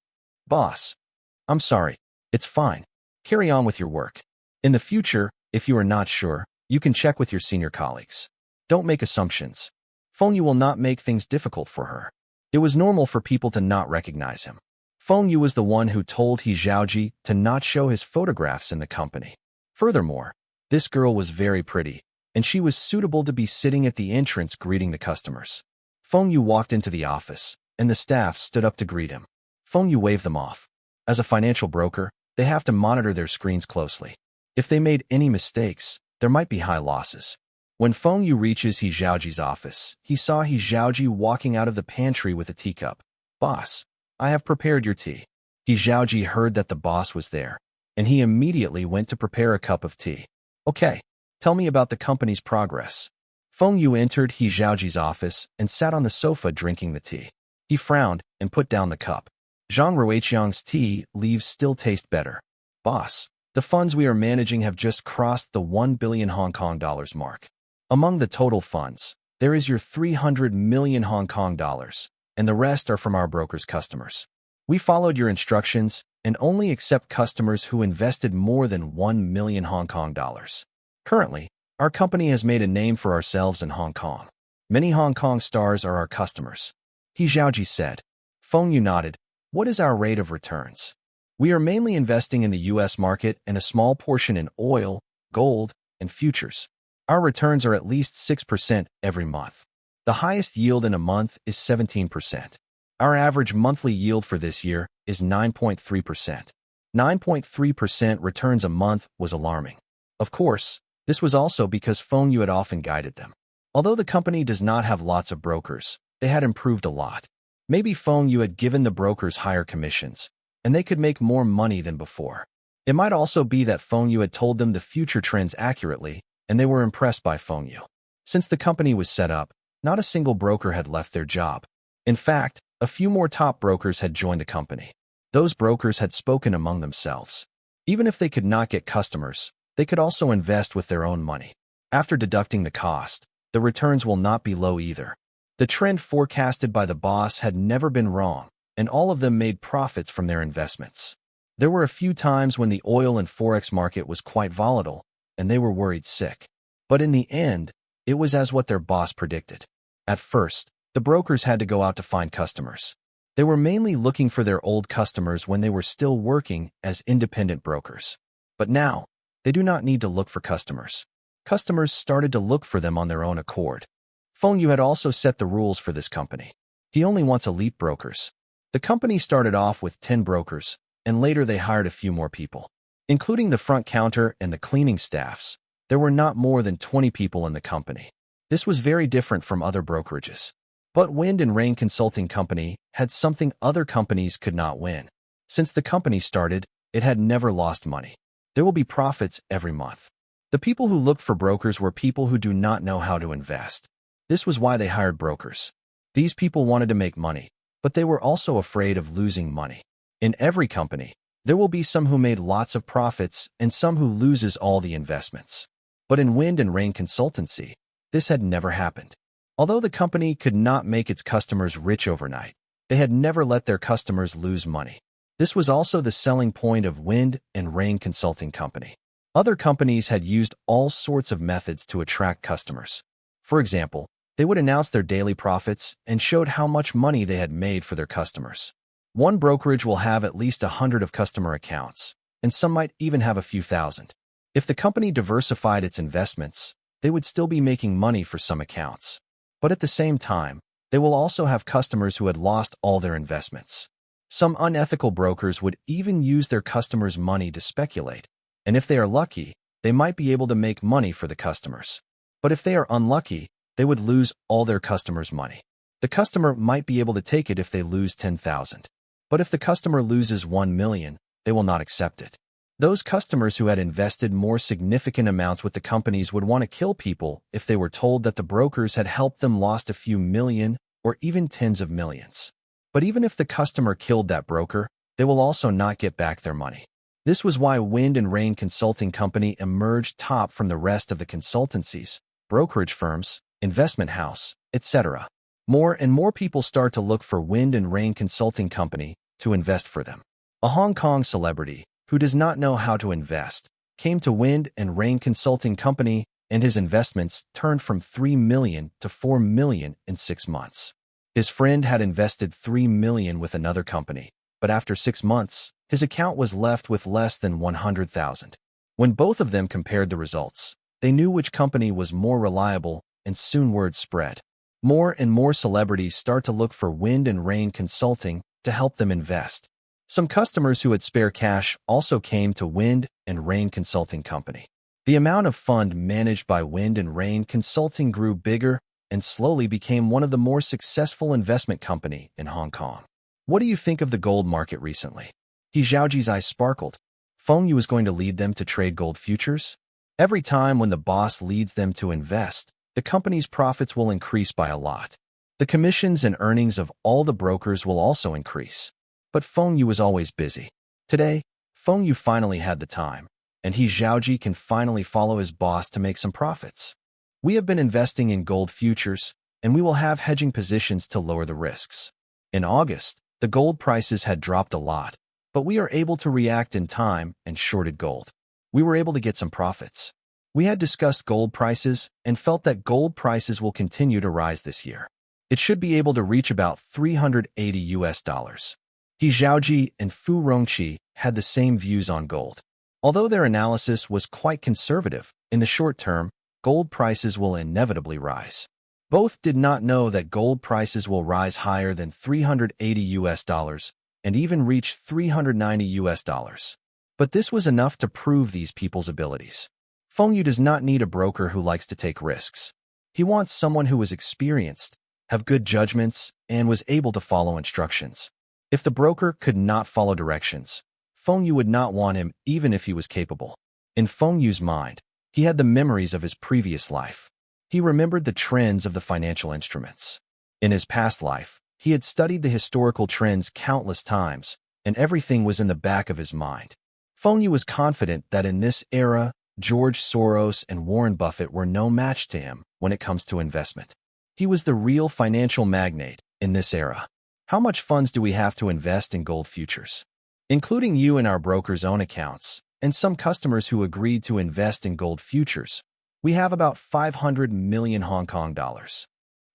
I'm sorry. It's fine. Carry on with your work. In the future, if you are not sure, you can check with your senior colleagues. Don't make assumptions. Feng Yu will not make things difficult for her. It was normal for people to not recognize him. Feng Yu was the one who told He Zhaoji to not show his photographs in the company. Furthermore, this girl was very pretty, and she was suitable to be sitting at the entrance greeting the customers. Feng Yu walked into the office, and the staff stood up to greet him. Feng Yu waved them off. As a financial broker, they have to monitor their screens closely. If they made any mistakes, there might be high losses. When Feng Yu reaches He Zhaoji's office, he saw He Zhaoji walking out of the pantry with a teacup. Boss, I have prepared your tea. He Zhaoji heard that the boss was there, and he immediately went to prepare a cup of tea. Okay, tell me about the company's progress. Feng Yu entered He Zhaoji's office and sat on the sofa drinking the tea. He frowned and put down the cup. Zhang Ruiqiang's tea leaves still taste better. Boss, the funds we are managing have just crossed the 1 billion Hong Kong dollars mark. Among the total funds, there is your 300 million Hong Kong dollars, and the rest are from our broker's customers. We followed your instructions and only accept customers who invested more than 1 million Hong Kong dollars. Currently, our company has made a name for ourselves in Hong Kong. Many Hong Kong stars are our customers. He Zhaoji said. Feng Yu nodded. What is our rate of returns? We are mainly investing in the U.S. market and a small portion in oil, gold, and futures. Our returns are at least 6% every month. The highest yield in a month is 17%. Our average monthly yield for this year is 9.3%. 9.3% returns a month was alarming. Of course, this was also because Feng Yu had often guided them. Although the company does not have lots of brokers, they had improved a lot. Maybe Feng Yu had given the brokers higher commissions, and they could make more money than before. It might also be that Feng Yu had told them the future trends accurately, and they were impressed by Feng Yu. Since the company was set up, not a single broker had left their job. In fact, a few more top brokers had joined the company. Those brokers had spoken among themselves. Even if they could not get customers, they could also invest with their own money. After deducting the cost, the returns will not be low either. The trend forecasted by the boss had never been wrong, and all of them made profits from their investments. There were a few times when the oil and forex market was quite volatile, and they were worried sick. But in the end, it was as what their boss predicted. At first, the brokers had to go out to find customers. They were mainly looking for their old customers when they were still working as independent brokers. But now, they do not need to look for customers. Customers started to look for them on their own accord. Feng Yu had also set the rules for this company. He only wants elite brokers. The company started off with 10 brokers, and later they hired a few more people. Including the front counter and the cleaning staffs, there were not more than 20 people in the company. This was very different from other brokerages. But Wind and Rain Consulting Company had something other companies could not win. Since the company started, it had never lost money. There will be profits every month. The people who looked for brokers were people who do not know how to invest. This was why they hired brokers. These people wanted to make money, but they were also afraid of losing money. In every company, There will be some who made lots of profits and some who loses all the investments. But in wind and rain consultancy, this had never happened. Although the company could not make its customers rich overnight, they had never let their customers lose money. This was also the selling point of wind and rain consulting company. Other companies had used all sorts of methods to attract customers. For example, they would announce their daily profits and showed how much money they had made for their customers. One brokerage will have at least 100 of customer accounts, and some might even have a few thousand. If the company diversified its investments, they would still be making money for some accounts. But at the same time, they will also have customers who had lost all their investments. Some unethical brokers would even use their customers' money to speculate, and if they are lucky, they might be able to make money for the customers. But if they are unlucky, they would lose all their customers' money. The customer might be able to take it if they lose 10,000. But if the customer loses 1 million, they will not accept it. Those customers who had invested more significant amounts with the companies would want to kill people if they were told that the brokers had helped them lost a few million or even tens of millions. But even if the customer killed that broker, they will also not get back their money. This was why Wind and Rain Consulting Company emerged top from the rest of the consultancies, brokerage firms, investment house, etc. More and more people start to look for Wind and Rain Consulting Company to invest for them. A Hong Kong celebrity, who does not know how to invest, came to Wind and Rain Consulting Company, and his investments turned from 3 million to 4 million in 6 months. His friend had invested 3 million with another company, but after 6 months, his account was left with less than 100,000. When both of them compared the results, they knew which company was more reliable, and soon word spread. More and more celebrities start to look for Wind and Rain Consulting to help them invest. Some customers who had spare cash also came to Wind and Rain Consulting Company. The amount of fund managed by Wind and Rain Consulting grew bigger and slowly became one of the more successful investment company in Hong Kong. What do you think of the gold market recently? He Xiaoji's eyes sparkled. Feng Yu is going to lead them to trade gold futures? Every time when the boss leads them to invest, the company's profits will increase by a lot. The commissions and earnings of all the brokers will also increase. But Feng Yu was always busy. Today, Feng Yu finally had the time, and he Xiaoji can finally follow his boss to make some profits. We have been investing in gold futures, and we will have hedging positions to lower the risks. In August, the gold prices had dropped a lot, but we are able to react in time and shorted gold. We were able to get some profits. We had discussed gold prices and felt that gold prices will continue to rise this year. It should be able to reach about $380. He Xiaoji and Fu Rongqi had the same views on gold. Although their analysis was quite conservative, in the short term, gold prices will inevitably rise. Both did not know that gold prices will rise higher than $380 and even reach $390. But this was enough to prove these people's abilities. Feng Yu does not need a broker who likes to take risks. He wants someone who is experienced, have good judgments, and was able to follow instructions. If the broker could not follow directions, Feng Yu would not want him even if he was capable. In Feng Yu's mind, he had the memories of his previous life. He remembered the trends of the financial instruments. In his past life, he had studied the historical trends countless times, and everything was in the back of his mind. Feng Yu was confident that in this era, George Soros and Warren Buffett were no match to him when it comes to investment. He was the real financial magnate in this era. How much funds do we have to invest in gold futures? Including you and our broker's own accounts, and some customers who agreed to invest in gold futures, we have about 500 million Hong Kong dollars.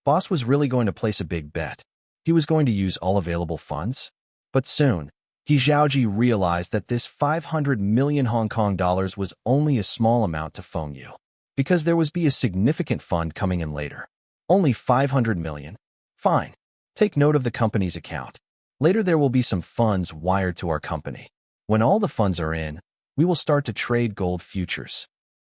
Boss was really going to place a big bet. He was going to use all available funds. But soon, He Xiaoji realized that this 500 million Hong Kong dollars was only a small amount to Feng Yu, because there was be a significant fund coming in later. Only 500 million? Fine. Take note of the company's account. Later there will be some funds wired to our company. When all the funds are in, we will start to trade gold futures.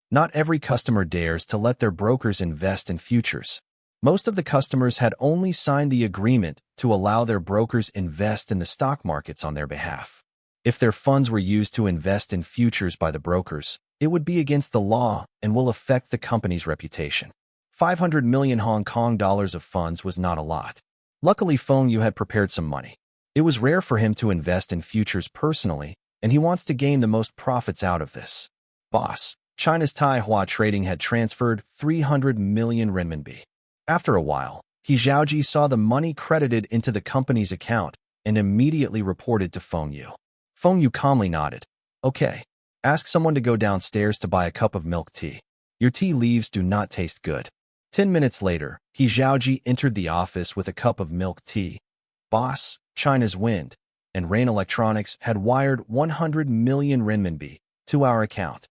Not every customer dares to let their brokers invest in futures. Most of the customers had only signed the agreement to allow their brokers invest in the stock markets on their behalf. If their funds were used to invest in futures by the brokers, it would be against the law and will affect the company's reputation. 500 million Hong Kong dollars of funds was not a lot. Luckily, Feng Yu had prepared some money. It was rare for him to invest in futures personally, and he wants to gain the most profits out of this. Boss, China's Taihua Trading had transferred 300 million renminbi. After a while, He Xiaoji saw the money credited into the company's account and immediately reported to Feng Yu. Feng Yu calmly nodded. Okay. Ask someone to go downstairs to buy a cup of milk tea. Your tea leaves do not taste good. 10 minutes later, He Xiaoji entered the office with a cup of milk tea. Boss, China's Wind and Rain Electronics had wired 100 million renminbi to our account.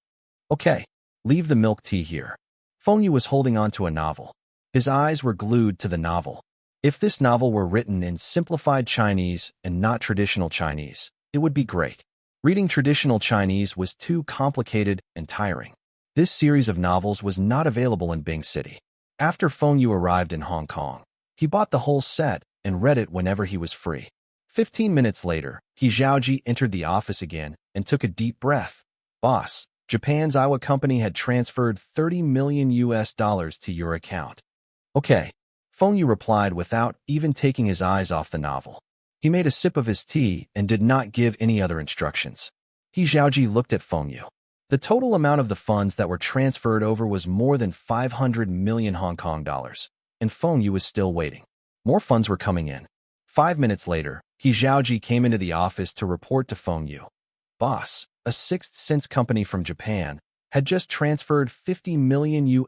Okay, leave the milk tea here. Feng Yu was holding on to a novel. His eyes were glued to the novel. If this novel were written in simplified Chinese and not traditional Chinese, it would be great. Reading traditional Chinese was too complicated and tiring. This series of novels was not available in Bing City. After Feng Yu arrived in Hong Kong, he bought the whole set and read it whenever he was free. 15 minutes later, He Xiaoji entered the office again and took a deep breath. Boss, Japan's Iowa company had transferred $30 million to your account. Okay, Feng Yu replied without even taking his eyes off the novel. He made a sip of his tea and did not give any other instructions. He Xiaoji looked at Feng Yu. The total amount of the funds that were transferred over was more than 500 million Hong Kong dollars, and Feng Yu was still waiting. More funds were coming in. 5 minutes later, He Xiaoji came into the office to report to Feng Yu. Boss, a Sixth Sense company from Japan, had just transferred $50 million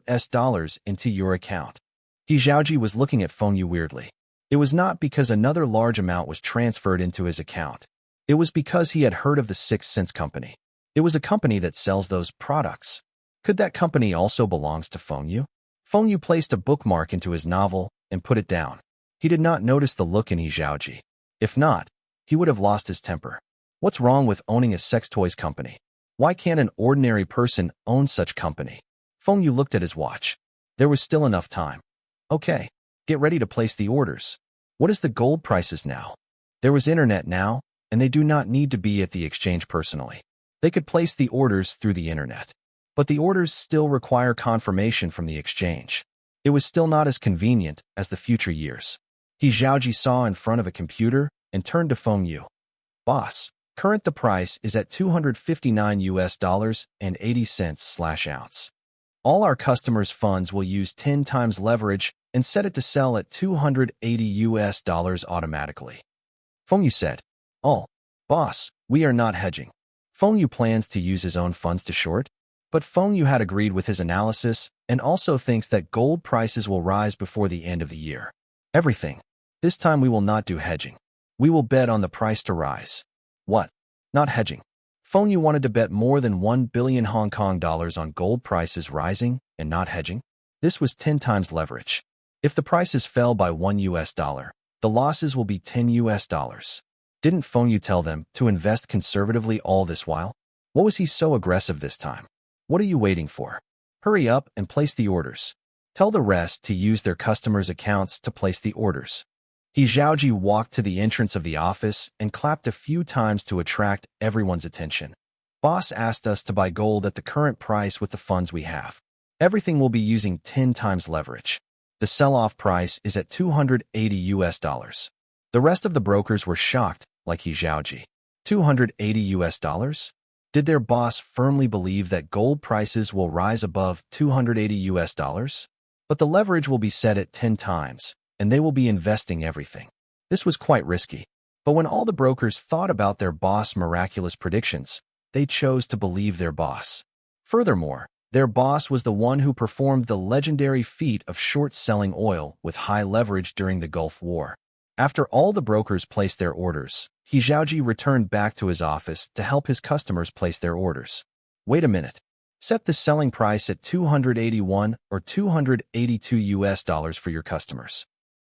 into your account. He Xiaoji was looking at Feng Yu weirdly. It was not because another large amount was transferred into his account. It was because he had heard of the Sixth Sense company. It was a company that sells those products. Could that company also belongs to Feng Yu? Feng Yu placed a bookmark into his novel and put it down. He did not notice the look in He Xiaoji. If not, he would have lost his temper. What's wrong with owning a sex toys company? Why can't an ordinary person own such company? Feng Yu looked at his watch. There was still enough time. Okay, get ready to place the orders. What is the gold prices now? There was internet now, and they do not need to be at the exchange personally. They could place the orders through the internet. But the orders still require confirmation from the exchange. It was still not as convenient as the future years. He Xiaoji saw in front of a computer and turned to Feng Yu. Boss, current the price is at $259 and 80 cents/ounce. All our customers' funds will use 10 times leverage and set it to sell at $280 automatically. Feng Yu said, Oh, boss, we are not hedging. Feng Yu plans to use his own funds to short, but Feng Yu had agreed with his analysis and also thinks that gold prices will rise before the end of the year. Everything. This time we will not do hedging. We will bet on the price to rise. What? Not hedging. Feng Yu wanted to bet more than 1 billion Hong Kong dollars on gold prices rising and not hedging. This was 10 times leverage. If the prices fell by $1, the losses will be $10. Didn't Feng Yu tell them to invest conservatively all this while? What was he so aggressive this time? What are you waiting for? Hurry up and place the orders. Tell the rest to use their customers' accounts to place the orders. He Xiaoji walked to the entrance of the office and clapped a few times to attract everyone's attention. Boss asked us to buy gold at the current price with the funds we have. Everything will be using 10 times leverage. The sell-off price is at $280. The rest of the brokers were shocked, like He Xiaoji. $280? Did their boss firmly believe that gold prices will rise above $280? But the leverage will be set at 10 times, and they will be investing everything. This was quite risky. But when all the brokers thought about their boss' miraculous predictions, they chose to believe their boss. Furthermore, their boss was the one who performed the legendary feat of short-selling oil with high leverage during the Gulf War. After all the brokers placed their orders, He Xiaoji returned back to his office to help his customers place their orders. Wait a minute. Set the selling price at $281 or $282 for your customers.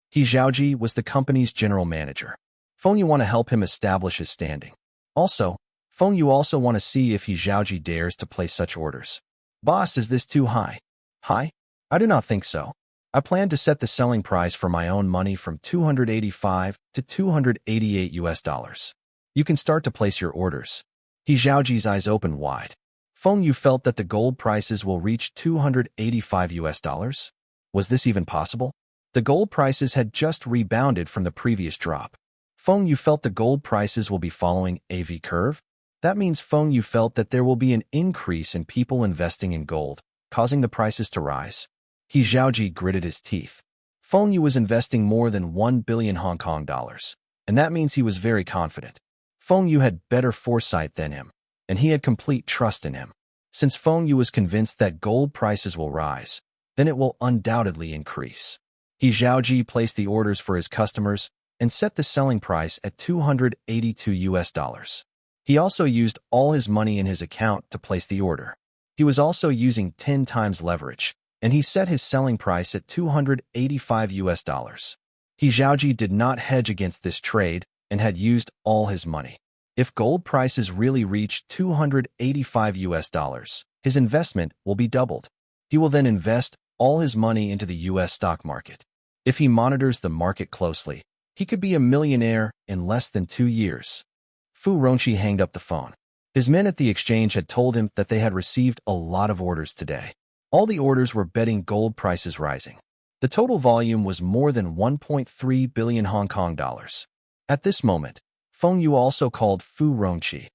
He Xiaoji was the company's general manager. Feng Yu want to help him establish his standing. Also, Feng Yu also want to see if He Xiaoji dares to place such orders. Boss, is this too high? High? I do not think so. I plan to set the selling price for my own money from $285 to $288. You can start to place your orders. He Xiaoji's eyes opened wide. Feng Yu felt that the gold prices will reach $285. Was this even possible? The gold prices had just rebounded from the previous drop. Feng Yu felt the gold prices will be following a V curve. That means Feng Yu felt that there will be an increase in people investing in gold, causing the prices to rise. He Xiaoji gritted his teeth. Feng Yu was investing more than 1 billion Hong Kong dollars, and that means he was very confident. Feng Yu had better foresight than him, and he had complete trust in him. Since Feng Yu was convinced that gold prices will rise, then it will undoubtedly increase. He Xiaoji placed the orders for his customers and set the selling price at $282. He also used all his money in his account to place the order. He was also using 10 times leverage, and he set his selling price at $285. He Xiaoji did not hedge against this trade and had used all his money. If gold prices really reach $285, his investment will be doubled. He will then invest all his money into the U.S. stock market. If he monitors the market closely, he could be a millionaire in less than 2 years. Fu Rongqi hanged up the phone. His men at the exchange had told him that they had received a lot of orders today. All the orders were betting gold prices rising. The total volume was more than 1.3 billion Hong Kong dollars. At this moment, Feng Yu also called Fu Rongqi.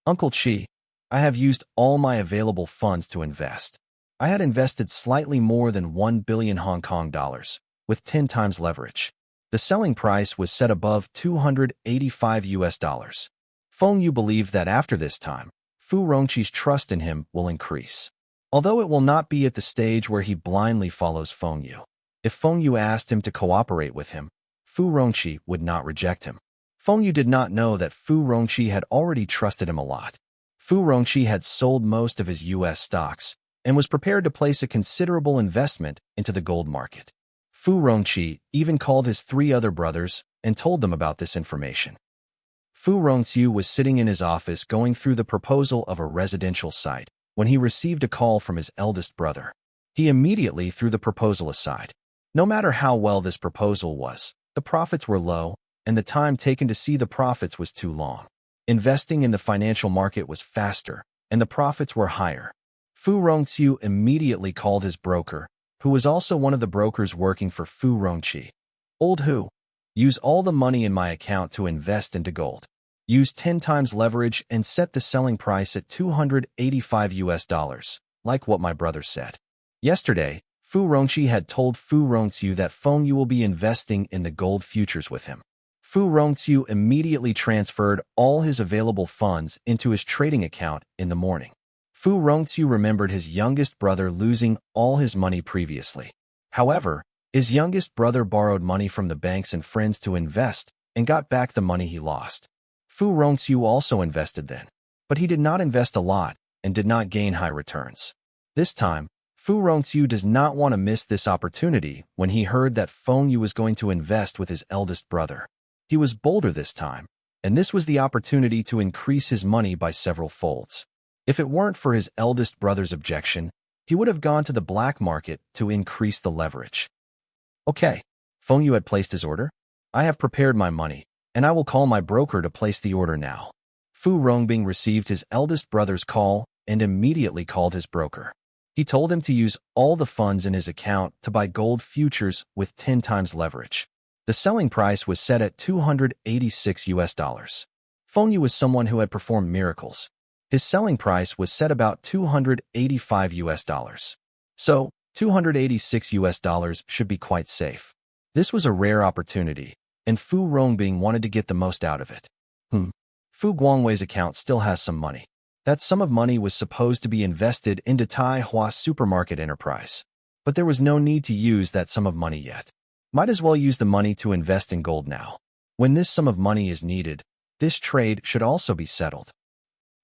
Uncle Qi, I have used all my available funds to invest. I had invested slightly more than 1 billion Hong Kong dollars, with 10 times leverage. The selling price was set above $285. Feng Yu believed that after this time, Fu Rongqi's trust in him will increase. Although it will not be at the stage where he blindly follows Feng Yu. If Feng Yu asked him to cooperate with him, Fu Rongqi would not reject him. Feng Yu did not know that Fu Rongqi had already trusted him a lot. Fu Rongqi had sold most of his U.S. stocks and was prepared to place a considerable investment into the gold market. Fu Rongqi even called his 3 other brothers and told them about this information. Fu Rongqiu was sitting in his office going through the proposal of a residential site when he received a call from his eldest brother. He immediately threw the proposal aside. No matter how well this proposal was, the profits were low, and the time taken to see the profits was too long. Investing in the financial market was faster, and the profits were higher. Fu Rongqiu immediately called his broker, who was also one of the brokers working for Fu Rongqi. Old Hu, use all the money in my account to invest into gold. Use 10 times leverage and set the selling price at $285, like what my brother said. Yesterday, Fu Rongqi had told Fu Rongqiu that Feng Yu will be investing in the gold futures with him. Fu Rongqiu immediately transferred all his available funds into his trading account in the morning. Fu Rongqiu remembered his youngest brother losing all his money previously. However, his youngest brother borrowed money from the banks and friends to invest and got back the money he lost. Fu Rongqiu also invested then, but he did not invest a lot and did not gain high returns. This time, Fu Rongqiu does not want to miss this opportunity when he heard that Feng Yu was going to invest with his eldest brother. He was bolder this time, and this was the opportunity to increase his money by several folds. If it weren't for his eldest brother's objection, he would have gone to the black market to increase the leverage. Okay, Feng Yu had placed his order. I have prepared my money, and I will call my broker to place the order now. Fu Rongbing received his eldest brother's call and immediately called his broker. He told him to use all the funds in his account to buy gold futures with 10 times leverage. The selling price was set at $286. Feng Yu was someone who had performed miracles. His selling price was set about $285. So, $286 should be quite safe. This was a rare opportunity, and Fu Rongbing wanted to get the most out of it. Fu Guangwei's account still has some money. That sum of money was supposed to be invested into Tai Hua Supermarket Enterprise. But there was no need to use that sum of money yet. Might as well use the money to invest in gold now. When this sum of money is needed, this trade should also be settled.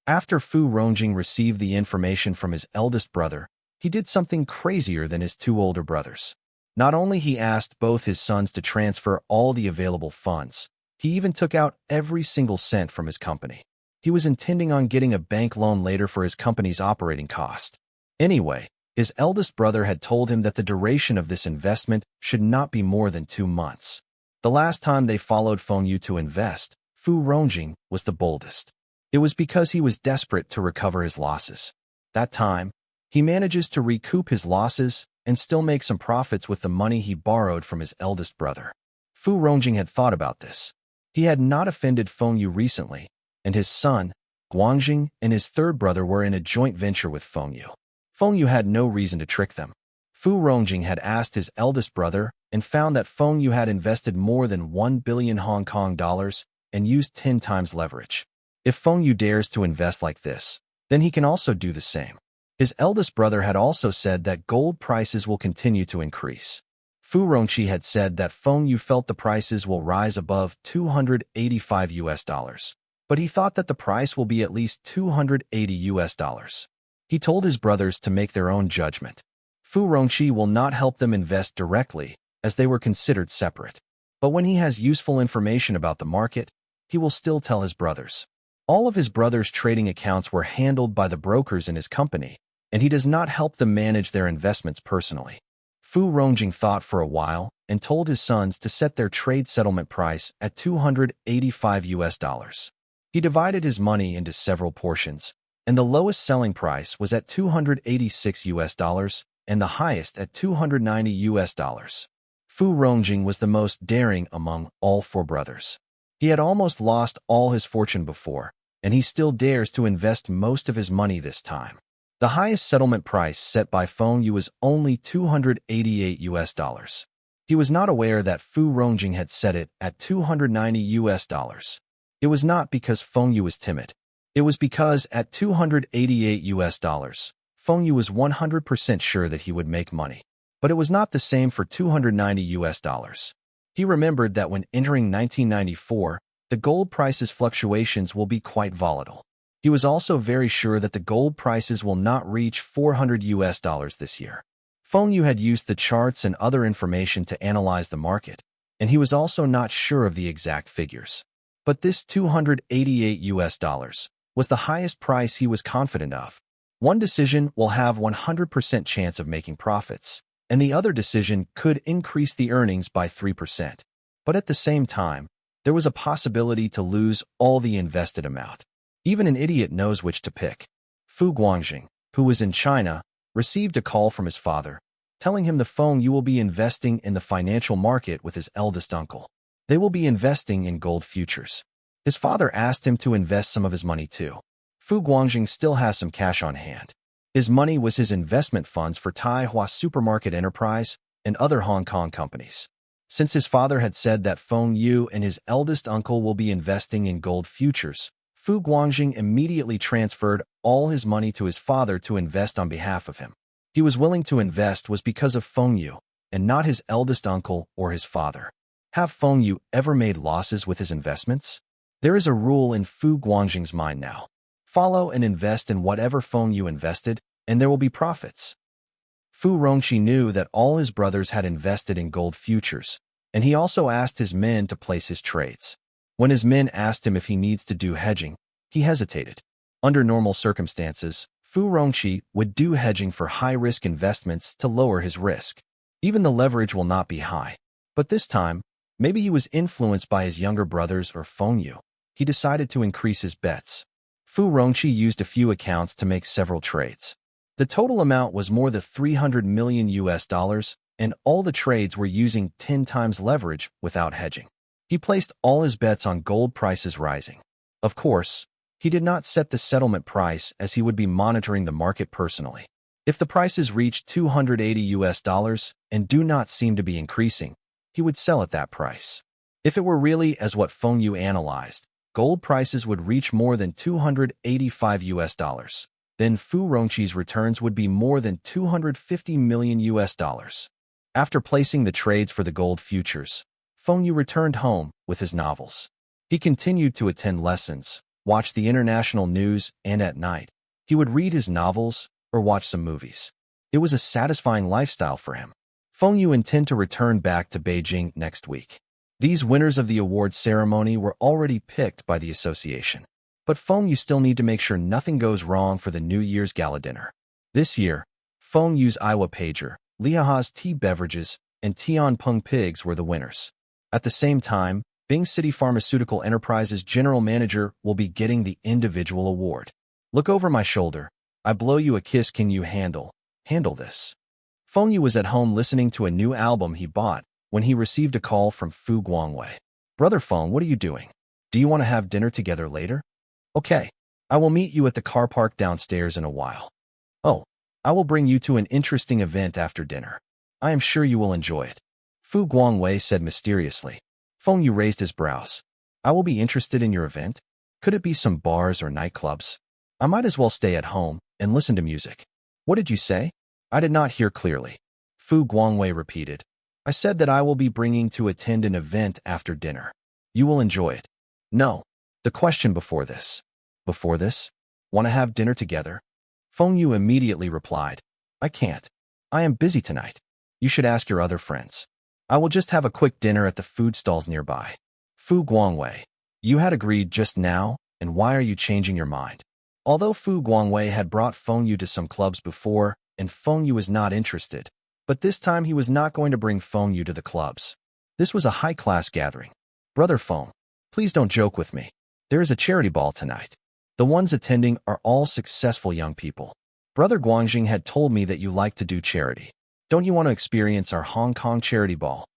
After Fu Rongjing received the information from his eldest brother, he did something crazier than his 2 older brothers. Not only he asked both his sons to transfer all the available funds, he even took out every single cent from his company. He was intending on getting a bank loan later for his company's operating cost. Anyway, his eldest brother had told him that the duration of this investment should not be more than 2 months. The last time they followed Feng Yu to invest, Fu Rongjing was the boldest. It was because he was desperate to recover his losses. That time, he manages to recoup his losses and still make some profits with the money he borrowed from his eldest brother. Fu Rongjing had thought about this. He had not offended Feng Yu recently, and his son, Guangjing and his third brother were in a joint venture with Feng Yu. Feng Yu had no reason to trick them. Fu Rongjing had asked his eldest brother and found that Feng Yu had invested more than 1 billion Hong Kong dollars and used 10 times leverage. If Feng Yu dares to invest like this, then he can also do the same. His eldest brother had also said that gold prices will continue to increase. Fu Rongqi had said that Feng Yu felt the prices will rise above $285, but he thought that the price will be at least $280. He told his brothers to make their own judgment. Fu Rongqi will not help them invest directly, as they were considered separate. But when he has useful information about the market, he will still tell his brothers. All of his brothers' trading accounts were handled by the brokers in his company, and he does not help them manage their investments personally. Fu Rongjing thought for a while and told his sons to set their trade settlement price at $285. He divided his money into several portions, and the lowest selling price was at $286 and the highest at $290. Fu Rongjing was the most daring among all four brothers. He had almost lost all his fortune before, and he still dares to invest most of his money this time. The highest settlement price set by Feng Yu was only $288. He was not aware that Fu Rongjing had set it at $290. It was not because Feng Yu was timid. It was because at $288, Feng Yu was 100% sure that he would make money. But it was not the same for $290. He remembered that when entering 1994, the gold price's fluctuations will be quite volatile. He was also very sure that the gold prices will not reach $400 this year. Feng Yu had used the charts and other information to analyze the market, and he was also not sure of the exact figures. But this $288 was the highest price he was confident of. One decision will have 100% chance of making profits, and the other decision could increase the earnings by 3%. But at the same time, there was a possibility to lose all the invested amount. Even an idiot knows which to pick. Fu Guangjing, who was in China, received a call from his father, telling him the Feng Yu will be investing in the financial market with his eldest uncle. They will be investing in gold futures. His father asked him to invest some of his money too. Fu Guangjing still has some cash on hand. His money was his investment funds for Tai Hua Supermarket Enterprise and other Hong Kong companies. Since his father had said that Feng Yu and his eldest uncle will be investing in gold futures, Fu Guangjing immediately transferred all his money to his father to invest on behalf of him. He was willing to invest was because of Feng Yu, and not his eldest uncle or his father. Have Feng Yu ever made losses with his investments? There is a rule in Fu Guangjing's mind now. Follow and invest in whatever Feng Yu invested, and there will be profits. Fu Rongqi knew that all his brothers had invested in gold futures, and he also asked his men to place his trades. When his men asked him if he needs to do hedging, he hesitated. Under normal circumstances, Fu Rongqi would do hedging for high-risk investments to lower his risk. Even the leverage will not be high. But this time, maybe he was influenced by his younger brothers or Feng Yu. He decided to increase his bets. Fu Rongqi used a few accounts to make several trades. The total amount was more than $300 million, and all the trades were using 10 times leverage without hedging. He placed all his bets on gold prices rising. Of course, he did not set the settlement price as he would be monitoring the market personally. If the prices reach $280 and do not seem to be increasing, he would sell at that price. If it were really as what Feng Yu analyzed, gold prices would reach more than $285, then Fu Rongqi's returns would be more than $250 million. After placing the trades for the gold futures, Feng Yu returned home with his novels. He continued to attend lessons, watch the international news, and at night, he would read his novels or watch some movies. It was a satisfying lifestyle for him. Feng Yu intended to return back to Beijing next week. These winners of the award ceremony were already picked by the association. But Feng Yu still need to make sure nothing goes wrong for the New Year's gala dinner. This year, Feng Yu's Iowa Pager, Liaha's tea beverages, and Tianpeng pigs were the winners. At the same time, Bing City Pharmaceutical Enterprises general manager will be getting the individual award. Look over my shoulder. I blow you a kiss. Can you handle this? Feng Yu was at home listening to a new album he bought when he received a call from Fu Guangwei. Brother Feng, what are you doing? Do you want to have dinner together later? Okay. I will meet you at the car park downstairs in a while. Oh, I will bring you to an interesting event after dinner. I am sure you will enjoy it. Fu Guangwei said mysteriously. Feng Yu raised his brows. I will be interested in your event? Could it be some bars or nightclubs? I might as well stay at home and listen to music. What did you say? I did not hear clearly. Fu Guangwei repeated. I said that I will be bringing to attend an event after dinner. You will enjoy it. No. The question before this. Before this? Want to have dinner together? Feng Yu immediately replied. I can't. I am busy tonight. You should ask your other friends. I will just have a quick dinner at the food stalls nearby. Fu Guangwei. You had agreed just now, and why are you changing your mind? Although Fu Guangwei had brought Feng Yu to some clubs before, and Feng Yu was not interested, but this time he was not going to bring Feng Yu to the clubs. This was a high-class gathering. Brother Feng, please don't joke with me. There is a charity ball tonight. The ones attending are all successful young people. Brother Guangjing had told me that you like to do charity. Don't you want to experience our Hong Kong charity ball?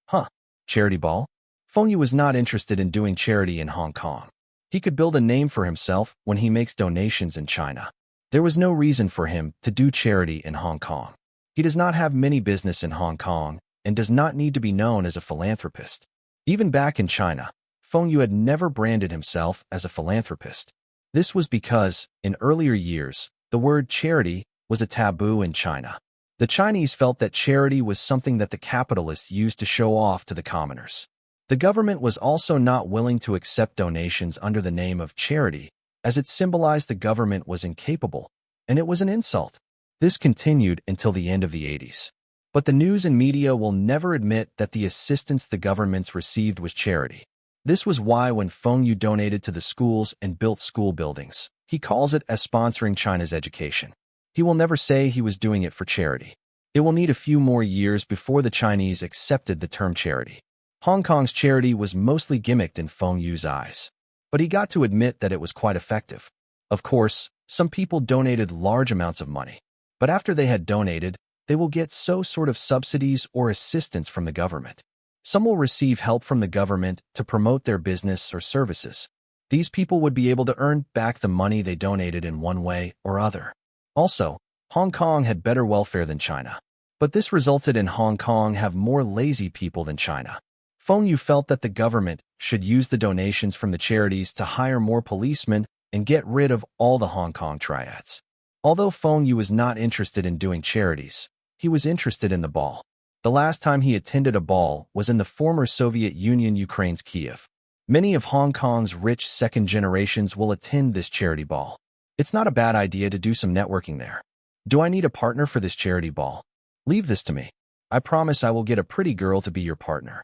Huh? Charity ball? Feng Yu was not interested in doing charity in Hong Kong. He could build a name for himself when he makes donations in China. There was no reason for him to do charity in Hong Kong. He does not have many business in Hong Kong and does not need to be known as a philanthropist. Even back in China, Feng Yu had never branded himself as a philanthropist. This was because, in earlier years, the word charity was a taboo in China. The Chinese felt that charity was something that the capitalists used to show off to the commoners. The government was also not willing to accept donations under the name of charity, as it symbolized the government was incapable, and it was an insult. This continued until the end of the 80s. But the news and media will never admit that the assistance the governments received was charity. This was why when Feng Yu donated to the schools and built school buildings, he calls it as sponsoring China's education. He will never say he was doing it for charity. It will need a few more years before the Chinese accepted the term charity. Hong Kong's charity was mostly gimmicked in Feng Yu's eyes, but he got to admit that it was quite effective. Of course, some people donated large amounts of money, but after they had donated, they will get sort of subsidies or assistance from the government. Some will receive help from the government to promote their business or services. These people would be able to earn back the money they donated in one way or other. Also, Hong Kong had better welfare than China, but this resulted in Hong Kong have more lazy people than China. Feng Yu felt that the government should use the donations from the charities to hire more policemen and get rid of all the Hong Kong triads. Although Feng Yu was not interested in doing charities, he was interested in the ball. The last time he attended a ball was in the former Soviet Union Ukraine's Kiev. Many of Hong Kong's rich second generations will attend this charity ball. It's not a bad idea to do some networking there. Do I need a partner for this charity ball? Leave this to me. I promise I will get a pretty girl to be your partner.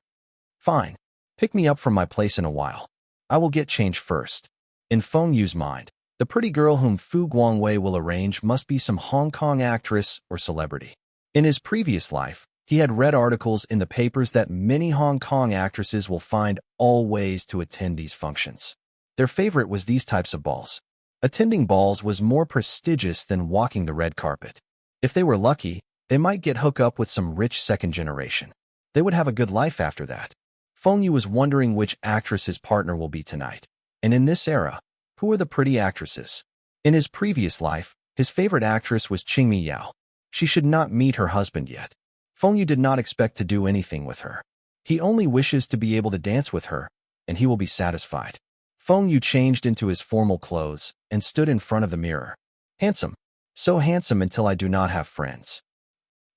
Fine. Pick me up from my place in a while. I will get change first. In Feng Yu's mind, the pretty girl whom Fu Guangwei will arrange must be some Hong Kong actress or celebrity. In his previous life, he had read articles in the papers that many Hong Kong actresses will find all ways to attend these functions. Their favorite was these types of balls. Attending balls was more prestigious than walking the red carpet. If they were lucky, they might get hooked up with some rich second generation. They would have a good life after that. Feng Yu was wondering which actress his partner will be tonight. And in this era, who are the pretty actresses? In his previous life, his favorite actress was Qingmi Yao. She should not meet her husband yet. Feng Yu did not expect to do anything with her. He only wishes to be able to dance with her, and he will be satisfied. Feng Yu changed into his formal clothes and stood in front of the mirror. Handsome. So handsome until I do not have friends.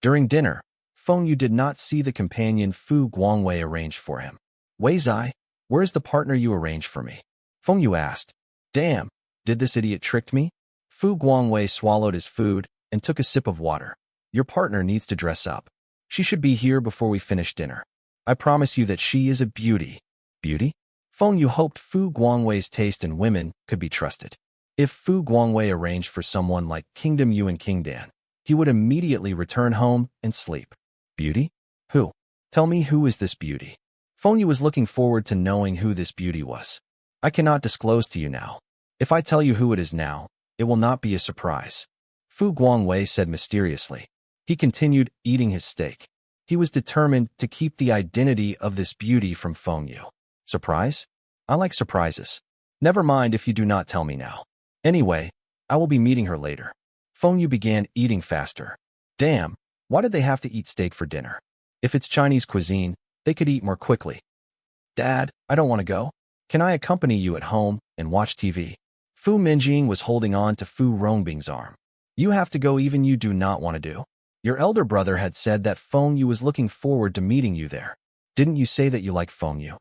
During dinner, Feng Yu did not see the companion Fu Guangwei arranged for him. Wei Zai, where's the partner you arranged for me? Feng Yu asked. Damn, did this idiot trick me? Fu Guangwei swallowed his food and took a sip of water. Your partner needs to dress up. She should be here before we finish dinner. I promise you that she is a beauty. Beauty? Feng Yu hoped Fu Guangwei's taste in women could be trusted. If Fu Guangwei arranged for someone like Kingdom Yu and King Dan, he would immediately return home and sleep. Beauty? Who? Tell me, who is this beauty? Feng Yu was looking forward to knowing who this beauty was. I cannot disclose to you now. If I tell you who it is now, it will not be a surprise. Fu Guangwei said mysteriously. He continued eating his steak. He was determined to keep the identity of this beauty from Feng Yu. Surprise? I like surprises. Never mind if you do not tell me now. Anyway, I will be meeting her later. Feng Yu began eating faster. Damn, why did they have to eat steak for dinner? If it's Chinese cuisine, they could eat more quickly. Dad, I don't want to go. Can I accompany you at home and watch TV? Fu Minjing was holding on to Fu Rongbing's arm. You have to go even you do not want to do. Your elder brother had said that Feng Yu was looking forward to meeting you there. Didn't you say that you like Feng Yu?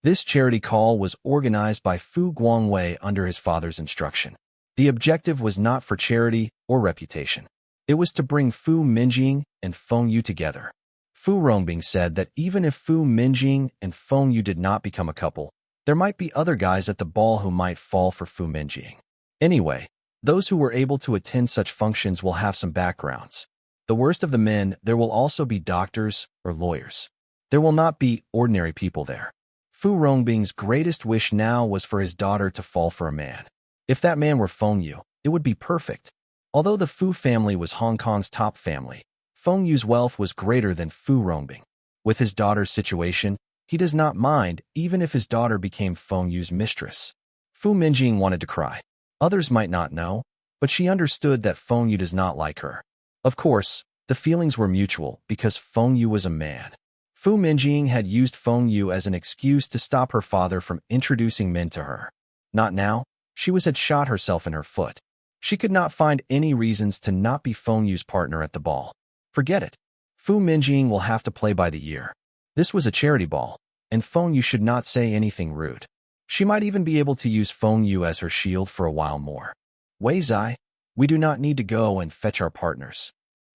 This charity call was organized by Fu Guangwei under his father's instruction. The objective was not for charity or reputation. It was to bring Fu Minjing and Feng Yu together. Fu Rongbing said that even if Fu Minjing and Feng Yu did not become a couple, there might be other guys at the ball who might fall for Fu Minjing. Anyway, those who were able to attend such functions will have some backgrounds. The worst of the men, there will also be doctors or lawyers. There will not be ordinary people there. Fu Rongbing's greatest wish now was for his daughter to fall for a man. If that man were Feng Yu, it would be perfect. Although the Fu family was Hong Kong's top family, Feng Yu's wealth was greater than Fu Rongbing. With his daughter's situation, he does not mind even if his daughter became Feng Yu's mistress. Fu Minjing wanted to cry. Others might not know, but she understood that Feng Yu does not like her. Of course, the feelings were mutual because Feng Yu was a man. Fu Minjing had used Feng Yu as an excuse to stop her father from introducing men to her. Not now. She had shot herself in her foot. She could not find any reasons to not be Feng Yu's partner at the ball. Forget it. Fu Minjing will have to play by the ear. This was a charity ball, and Feng Yu should not say anything rude. She might even be able to use Feng Yu as her shield for a while more. Wei Zai, we do not need to go and fetch our partners.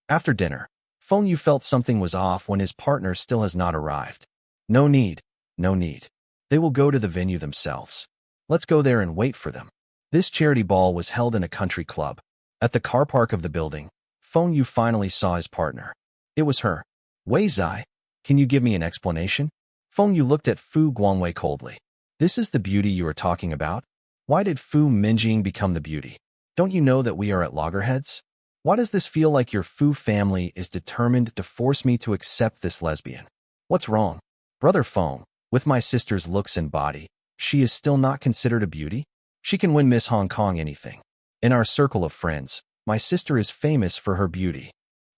After dinner, Feng Yu felt something was off when his partner still has not arrived. No need, no need. They will go to the venue themselves. Let's go there and wait for them. This charity ball was held in a country club. At the car park of the building, Feng Yu finally saw his partner. It was her. Wei Zai, can you give me an explanation? Feng Yu looked at Fu Guangwei coldly. This is the beauty you are talking about? Why did Fu Minjing become the beauty? Don't you know that we are at loggerheads? Why does this feel like your Fu family is determined to force me to accept this lesbian? What's wrong? Brother Feng, with my sister's looks and body, she is still not considered a beauty? She can win Miss Hong Kong anything. In our circle of friends, my sister is famous for her beauty.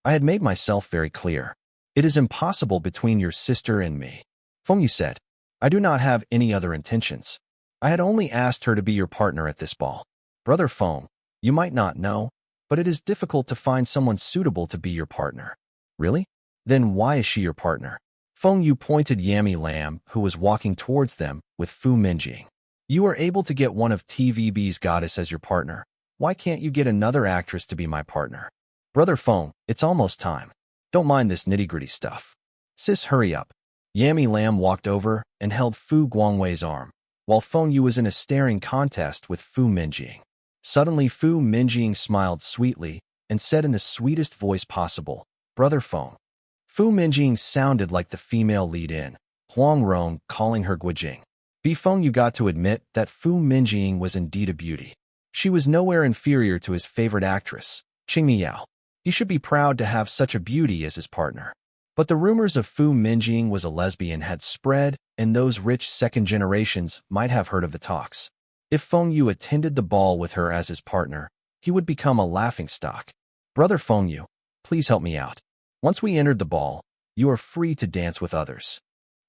I had made myself very clear. It is impossible between your sister and me. Feng Yu said, I do not have any other intentions. I had only asked her to be your partner at this ball. Brother Feng, you might not know, but it is difficult to find someone suitable to be your partner. Really? Then why is she your partner? Feng Yu pointed Yami Lam, who was walking towards them, with Fu Minjing. You are able to get one of TVB's goddess as your partner. Why can't you get another actress to be my partner? Brother Feng, it's almost time. Don't mind this nitty-gritty stuff. Sis, hurry up. Yami Lam walked over and held Fu Guangwei's arm, while Feng Yu was in a staring contest with Fu Minjing. Suddenly Fu Minjing smiled sweetly and said in the sweetest voice possible, Brother Feng. Fu Minjing sounded like the female lead-in, Huang Rong calling her Guijing. Feng Yu got to admit that Fu Minjing was indeed a beauty. She was nowhere inferior to his favorite actress, Qing Miao. He should be proud to have such a beauty as his partner. But the rumors of Fu Minjing was a lesbian had spread, and those rich second generations might have heard of the talks. If Feng Yu attended the ball with her as his partner, he would become a laughingstock. Brother Feng Yu, please help me out. Once we entered the ball, you are free to dance with others.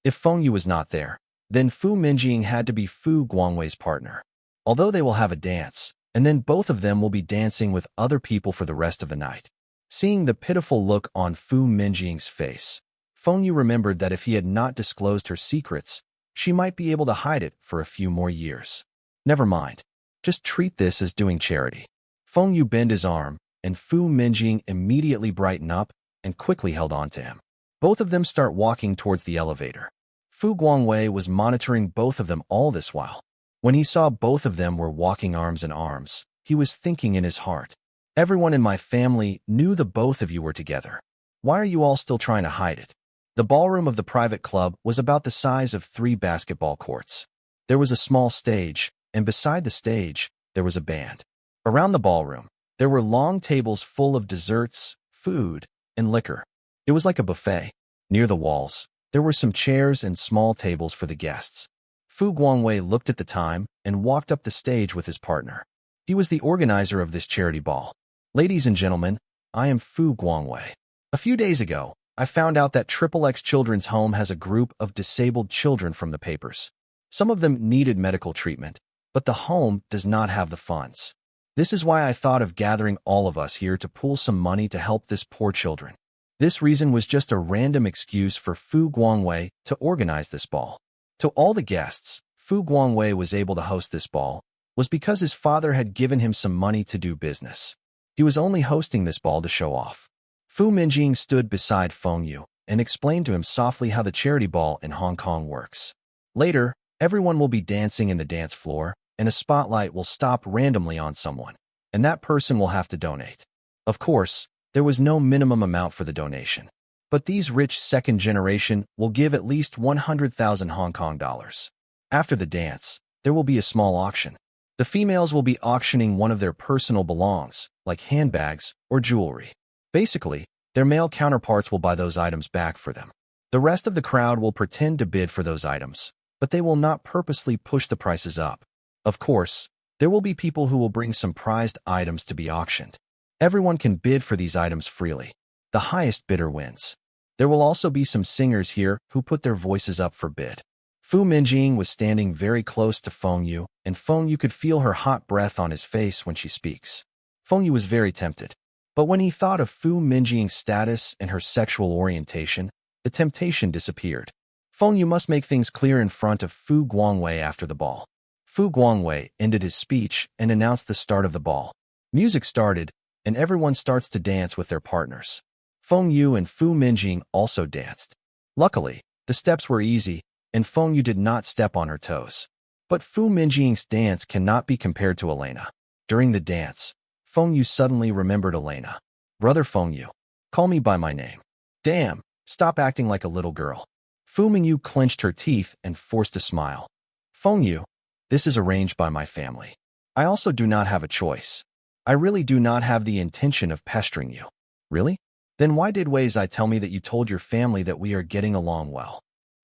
If Feng Yu was not there, then Fu Minjing had to be Fu Guangwei's partner. Although they will have a dance, and then both of them will be dancing with other people for the rest of the night. Seeing the pitiful look on Fu Minjing's face, Feng Yu remembered that if he had not disclosed her secrets, she might be able to hide it for a few more years. Never mind. Just treat this as doing charity. Feng Yu bent his arm, and Fu Minjing immediately brightened up and quickly held on to him. Both of them start walking towards the elevator. Fu Guangwei was monitoring both of them all this while. When he saw both of them were walking arms in arms, he was thinking in his heart, everyone in my family knew the both of you were together. Why are you all still trying to hide it? The ballroom of the private club was about the size of 3 basketball courts. There was a small stage, and beside the stage, there was a band. Around the ballroom, there were long tables full of desserts, food, and liquor. It was like a buffet. Near the walls, there were some chairs and small tables for the guests. Fu Guangwei looked at the time and walked up the stage with his partner. He was the organizer of this charity ball. Ladies and gentlemen, I am Fu Guangwei. A few days ago, I found out that XXX Children's Home has a group of disabled children from the papers. Some of them needed medical treatment, but the home does not have the funds. This is why I thought of gathering all of us here to pool some money to help this poor children. This reason was just a random excuse for Fu Guangwei to organize this ball. To all the guests, Fu Guangwei was able to host this ball was because his father had given him some money to do business. He was only hosting this ball to show off. Fu Minjing stood beside Feng Yu and explained to him softly how the charity ball in Hong Kong works. Later, everyone will be dancing in the dance floor, and a spotlight will stop randomly on someone, and that person will have to donate. Of course, there was no minimum amount for the donation, but these rich second generation will give at least 100,000 Hong Kong dollars. After the dance, there will be a small auction. The females will be auctioning one of their personal belongings, like handbags or jewelry. Basically, their male counterparts will buy those items back for them. The rest of the crowd will pretend to bid for those items, but they will not purposely push the prices up. Of course, there will be people who will bring some prized items to be auctioned. Everyone can bid for these items freely. The highest bidder wins. There will also be some singers here who put their voices up for bid. Fu Minjing was standing very close to Feng Yu, and Feng Yu could feel her hot breath on his face when she speaks. Feng Yu was very tempted. But when he thought of Fu Minjing's status and her sexual orientation, the temptation disappeared. Feng Yu must make things clear in front of Fu Guangwei after the ball. Fu Guangwei ended his speech and announced the start of the ball. Music started, and everyone starts to dance with their partners. Feng Yu and Fu Minjing also danced. Luckily, the steps were easy, and Feng Yu did not step on her toes. But Fu Minjing's dance cannot be compared to Elena. During the dance, Feng Yu suddenly remembered Elena. Brother Feng Yu, call me by my name. Damn, stop acting like a little girl. Fu Mingyu clenched her teeth and forced a smile. Feng Yu, this is arranged by my family. I also do not have a choice. I really do not have the intention of pestering you. Really? Then why did Wei Zai tell me that you told your family that we are getting along well?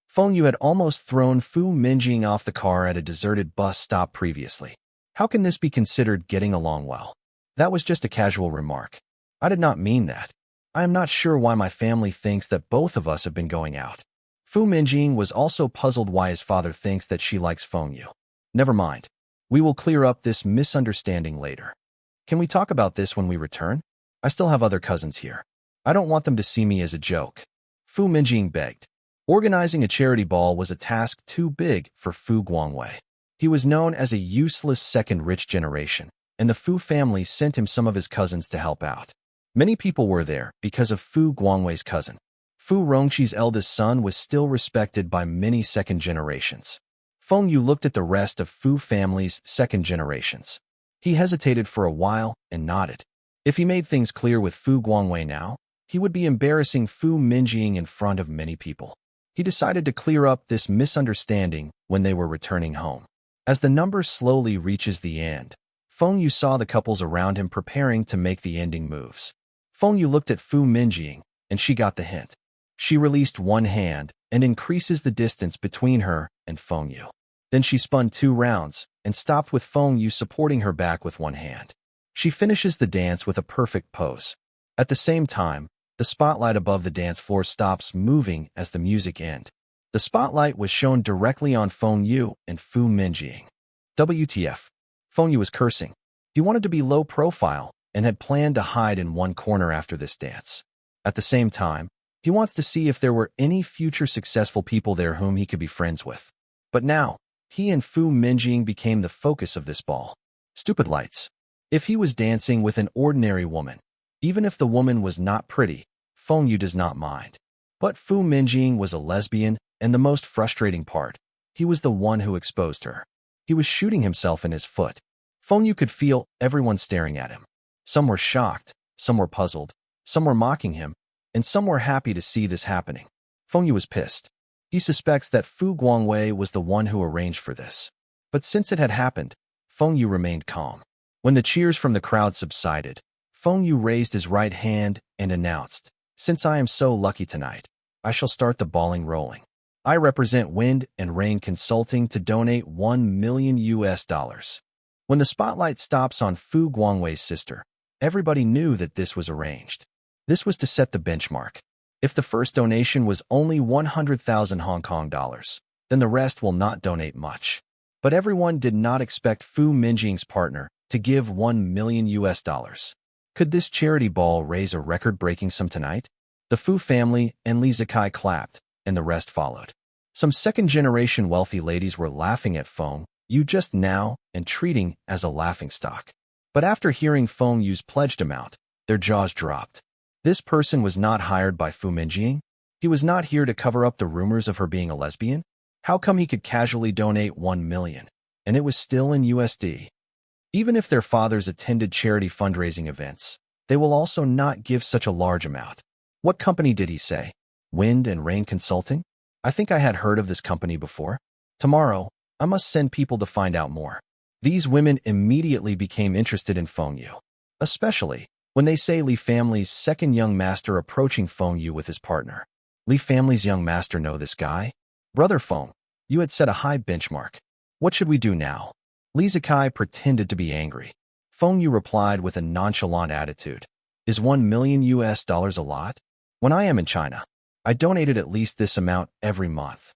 Feng Yu had almost thrown Fu Minjing off the car at a deserted bus stop previously. How can this be considered getting along well? That was just a casual remark. I did not mean that. I am not sure why my family thinks that both of us have been going out. Fu Minjing was also puzzled why his father thinks that she likes Feng Yu. Never mind. We will clear up this misunderstanding later. Can we talk about this when we return? I still have other cousins here. I don't want them to see me as a joke. Fu Minjing begged. Organizing a charity ball was a task too big for Fu Guangwei. He was known as a useless second rich generation, and the Fu family sent him some of his cousins to help out. Many people were there because of Fu Guangwei's cousin. Fu Rongqi's eldest son was still respected by many second generations. Feng Yu looked at the rest of Fu family's second generations. He hesitated for a while and nodded. If he made things clear with Fu Guangwei now, he would be embarrassing Fu Minjing in front of many people. He decided to clear up this misunderstanding when they were returning home. As the number slowly reaches the end, Feng Yu saw the couples around him preparing to make the ending moves. Feng Yu looked at Fu Minjing, and she got the hint. She released one hand and increases the distance between her and Feng Yu. Then she spun 2 rounds and stopped with Feng Yu supporting her back with one hand. She finishes the dance with a perfect pose. At the same time, the spotlight above the dance floor stops moving as the music ends. The spotlight was shown directly on Feng Yu and Fu Minjing. WTF. Feng Yu was cursing. He wanted to be low profile and had planned to hide in one corner after this dance. At the same time, he wants to see if there were any future successful people there whom he could be friends with. But now, he and Fu Minjing became the focus of this ball. Stupid lights. If he was dancing with an ordinary woman, even if the woman was not pretty, Feng Yu does not mind. But Fu Minjing was a lesbian, and the most frustrating part, he was the one who exposed her. He was shooting himself in his foot. Feng Yu could feel everyone staring at him. Some were shocked, some were puzzled, some were mocking him, and some were happy to see this happening. Feng Yu was pissed. He suspects that Fu Guangwei was the one who arranged for this. But since it had happened, Feng Yu remained calm. When the cheers from the crowd subsided, Feng Yu raised his right hand and announced, "Since I am so lucky tonight, I shall start the balling rolling. I represent Wind and Rain Consulting to donate $1 million. When the spotlight stops on Fu Guangwei's sister, everybody knew that this was arranged. This was to set the benchmark. If the first donation was only 100,000 Hong Kong dollars, then the rest will not donate much. But everyone did not expect Fu Minjing's partner to give $1 million US. Could this charity ball raise a record-breaking sum tonight? The Fu family and Li Zikai clapped, and the rest followed. Some second-generation wealthy ladies were laughing at Feng Yu just now and treating as a laughingstock. But after hearing Feng Yu's pledged amount, their jaws dropped. This person was not hired by Fu Minjing. He was not here to cover up the rumors of her being a lesbian. How come he could casually donate 1 million? And it was still in USD. Even if their fathers attended charity fundraising events, they will also not give such a large amount. What company did he say? Wind and Rain Consulting? I think I had heard of this company before. Tomorrow, I must send people to find out more. These women immediately became interested in Feng Yu, especially when they say Li family's second young master approaching Feng Yu with his partner. Li family's young master know this guy? Brother Feng, you had set a high benchmark. What should we do now? Li Zikai pretended to be angry. Feng Yu replied with a nonchalant attitude. Is 1 million US dollars a lot? When I am in China, I donated at least this amount every month.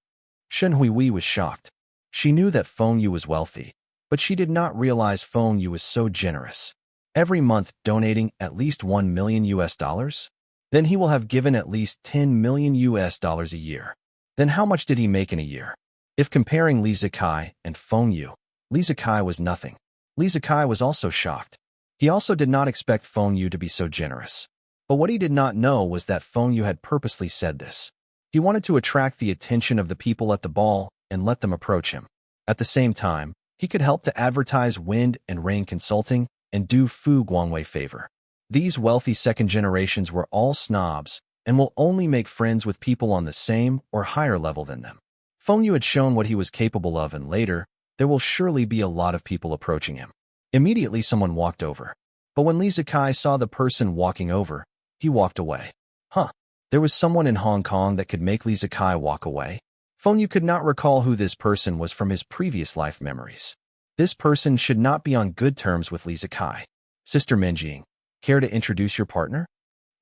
Shen Huihui was shocked. She knew that Feng Yu was wealthy, but she did not realize Feng Yu was so generous. Every month donating at least 1 million US dollars? Then he will have given at least 10 million US dollars a year. Then how much did he make in a year? If comparing Li Zikai and Feng Yu, Li Zikai was nothing. Li Zikai was also shocked. He also did not expect Feng Yu to be so generous. But what he did not know was that Feng Yu had purposely said this. He wanted to attract the attention of the people at the ball and let them approach him. At the same time, he could help to advertise Wind and Rain Consulting and do Fu Guangwei favor. These wealthy second generations were all snobs and will only make friends with people on the same or higher level than them. Feng Yu had shown what he was capable of, and later, there will surely be a lot of people approaching him. Immediately someone walked over. But when Li Zikai saw the person walking over, he walked away. There was someone in Hong Kong that could make Li Zikai walk away? Feng Yu could not recall who this person was from his previous life memories. This person should not be on good terms with Li Zikai. Sister Minjing, care to introduce your partner?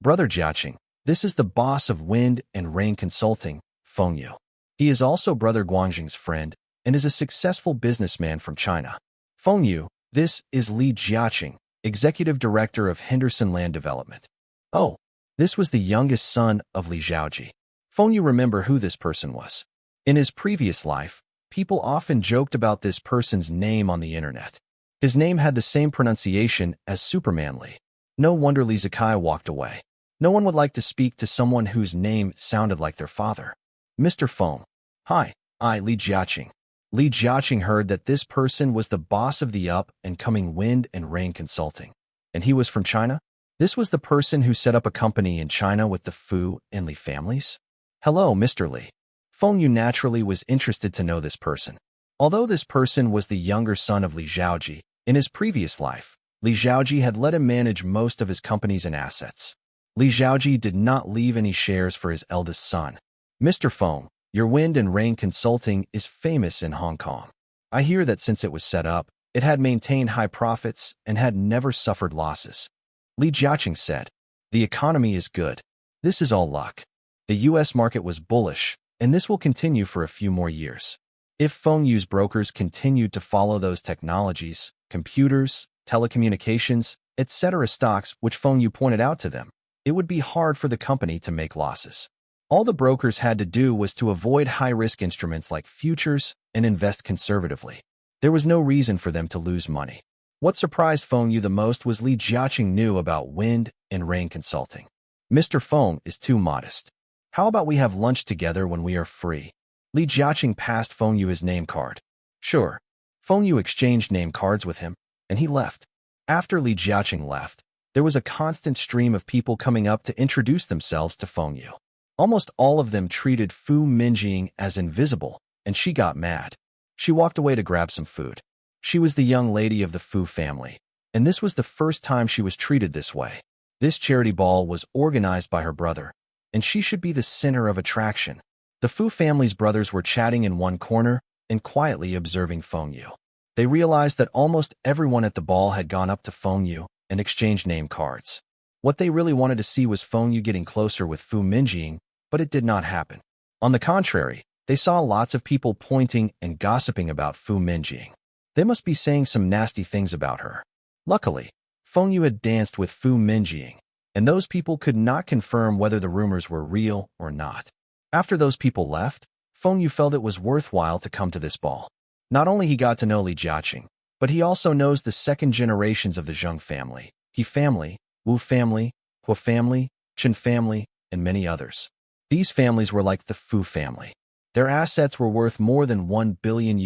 Brother Jiaqing, this is the boss of Wind and Rain Consulting, Feng Yu. He is also Brother Guangjing's friend and is a successful businessman from China. Feng Yu, this is Li Jiaqing, Executive Director of Henderson Land Development. Oh, this was the youngest son of Li Zhaoji. Feng Yu remember who this person was. In his previous life, people often joked about this person's name on the internet. His name had the same pronunciation as Superman Li. No wonder Li Zikai walked away. No one would like to speak to someone whose name sounded like their father. Mr. Feng. Hi, I Li Jiaqing. Li Jiaqing heard that this person was the boss of the up-and-coming Wind and Rain Consulting. And he was from China? This was the person who set up a company in China with the Fu and Li families? Hello, Mr. Li. Feng Yu naturally was interested to know this person. Although this person was the younger son of Li Zhaoji, in his previous life, Li Zhaoji had let him manage most of his companies and assets. Li Zhaoji did not leave any shares for his eldest son. Mr. Feng, your Wind and Rain Consulting is famous in Hong Kong. I hear that since it was set up, it had maintained high profits and had never suffered losses. Li Jiaqing said, the economy is good. This is all luck. The U.S. market was bullish, and this will continue for a few more years. If Feng Yu's brokers continued to follow those technologies, computers, telecommunications, etc. stocks which Feng Yu pointed out to them, it would be hard for the company to make losses. All the brokers had to do was to avoid high-risk instruments like futures and invest conservatively. There was no reason for them to lose money. What surprised Feng Yu the most was Li Jiaqing knew about Wind and Rain Consulting. Mr. Feng is too modest. How about we have lunch together when we are free? Li Jiaqing passed Feng Yu his name card. Sure. Feng Yu exchanged name cards with him, and he left. After Li Jiaqing left, there was a constant stream of people coming up to introduce themselves to Feng Yu. Almost all of them treated Fu Minjing as invisible, and she got mad. She walked away to grab some food. She was the young lady of the Fu family, and this was the first time she was treated this way. This charity ball was organized by her brother, and she should be the center of attraction. The Fu family's brothers were chatting in one corner and quietly observing Feng Yu. They realized that almost everyone at the ball had gone up to Feng Yu and exchanged name cards. What they really wanted to see was Feng Yu getting closer with Fu Minjing, but it did not happen. On the contrary, they saw lots of people pointing and gossiping about Fu Minjing. They must be saying some nasty things about her. Luckily, Feng Yu had danced with Fu Minjing, and those people could not confirm whether the rumors were real or not. After those people left, Feng Yu felt it was worthwhile to come to this ball. Not only he got to know Li Jiaqing, but he also knows the second generations of the Zheng family, He family, Wu family, Hua family, Chen family, and many others. These families were like the Fu family. Their assets were worth more than $1 billion,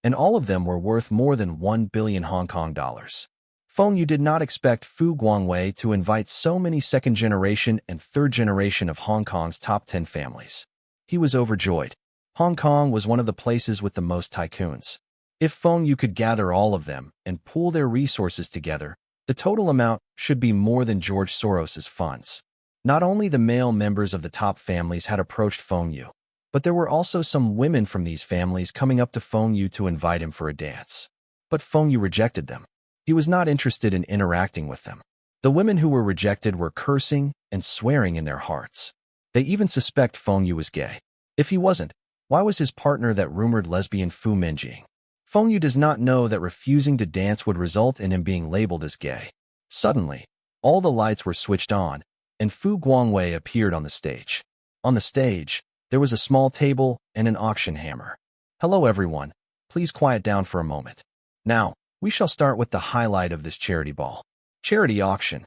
and all of them were worth more than $1 billion Hong Kong dollars. Feng Yu did not expect Fu Guangwei to invite so many second generation and third generation of Hong Kong's top 10 families. He was overjoyed. Hong Kong was one of the places with the most tycoons. If Feng Yu could gather all of them and pool their resources together, the total amount should be more than George Soros's funds. Not only the male members of the top families had approached Feng Yu, but there were also some women from these families coming up to Feng Yu to invite him for a dance. But Feng Yu rejected them. He was not interested in interacting with them. The women who were rejected were cursing and swearing in their hearts. They even suspect Feng Yu was gay. If he wasn't, why was his partner that rumored lesbian Fu Minjing? Feng Yu does not know that refusing to dance would result in him being labeled as gay. Suddenly, all the lights were switched on, and Fu Guangwei appeared on the stage. On the stage, there was a small table and an auction hammer. Hello everyone, please quiet down for a moment. Now, we shall start with the highlight of this charity ball. Charity auction.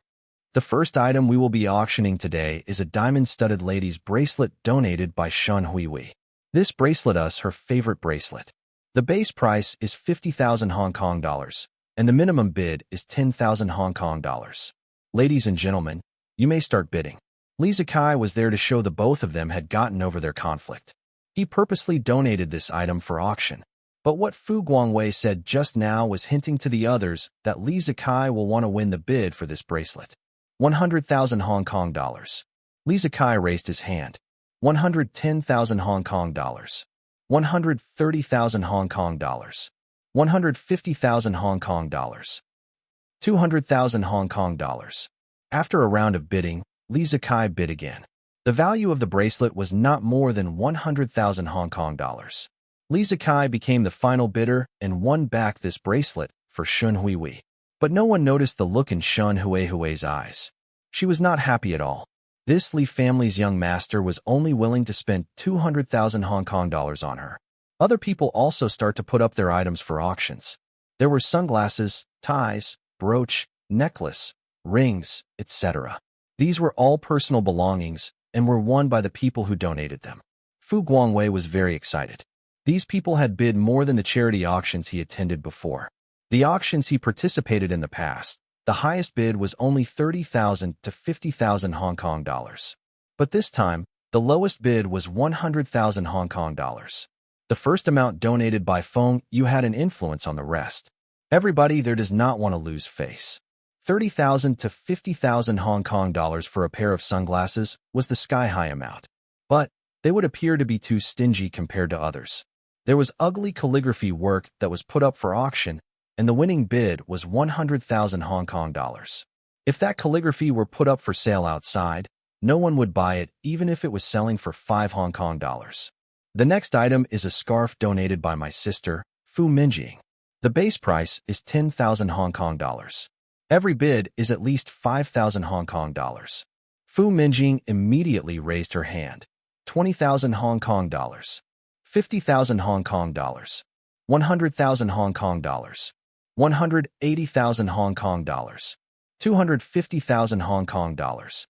The first item we will be auctioning today is a diamond-studded lady's bracelet donated by Shun Huihui. This bracelet is her favorite bracelet. The base price is 50,000 Hong Kong dollars, and the minimum bid is 10,000 Hong Kong dollars. Ladies and gentlemen, you may start bidding. Li Zikai was there to show the both of them had gotten over their conflict. He purposely donated this item for auction. But what Fu Guangwei said just now was hinting to the others that Li Zikai will want to win the bid for this bracelet. 100,000 Hong Kong dollars. Li Zikai raised his hand. 110,000 Hong Kong dollars. 130,000 Hong Kong dollars. 150,000 Hong Kong dollars. 200,000 Hong Kong dollars. After a round of bidding, Li Zikai bid again. The value of the bracelet was not more than 100,000 Hong Kong dollars. Li Zikai became the final bidder and won back this bracelet for Shun Huihui. But no one noticed the look in Shun Huihui's eyes. She was not happy at all. This Li family's young master was only willing to spend 200,000 Hong Kong dollars on her. Other people also start to put up their items for auctions. There were sunglasses, ties, brooch, necklace, rings, etc. These were all personal belongings and were won by the people who donated them. Fu Guangwei was very excited. These people had bid more than the charity auctions he attended before. The auctions he participated in the past, the highest bid was only 30,000 to 50,000 Hong Kong dollars. But this time, the lowest bid was 100,000 Hong Kong dollars. The first amount donated by Feng Yu had an influence on the rest. Everybody there does not want to lose face. 30,000 to 50,000 Hong Kong dollars for a pair of sunglasses was the sky-high amount. But they would appear to be too stingy compared to others. There was ugly calligraphy work that was put up for auction, and the winning bid was 100,000 Hong Kong dollars. If that calligraphy were put up for sale outside, no one would buy it even if it was selling for 5 Hong Kong dollars. The next item is a scarf donated by my sister, Fu Minjing. The base price is 10,000 Hong Kong dollars. Every bid is at least 5,000 Hong Kong dollars. Fu Minjing immediately raised her hand. 20,000 Hong Kong dollars. 50,000 Hong Kong dollars. 100,000 Hong Kong dollars. 180,000 Hong Kong dollars. 250,000 Hong Kong dollars.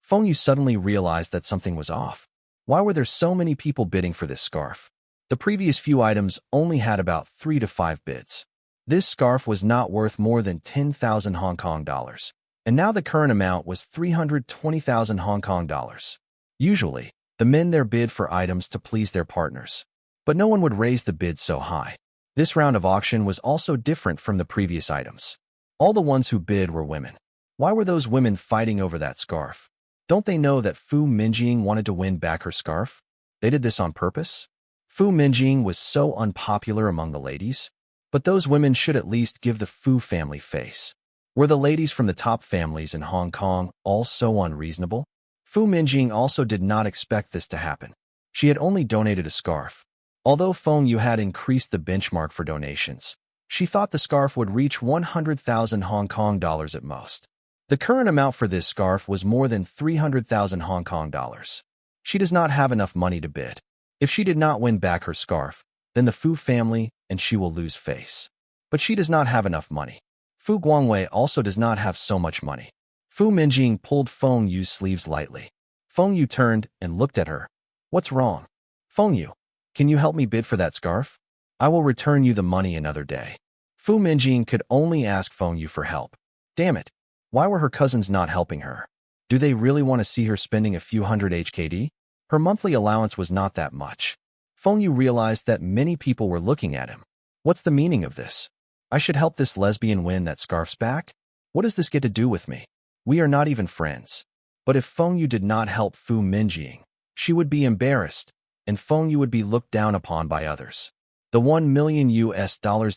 Feng Yu suddenly realized that something was off. Why were there so many people bidding for this scarf? The previous few items only had about 3 to 5 bids. This scarf was not worth more than 10,000 Hong Kong dollars, and now the current amount was 320,000 Hong Kong dollars. Usually, the men there bid for items to please their partners, but no one would raise the bid so high. This round of auction was also different from the previous items. All the ones who bid were women. Why were those women fighting over that scarf? Don't they know that Fu Minjing wanted to win back her scarf? They did this on purpose? Fu Minjing was so unpopular among the ladies. But those women should at least give the Fu family face. Were the ladies from the top families in Hong Kong all so unreasonable? Fu Minjing also did not expect this to happen. She had only donated a scarf. Although Feng Yu had increased the benchmark for donations, she thought the scarf would reach 100,000 Hong Kong dollars at most. The current amount for this scarf was more than 300,000 Hong Kong dollars. She does not have enough money to bid. If she did not win back her scarf, then the Fu family and she will lose face. But she does not have enough money. Fu Guangwei also does not have so much money. Fu Minjing pulled Feng Yu's sleeves lightly. Feng Yu turned and looked at her. What's wrong? Feng Yu, can you help me bid for that scarf? I will return you the money another day. Fu Minjing could only ask Feng Yu for help. Damn it. Why were her cousins not helping her? Do they really want to see her spending a few hundred HKD? Her monthly allowance was not that much. Feng Yu realized that many people were looking at him. What's the meaning of this? I should help this lesbian win that scarf's back? What does this get to do with me? We are not even friends. But if Feng Yu did not help Fu Minjing, she would be embarrassed, and Feng Yu would be looked down upon by others. The $1 million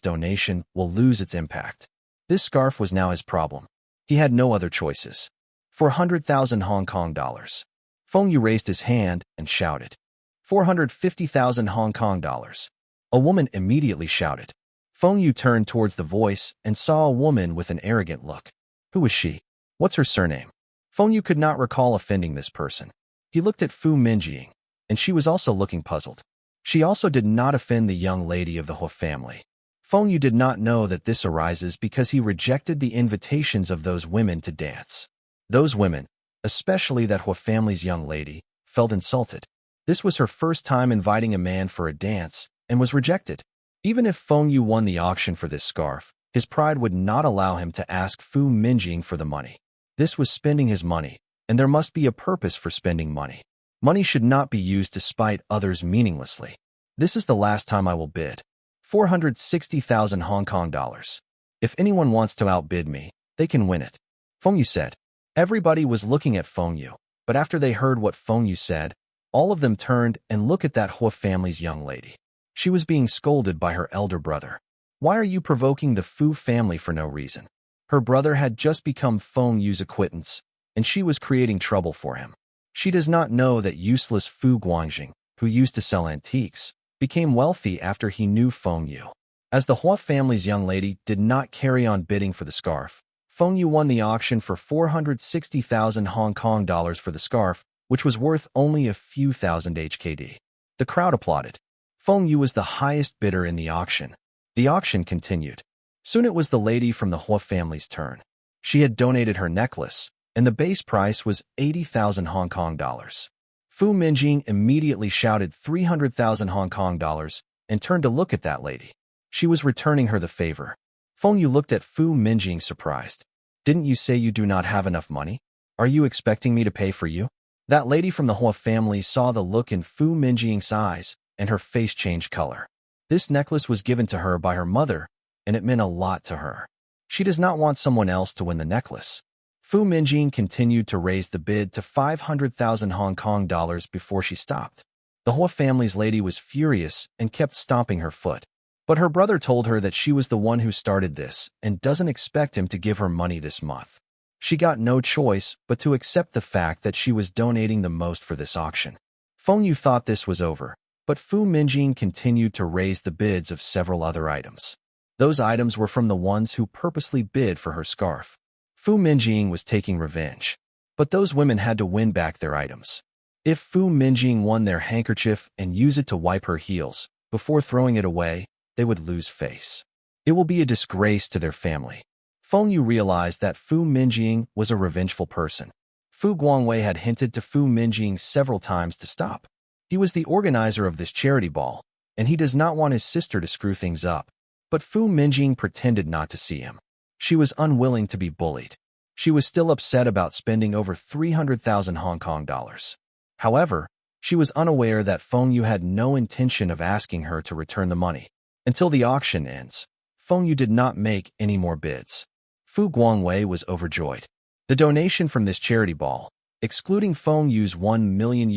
donation will lose its impact. This scarf was now his problem. He had no other choices. 400,000 Hong Kong dollars. Feng Yu raised his hand and shouted. 450,000 Hong Kong dollars. A woman immediately shouted. Feng Yu turned towards the voice and saw a woman with an arrogant look. Who was she? What's her surname? Feng Yu could not recall offending this person. He looked at Fu Minjing, and she was also looking puzzled. She also did not offend the young lady of the Hua family. Feng Yu did not know that this arises because he rejected the invitations of those women to dance. Those women, especially that Hua family's young lady, felt insulted. This was her first time inviting a man for a dance and was rejected. Even if Feng Yu won the auction for this scarf, his pride would not allow him to ask Fu Minjing for the money. This was spending his money, and there must be a purpose for spending money. Money should not be used to spite others meaninglessly. This is the last time I will bid. 460,000 Hong Kong dollars. If anyone wants to outbid me, they can win it. Feng Yu said. Everybody was looking at Feng Yu, but after they heard what Feng Yu said, all of them turned and looked at that Hua family's young lady. She was being scolded by her elder brother. Why are you provoking the Fu family for no reason? Her brother had just become Feng Yu's acquaintance, and she was creating trouble for him. She does not know that useless Fu Guangjing, who used to sell antiques, became wealthy after he knew Feng Yu. As the Hua family's young lady did not carry on bidding for the scarf, Feng Yu won the auction for 460,000 Hong Kong dollars for the scarf, which was worth only a few thousand HKD. The crowd applauded. Feng Yu was the highest bidder in the auction. The auction continued. Soon it was the lady from the Hua family's turn. She had donated her necklace, and the base price was 80,000 Hong Kong dollars. Fu Minjing immediately shouted 300,000 Hong Kong dollars and turned to look at that lady. She was returning her the favor. Feng Yu looked at Fu Minjing surprised. Didn't you say you do not have enough money? Are you expecting me to pay for you? That lady from the Hua family saw the look in Fu Minjing's eyes, and her face changed color. This necklace was given to her by her mother, and it meant a lot to her. She does not want someone else to win the necklace. Fu Minjing continued to raise the bid to 500,000 Hong Kong dollars before she stopped. The Hua family's lady was furious and kept stomping her foot. But her brother told her that she was the one who started this and doesn't expect him to give her money this month. She got no choice but to accept the fact that she was donating the most for this auction. Feng Yu thought this was over, but Fu Minjing continued to raise the bids of several other items. Those items were from the ones who purposely bid for her scarf. Fu Minjing was taking revenge, but those women had to win back their items. If Fu Minjing won their handkerchief and used it to wipe her heels before throwing it away, they would lose face. It will be a disgrace to their family. Feng Yu realized that Fu Minjing was a revengeful person. Fu Guangwei had hinted to Fu Minjing several times to stop. He was the organizer of this charity ball, and he does not want his sister to screw things up. But Fu Minjing pretended not to see him. She was unwilling to be bullied. She was still upset about spending over 300,000 Hong Kong dollars. However, she was unaware that Feng Yu had no intention of asking her to return the money. Until the auction ends, Feng Yu did not make any more bids. Fu Guangwei was overjoyed. The donation from this charity ball, excluding Feng Yu's $1 million,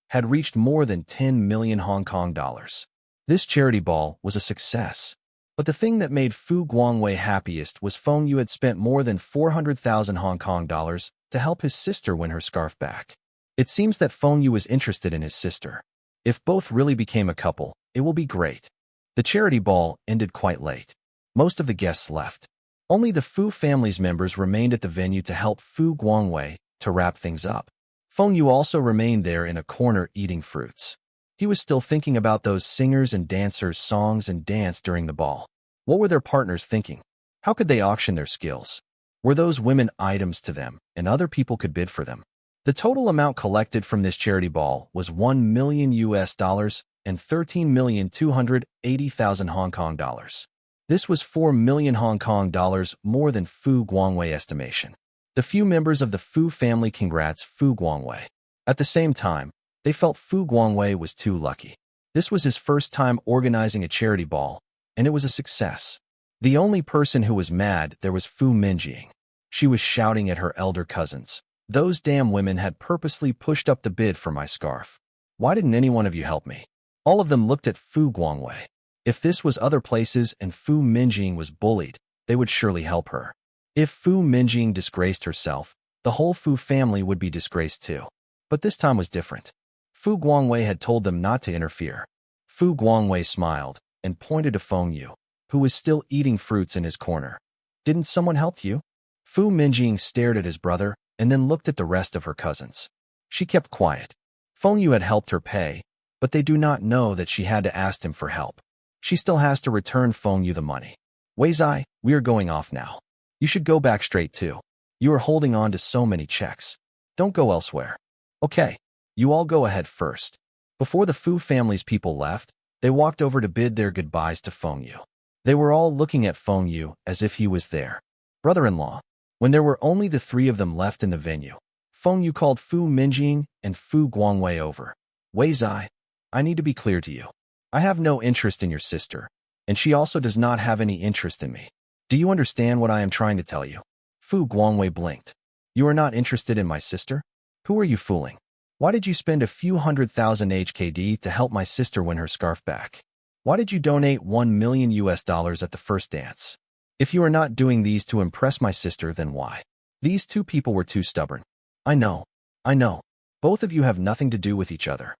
had reached more than 10 million Hong Kong dollars. This charity ball was a success. But the thing that made Fu Guangwei happiest was Feng Yu had spent more than 400,000 Hong Kong dollars to help his sister win her scarf back. It seems that Feng Yu was interested in his sister. If both really became a couple, it will be great. The charity ball ended quite late. Most of the guests left. Only the Fu family's members remained at the venue to help Fu Guangwei to wrap things up. Feng Yu also remained there in a corner eating fruits. He was still thinking about those singers and dancers' songs and dance during the ball. What were their partners thinking? How could they auction their skills? Were those women items to them, and other people could bid for them? The total amount collected from this charity ball was $1 million and 13,280,000 Hong Kong dollars. This was 4 million Hong Kong dollars more than Fu Guangwei estimation. The few members of the Fu family congrats Fu Guangwei. At the same time, they felt Fu Guangwei was too lucky. This was his first time organizing a charity ball, and it was a success. The only person who was mad there was Fu Minjing. She was shouting at her elder cousins. Those damn women had purposely pushed up the bid for my scarf. Why didn't any one of you help me? All of them looked at Fu Guangwei. If this was other places and Fu Minjing was bullied, they would surely help her. If Fu Minjing disgraced herself, the whole Fu family would be disgraced too. But this time was different. Fu Guangwei had told them not to interfere. Fu Guangwei smiled and pointed to Feng Yu, who was still eating fruits in his corner. Didn't someone help you? Fu Minjing stared at his brother and then looked at the rest of her cousins. She kept quiet. Feng Yu had helped her pay, but they do not know that she had to ask him for help. She still has to return Feng Yu the money. Wei Zai, we are going off now. You should go back straight too. You are holding on to so many checks. Don't go elsewhere. Okay, you all go ahead first. Before the Fu family's people left, they walked over to bid their goodbyes to Feng Yu. They were all looking at Feng Yu as if he was their brother-in-law. When there were only the three of them left in the venue, Feng Yu called Fu Minjing and Fu Guangwei over. Wei Zai, I need to be clear to you. I have no interest in your sister, and she also does not have any interest in me. Do you understand what I am trying to tell you? Fu Guangwei blinked. You are not interested in my sister? Who are you fooling? Why did you spend a few $100,000 HKD to help my sister win her scarf back? Why did you donate $1 million at the first dance? If you are not doing these to impress my sister, then why? These two people were too stubborn. I know. Both of you have nothing to do with each other.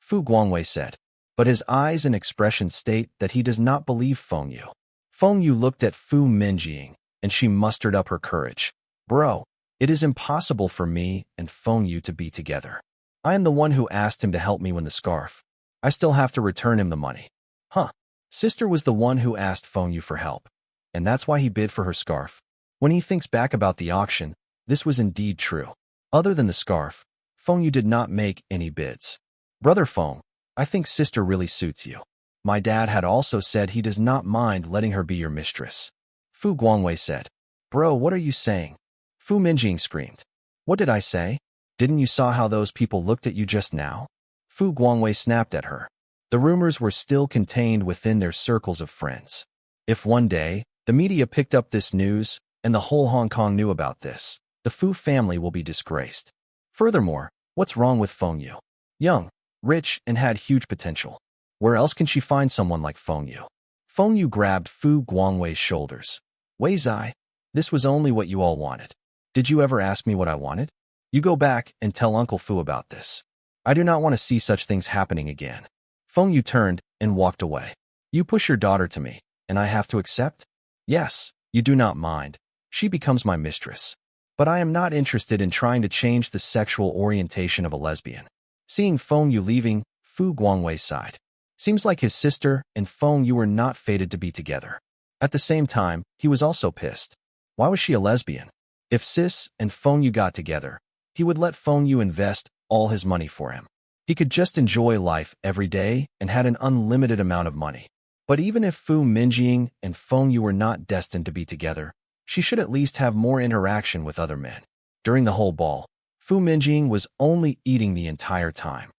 Fu Guangwei said. But his eyes and expression state that he does not believe Feng Yu. Feng Yu looked at Fu Minjing, and she mustered up her courage. Bro, it is impossible for me and Feng Yu to be together. I am the one who asked him to help me win the scarf. I still have to return him the money. Huh. Sister was the one who asked Feng Yu for help, and that's why he bid for her scarf. When he thinks back about the auction, this was indeed true. Other than the scarf, Feng Yu did not make any bids. Brother Feng, I think sister really suits you. My dad had also said he does not mind letting her be your mistress. Fu Guangwei said. Bro, what are you saying? Fu Minjing screamed. What did I say? Didn't you saw how those people looked at you just now? Fu Guangwei snapped at her. The rumors were still contained within their circles of friends. If one day, the media picked up this news, and the whole Hong Kong knew about this, the Fu family will be disgraced. Furthermore, what's wrong with Feng Yu? Young, rich, and had huge potential. Where else can she find someone like Feng Yu? Feng Yu grabbed Fu Guangwei's shoulders. Wei Zai, this was only what you all wanted. Did you ever ask me what I wanted? You go back and tell Uncle Fu about this. I do not want to see such things happening again. Feng Yu turned and walked away. You push your daughter to me, and I have to accept? Yes, you do not mind. She becomes my mistress. But I am not interested in trying to change the sexual orientation of a lesbian. Seeing Feng Yu leaving, Fu Guangwei sighed. Seems like his sister and Feng Yu were not fated to be together. At the same time, he was also pissed. Why was she a lesbian? If Sis and Feng Yu got together, he would let Feng Yu invest all his money for him. He could just enjoy life every day and had an unlimited amount of money. But even if Fu Minjing and Feng Yu were not destined to be together, she should at least have more interaction with other men. During the whole ball, Fu Minjing was only eating the entire time.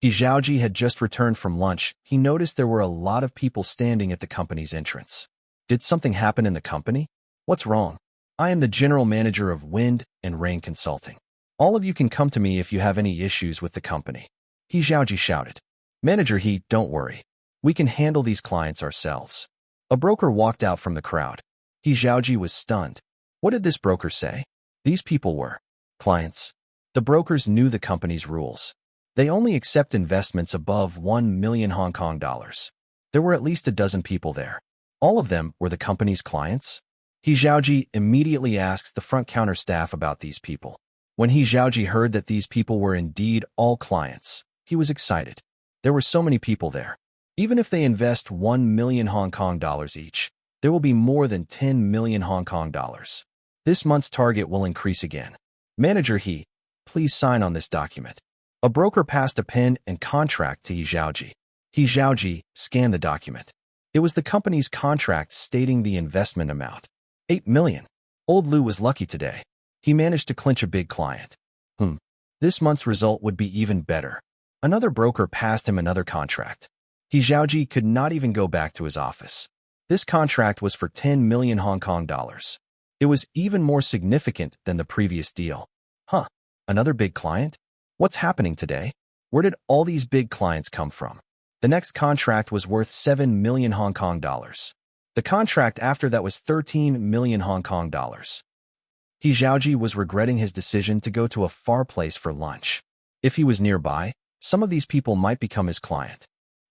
He Zhaoji had just returned from lunch. He noticed there were a lot of people standing at the company's entrance. Did something happen in the company? What's wrong? I am the general manager of Wind and Rain Consulting. All of you can come to me if you have any issues with the company. He Zhaoji shouted. Manager He, don't worry. We can handle these clients ourselves. A broker walked out from the crowd. He Xiaoji was stunned. What did this broker say? These people were clients. The brokers knew the company's rules. They only accept investments above 1 million Hong Kong dollars. There were at least a dozen people there. All of them were the company's clients. He Xiaoji immediately asks the front counter staff about these people. When He Xiaoji heard that these people were indeed all clients, he was excited. There were so many people there. Even if they invest 1 million Hong Kong dollars each, there will be more than 10 million Hong Kong dollars. This month's target will increase again. Manager He, please sign on this document. A broker passed a pen and contract to He Xiaoji. He Xiaoji scanned the document. It was the company's contract stating the investment amount. 8 million. Old Lu was lucky today. He managed to clinch a big client. This month's result would be even better. Another broker passed him another contract. He Xiaoji could not even go back to his office. This contract was for 10 million Hong Kong dollars. It was even more significant than the previous deal. Another big client? What's happening today? Where did all these big clients come from? The next contract was worth 7 million Hong Kong dollars. The contract after that was 13 million Hong Kong dollars. He Xiaoji was regretting his decision to go to a far place for lunch. If he was nearby, some of these people might become his client.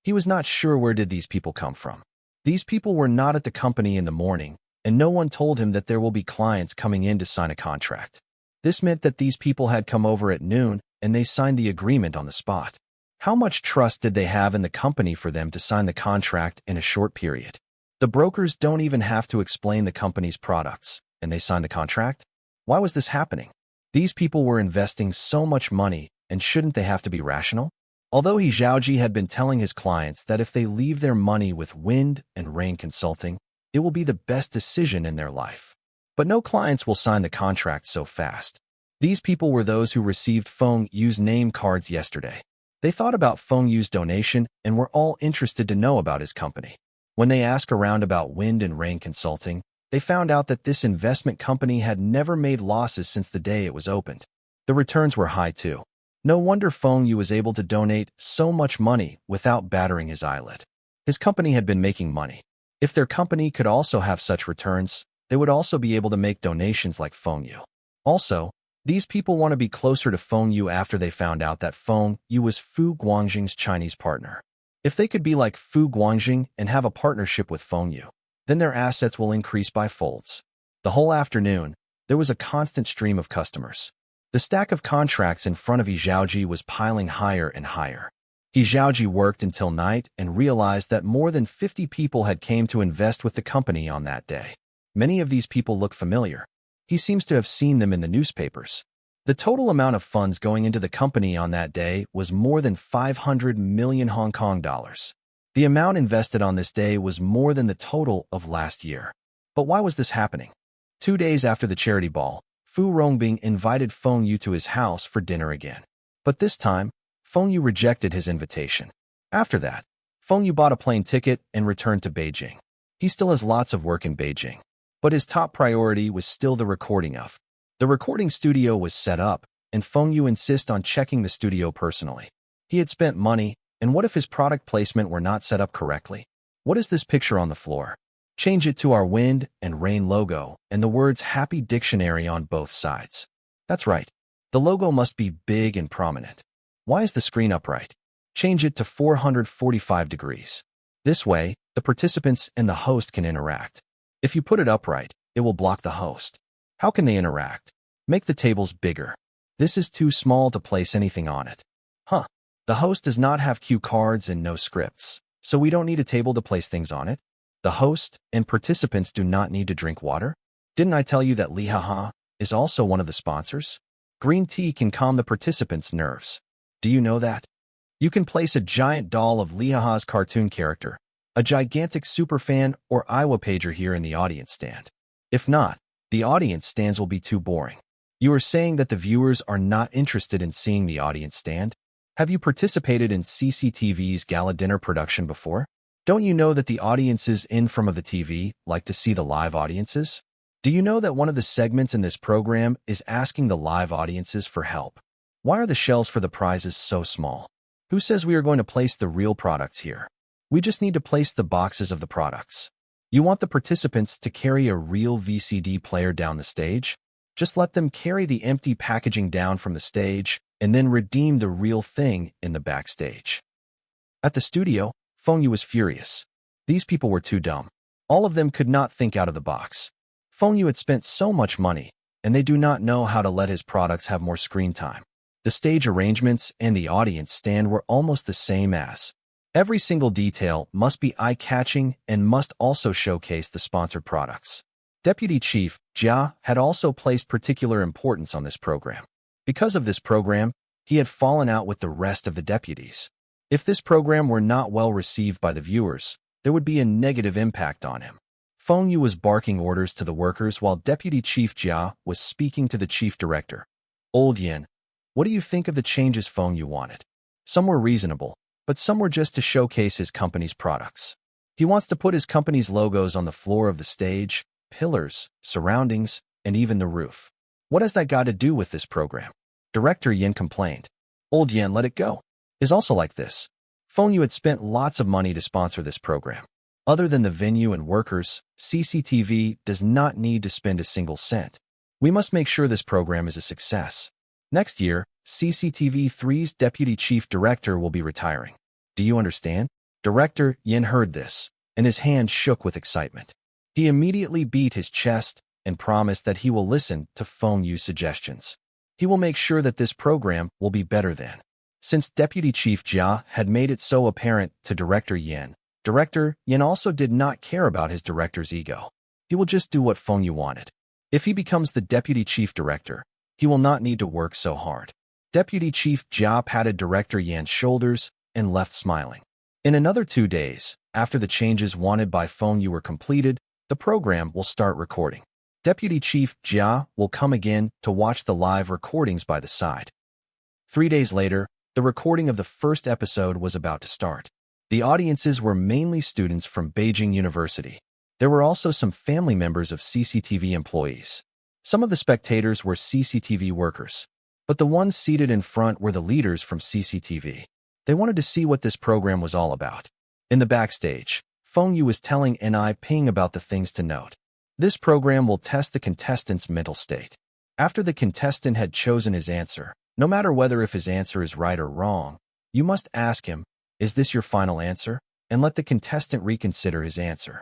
He was not sure where did these people come from. These people were not at the company in the morning, and no one told him that there will be clients coming in to sign a contract. This meant that these people had come over at noon, and they signed the agreement on the spot. How much trust did they have in the company for them to sign the contract in a short period? The brokers don't even have to explain the company's products, and they signed the contract? Why was this happening? These people were investing so much money, and shouldn't they have to be rational? Although He Xiaoji had been telling his clients that if they leave their money with Wind and Rain Consulting, it will be the best decision in their life. But no clients will sign the contract so fast. These people were those who received Feng Yu's name cards yesterday. They thought about Feng Yu's donation and were all interested to know about his company. When they asked around about Wind and Rain Consulting, they found out that this investment company had never made losses since the day it was opened. The returns were high too. No wonder Feng Yu was able to donate so much money without battering his eyelid. His company had been making money. If their company could also have such returns, they would also be able to make donations like Feng Yu. Also, these people want to be closer to Feng Yu after they found out that Feng Yu was Fu Guangjing's Chinese partner. If they could be like Fu Guangjing and have a partnership with Feng Yu, then their assets will increase by folds. The whole afternoon, there was a constant stream of customers. The stack of contracts in front of He Xiaoji was piling higher and higher. He Xiaoji worked until night and realized that more than 50 people had came to invest with the company on that day. Many of these people look familiar. He seems to have seen them in the newspapers. The total amount of funds going into the company on that day was more than 500 million Hong Kong dollars. The amount invested on this day was more than the total of last year. But why was this happening? 2 days after the charity ball, Fu Rongbing invited Feng Yu to his house for dinner again. But this time, Feng Yu rejected his invitation. After that, Feng Yu bought a plane ticket and returned to Beijing. He still has lots of work in Beijing. But his top priority was still the recording of. The recording studio was set up, and Feng Yu insisted on checking the studio personally. He had spent money, and what if his product placement were not set up correctly? What is this picture on the floor? Change it to our Wind and Rain logo and the words Happy Dictionary on both sides. That's right. The logo must be big and prominent. Why is the screen upright? Change it to 445 degrees. This way, the participants and the host can interact. If you put it upright, it will block the host. How can they interact? Make the tables bigger. This is too small to place anything on it. The host does not have cue cards and no scripts, so we don't need a table to place things on it. The host and participants do not need to drink water. Didn't I tell you that Lihaha is also one of the sponsors? Green tea can calm the participants' nerves. Do you know that? You can place a giant doll of Lihaha's cartoon character, a gigantic superfan or Iowa pager here in the audience stand. If not, the audience stands will be too boring. You are saying that the viewers are not interested in seeing the audience stand? Have you participated in CCTV's gala dinner production before? Don't you know that the audiences in front of the TV like to see the live audiences? Do you know that one of the segments in this program is asking the live audiences for help? Why are the shelves for the prizes so small? Who says we are going to place the real products here? We just need to place the boxes of the products. You want the participants to carry a real VCD player down the stage? Just let them carry the empty packaging down from the stage and then redeem the real thing in the backstage. At the studio, Feng Yu was furious. These people were too dumb. All of them could not think out of the box. Feng Yu had spent so much money, and they do not know how to let his products have more screen time. The stage arrangements and the audience stand were almost the same as. Every single detail must be eye-catching and must also showcase the sponsored products. Deputy Chief Jia had also placed particular importance on this program. Because of this program, he had fallen out with the rest of the deputies. If this program were not well received by the viewers, there would be a negative impact on him. Feng Yu was barking orders to the workers while Deputy Chief Jia was speaking to the chief director. Old Yin, what do you think of the changes Feng Yu wanted? Some were reasonable, but some were just to showcase his company's products. He wants to put his company's logos on the floor of the stage, pillars, surroundings, and even the roof. What has that got to do with this program? Director Yin complained. Old Yin, let it go. Is also like this. Feng Yu had spent lots of money to sponsor this program. Other than the venue and workers, CCTV does not need to spend a single cent. We must make sure this program is a success. Next year, CCTV3's Deputy Chief Director will be retiring. Do you understand? Director Yin heard this, and his hand shook with excitement. He immediately beat his chest and promised that he will listen to Feng Yu's suggestions. He will make sure that this program will be better than. Since Deputy Chief Jia had made it so apparent to Director Yin also did not care about his director's ego. He will just do what Feng Yu wanted. If he becomes the Deputy Chief Director, he will not need to work so hard. Deputy Chief Jia patted Director Yan's shoulders and left smiling. In another 2 days, after the changes wanted by Feng Yu were completed, the program will start recording. Deputy Chief Jia will come again to watch the live recordings by the side. 3 days later, the recording of the first episode was about to start. The audiences were mainly students from Beijing University. There were also some family members of CCTV employees. Some of the spectators were CCTV workers, but the ones seated in front were the leaders from CCTV. They wanted to see what this program was all about. In the backstage, Feng Yu was telling Ni Ping about the things to note. This program will test the contestant's mental state. After the contestant had chosen his answer, no matter whether if his answer is right or wrong, you must ask him, "Is this your final answer?" and let the contestant reconsider his answer.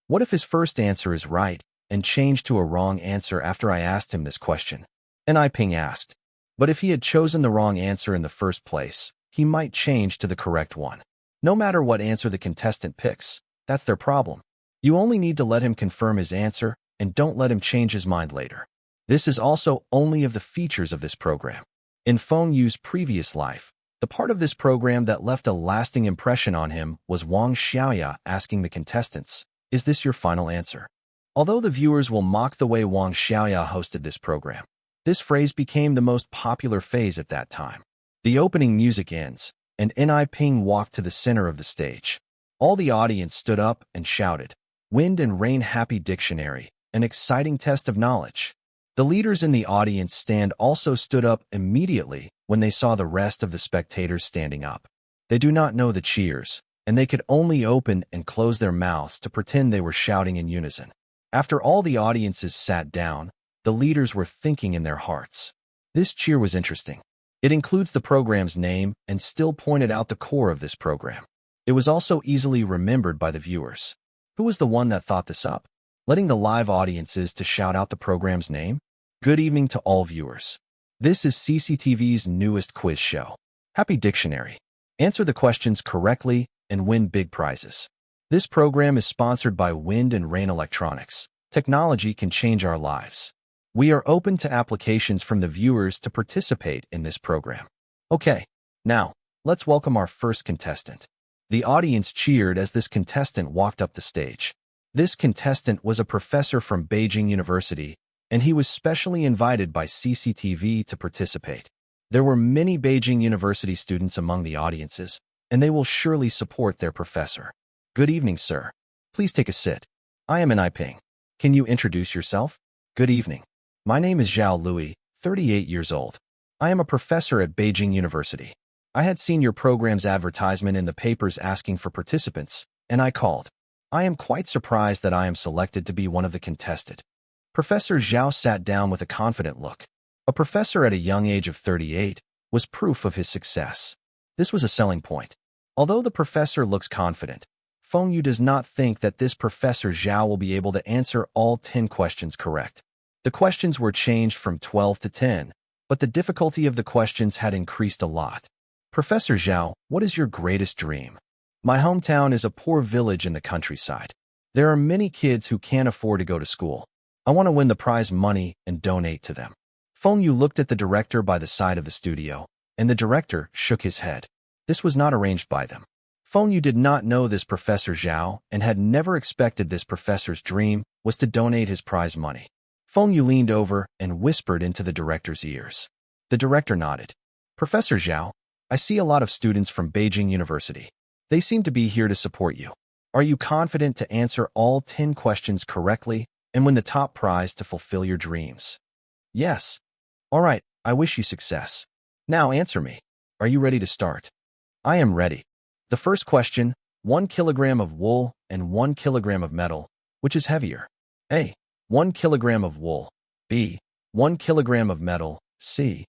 What if his first answer is right and changed to a wrong answer after I asked him this question? Ni Ping asked. But if he had chosen the wrong answer in the first place, he might change to the correct one. No matter what answer the contestant picks, that's their problem. You only need to let him confirm his answer and don't let him change his mind later. This is also only of the features of this program. In Feng Yu's previous life, the part of this program that left a lasting impression on him was Wang Xiaoya asking the contestants, "Is this your final answer?" Although the viewers will mock the way Wang Xiaoya hosted this program, this phrase became the most popular phase at that time. The opening music ends, and Ni Ping walked to the center of the stage. All the audience stood up and shouted, "Wind and Rain Happy Dictionary, an exciting test of knowledge." The leaders in the audience stand also stood up immediately when they saw the rest of the spectators standing up. They do not know the cheers, and they could only open and close their mouths to pretend they were shouting in unison. After all the audiences sat down, the leaders were thinking in their hearts. This cheer was interesting. It includes the program's name and still pointed out the core of this program. It was also easily remembered by the viewers. Who was the one that thought this up? Letting the live audiences to shout out the program's name? Good evening to all viewers. This is CCTV's newest quiz show. Happy Dictionary. Answer the questions correctly and win big prizes. This program is sponsored by Wind and Rain Electronics. Technology can change our lives. We are open to applications from the viewers to participate in this program. Okay, now, let's welcome our first contestant. The audience cheered as this contestant walked up the stage. This contestant was a professor from Beijing University, and he was specially invited by CCTV to participate. There were many Beijing University students among the audiences, and they will surely support their professor. Good evening, sir. Please take a sit. I am Ni Ping. Can you introduce yourself? Good evening. My name is Zhao Louis, 38 years old. I am a professor at Beijing University. I had seen your program's advertisement in the papers asking for participants, and I called. I am quite surprised that I am selected to be one of the contested. Professor Zhao sat down with a confident look. A professor at a young age of 38 was proof of his success. This was a selling point. Although the professor looks confident, Feng Yu does not think that this Professor Zhao will be able to answer all 10 questions correct. The questions were changed from 12 to 10, but the difficulty of the questions had increased a lot. Professor Zhao, what is your greatest dream? My hometown is a poor village in the countryside. There are many kids who can't afford to go to school. I want to win the prize money and donate to them. Feng Yu looked at the director by the side of the studio, and the director shook his head. This was not arranged by them. Feng Yu did not know this Professor Zhao and had never expected this professor's dream was to donate his prize money. Feng Yu leaned over and whispered into the director's ears. The director nodded. Professor Zhao, I see a lot of students from Beijing University. They seem to be here to support you. Are you confident to answer all 10 questions correctly and win the top prize to fulfill your dreams? Yes. All right, I wish you success. Now answer me. Are you ready to start? I am ready. The first question, 1 kilogram of wool and 1 kilogram of metal, which is heavier? A. 1 kilogram of wool. B. 1 kilogram of metal. C.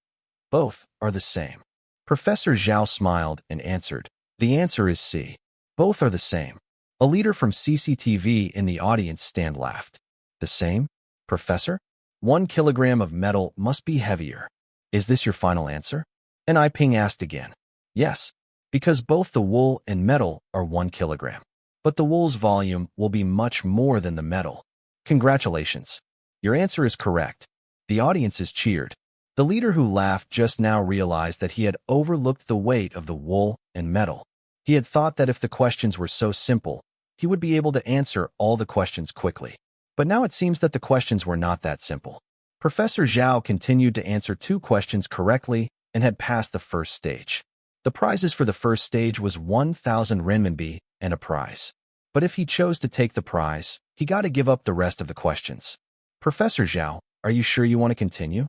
Both are the same. Professor Zhao smiled and answered. The answer is C. Both are the same. A leader from CCTV in the audience stand laughed. The same? Professor? 1 kilogram of metal must be heavier. Is this your final answer? And I Ping asked again. Yes, because both the wool and metal are 1 kilogram. But the wool's volume will be much more than the metal. Congratulations. Your answer is correct. The audiences cheered. The leader who laughed just now realized that he had overlooked the weight of the wool and metal. He had thought that if the questions were so simple, he would be able to answer all the questions quickly. But now it seems that the questions were not that simple. Professor Zhao continued to answer 2 questions correctly and had passed the first stage. The prizes for the first stage was 1,000 renminbi and a prize. But if he chose to take the prize, he got to give up the rest of the questions. Professor Zhao, are you sure you want to continue?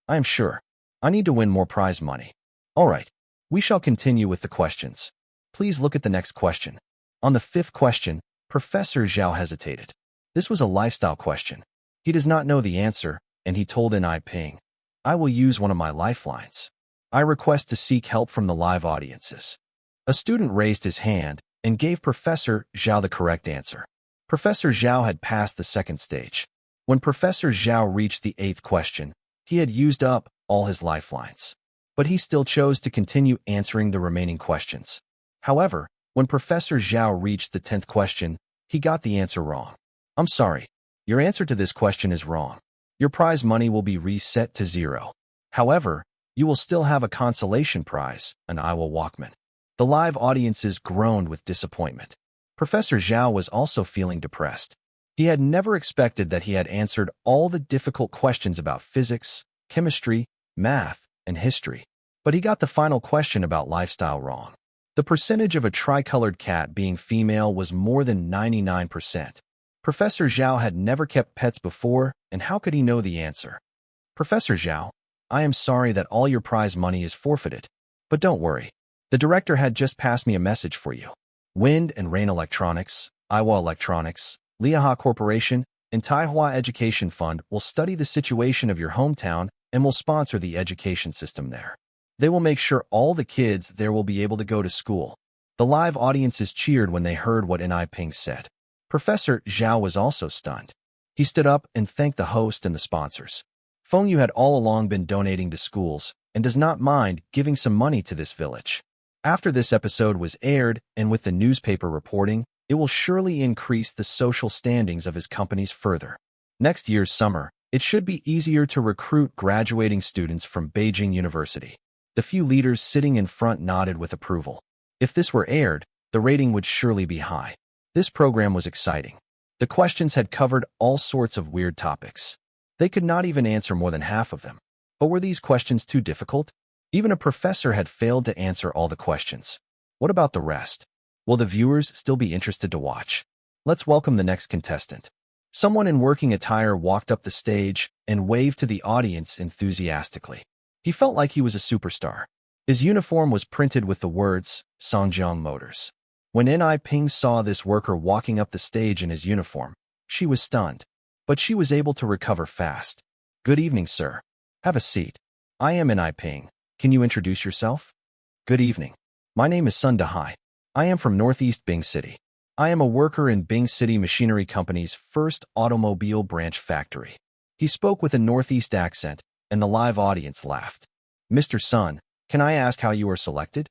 I am sure. I need to win more prize money. All right, we shall continue with the questions. Please look at the next question. On the 5th question, Professor Zhao hesitated. This was a lifestyle question. He does not know the answer, and he told N.I. Ping, I will use one of my lifelines. I request to seek help from the live audiences. A student raised his hand and gave Professor Zhao the correct answer. Professor Zhao had passed the 2nd stage. When Professor Zhao reached the 8th question, he had used up all his lifelines. But he still chose to continue answering the remaining questions. However, when Professor Zhao reached the 10th question, he got the answer wrong. I'm sorry. Your answer to this question is wrong. Your prize money will be reset to 0. However, you will still have a consolation prize, an Iowa Walkman. The live audiences groaned with disappointment. Professor Zhao was also feeling depressed. He had never expected that he had answered all the difficult questions about physics, chemistry, math, and history. But he got the final question about lifestyle wrong. The percentage of a tricolored cat being female was more than 99%. Professor Zhao had never kept pets before, and how could he know the answer? Professor Zhao, I am sorry that all your prize money is forfeited. But don't worry. The director had just passed me a message for you. Wind and Rain Electronics, Iowa Electronics, Liaha Corporation, and Taihua Education Fund will study the situation of your hometown and will sponsor the education system there. They will make sure all the kids there will be able to go to school. The live audiences cheered when they heard what N.I. Ping said. Professor Zhao was also stunned. He stood up and thanked the host and the sponsors. Feng Yu had all along been donating to schools and does not mind giving some money to this village. After this episode was aired and with the newspaper reporting, it will surely increase the social standings of his companies further. Next year's summer, it should be easier to recruit graduating students from Beijing University. The few leaders sitting in front nodded with approval. If this were aired, the rating would surely be high. This program was exciting. The questions had covered all sorts of weird topics. They could not even answer more than half of them. But were these questions too difficult? Even a professor had failed to answer all the questions. What about the rest? Will the viewers still be interested to watch? Let's welcome the next contestant. Someone in working attire walked up the stage and waved to the audience enthusiastically. He felt like he was a superstar. His uniform was printed with the words, Songjiang Motors. When Ni Ping saw this worker walking up the stage in his uniform, she was stunned. But she was able to recover fast. "Good evening, sir. Have a seat. I am Ni Ping. Can you introduce yourself?" "Good evening. My name is Sun Dahai. I am from Northeast Bing City. I am a worker in Bing City Machinery Company's first automobile branch factory." He spoke with a Northeast accent, and the live audience laughed. "Mr. Sun, can I ask how you were selected?"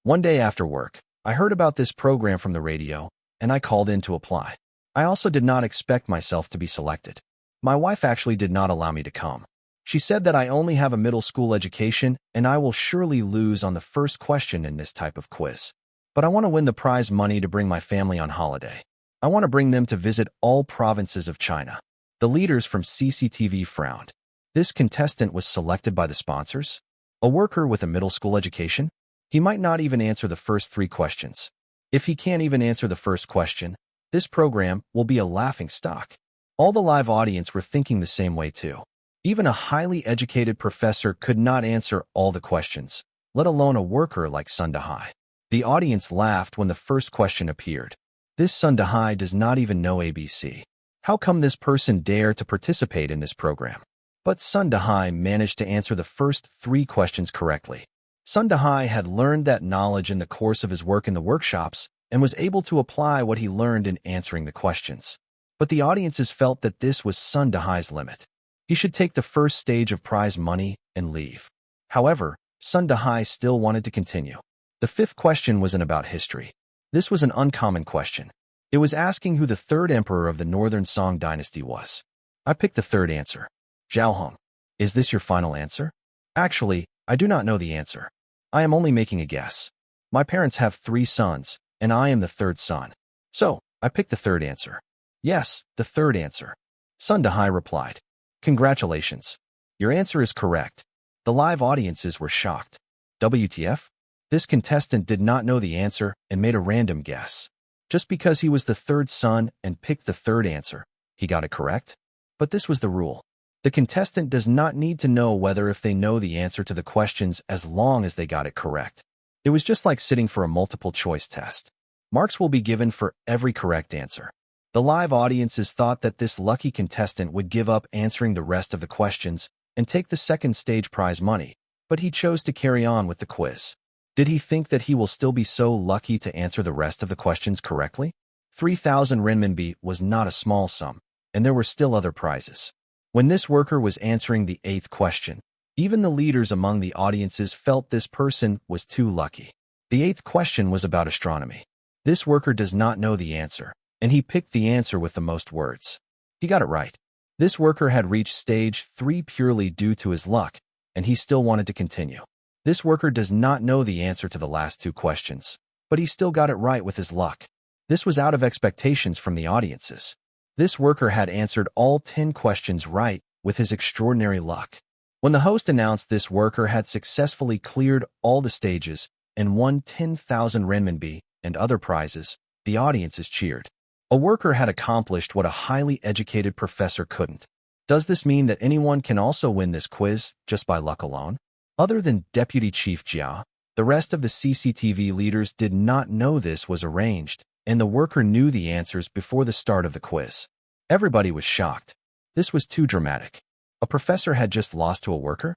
"One day after work, I heard about this program from the radio, and I called in to apply. I also did not expect myself to be selected. My wife actually did not allow me to come. She said that I only have a middle school education and I will surely lose on the first question in this type of quiz. But I want to win the prize money to bring my family on holiday. I want to bring them to visit all provinces of China." The leaders from CCTV frowned. This contestant was selected by the sponsors? A worker with a middle school education? He might not even answer the first 3 questions. If he can't even answer the first question, this program will be a laughing stock. All the live audience were thinking the same way too. Even a highly educated professor could not answer all the questions, let alone a worker like Sun Dahai. The audience laughed when the first question appeared. This Sun Dahai does not even know ABC. How come this person dare to participate in this program? But Sun Dahai managed to answer the first 3 questions correctly. Sun Dahai had learned that knowledge in the course of his work in the workshops and was able to apply what he learned in answering the questions. But the audiences felt that this was Sun Dahai's limit. He should take the first stage of prize money and leave. However, Sun Dahai still wanted to continue. The 5th question wasn't about history. This was an uncommon question. It was asking who the 3rd emperor of the Northern Song dynasty was. I picked the 3rd answer. Zhao Hong. Is this your final answer? Actually, I do not know the answer. I am only making a guess. My parents have 3 sons, and I am the 3rd son. So, I picked the 3rd answer. Yes, the 3rd answer. Sun Dahai replied. Congratulations. Your answer is correct. The live audiences were shocked. WTF? This contestant did not know the answer and made a random guess. Just because he was the 3rd son and picked the 3rd answer, he got it correct? But this was the rule. The contestant does not need to know whether if they know the answer to the questions as long as they got it correct. It was just like sitting for a multiple choice test. Marks will be given for every correct answer. The live audiences thought that this lucky contestant would give up answering the rest of the questions and take the 2nd stage prize money, but he chose to carry on with the quiz. Did he think that he will still be so lucky to answer the rest of the questions correctly? 3,000 renminbi was not a small sum, and there were still other prizes. When this worker was answering the 8th question, even the leaders among the audiences felt this person was too lucky. The 8th question was about astronomy. This worker does not know the answer, and he picked the answer with the most words. He got it right. This worker had reached stage 3 purely due to his luck, and he still wanted to continue. This worker does not know the answer to the last 2 questions, but he still got it right with his luck. This was out of expectations from the audiences. This worker had answered all 10 questions right with his extraordinary luck. When the host announced this worker had successfully cleared all the stages and won 10,000 renminbi and other prizes, the audiences cheered. A worker had accomplished what a highly educated professor couldn't. Does this mean that anyone can also win this quiz just by luck alone? Other than Deputy Chief Jia, the rest of the CCTV leaders did not know this was arranged, and the worker knew the answers before the start of the quiz. Everybody was shocked. This was too dramatic. A professor had just lost to a worker?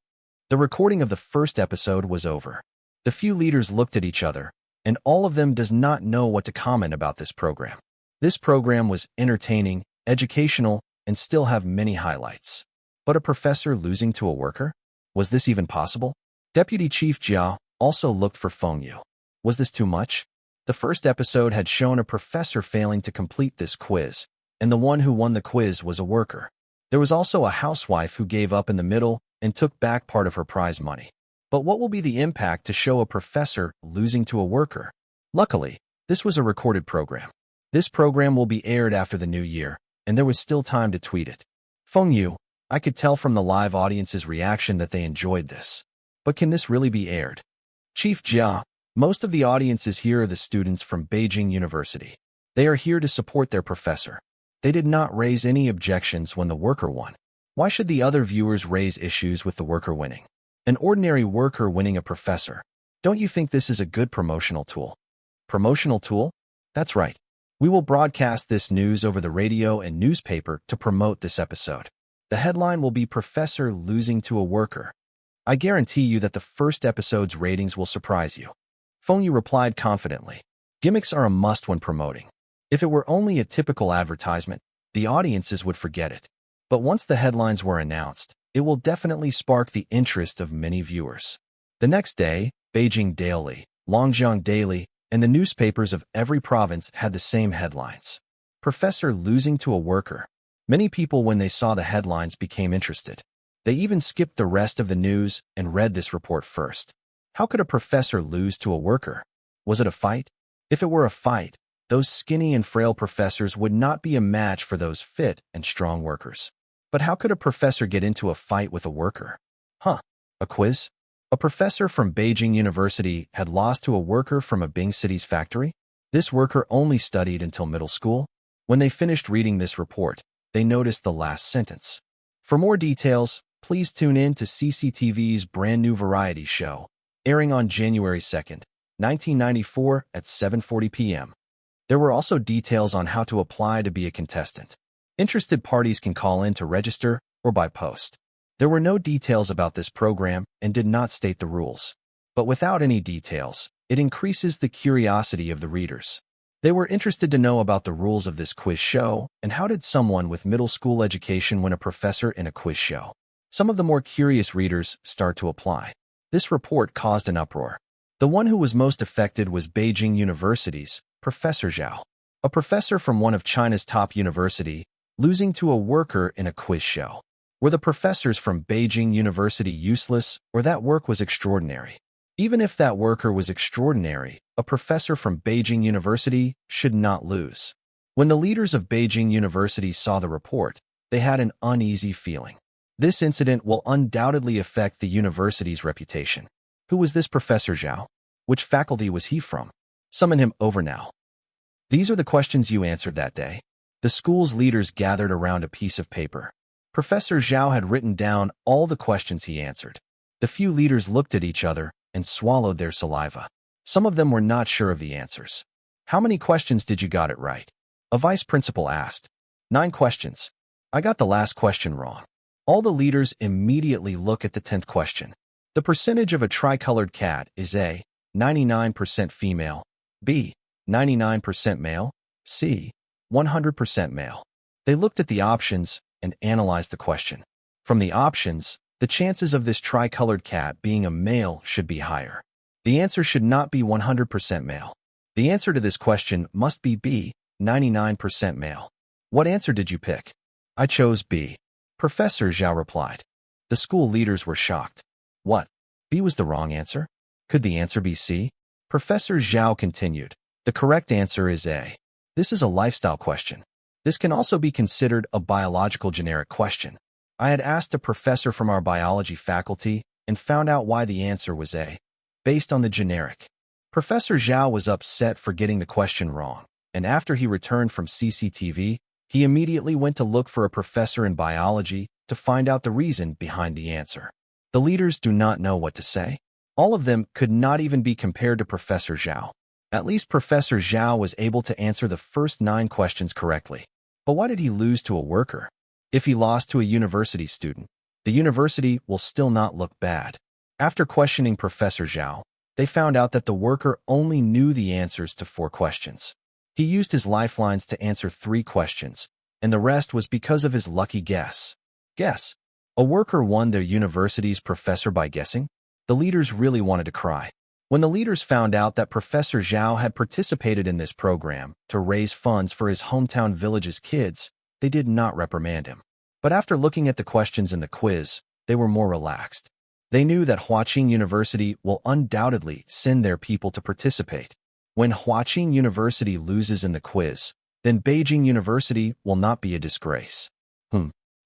The recording of the first episode was over. The few leaders looked at each other, and all of them does not know what to comment about this program. This program was entertaining, educational, and still have many highlights. But a professor losing to a worker? Was this even possible? Deputy Chief Jia also looked for Feng Yu. Was this too much? The first episode had shown a professor failing to complete this quiz, and the one who won the quiz was a worker. There was also a housewife who gave up in the middle and took back part of her prize money. But what will be the impact to show a professor losing to a worker? Luckily, this was a recorded program. This program will be aired after the new year, and there was still time to tweet it. Feng Yu, I could tell from the live audience's reaction that they enjoyed this. But can this really be aired? Chief Jia, most of the audiences here are the students from Beijing University. They are here to support their professor. They did not raise any objections when the worker won. Why should the other viewers raise issues with the worker winning? An ordinary worker winning a professor. Don't you think this is a good promotional tool? Promotional tool? That's right. We will broadcast this news over the radio and newspaper to promote this episode. The headline will be Professor Losing to a Worker. I guarantee you that the first episode's ratings will surprise you. Feng replied confidently. Gimmicks are a must when promoting. If it were only a typical advertisement, the audiences would forget it. But once the headlines were announced, it will definitely spark the interest of many viewers. The next day, Beijing Daily, Longjiang Daily, and the newspapers of every province had the same headlines. Professor losing to a worker. Many people, when they saw the headlines, became interested. They even skipped the rest of the news and read this report first. How could a professor lose to a worker? Was it a fight? If it were a fight, those skinny and frail professors would not be a match for those fit and strong workers. But how could a professor get into a fight with a worker? A quiz? A professor from Beijing University had lost to a worker from a Bing City's factory? This worker only studied until middle school. When they finished reading this report, they noticed the last sentence. For more details, please tune in to CCTV's brand new variety show, airing on January 2nd, 1994 at 7:40 p.m. There were also details on how to apply to be a contestant. Interested parties can call in to register or by post. There were no details about this program and did not state the rules. But without any details, it increases the curiosity of the readers. They were interested to know about the rules of this quiz show and how did someone with middle school education win a professor in a quiz show. Some of the more curious readers start to apply. This report caused an uproar. The one who was most affected was Beijing University's Professor Zhao, a professor from one of China's top university, losing to a worker in a quiz show. Were the professors from Beijing University useless, or that work was extraordinary? Even if that worker was extraordinary, a professor from Beijing University should not lose. When the leaders of Beijing University saw the report, they had an uneasy feeling. This incident will undoubtedly affect the university's reputation. Who was this Professor Zhao? Which faculty was he from? Summon him over now. These are the questions you answered that day. The school's leaders gathered around a piece of paper. Professor Zhao had written down all the questions he answered. The few leaders looked at each other and swallowed their saliva. Some of them were not sure of the answers. How many questions did you got it right? A vice principal asked. 9 questions. I got the last question wrong. All the leaders immediately look at the 10th question. The percentage of a tricolored cat is A, 99% female, B, 99% male, C, 100% male. They looked at the options and analyzed the question. From the options, the chances of this tricolored cat being a male should be higher. The answer should not be 100% male. The answer to this question must be B, 99% male. What answer did you pick? I chose B. Professor Zhao replied. The school leaders were shocked. What? B was the wrong answer? Could the answer be C? Professor Zhao continued. The correct answer is A. This is a lifestyle question. This can also be considered a biological generic question. I had asked a professor from our biology faculty and found out why the answer was A, based on the generic. Professor Zhao was upset for getting the question wrong, and after he returned from CCTV, he immediately went to look for a professor in biology to find out the reason behind the answer. The leaders do not know what to say. All of them could not even be compared to Professor Zhao. At least Professor Zhao was able to answer the first 9 questions correctly. But why did he lose to a worker? If he lost to a university student, the university will still not look bad. After questioning Professor Zhao, they found out that the worker only knew the answers to 4 questions. He used his lifelines to answer 3 questions, and the rest was because of his lucky guess. Guess. A worker won their university's professor by guessing? The leaders really wanted to cry. When the leaders found out that Professor Zhao had participated in this program to raise funds for his hometown village's kids, they did not reprimand him. But after looking at the questions in the quiz, they were more relaxed. They knew that Huaqing University will undoubtedly send their people to participate. When Huaqing University loses in the quiz, then Beijing University will not be a disgrace.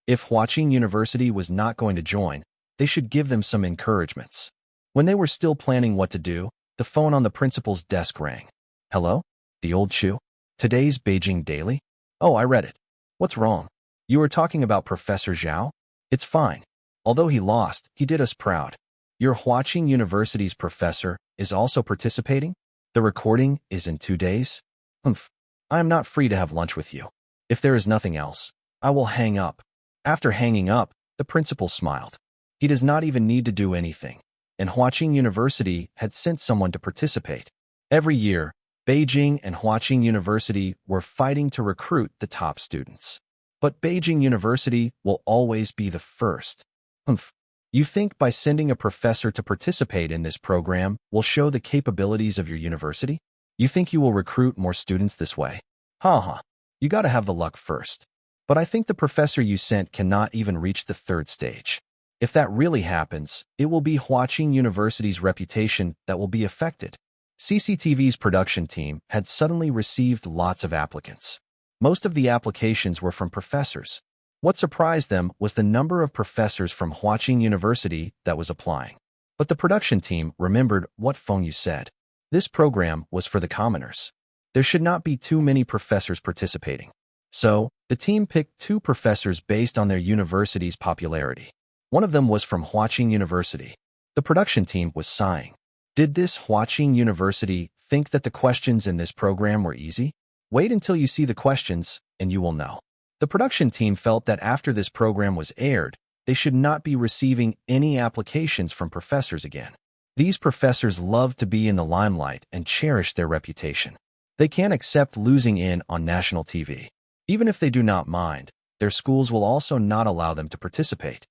If Huaqing University was not going to join, they should give them some encouragements. When they were still planning what to do, the phone on the principal's desk rang. Hello? The old Chu? Today's Beijing Daily? Oh, I read it. What's wrong? You were talking about Professor Zhao? It's fine. Although he lost, he did us proud. Your Huaqing University's professor is also participating? The recording is in 2 days? Humph. I am not free to have lunch with you. If there is nothing else, I will hang up. After hanging up, the principal smiled. He does not even need to do anything. And Huaqing University had sent someone to participate. Every year, Beijing and Huaqing University were fighting to recruit the top students. But Beijing University will always be the first. Humph. You think by sending a professor to participate in this program will show the capabilities of your university? You think you will recruit more students this way? Ha. You gotta have the luck first. But I think the professor you sent cannot even reach the third stage. If that really happens, it will be Huaqing University's reputation that will be affected. CCTV's production team had suddenly received lots of applicants. Most of the applications were from professors. What surprised them was the number of professors from Huaqing University that was applying. But the production team remembered what Feng Yu said. This program was for the commoners. There should not be too many professors participating. So, the team picked 2 professors based on their university's popularity. One of them was from Huaqing University. The production team was sighing. Did this Huaqing University think that the questions in this program were easy? Wait until you see the questions, and you will know. The production team felt that after this program was aired, they should not be receiving any applications from professors again. These professors love to be in the limelight and cherish their reputation. They can't accept losing in on national TV. Even if they do not mind, their schools will also not allow them to participate.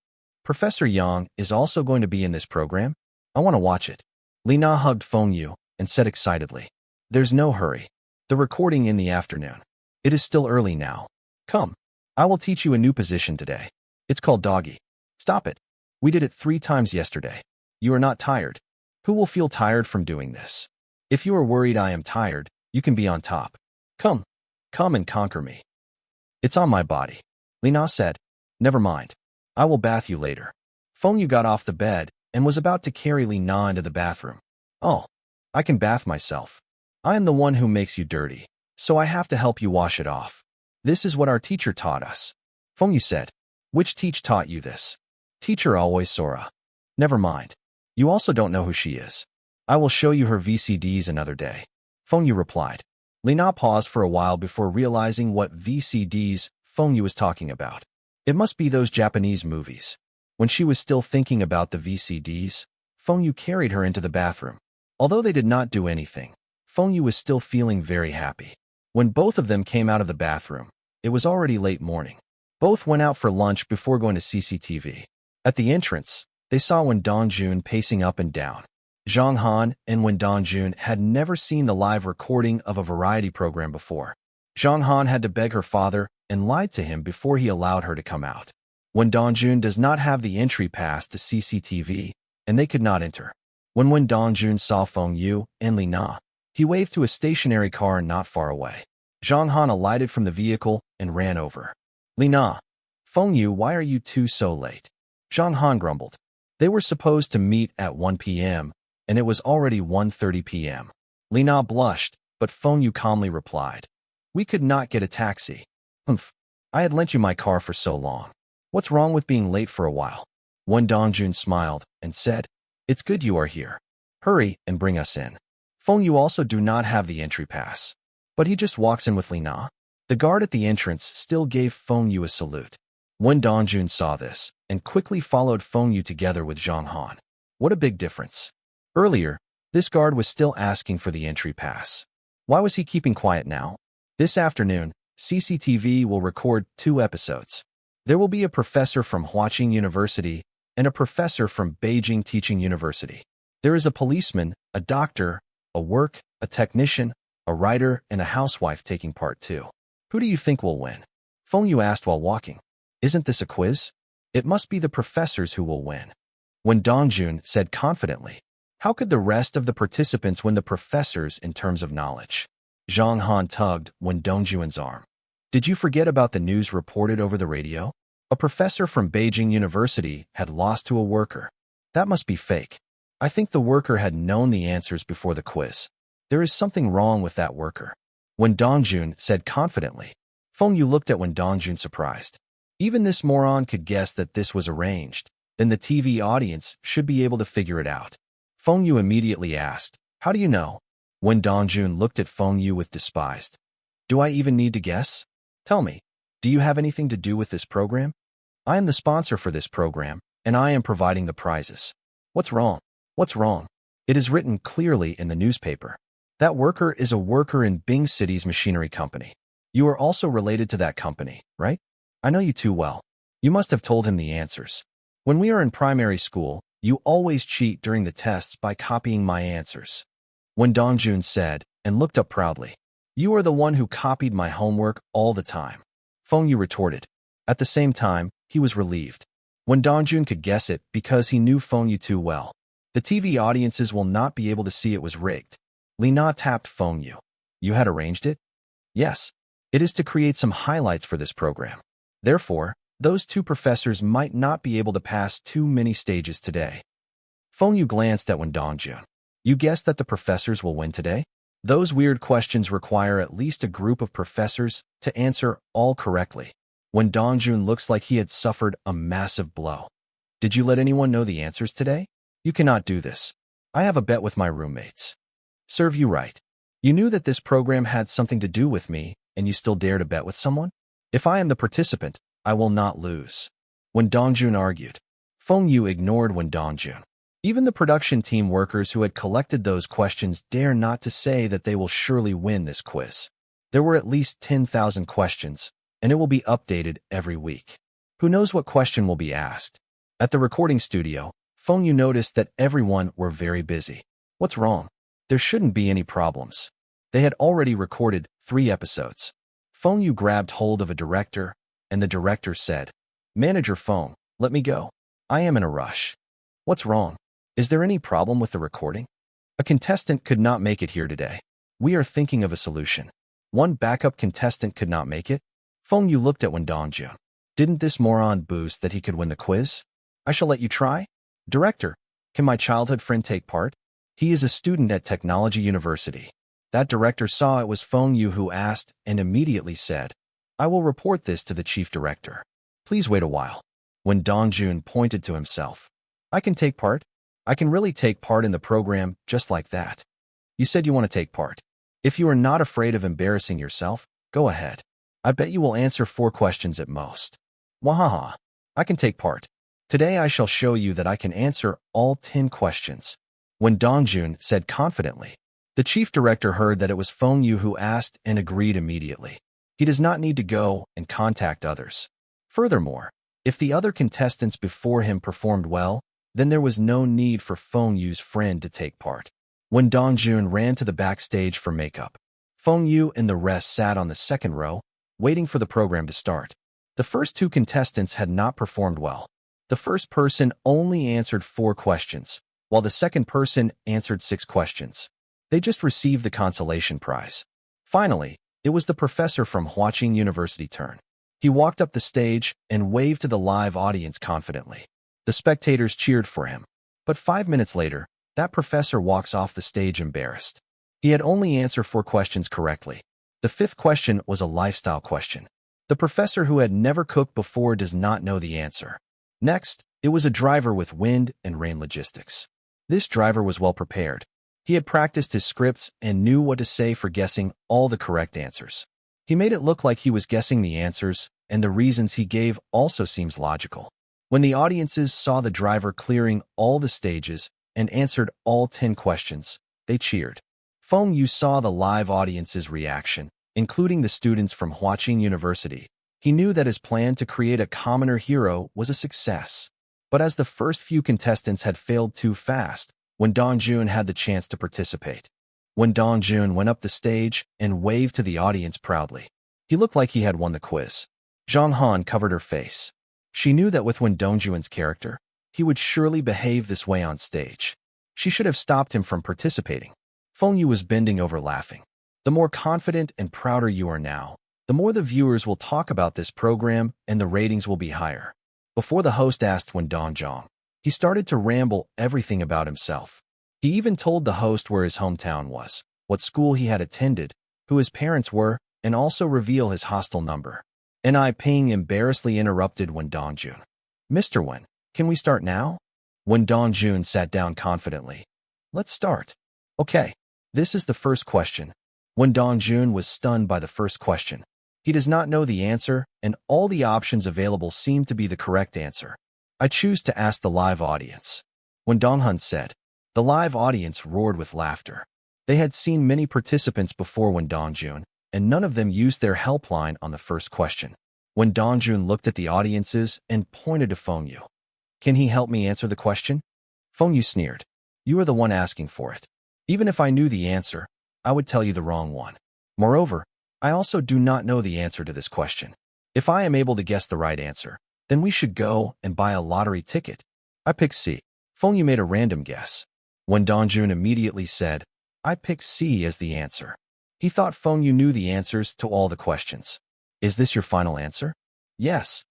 Professor Yang is also going to be in this program? I want to watch it. Lina hugged Feng Yu and said excitedly, "There's no hurry. The recording in the afternoon. It is still early now. Come, I will teach you a new position today. It's called doggy. Stop it. We did it 3 times yesterday. You are not tired. Who will feel tired from doing this? If you are worried I am tired, you can be on top. Come and conquer me." "It's on my body," Lina said. "Never mind. I will bath you later." Feng Yu got off the bed and was about to carry Lina into the bathroom. "Oh, I can bath myself. I am the one who makes you dirty, so I have to help you wash it off. This is what our teacher taught us." Feng Yu said. "Which teacher taught you this?" "Teacher always Sora." "Never mind. You also don't know who she is. I will show you her VCDs another day." Feng Yu replied. Lina paused for a while before realizing what VCDs Feng Yu was talking about. It must be those Japanese movies. When she was still thinking about the VCDs, Feng Yu carried her into the bathroom. Although they did not do anything, Feng Yu was still feeling very happy. When both of them came out of the bathroom, it was already late morning. Both went out for lunch before going to CCTV. At the entrance, they saw Wen Dongjun pacing up and down. Zhang Han and Wen Dongjun had never seen the live recording of a variety program before. Zhang Han had to beg her father and lied to him before he allowed her to come out. Wen Dongjun does not have the entry pass to CCTV, and they could not enter. When Wen Dongjun saw Feng Yu and Lina, he waved to a stationary car not far away. Zhang Han alighted from the vehicle and ran over. "Lina, Feng Yu, why are you 2 so late?" Zhang Han grumbled. They were supposed to meet at 1 p.m., and it was already 1:30 p.m. Lina blushed, but Feng Yu calmly replied, "We could not get a taxi." "Humph, I had lent you my car for so long. What's wrong with being late for a while?" Wen Dongjun smiled and said, "It's good you are here. Hurry and bring us in." Feng Yu also do not have the entry pass, but he just walks in with Lina. The guard at the entrance still gave Feng Yu a salute. Wen Dongjun saw this and quickly followed Feng Yu together with Zhang Han. What a big difference. Earlier, this guard was still asking for the entry pass. Why was he keeping quiet now? This afternoon, CCTV will record 2 episodes. There will be a professor from Huaqing University and a professor from Beijing Teaching University. There is a policeman, a doctor, a work, a technician, a writer, and a housewife taking part too. Who do you think will win? Feng Yu asked while walking. Isn't this a quiz? It must be the professors who will win. Wen Dongjun said confidently. How could the rest of the participants win the professors in terms of knowledge? Zhang Han tugged Wen Dongjun's arm. Did you forget about the news reported over the radio? A professor from Beijing University had lost to a worker. That must be fake. I think the worker had known the answers before the quiz. There is something wrong with that worker. Wen Dongjun said confidently. Feng Yu looked at Wen Dongjun surprised. Even this moron could guess that this was arranged. Then the TV audience should be able to figure it out. Feng Yu immediately asked, "How do you know?" When Dongjun looked at Feng Yu with despised. Do I even need to guess? Tell me, do you have anything to do with this program? I am the sponsor for this program, and I am providing the prizes. What's wrong? What's wrong? It is written clearly in the newspaper. That worker is a worker in Bing City's machinery company. You are also related to that company, right? I know you too well. You must have told him the answers. When we are in primary school, you always cheat during the tests by copying my answers. When Dongjun said, and looked up proudly, you are the one who copied my homework all the time. Feng Yu retorted. At the same time, he was relieved. When Dongjun could guess it because he knew Feng Yu too well. The TV audiences will not be able to see it was rigged. Li Na tapped Feng Yu. You had arranged it? Yes. It is to create some highlights for this program. Therefore, those two professors might not be able to pass too many stages today. Feng Yu glanced at Wen Dongjun. You guessed that the professors will win today? Those weird questions require at least a group of professors to answer all correctly. When Dongjun looks like he had suffered a massive blow. Did you let anyone know the answers today? You cannot do this. I have a bet with my roommates. Serve you right. You knew that this program had something to do with me, and you still dare to bet with someone? If I am the participant, I will not lose. When Dongjun argued. Feng Yu ignored Wen Dongjun. Even the production team workers who had collected those questions dare not to say that they will surely win this quiz. There were at least 10,000 questions, and it will be updated every week. Who knows what question will be asked? At the recording studio, Feng Yu noticed that everyone were very busy. What's wrong? There shouldn't be any problems. They had already recorded 3 episodes. Feng Yu grabbed hold of a director, and the director said, Manager Feng, let me go. I am in a rush. What's wrong? Is there any problem with the recording? A contestant could not make it here today. We are thinking of a solution. One backup contestant could not make it? Feng Yu looked at Wen Dongjun. Didn't this moron boost that he could win the quiz? I shall let you try. Director, can my childhood friend take part? He is a student at Technology University. That director saw it was Feng Yu who asked and immediately said, I will report this to the chief director. Please wait a while. When Dongjun pointed to himself. I can take part. I can really take part in the program just like that. You said you want to take part. If you are not afraid of embarrassing yourself, go ahead. I bet you will answer 4 questions at most. Wahaha. I can take part. Today I shall show you that I can answer all 10 questions. When Dongjun said confidently, the chief director heard that it was Feng Yu who asked and agreed immediately. He does not need to go and contact others. Furthermore, if the other contestants before him performed well, then there was no need for Feng Yu's friend to take part. When Dongjun ran to the backstage for makeup, Feng Yu and the rest sat on the second row, waiting for the program to start. The first 2 contestants had not performed well. The first person only answered 4 questions, while the second person answered 6 questions. They just received the consolation prize. Finally, it was the professor from Huaqing University turn. He walked up the stage and waved to the live audience confidently. The spectators cheered for him. But 5 minutes later, that professor walks off the stage embarrassed. He had only answered 4 questions correctly. The 5th question was a lifestyle question. The professor who had never cooked before does not know the answer. Next, it was a driver with wind and rain logistics. This driver was well prepared. He had practiced his scripts and knew what to say for guessing all the correct answers. He made it look like he was guessing the answers, and the reasons he gave also seems logical. When the audiences saw the driver clearing all the stages and answered all 10 questions, they cheered. Feng Yu saw the live audience's reaction, including the students from Huaqing University. He knew that his plan to create a commoner hero was a success. But as the first few contestants had failed too fast, Wen Dongjun had the chance to participate. Wen Dongjun went up the stage and waved to the audience proudly. He looked like he had won the quiz. Zhang Han covered her face. She knew that with Wen Dongjun's character, he would surely behave this way on stage. She should have stopped him from participating. Feng Yu was bending over laughing. The more confident and prouder you are now, the more the viewers will talk about this program and the ratings will be higher. Before the host asked Wen Dongjun, he started to ramble everything about himself. He even told the host where his hometown was, what school he had attended, who his parents were, and also reveal his hostel number. N.I. Ping embarrassedly interrupted Wen Dongjun. Mr. Wen, can we start now? Wen Dongjun sat down confidently. Let's start. Okay. This is the first question. When Dongjun was stunned by the first question. He does not know the answer, and all the options available seem to be the correct answer. I choose to ask the live audience. When Donghun said, the live audience roared with laughter. They had seen many participants before when Dongjun, and none of them used their helpline on the first question. When Dongjun looked at the audiences and pointed to Fengyu. Can he help me answer the question? Fengyu sneered. You are the one asking for it. Even if I knew the answer, I would tell you the wrong one. Moreover, I also do not know the answer to this question. If I am able to guess the right answer, then we should go and buy a lottery ticket. I pick C. Fengyu made a random guess. When Dongjun immediately said, I pick C as the answer. He thought Fengyu knew the answers to all the questions. Is this your final answer? Yes.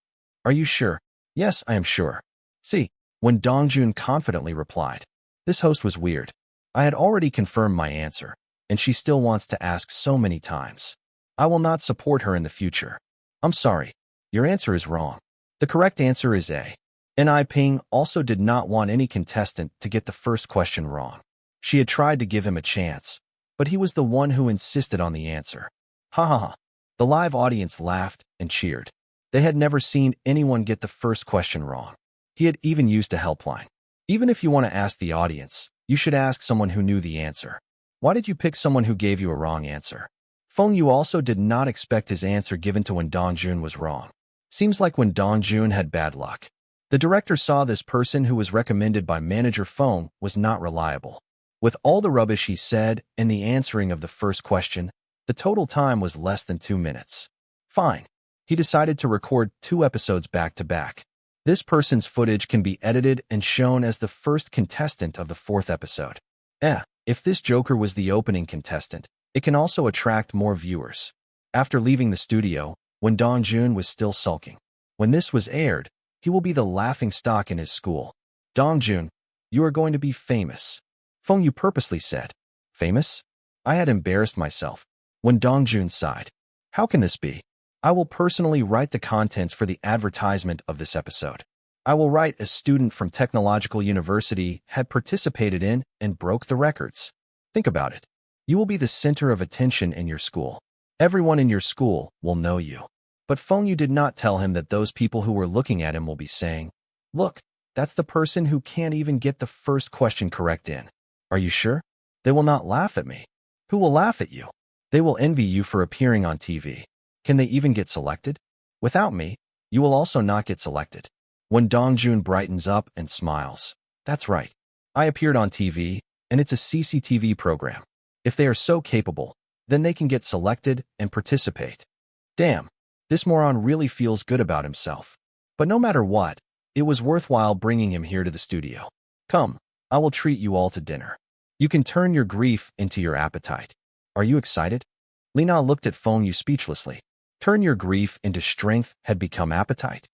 Are you sure? Yes, I am sure. C. When Dongjun confidently replied. This host was weird. I had already confirmed my answer, and she still wants to ask so many times. I will not support her in the future. I'm sorry. Your answer is wrong. The correct answer is A. Ni Ping also did not want any contestant to get the first question wrong. She had tried to give him a chance, but he was the one who insisted on the answer. Ha ha ha. The live audience laughed and cheered. They had never seen anyone get the first question wrong. He had even used a helpline. Even if you want to ask the audience, you should ask someone who knew the answer. Why did you pick someone who gave you a wrong answer? Fengyu also did not expect his answer given to when Dongjun was wrong. Seems like when Dongjun had bad luck. The director saw this person who was recommended by manager Feng was not reliable. With all the rubbish he said and the answering of the first question, the total time was less than 2 minutes. Fine. He decided to record 2 episodes back to back. This person's footage can be edited and shown as the first contestant of the 4th episode. If this Joker was the opening contestant, it can also attract more viewers. After leaving the studio, when Dongjun was still sulking. When this was aired, he will be the laughingstock in his school. Dongjun, you are going to be famous. Fengyu purposely said. Famous? I had embarrassed myself. When Dongjun sighed. How can this be? I will personally write the contents for the advertisement of this episode. I will write a student from Technological University had participated in and broke the records. Think about it. You will be the center of attention in your school. Everyone in your school will know you. But Fengyu did not tell him that those people who were looking at him will be saying, look, that's the person who can't even get the first question correct in. Are you sure? They will not laugh at me. Who will laugh at you? They will envy you for appearing on TV. Can they even get selected? Without me, you will also not get selected. When Dongjun brightens up and smiles. That's right. I appeared on TV, and it's a CCTV program. If they are so capable, then they can get selected and participate. Damn, this moron really feels good about himself. But no matter what, it was worthwhile bringing him here to the studio. Come, I will treat you all to dinner. You can turn your grief into your appetite. Are you excited? Lina looked at Fengyu speechlessly. Turn your grief into strength had become appetite.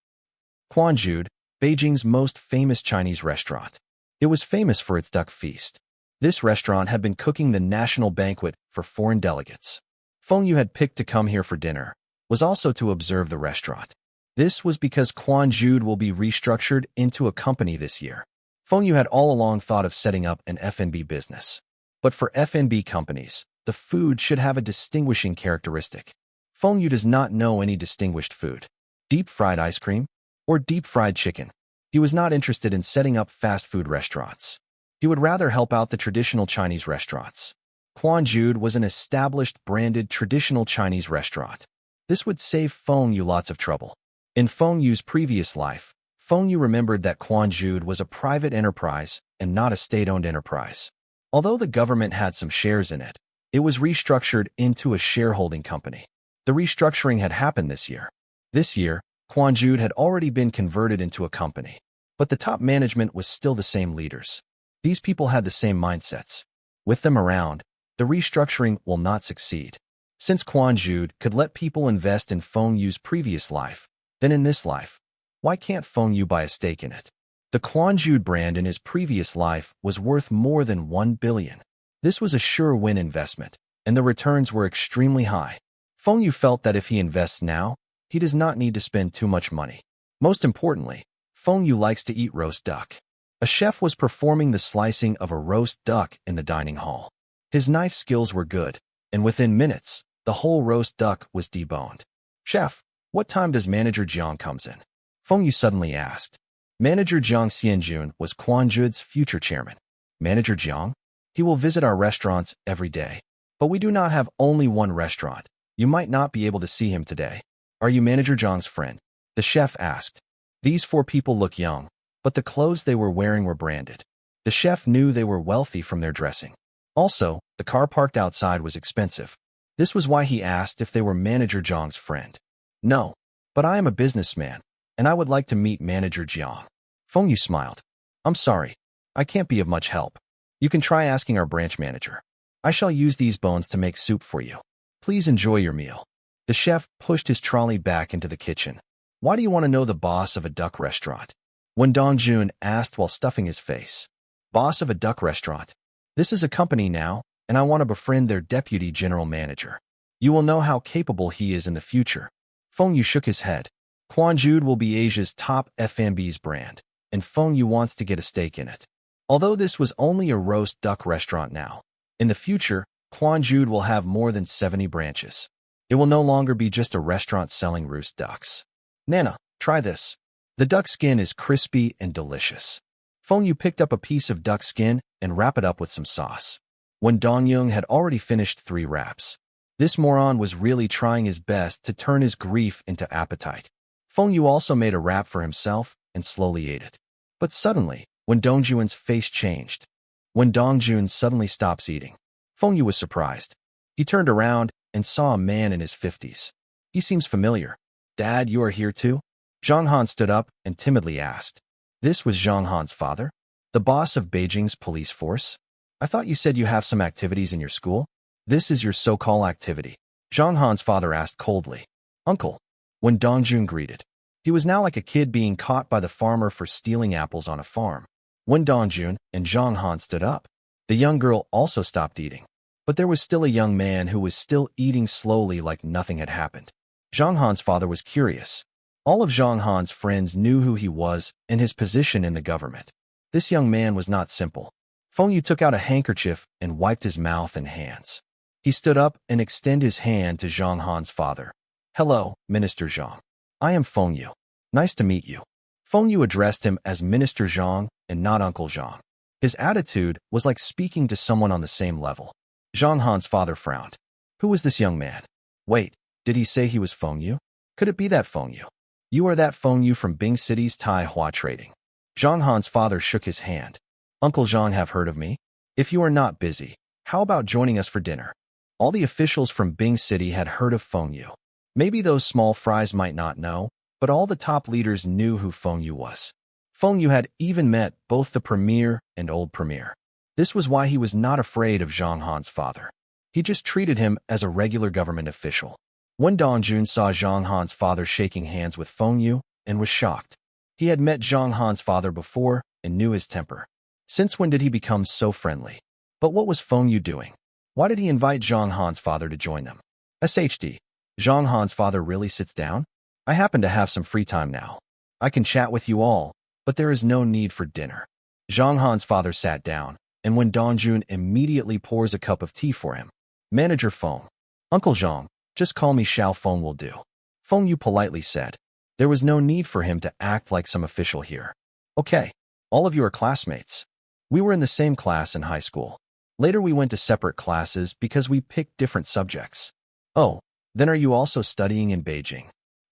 Quanjude, Beijing's most famous Chinese restaurant. It was famous for its duck feast. This restaurant had been cooking the national banquet for foreign delegates. Fengyu had picked to come here for dinner, was also to observe the restaurant. This was because Quanjude will be restructured into a company this year. Fengyu had all along thought of setting up an F&B business. But for F&B companies, the food should have a distinguishing characteristic. Fengyu does not know any distinguished food. Deep-fried ice cream? Or deep-fried chicken? He was not interested in setting up fast food restaurants. He would rather help out the traditional Chinese restaurants. Quanjude was an established, branded, traditional Chinese restaurant. This would save Fengyu lots of trouble. In Fengyu's previous life, Fengyu remembered that Quanjude was a private enterprise and not a state-owned enterprise. Although the government had some shares in it, it was restructured into a shareholding company. The restructuring had happened this year. This year, Quanjude had already been converted into a company. But the top management was still the same leaders. These people had the same mindsets. With them around, the restructuring will not succeed. Since Quanjude could let people invest in Fengyu's previous life, then in this life, why can't Fengyu buy a stake in it? The Quanjude brand in his previous life was worth more than 1 billion. This was a sure win investment, and the returns were extremely high. Fengyu felt that if he invests now, he does not need to spend too much money. Most importantly, Fengyu likes to eat roast duck. A chef was performing the slicing of a roast duck in the dining hall. His knife skills were good, and within minutes, the whole roast duck was deboned. Chef, what time does Manager Jiang comes in? Feng Yu suddenly asked. Manager Jiang Xianjun was Quan Zhu's future chairman. Manager Jiang? He will visit our restaurants every day. But we do not have only one restaurant. You might not be able to see him today. Are you Manager Jiang's friend? The chef asked. These 4 people look young, but the clothes they were wearing were branded. The chef knew they were wealthy from their dressing. Also, the car parked outside was expensive. This was why he asked if they were Manager Jiang's friend. No, but I am a businessman, and I would like to meet Manager Jiang. Feng Yu smiled. I'm sorry, I can't be of much help. You can try asking our branch manager. I shall use these bones to make soup for you. Please enjoy your meal. The chef pushed his trolley back into the kitchen. Why do you want to know the boss of a duck restaurant? When Dong Jun asked while stuffing his face. Boss of a duck restaurant. This is a company now, and I want to befriend their deputy general manager. You will know how capable he is in the future. Feng Yu shook his head. Quan Zhu will be Asia's top F&B's brand, and Feng Yu wants to get a stake in it. Although this was only a roast duck restaurant now, in the future, Quan Zhu will have more than 70 branches. It will no longer be just a restaurant selling roast ducks. Nana, try this. The duck skin is crispy and delicious. Feng Yu picked up a piece of duck skin and wrapped it up with some sauce. When Dong Yung had already finished 3 wraps. This moron was really trying his best to turn his grief into appetite. Feng Yu also made a wrap for himself and slowly ate it. But suddenly, when Dong Jun's face changed. When Dong Jun suddenly stops eating. Feng Yu was surprised. He turned around and saw a man in his 50s. He seems familiar. Dad, you are here too? Zhang Han stood up and timidly asked. This was Zhang Han's father? The boss of Beijing's police force? I thought you said you have some activities in your school? This is your so-called activity. Zhang Han's father asked coldly. Uncle. When Dong Jun greeted. He was now like a kid being caught by the farmer for stealing apples on a farm. When Dong Jun and Zhang Han stood up, the young girl also stopped eating. But there was still a young man who was still eating slowly like nothing had happened. Zhang Han's father was curious. All of Zhang Han's friends knew who he was and his position in the government. This young man was not simple. Feng Yu took out a handkerchief and wiped his mouth and hands. He stood up and extended his hand to Zhang Han's father. Hello, Minister Zhang. I am Feng Yu. Nice to meet you. Feng Yu addressed him as Minister Zhang and not Uncle Zhang. His attitude was like speaking to someone on the same level. Zhang Han's father frowned. Who was this young man? Wait, did he say he was Feng Yu? Could it be that Feng Yu? You are that Feng Yu from Bing City's Tai Hua Trading. Zhang Han's father shook his hand. Uncle Zhang have heard of me? If you are not busy, how about joining us for dinner? All the officials from Bing City had heard of Feng Yu. Maybe those small fries might not know, but all the top leaders knew who Feng Yu was. Feng Yu had even met both the premier and old premier. This was why he was not afraid of Zhang Han's father. He just treated him as a regular government official. When Dong Jun saw Zhang Han's father shaking hands with Feng Yu and was shocked. He had met Zhang Han's father before and knew his temper. Since when did he become so friendly? But what was Feng Yu doing? Why did he invite Zhang Han's father to join them? SHD. Zhang Han's father really sits down? I happen to have some free time now. I can chat with you all, but there is no need for dinner. Zhang Han's father sat down, and when Dong Jun immediately pours a cup of tea for him. Manager Feng. Uncle Zhang, just call me Xiao Feng will do. Feng Yu politely said. There was no need for him to act like some official here. Okay, all of you are classmates. We were in the same class in high school. Later we went to separate classes because we picked different subjects. Oh, then are you also studying in Beijing?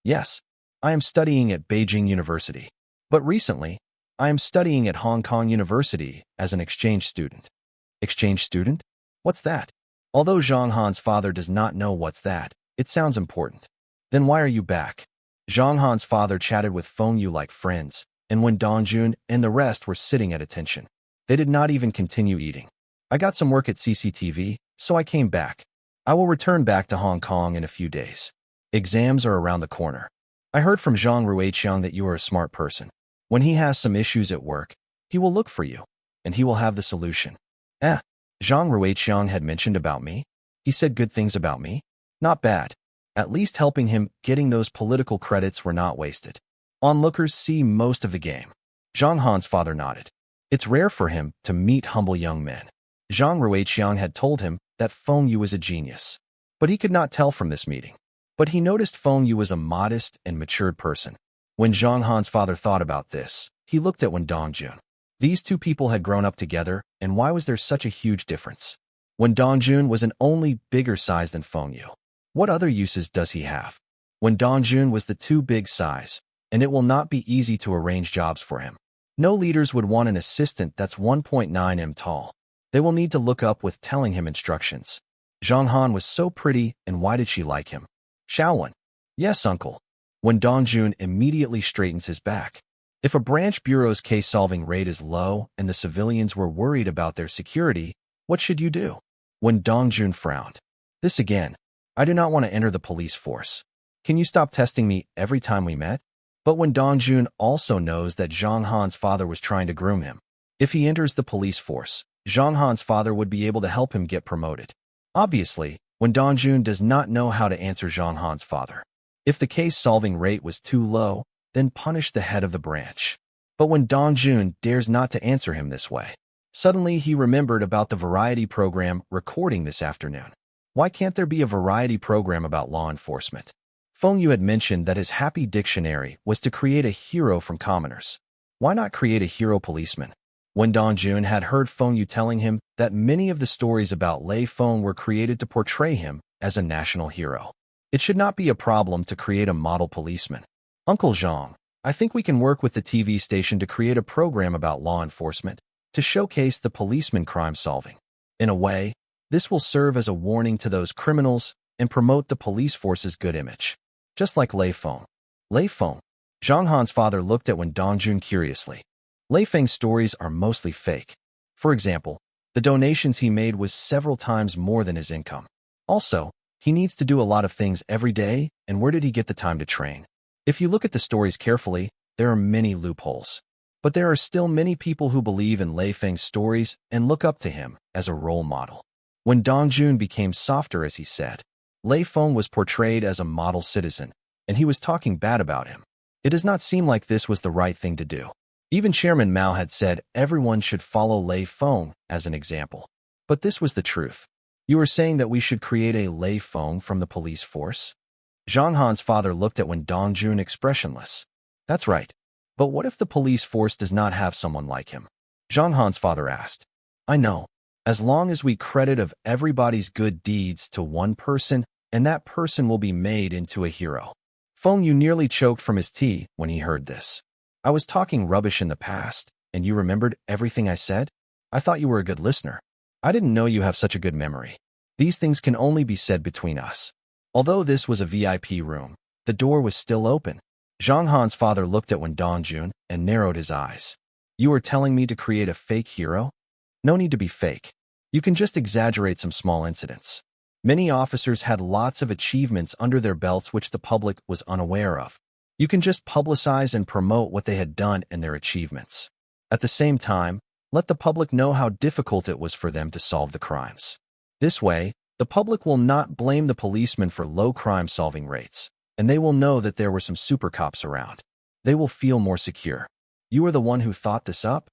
Yes, I am studying at Beijing University. But recently, I am studying at Hong Kong University as an exchange student. Exchange student? What's that? Although Zhang Han's father does not know what's that, it sounds important. Then why are you back? Zhang Han's father chatted with Feng Yu like friends, and when Dong Jun and the rest were sitting at attention, they did not even continue eating. I got some work at CCTV, so I came back. I will return back to Hong Kong in a few days. Exams are around the corner. I heard from Zhang Ruiqiang that you are a smart person. When he has some issues at work, he will look for you, and he will have the solution. Zhang Ruiqiang had mentioned about me. He said good things about me. Not bad. At least helping him getting those political credits were not wasted. Onlookers see most of the game. Zhang Han's father nodded. It's rare for him to meet humble young men. Zhang Ruiqiang had told him that Feng Yu was a genius, but he could not tell from this meeting. But he noticed Feng Yu was a modest and matured person. When Zhang Han's father thought about this, he looked at Wen Dongjun. These two people had grown up together, and why was there such a huge difference? Wen Dongjun was an only bigger size than Feng Yu. What other uses does he have? Wen Dongjun was the too big size, and it will not be easy to arrange jobs for him. No leaders would want an assistant that's 1.9 m tall. They will need to look up with telling him instructions. Zhang Han was so pretty, and why did she like him? Shaowen. Yes, uncle. Wen Dongjun immediately straightens his back. If a branch bureau's case-solving rate is low and the civilians were worried about their security, what should you do? Wen Dongjun frowned. This again. I do not want to enter the police force. Can you stop testing me every time we met? But Wen Dongjun also knows that Zhang Han's father was trying to groom him. If he enters the police force, Zhang Han's father would be able to help him get promoted. Obviously, Wen Dongjun does not know how to answer Zhang Han's father. If the case-solving rate was too low, then punish the head of the branch. But Wen Dongjun dares not to answer him this way. Suddenly, he remembered about the variety program recording this afternoon. Why can't there be a variety program about law enforcement? Feng Yu had mentioned that his happy dictionary was to create a hero from commoners. Why not create a hero policeman? Wen Dongjun had heard Feng Yu telling him that many of the stories about Lei Feng were created to portray him as a national hero. It should not be a problem to create a model policeman. Uncle Zhang, I think we can work with the TV station to create a program about law enforcement to showcase the policeman crime solving. In a way, this will serve as a warning to those criminals and promote the police force's good image. Just like Lei Feng. Lei Feng. Zhang Han's father looked at Wen Dongjun curiously. Lei Feng's stories are mostly fake. For example, the donations he made was several times more than his income. Also, he needs to do a lot of things every day, and where did he get the time to train? If you look at the stories carefully, there are many loopholes. But there are still many people who believe in Lei Feng's stories and look up to him as a role model. When Dongjun became softer as he said, Lei Feng was portrayed as a model citizen, and he was talking bad about him. It does not seem like this was the right thing to do. Even Chairman Mao had said everyone should follow Lei Feng as an example. But this was the truth. You are saying that we should create a Lei Feng from the police force? Zhang Han's father looked at Wen Dongjun expressionless. That's right. But what if the police force does not have someone like him? Zhang Han's father asked. I know. As long as we credit of everybody's good deeds to one person, and that person will be made into a hero. Feng Yu nearly choked from his tea when he heard this. I was talking rubbish in the past, and you remembered everything I said? I thought you were a good listener. I didn't know you have such a good memory. These things can only be said between us. Although this was a VIP room, the door was still open. Zhang Han's father looked at Wen Dongjun and narrowed his eyes. You are telling me to create a fake hero? No need to be fake. You can just exaggerate some small incidents. Many officers had lots of achievements under their belts which the public was unaware of. You can just publicize and promote what they had done and their achievements. At the same time, let the public know how difficult it was for them to solve the crimes. This way, the public will not blame the policemen for low crime-solving rates, and they will know that there were some super cops around. They will feel more secure. You are the one who thought this up?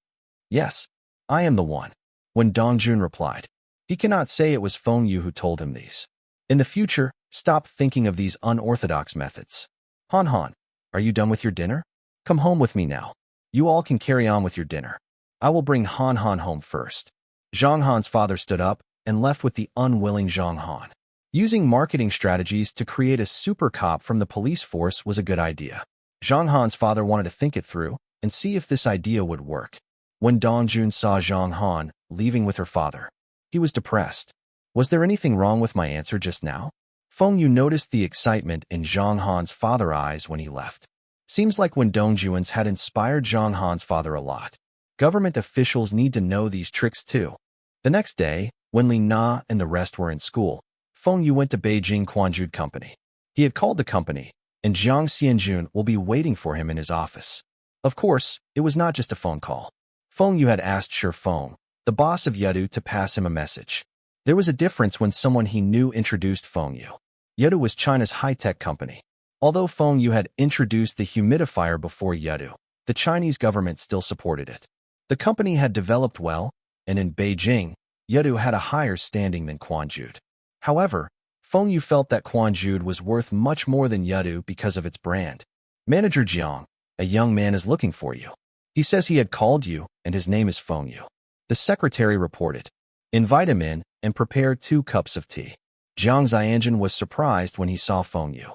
Yes, I am the one. When Dongjun replied, he cannot say it was Feng Yu who told him these. In the future, stop thinking of these unorthodox methods. Han Han, are you done with your dinner? Come home with me now. You all can carry on with your dinner. I will bring Han Han home first. Zhang Han's father stood up and left with the unwilling Zhang Han. Using marketing strategies to create a super cop from the police force was a good idea. Zhang Han's father wanted to think it through and see if this idea would work. When Dongjun saw Zhang Han leaving with her father, he was depressed. Was there anything wrong with my answer just now? Feng Yu noticed the excitement in Zhang Han's father's eyes when he left. Seems like Wen Dongjun's had inspired Zhang Han's father a lot. Government officials need to know these tricks too. The next day, when Li Na and the rest were in school, Feng Yu went to Beijing Quanjude Company. He had called the company, and Jiang Xianjun will be waiting for him in his office. Of course, it was not just a phone call. Feng Yu had asked Shi Feng, the boss of Yedu, to pass him a message. There was a difference when someone he knew introduced Feng Yu. Yedu was China's high-tech company. Although Feng Yu had introduced the humidifier before Yedu, the Chinese government still supported it. The company had developed well, and in Beijing, Yadu had a higher standing than Quanjude. However, Feng Yu felt that Quanjude was worth much more than Yadu because of its brand. Manager Jiang, a young man is looking for you. He says he had called you, and his name is Feng Yu. The secretary reported. Invite him in and prepare 2 cups of tea. Jiang Zianjun was surprised when he saw Feng Yu.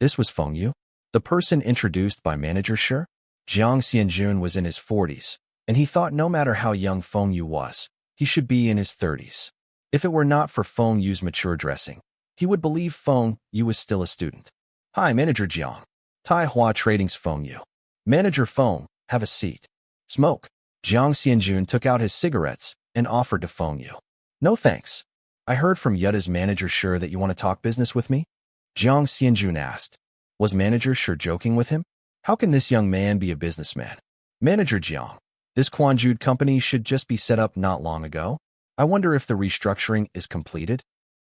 This was Feng Yu, the person introduced by Manager Shi. Jiang Xianjun was in his 40s, and he thought no matter how young Feng Yu was, he should be in his 30s. If it were not for Feng Yu's mature dressing, he would believe Feng Yu was still a student. Hi, Manager Jiang. Taihua Trading's Feng Yu. Manager Feng, have a seat. Smoke. Jiang Xianjun took out his cigarettes and offered to Feng Yu. No thanks. I heard from Yuda's Manager Shi that you want to talk business with me? Jiang Xianjun asked. Was Manager Shi joking with him? How can this young man be a businessman? Manager Jiang. This Quanjude company should just be set up not long ago. I wonder if the restructuring is completed?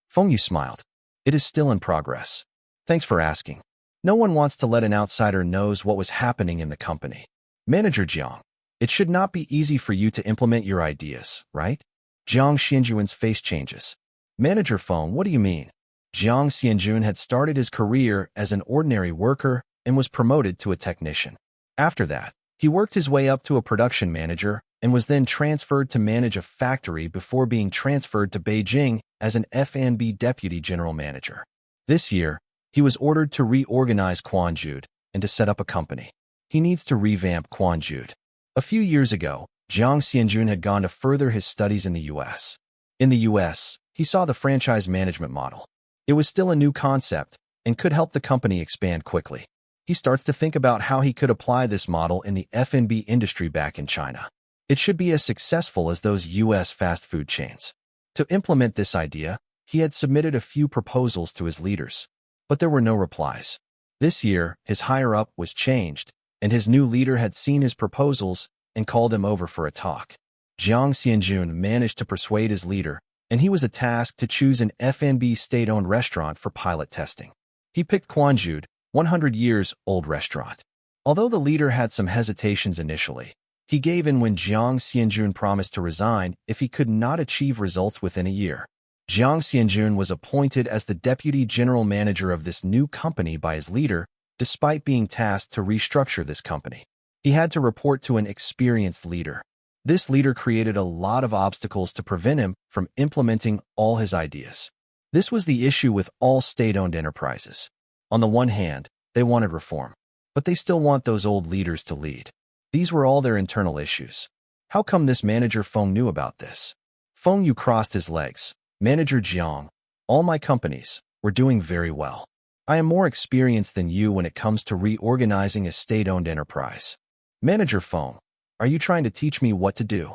Feng Yu smiled. It is still in progress. Thanks for asking. No one wants to let an outsider knows what was happening in the company. Manager Jiang. It should not be easy for you to implement your ideas, right? Jiang Xianjun's face changes. Manager Feng, what do you mean? Jiang Xianjun had started his career as an ordinary worker and was promoted to a technician. After that, he worked his way up to a production manager and was then transferred to manage a factory before being transferred to Beijing as an F&B deputy general manager. This year, he was ordered to reorganize Quanjude and to set up a company. He needs to revamp Quanjude. A few years ago, Jiang Xianjun had gone to further his studies in the U.S. In the U.S., he saw the franchise management model. It was still a new concept and could help the company expand quickly. He starts to think about how he could apply this model in the F&B industry back in China. It should be as successful as those U.S. fast food chains. To implement this idea, he had submitted a few proposals to his leaders, but there were no replies. This year, his higher-up was changed, and his new leader had seen his proposals and called him over for a talk. Jiang Xianjun managed to persuade his leader, and he was tasked to choose an F&B state-owned restaurant for pilot testing. He picked Quanjude, 100-years-old restaurant. Although the leader had some hesitations initially, he gave in when Jiang Xianjun promised to resign if he could not achieve results within a year. Jiang Xianjun was appointed as the deputy general manager of this new company by his leader, despite being tasked to restructure this company. He had to report to an experienced leader. This leader created a lot of obstacles to prevent him from implementing all his ideas. This was the issue with all state-owned enterprises. On the one hand, they wanted reform, but they still want those old leaders to lead. These were all their internal issues. How come this manager Feng knew about this? Feng Yu crossed his legs. Manager Jiang, all my companies were doing very well. I am more experienced than you when it comes to reorganizing a state-owned enterprise. Manager Feng, are you trying to teach me what to do?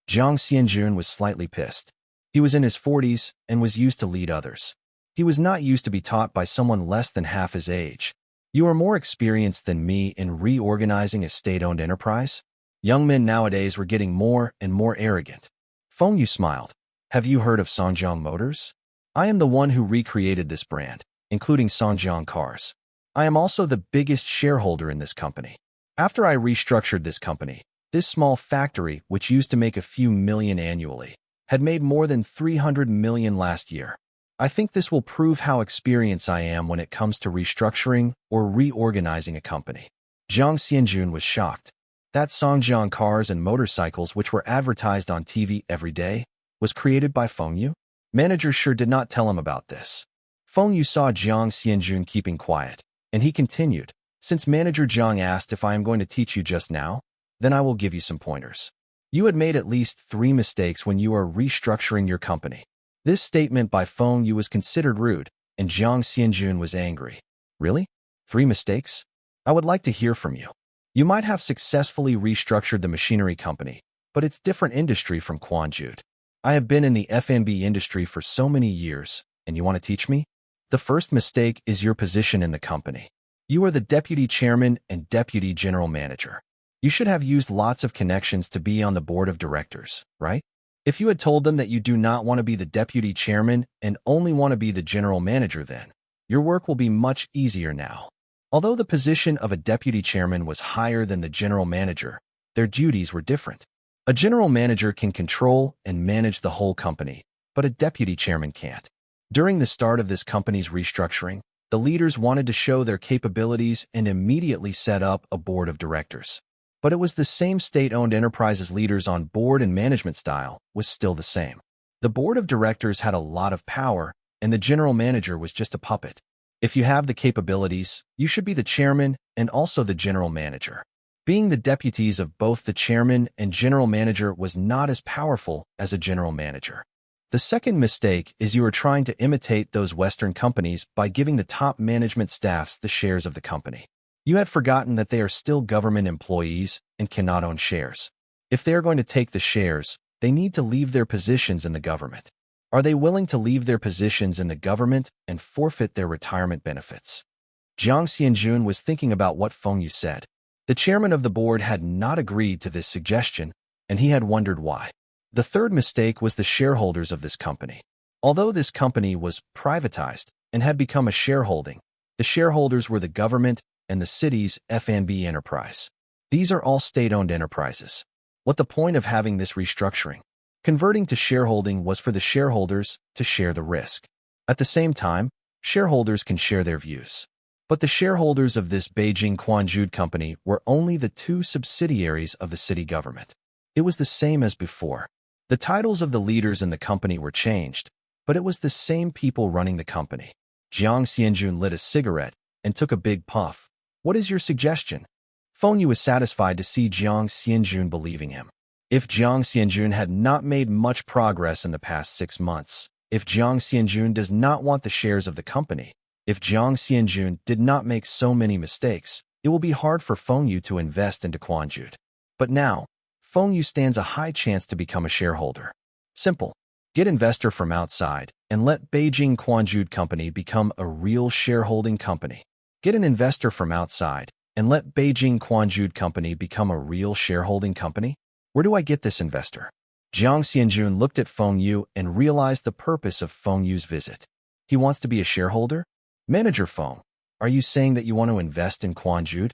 Jiang Xianjun was slightly pissed. He was in his 40s and was used to lead others. He was not used to be taught by someone less than half his age. You are more experienced than me in reorganizing a state-owned enterprise? Young men nowadays were getting more and more arrogant. Feng Yu smiled. Have you heard of Songjiang Motors? I am the one who recreated this brand, including Songjiang cars. I am also the biggest shareholder in this company. After I restructured this company, this small factory, which used to make a few million annually, had made more than 300 million last year. I think this will prove how experienced I am when it comes to restructuring or reorganizing a company. Jiang Xianjun was shocked. That Songjiang cars and motorcycles which were advertised on TV every day was created by Feng Yu? Manager Shi did not tell him about this. Feng Yu saw Jiang Xianjun keeping quiet, and he continued, since Manager Jiang asked if I am going to teach you just now, then I will give you some pointers. You had made at least 3 mistakes when you are restructuring your company. This statement by Feng Yu was considered rude, and Jiang Xianjun was angry. Really? 3 mistakes? I would like to hear from you. You might have successfully restructured the machinery company, but it's different industry from Quanjude. I have been in the F&B industry for so many years, and you want to teach me? The first mistake is your position in the company. You are the deputy chairman and deputy general manager. You should have used lots of connections to be on the board of directors, right? If you had told them that you do not want to be the deputy chairman and only want to be the general manager, then your work will be much easier now. Although the position of a deputy chairman was higher than the general manager, their duties were different. A general manager can control and manage the whole company, but a deputy chairman can't. During the start of this company's restructuring, the leaders wanted to show their capabilities and immediately set up a board of directors. But it was the same state-owned enterprises leaders on board and management style was still the same. The board of directors had a lot of power, and the general manager was just a puppet. If you have the capabilities, you should be the chairman and also the general manager. Being the deputies of both the chairman and general manager was not as powerful as a general manager. The second mistake is you are trying to imitate those Western companies by giving the top management staffs the shares of the company. You had forgotten that they are still government employees and cannot own shares. If they are going to take the shares, they need to leave their positions in the government. Are they willing to leave their positions in the government and forfeit their retirement benefits? Jiang Xianjun was thinking about what Feng Yu said. The chairman of the board had not agreed to this suggestion, and he had wondered why. The third mistake was the shareholders of this company. Although this company was privatized and had become a shareholding, the shareholders were the government and the city's F&B enterprise. These are all state-owned enterprises. What the point of having this restructuring? Converting to shareholding was for the shareholders to share the risk. At the same time, shareholders can share their views. But the shareholders of this Beijing Quanjude company were only the two subsidiaries of the city government. It was the same as before. The titles of the leaders in the company were changed, but it was the same people running the company. Jiang Xianjun lit a cigarette and took a big puff. What is your suggestion? Feng Yu was satisfied to see Jiang Xianjun believing him. If Jiang Xianjun had not made much progress in the past 6 months, if Jiang Xianjun does not want the shares of the company, if Jiang Xianjun did not make so many mistakes, it will be hard for Feng Yu to invest into Quanjude. But now, Feng Yu stands a high chance to become a shareholder. Simple. Get investor from outside and let Beijing Quanjude Company become a real shareholding company. Get an investor from outside and let Beijing Quanjude Company become a real shareholding company? Where do I get this investor? Jiang Xianjun looked at Feng Yu and realized the purpose of Feng Yu's visit. He wants to be a shareholder? Manager Feng, are you saying that you want to invest in Quanjude?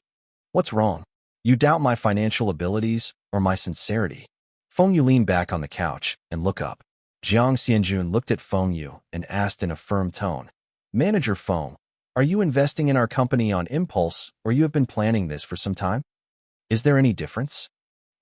What's wrong? You doubt my financial abilities or my sincerity? Feng Yu leaned back on the couch and looked up. Jiang Xianjun looked at Feng Yu and asked in a firm tone, Manager Feng, are you investing in our company on impulse or you have been planning this for some time? Is there any difference?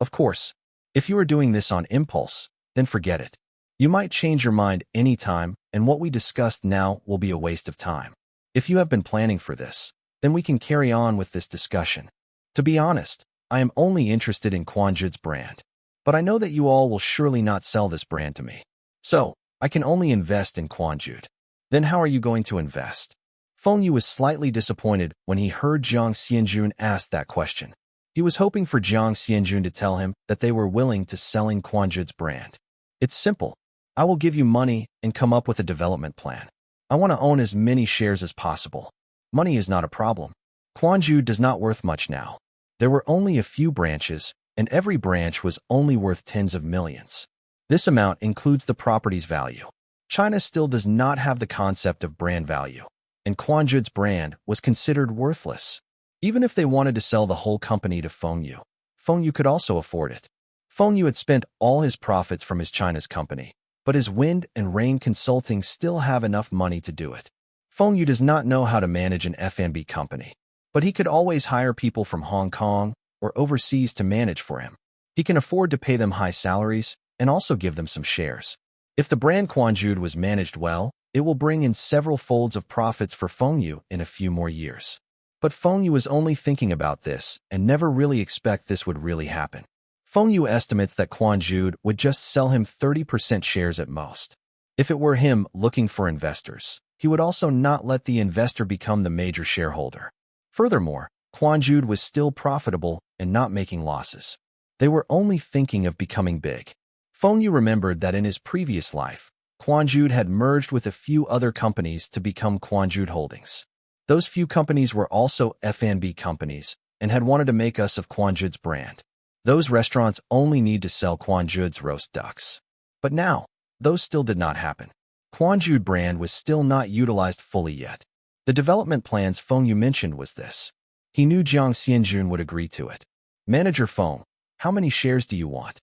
Of course. If you are doing this on impulse, then forget it. You might change your mind anytime, and what we discussed now will be a waste of time. If you have been planning for this, then we can carry on with this discussion. To be honest, I am only interested in Quanjude's brand. But I know that you all will surely not sell this brand to me. So, I can only invest in Quanjude. Then how are you going to invest? Feng Yu was slightly disappointed when he heard Jiang Xianjun ask that question. He was hoping for Jiang Xianjun to tell him that they were willing to selling Quanjude's brand. It's simple. I will give you money and come up with a development plan. I want to own as many shares as possible. Money is not a problem. Quanjude does not worth much now. There were only a few branches, and every branch was only worth tens of millions. This amount includes the property's value. China still does not have the concept of brand value, and Quanjude's brand was considered worthless. Even if they wanted to sell the whole company to Feng Yu could also afford it. Feng Yu had spent all his profits from his China's company, but his wind and rain consulting still have enough money to do it. Feng Yu does not know how to manage an F&B company, but he could always hire people from Hong Kong or overseas to manage for him. He can afford to pay them high salaries and also give them some shares. If the brand Quanjude was managed well, it will bring in several folds of profits for Feng Yu in a few more years. But Feng Yu was only thinking about this and never really expect this would really happen. Feng Yu estimates that Quanjude would just sell him 30% shares at most. If it were him looking for investors, he would also not let the investor become the major shareholder. Furthermore, Quanjude was still profitable and not making losses. They were only thinking of becoming big. Feng Yu remembered that in his previous life, Quanjude had merged with a few other companies to become Quanjude Holdings. Those few companies were also F&B companies and had wanted to make us of Quanjude's brand. Those restaurants only need to sell Quanjude's roast ducks. But now, those still did not happen. Quanjude brand was still not utilized fully yet. The development plans Feng Yu mentioned was this. He knew Jiang Xianjun would agree to it. Manager Feng, how many shares do you want?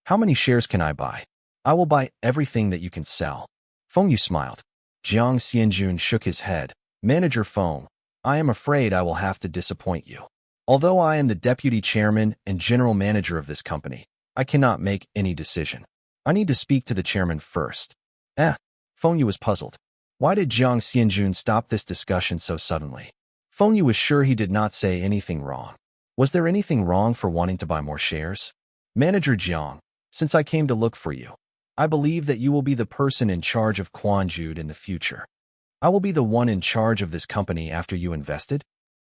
How many shares can I buy? I will buy everything that you can sell. Feng Yu smiled. Jiang Xianjun shook his head. Manager Feng, I am afraid I will have to disappoint you. Although I am the deputy chairman and general manager of this company, I cannot make any decision. I need to speak to the chairman first. Feng Yu was puzzled. Why did Jiang Xianjun stop this discussion so suddenly? Feng Yu was sure he did not say anything wrong. Was there anything wrong for wanting to buy more shares? Manager Jiang, since I came to look for you, I believe that you will be the person in charge of Quanjude in the future. I will be the one in charge of this company after you invested?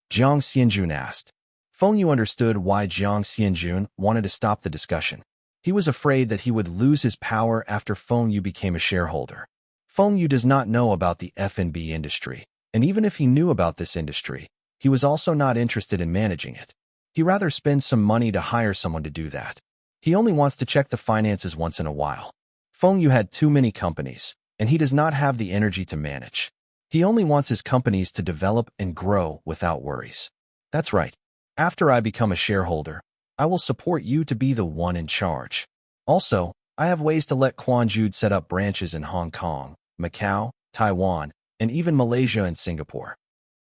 Jiang Xianjun asked. Feng Yu understood why Jiang Xianjun wanted to stop the discussion. He was afraid that he would lose his power after Feng Yu became a shareholder. Feng Yu does not know about the F&B industry, and even if he knew about this industry, he was also not interested in managing it. He rather spend some money to hire someone to do that. He only wants to check the finances once in a while. Feng Yu had too many companies, and he does not have the energy to manage. He only wants his companies to develop and grow without worries. That's right. After I become a shareholder, I will support you to be the one in charge. Also, I have ways to let Quanjude set up branches in Hong Kong, Macau, Taiwan, and even Malaysia and Singapore.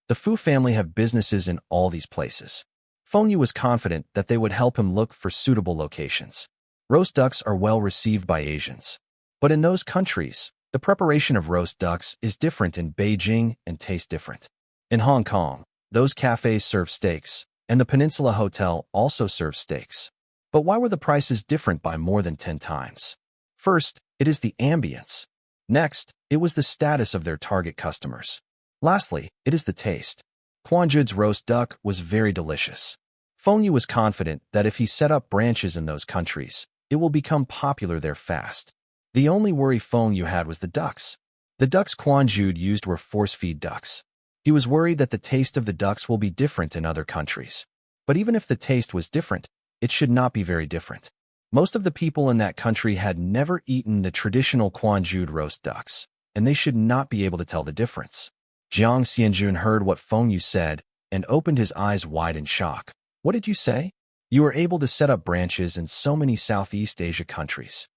The Fu family have businesses in all these places. Feng Yu was confident that they would help him look for suitable locations. Roast ducks are well received by Asians. But in those countries, the preparation of roast ducks is different in Beijing and tastes different. In Hong Kong, those cafes serve steaks, and the Peninsula Hotel also serves steaks. But why were the prices different by more than 10 times? First, it is the ambience. Next, it was the status of their target customers. Lastly, it is the taste. Quanjude's roast duck was very delicious. Feng Yu was confident that if he set up branches in those countries, it will become popular there fast. The only worry Feng Yu had was the ducks. The ducks Quanjude used were force-feed ducks. He was worried that the taste of the ducks will be different in other countries. But even if the taste was different, it should not be very different. Most of the people in that country had never eaten the traditional Quanjude roast ducks, and they should not be able to tell the difference. Jiang Xianjun heard what Feng Yu said and opened his eyes wide in shock. What did you say? You were able to set up branches in so many Southeast Asia countries.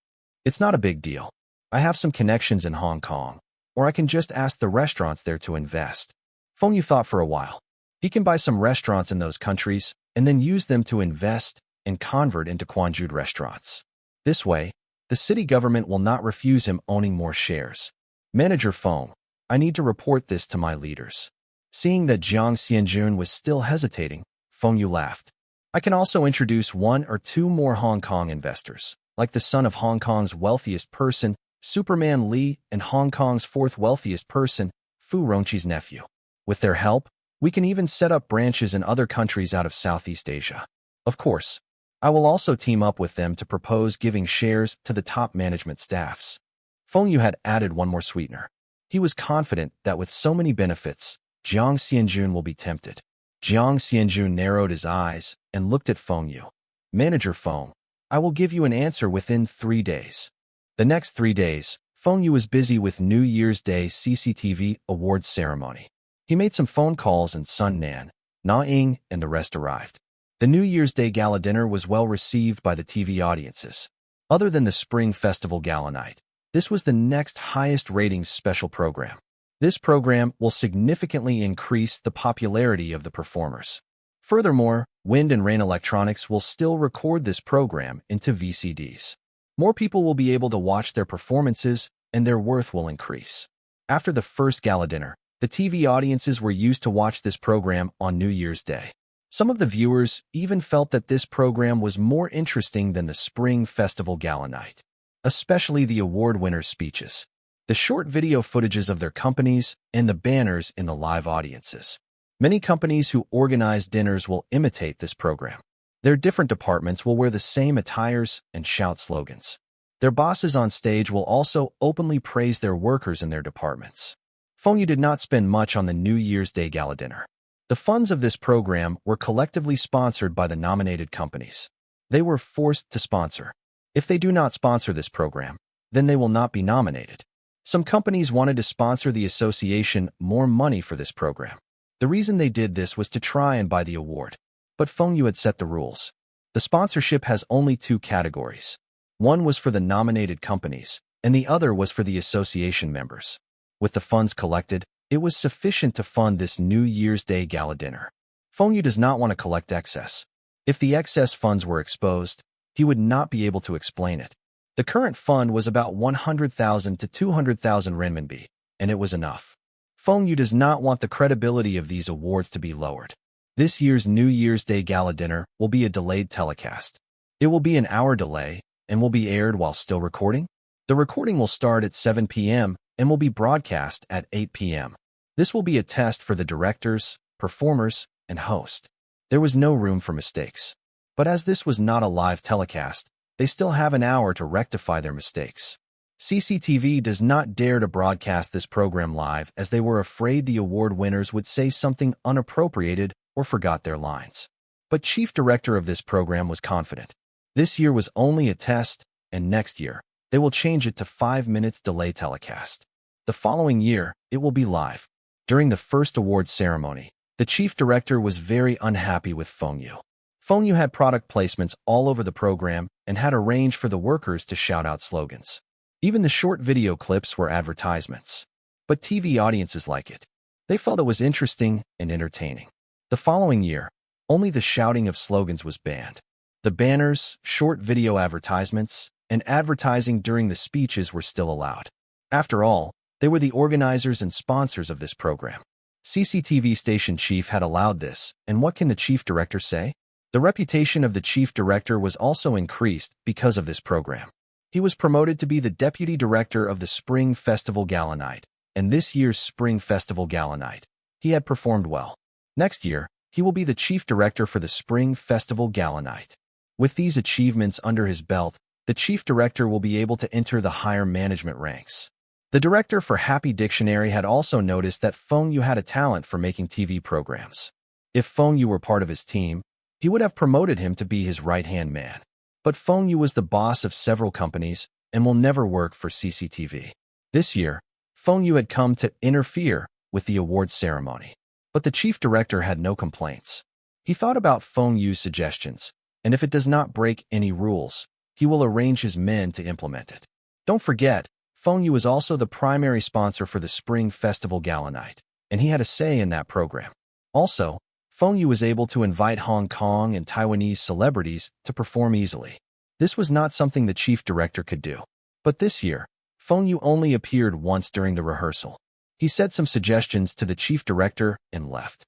It's not a big deal. I have some connections in Hong Kong, or I can just ask the restaurants there to invest. Feng Yu thought for a while. He can buy some restaurants in those countries and then use them to invest and convert into Quanjude restaurants. This way, the city government will not refuse him owning more shares. Manager Feng, I need to report this to my leaders. Seeing that Jiang Xianjun was still hesitating, Feng Yu laughed. I can also introduce 1 or 2 more Hong Kong investors, like the son of Hong Kong's wealthiest person, Superman Lee, and Hong Kong's 4th wealthiest person, Fu Rongqi's nephew. With their help, we can even set up branches in other countries out of Southeast Asia. Of course, I will also team up with them to propose giving shares to the top management staffs. Feng Yu had added one more sweetener. He was confident that with so many benefits, Jiang Xianjun will be tempted. Jiang Xianjun narrowed his eyes and looked at Feng Yu. Manager Feng, I will give you an answer within 3 days. The next 3 days, Feng Yu was busy with New Year's Day CCTV awards ceremony. He made some phone calls and Sun Nan, Na Ying, and the rest arrived. The New Year's Day gala dinner was well received by the TV audiences. Other than the Spring Festival Gala Night, this was the next highest ratings special program. This program will significantly increase the popularity of the performers. Furthermore, Wind and Rain Electronics will still record this program into VCDs. More people will be able to watch their performances, and their worth will increase. After the first gala dinner, the TV audiences were used to watch this program on New Year's Day. Some of the viewers even felt that this program was more interesting than the Spring Festival Gala Night, especially the award winners' speeches, the short video footages of their companies, and the banners in the live audiences. Many companies who organize dinners will imitate this program. Their different departments will wear the same attires and shout slogans. Their bosses on stage will also openly praise their workers in their departments. Feng Yu did not spend much on the New Year's Day gala dinner. The funds of this program were collectively sponsored by the nominated companies. They were forced to sponsor. If they do not sponsor this program, then they will not be nominated. Some companies wanted to sponsor the association more money for this program. The reason they did this was to try and buy the award. But Feng Yu had set the rules. The sponsorship has only 2 categories. One was for the nominated companies, and the other was for the association members. With the funds collected, it was sufficient to fund this New Year's Day gala dinner. Feng Yu does not want to collect excess. If the excess funds were exposed, he would not be able to explain it. The current fund was about 100,000 to 200,000 renminbi, and it was enough. Feng Yu does not want the credibility of these awards to be lowered. This year's New Year's Day gala dinner will be a delayed telecast. It will be an hour delay and will be aired while still recording. The recording will start at 7 p.m. and will be broadcast at 8 p.m. This will be a test for the directors, performers, and host. There was no room for mistakes. But as this was not a live telecast, they still have an hour to rectify their mistakes. CCTV does not dare to broadcast this program live as they were afraid the award winners would say something unappropriated or forgot their lines. But chief director of this program was confident. This year was only a test, and next year, they will change it to 5 minutes delay telecast. The following year, it will be live. During the first awards ceremony, the chief director was very unhappy with Feng Yu. Feng Yu had product placements all over the program and had arranged for the workers to shout out slogans. Even the short video clips were advertisements. But TV audiences like it. They felt it was interesting and entertaining. The following year, only the shouting of slogans was banned. The banners, short video advertisements, and advertising during the speeches were still allowed. After all, they were the organizers and sponsors of this program. CCTV station chief had allowed this, and what can the chief director say? The reputation of the chief director was also increased because of this program. He was promoted to be the deputy director of the Spring Festival Gala Night, and this year's Spring Festival Gala Night. He had performed well. Next year, he will be the chief director for the Spring Festival Gala Night. With these achievements under his belt, the chief director will be able to enter the higher management ranks. The director for Happy Dictionary had also noticed that Feng Yu had a talent for making TV programs. If Feng Yu were part of his team, he would have promoted him to be his right-hand man. But Feng Yu was the boss of several companies and will never work for CCTV. This year, Feng Yu had come to interfere with the awards ceremony. But the chief director had no complaints. He thought about Feng Yu's suggestions, and if it does not break any rules, he will arrange his men to implement it. Don't forget, Feng Yu is also the primary sponsor for the Spring Festival Gala Night, and he had a say in that program. Also, Feng Yu was able to invite Hong Kong and Taiwanese celebrities to perform easily. This was not something the chief director could do. But this year, Feng Yu only appeared once during the rehearsal. He said some suggestions to the chief director and left.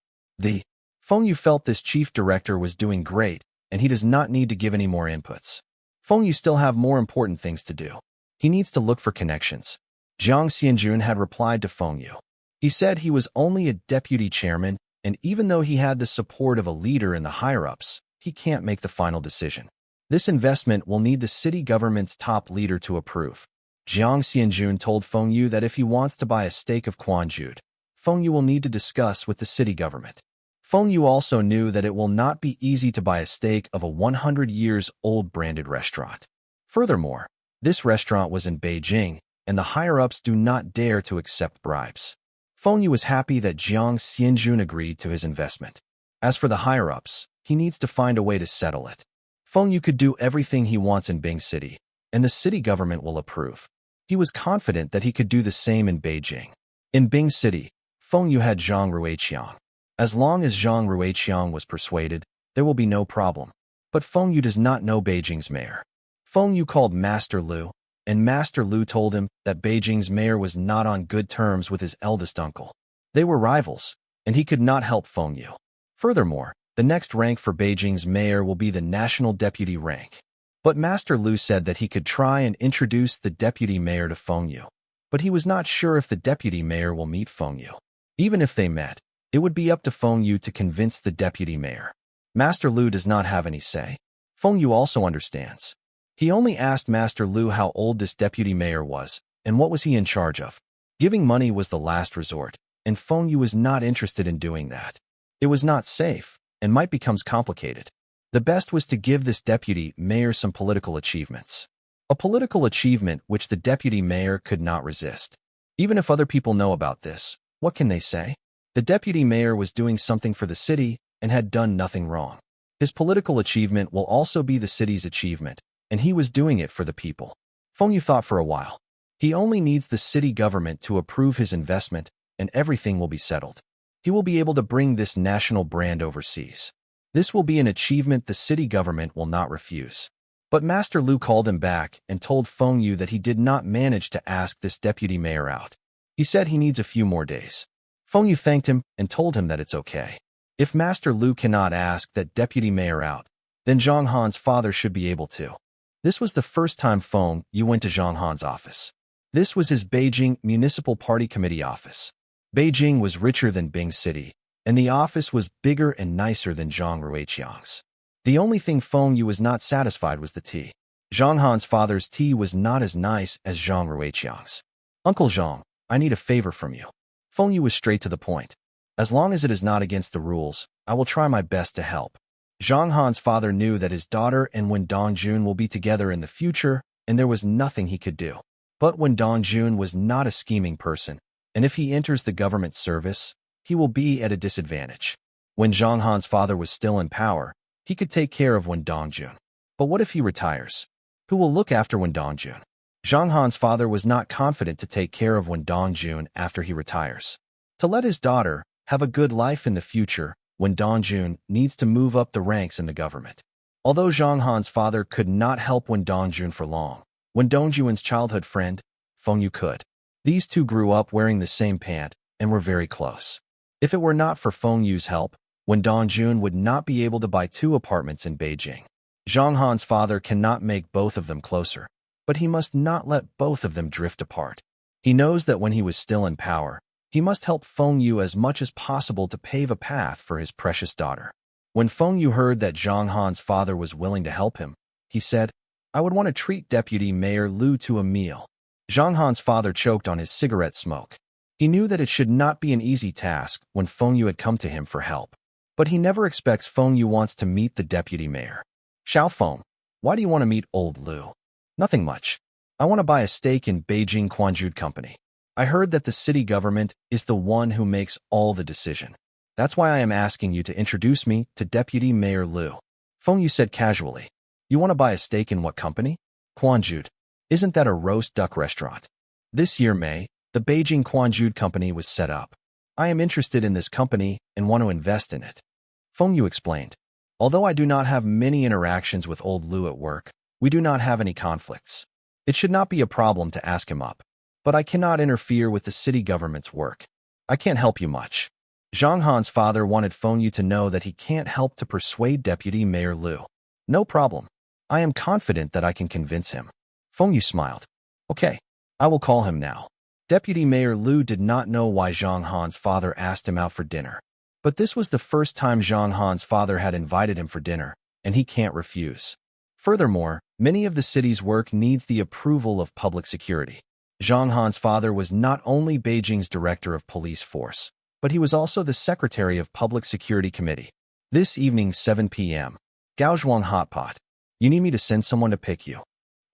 Feng Yu felt this chief director was doing great, and he does not need to give any more inputs. Feng Yu still have more important things to do. He needs to look for connections. Jiang Xianjun had replied to Feng Yu. He said he was only a deputy chairman, and even though he had the support of a leader in the higher-ups, he can't make the final decision. This investment will need the city government's top leader to approve. Jiang Xianjun told Feng Yu that if he wants to buy a stake of Quanjude, Feng Yu will need to discuss with the city government. Feng Yu also knew that it will not be easy to buy a stake of a 100-years-old branded restaurant. Furthermore, this restaurant was in Beijing, and the higher-ups do not dare to accept bribes. Feng Yu was happy that Jiang Xianjun agreed to his investment. As for the higher-ups, he needs to find a way to settle it. Feng Yu could do everything he wants in Bing City, and the city government will approve. He was confident that he could do the same in Beijing. In Bing City, Feng Yu had Zhang Ruiqiang. As long as Zhang Ruiqiang was persuaded, there will be no problem. But Feng Yu does not know Beijing's mayor. Feng Yu called Master Lu, and Master Lu told him that Beijing's mayor was not on good terms with his eldest uncle. They were rivals, and he could not help Feng Yu. Furthermore, the next rank for Beijing's mayor will be the national deputy rank. But Master Lu said that he could try and introduce the deputy mayor to Feng Yu. But he was not sure if the deputy mayor will meet Feng Yu. Even if they met, it would be up to Feng Yu to convince the deputy mayor. Master Lu does not have any say. Feng Yu also understands. He only asked Master Lu how old this deputy mayor was, and what was he in charge of. Giving money was the last resort, and Feng Yu was not interested in doing that. It was not safe, and might become complicated. The best was to give this deputy mayor some political achievements. A political achievement which the deputy mayor could not resist. Even if other people know about this, what can they say? The deputy mayor was doing something for the city and had done nothing wrong. His political achievement will also be the city's achievement, and he was doing it for the people. Feng Yu thought for a while. He only needs the city government to approve his investment, and everything will be settled. He will be able to bring this national brand overseas. This will be an achievement the city government will not refuse. But Master Lu called him back and told Feng Yu that he did not manage to ask this deputy mayor out. He said he needs a few more days. Feng Yu thanked him and told him that it's okay. If Master Lu cannot ask that deputy mayor out, then Zhang Han's father should be able to. This was the first time Feng Yu went to Zhang Han's office. This was his Beijing Municipal Party Committee office. Beijing was richer than Bing City, and the office was bigger and nicer than Zhang Ruiqiang's. The only thing Feng Yu was not satisfied was the tea. Zhang Han's father's tea was not as nice as Zhang Ruiqiang's. Uncle Zhang, I need a favor from you. Feng Yu was straight to the point. As long as it is not against the rules, I will try my best to help. Zhang Han's father knew that his daughter and Wen Dongjun will be together in the future, and there was nothing he could do. But Wen Dongjun was not a scheming person, and if he enters the government service, he will be at a disadvantage. When Zhang Han's father was still in power, he could take care of Wen Dongjun. But what if he retires? Who will look after Wen Dongjun? Zhang Han's father was not confident to take care of Wen Dongjun after he retires. To let his daughter have a good life in the future, Wen Dongjun needs to move up the ranks in the government. Although Zhang Han's father could not help Wen Dongjun for long, Wen Dongjun's childhood friend, Feng Yu could. These two grew up wearing the same pant and were very close. If it were not for Feng Yu's help, Wen Dongjun would not be able to buy 2 apartments in Beijing. Zhang Han's father cannot make both of them closer, but he must not let both of them drift apart. He knows that when he was still in power, he must help Feng Yu as much as possible to pave a path for his precious daughter. When Feng Yu heard that Zhang Han's father was willing to help him, he said, I would want to treat Deputy Mayor Lu to a meal. Zhang Han's father choked on his cigarette smoke. He knew that it should not be an easy task when Feng Yu had come to him for help. But he never expects Feng Yu wants to meet the deputy mayor. Xiao Feng, why do you want to meet old Lu? Nothing much. I want to buy a stake in Beijing Quanjude Company. I heard that the city government is the one who makes all the decision. That's why I am asking you to introduce me to Deputy Mayor Lu. Feng Yu said casually. You want to buy a stake in what company? Quanjude. Isn't that a roast duck restaurant? This year, May, the Beijing Quanjude Company was set up. I am interested in this company and want to invest in it. Feng Yu explained. Although I do not have many interactions with old Lu at work, we do not have any conflicts. It should not be a problem to ask him up. But I cannot interfere with the city government's work. I can't help you much. Zhang Han's father wanted Feng Yu to know that he can't help to persuade Deputy Mayor Lu. No problem. I am confident that I can convince him. Feng Yu smiled. Okay, I will call him now. Deputy Mayor Lu did not know why Zhang Han's father asked him out for dinner. But this was the first time Zhang Han's father had invited him for dinner, and he can't refuse. Furthermore, many of the city's work needs the approval of public security. Zhang Han's father was not only Beijing's director of police force, but he was also the secretary of Public Security Committee. This evening, 7 p.m. Gaozhuang Hot Pot. You need me to send someone to pick you?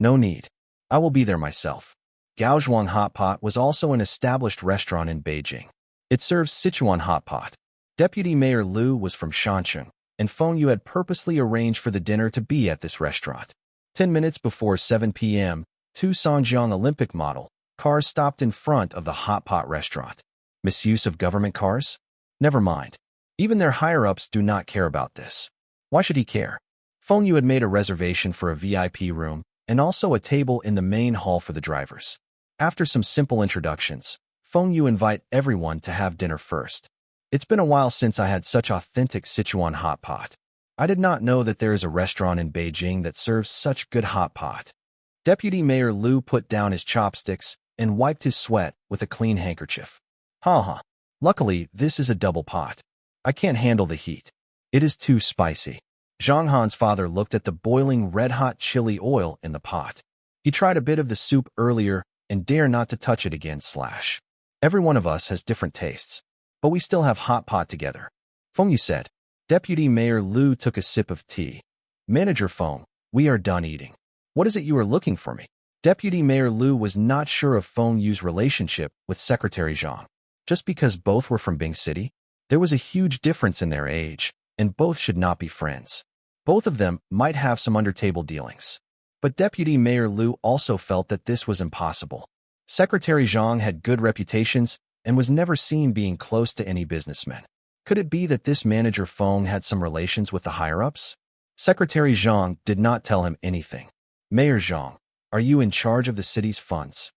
No need. I will be there myself. Gaozhuang Hot Pot was also an established restaurant in Beijing. It serves Sichuan hot pot. Deputy Mayor Lu was from Shancheng, and Feng Yu had purposely arranged for the dinner to be at this restaurant. 10 minutes before 7 p.m., 2 Songjiang Olympic model cars stopped in front of the hot pot restaurant. Misuse of government cars? Never mind. Even their higher-ups do not care about this. Why should he care? Feng Yu had made a reservation for a VIP room and also a table in the main hall for the drivers. After some simple introductions, Feng Yu invited everyone to have dinner first. It's been a while since I had such authentic Sichuan hot pot. I did not know that there is a restaurant in Beijing that serves such good hot pot. Deputy Mayor Lu put down his chopsticks and wiped his sweat with a clean handkerchief. Ha. Luckily, this is a double pot. I can't handle the heat. It is too spicy. Zhang Han's father looked at the boiling red-hot chili oil in the pot. He tried a bit of the soup earlier and dare not to touch it again. Every one of us has different tastes, but we still have hot pot together. Feng Yu said. Deputy Mayor Lu took a sip of tea. Manager Feng, we are done eating. What is it you are looking for me? Deputy Mayor Lu was not sure of Feng Yu's relationship with Secretary Zhang. Just because both were from Bing City, there was a huge difference in their age, and both should not be friends. Both of them might have some under-table dealings. But Deputy Mayor Liu also felt that this was impossible. Secretary Zhang had good reputations and was never seen being close to any businessmen. Could it be that this manager Feng had some relations with the higher-ups? Secretary Zhang did not tell him anything. Mayor Zhang, are you in charge of the city's funds?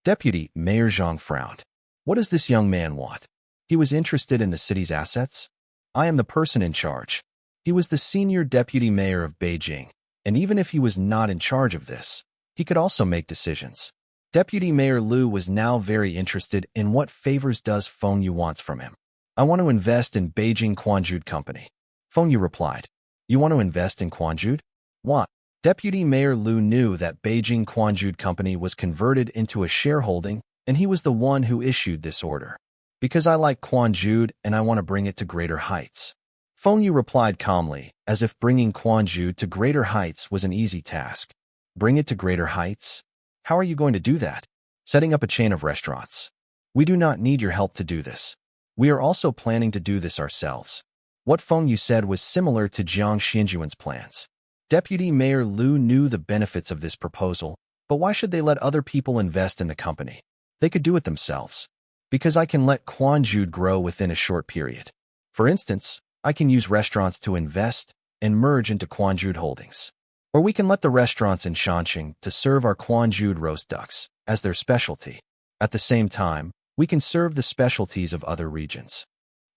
Deputy Mayor Zhang frowned. What does this young man want? He was interested in the city's assets? I am the person in charge. He was the senior deputy mayor of Beijing, and even if he was not in charge of this, he could also make decisions. Deputy Mayor Liu was now very interested in what favors does Feng Yu wants from him. I want to invest in Beijing Quanjude Company. Feng Yu replied. You want to invest in Quanjude? What? Deputy Mayor Liu knew that Beijing Quanjude Company was converted into a shareholding, and he was the one who issued this order. Because I like Quanjude and I want to bring it to greater heights. Feng Yu replied calmly, as if bringing Quanjude to greater heights was an easy task. Bring it to greater heights? How are you going to do that? Setting up a chain of restaurants. We do not need your help to do this. We are also planning to do this ourselves. What Feng Yu said was similar to Jiang Xinjuan's plans. Deputy Mayor Liu knew the benefits of this proposal, but why should they let other people invest in the company? They could do it themselves. Because I can let Quanjude grow within a short period. For instance, I can use restaurants to invest and merge into Quanjude Holdings. Or we can let the restaurants in Shanxing to serve our Quanjude roast ducks as their specialty. At the same time, we can serve the specialties of other regions.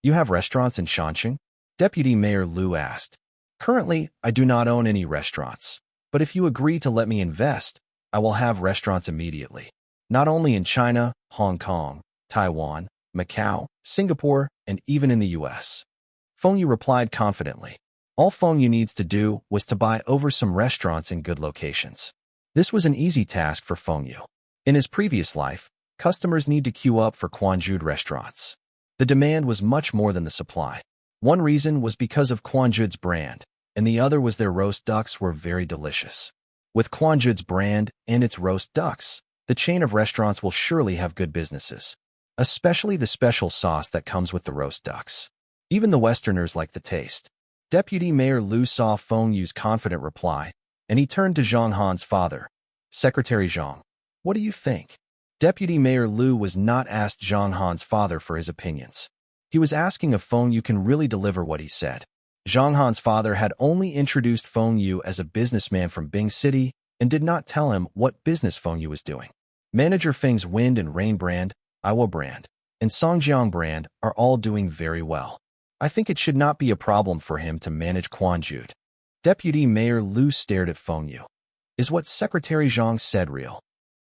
You have restaurants in Shanxing? Deputy Mayor Liu asked. Currently, I do not own any restaurants, but if you agree to let me invest, I will have restaurants immediately. Not only in China, Hong Kong, Taiwan, Macau, Singapore, and even in the US. Feng Yu replied confidently. All Feng Yu needs to do was to buy over some restaurants in good locations. This was an easy task for Feng Yu. In his previous life, customers need to queue up for Quanjude restaurants. The demand was much more than the supply. One reason was because of Quanjude's brand, and the other was their roast ducks were very delicious. With Quanjude's brand and its roast ducks, the chain of restaurants will surely have good businesses, especially the special sauce that comes with the roast ducks. Even the Westerners like the taste. Deputy Mayor Liu saw Feng Yu's confident reply, and he turned to Zhang Han's father. Secretary Zhang, what do you think? Deputy Mayor Liu was not asked Zhang Han's father for his opinions. He was asking if Feng Yu can really deliver what he said. Zhang Han's father had only introduced Feng Yu as a businessman from Bing City and did not tell him what business Feng Yu was doing. Manager Feng's Wind and Rain brand, Aiwa brand, and Songjiang brand are all doing very well. I think it should not be a problem for him to manage Quanjude. Deputy Mayor Liu stared at Feng Yu. Is what Secretary Zhang said real?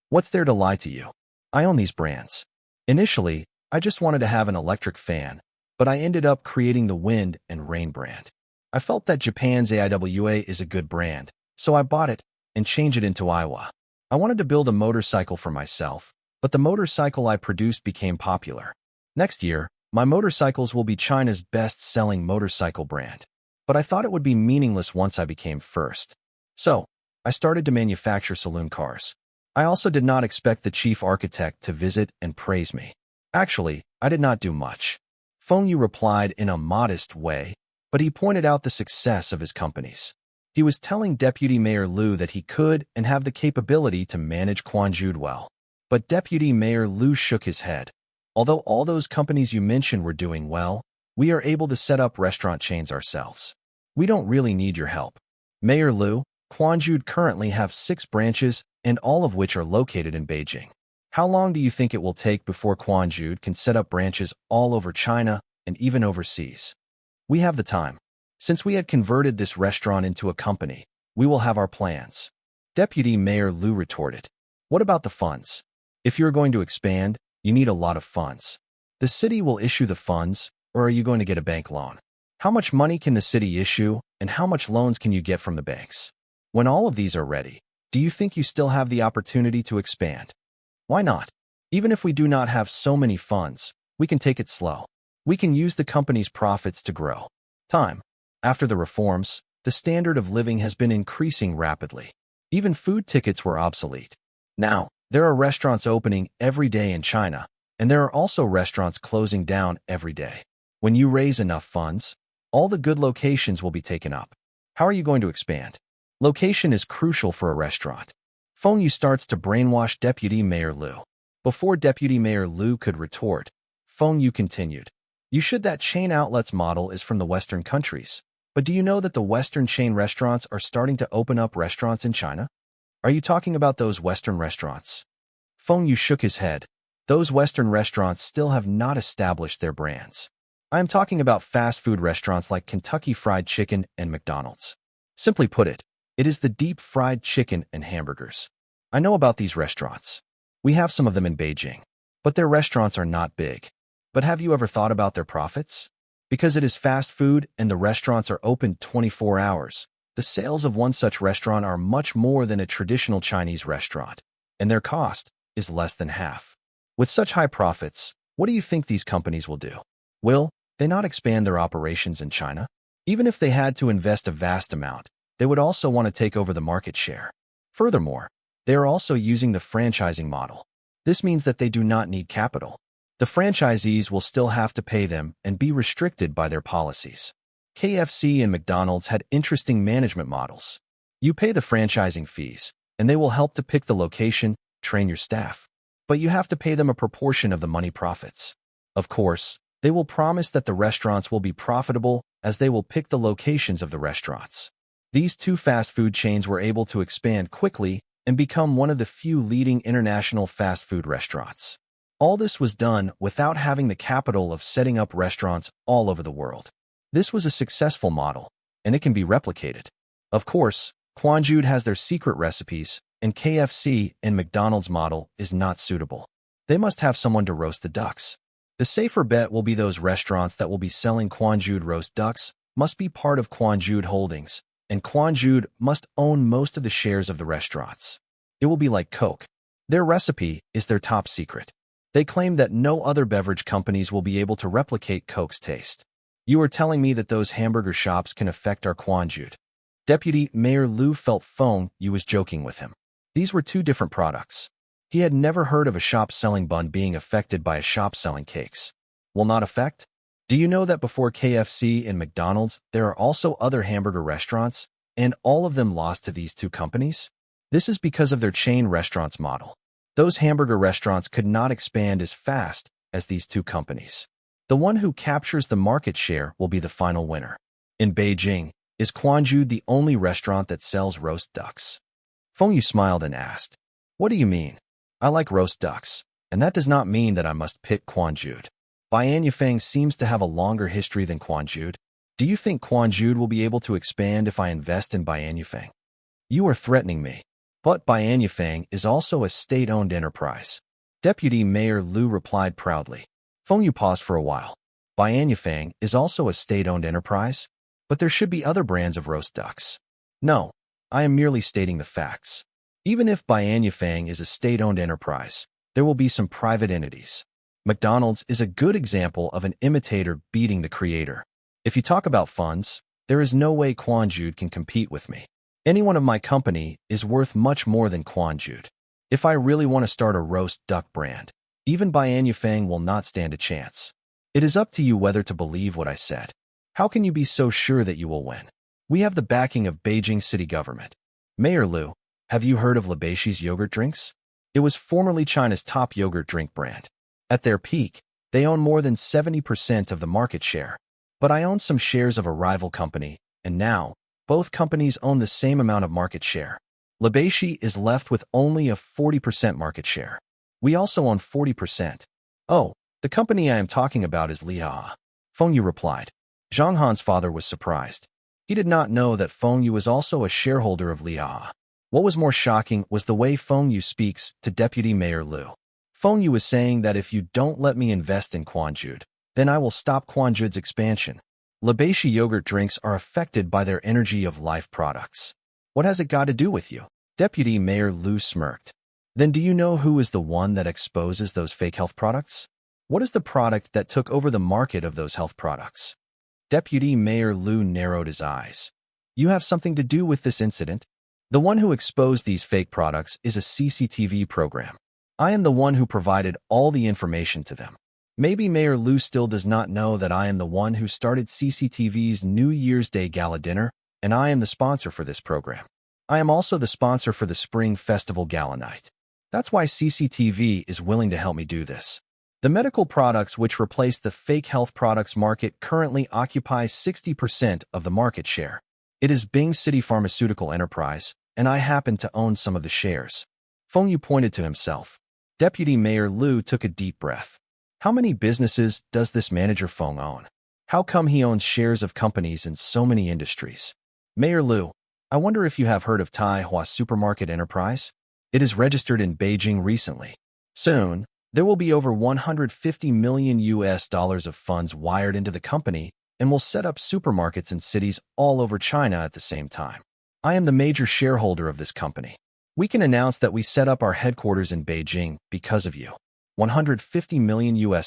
What's there to lie to you? I own these brands. Initially, I just wanted to have an electric fan, but I ended up creating the Wind and Rain brand. I felt that Japan's AIWA is a good brand, so I bought it and changed it into Aiwa. I wanted to build a motorcycle for myself, but the motorcycle I produced became popular. Next year, my motorcycles will be China's best-selling motorcycle brand, but I thought it would be meaningless once I became first. So, I started to manufacture saloon cars. I also did not expect the chief architect to visit and praise me. Actually, I did not do much. Feng Yu replied in a modest way, but he pointed out the success of his companies. He was telling Deputy Mayor Liu that he could and have the capability to manage Quanjude well. But Deputy Mayor Liu shook his head. Although all those companies you mentioned were doing well, we are able to set up restaurant chains ourselves. We don't really need your help. Mayor Liu, Quanjude currently have 6 branches, and all of which are located in Beijing. How long do you think it will take before Quanjude can set up branches all over China and even overseas? We have the time. Since we had converted this restaurant into a company, we will have our plans. Deputy Mayor Liu retorted. What about the funds? If you're going to expand, you need a lot of funds. The city will issue the funds, or are you going to get a bank loan? How much money can the city issue, and how much loans can you get from the banks? When all of these are ready, do you think you still have the opportunity to expand? Why not? Even if we do not have so many funds, we can take it slow. We can use the company's profits to grow. Time. After the reforms, the standard of living has been increasing rapidly. Even food tickets were obsolete. Now, there are restaurants opening every day in China, and there are also restaurants closing down every day. When you raise enough funds, all the good locations will be taken up. How are you going to expand? Location is crucial for a restaurant. Feng Yu starts to brainwash Deputy Mayor Liu. Before Deputy Mayor Liu could retort, Feng Yu continued. You should that chain outlets model is from the Western countries. But do you know that the Western chain restaurants are starting to open up restaurants in China? Are you talking about those Western restaurants? Feng Yu shook his head. Those Western restaurants still have not established their brands. I am talking about fast food restaurants like Kentucky Fried Chicken and McDonald's. Simply put it is the deep fried chicken and hamburgers. I know about these restaurants. We have some of them in Beijing. But their restaurants are not big. But have you ever thought about their profits? Because it is fast food and the restaurants are open 24 hours, the sales of one such restaurant are much more than a traditional Chinese restaurant, and their cost is less than half. With such high profits, what do you think these companies will do? Will they not expand their operations in China? Even if they had to invest a vast amount, they would also want to take over the market share. Furthermore, they are also using the franchising model. This means that they do not need capital. The franchisees will still have to pay them and be restricted by their policies. KFC and McDonald's had interesting management models. You pay the franchising fees, and they will help to pick the location, train your staff. But you have to pay them a proportion of the money profits. Of course, they will promise that the restaurants will be profitable as they will pick the locations of the restaurants. These two fast food chains were able to expand quickly and become one of the few leading international fast food restaurants. All this was done without having the capital of setting up restaurants all over the world. This was a successful model, and it can be replicated. Of course, Quanjude has their secret recipes, and KFC and McDonald's model is not suitable. They must have someone to roast the ducks. The safer bet will be those restaurants that will be selling Quanjude roast ducks must be part of Quanjude Holdings, and Quanjude must own most of the shares of the restaurants. It will be like Coke. Their recipe is their top secret. They claim that no other beverage companies will be able to replicate Coke's taste. You are telling me that those hamburger shops can affect our Quanjude? Deputy Mayor Liu felt Feng Yu was joking with him. These were two different products. He had never heard of a shop selling bun being affected by a shop selling cakes. Will not affect? Do you know that before KFC and McDonald's, there are also other hamburger restaurants, and all of them lost to these two companies? This is because of their chain restaurants model. Those hamburger restaurants could not expand as fast as these two companies. The one who captures the market share will be the final winner. In Beijing, is Quanjude the only restaurant that sells roast ducks? Feng Yu smiled and asked, What do you mean? I like roast ducks, and that does not mean that I must pick Quanjude. Baiyanyifang seems to have a longer history than Quanjude. Do you think Quanjude will be able to expand if I invest in Baiyanyifang? You are threatening me. But Baiyanyifang is also a state-owned enterprise. Deputy Mayor Liu replied proudly. Feng Yu paused for a while. Baiyanyifang is also a state-owned enterprise? But there should be other brands of roast ducks. No, I am merely stating the facts. Even if Baiyanyifang is a state-owned enterprise, there will be some private entities. McDonald's is a good example of an imitator beating the creator. If you talk about funds, there is no way Quanjude can compete with me. Anyone of my company is worth much more than Quanjude. If I really want to start a roast duck brand, even Baiyanyifang will not stand a chance. It is up to you whether to believe what I said. How can you be so sure that you will win? We have the backing of Beijing city government. Mayor Liu, have you heard of Lebaishi's yogurt drinks? It was formerly China's top yogurt drink brand. At their peak, they own more than 70% of the market share. But I own some shares of a rival company, and now, both companies own the same amount of market share. Lebaishi is left with only a 40% market share. We also own 40%. Oh, the company I am talking about is Liha. Feng Yu replied. Zhang Han's father was surprised. He did not know that Feng Yu was also a shareholder of Liha. What was more shocking was the way Feng Yu speaks to Deputy Mayor Liu. Feng Yu was saying that if you don't let me invest in Quanjude, then I will stop Quanjude's expansion. Lebaishi yogurt drinks are affected by their energy of life products. What has it got to do with you? Deputy Mayor Liu smirked. Then do you know who is the one that exposes those fake health products? What is the product that took over the market of those health products? Deputy Mayor Liu narrowed his eyes. You have something to do with this incident? The one who exposed these fake products is a CCTV program. I am the one who provided all the information to them. Maybe Mayor Liu still does not know that I am the one who started CCTV's New Year's Day Gala dinner, and I am the sponsor for this program. I am also the sponsor for the Spring Festival Gala Night. That's why CCTV is willing to help me do this. The medical products which replace the fake health products market currently occupies 60% of the market share. It is Bing City Pharmaceutical Enterprise, and I happen to own some of the shares. Feng Yu pointed to himself. Deputy Mayor Liu took a deep breath. How many businesses does this manager Feng own? How come he owns shares of companies in so many industries? Mayor Liu, I wonder if you have heard of Taihua Supermarket Enterprise? It is registered in Beijing recently. Soon, there will be over $150 million of funds wired into the company and will set up supermarkets in cities all over China at the same time. I am the major shareholder of this company. We can announce that we set up our headquarters in Beijing because of you. $150 million?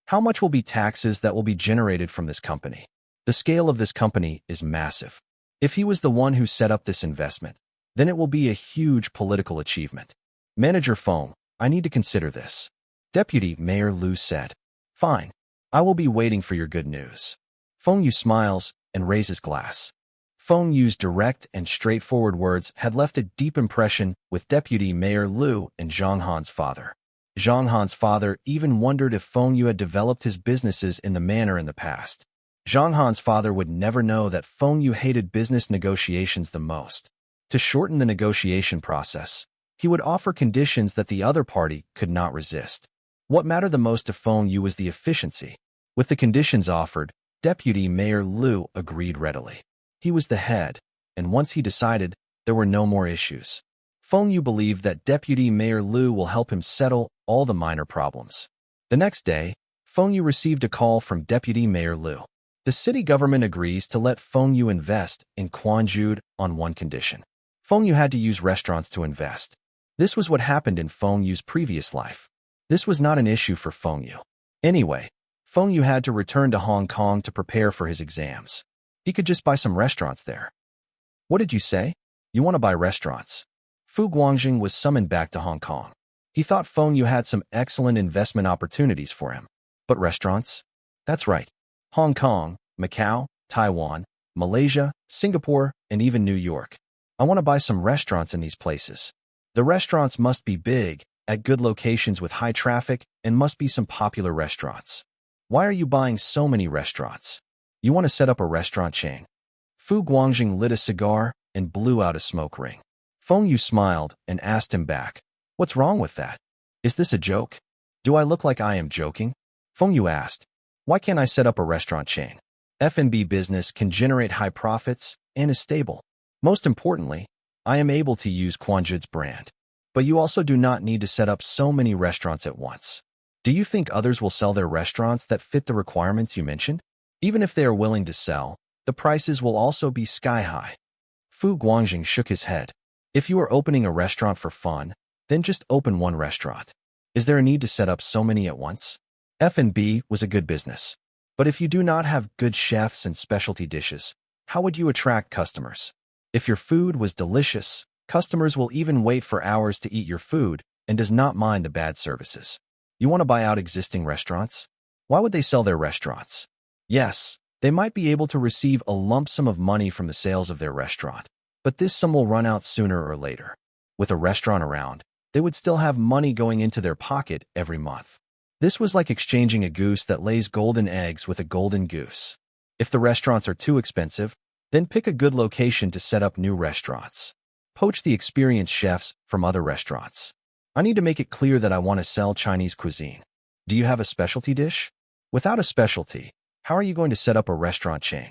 How much will be taxes that will be generated from this company? The scale of this company is massive. If he was the one who set up this investment, then it will be a huge political achievement. Manager Feng, I need to consider this. Deputy Mayor Liu said. Fine. I will be waiting for your good news. Feng Yu smiles and raises glass. Feng Yu's direct and straightforward words had left a deep impression with Deputy Mayor Liu and Zhang Han's father. Zhang Han's father even wondered if Feng Yu had developed his businesses in the manner in the past. Zhang Han's father would never know that Feng Yu hated business negotiations the most. To shorten the negotiation process, he would offer conditions that the other party could not resist. What mattered the most to Feng Yu was the efficiency. With the conditions offered, Deputy Mayor Liu agreed readily. He was the head, and once he decided, there were no more issues. Feng Yu believed that Deputy Mayor Liu will help him settle all the minor problems. The next day, Feng Yu received a call from Deputy Mayor Liu. The city government agrees to let Feng Yu invest in Quanjude on one condition. Feng Yu had to use restaurants to invest. This was what happened in Feng Yu's previous life. This was not an issue for Feng Yu. Anyway, Feng Yu had to return to Hong Kong to prepare for his exams. He could just buy some restaurants there. What did you say? You want to buy restaurants? Fu Guangjing was summoned back to Hong Kong. He thought Feng Yu had some excellent investment opportunities for him. But restaurants? That's right. Hong Kong, Macau, Taiwan, Malaysia, Singapore, and even New York. I want to buy some restaurants in these places. The restaurants must be big, at good locations with high traffic, and must be some popular restaurants. Why are you buying so many restaurants? You want to set up a restaurant chain. Fu Guangjing lit a cigar and blew out a smoke ring. Feng Yu smiled and asked him back, What's wrong with that? Is this a joke? Do I look like I am joking? Feng Yu asked, Why can't I set up a restaurant chain? F&B business can generate high profits and is stable. Most importantly, I am able to use Quanjude's brand. But you also do not need to set up so many restaurants at once. Do you think others will sell their restaurants that fit the requirements you mentioned? Even if they are willing to sell, the prices will also be sky high. Fu Guangjing shook his head. If you are opening a restaurant for fun, then just open one restaurant. Is there a need to set up so many at once? F&B was a good business. But if you do not have good chefs and specialty dishes, how would you attract customers? If your food was delicious, customers will even wait for hours to eat your food and does not mind the bad services. You want to buy out existing restaurants? Why would they sell their restaurants? Yes, they might be able to receive a lump sum of money from the sales of their restaurant, but this sum will run out sooner or later. With a restaurant around, they would still have money going into their pocket every month. This was like exchanging a goose that lays golden eggs with a golden goose. If the restaurants are too expensive, then pick a good location to set up new restaurants. Poach the experienced chefs from other restaurants. I need to make it clear that I want to sell Chinese cuisine. Do you have a specialty dish? Without a specialty, how are you going to set up a restaurant chain?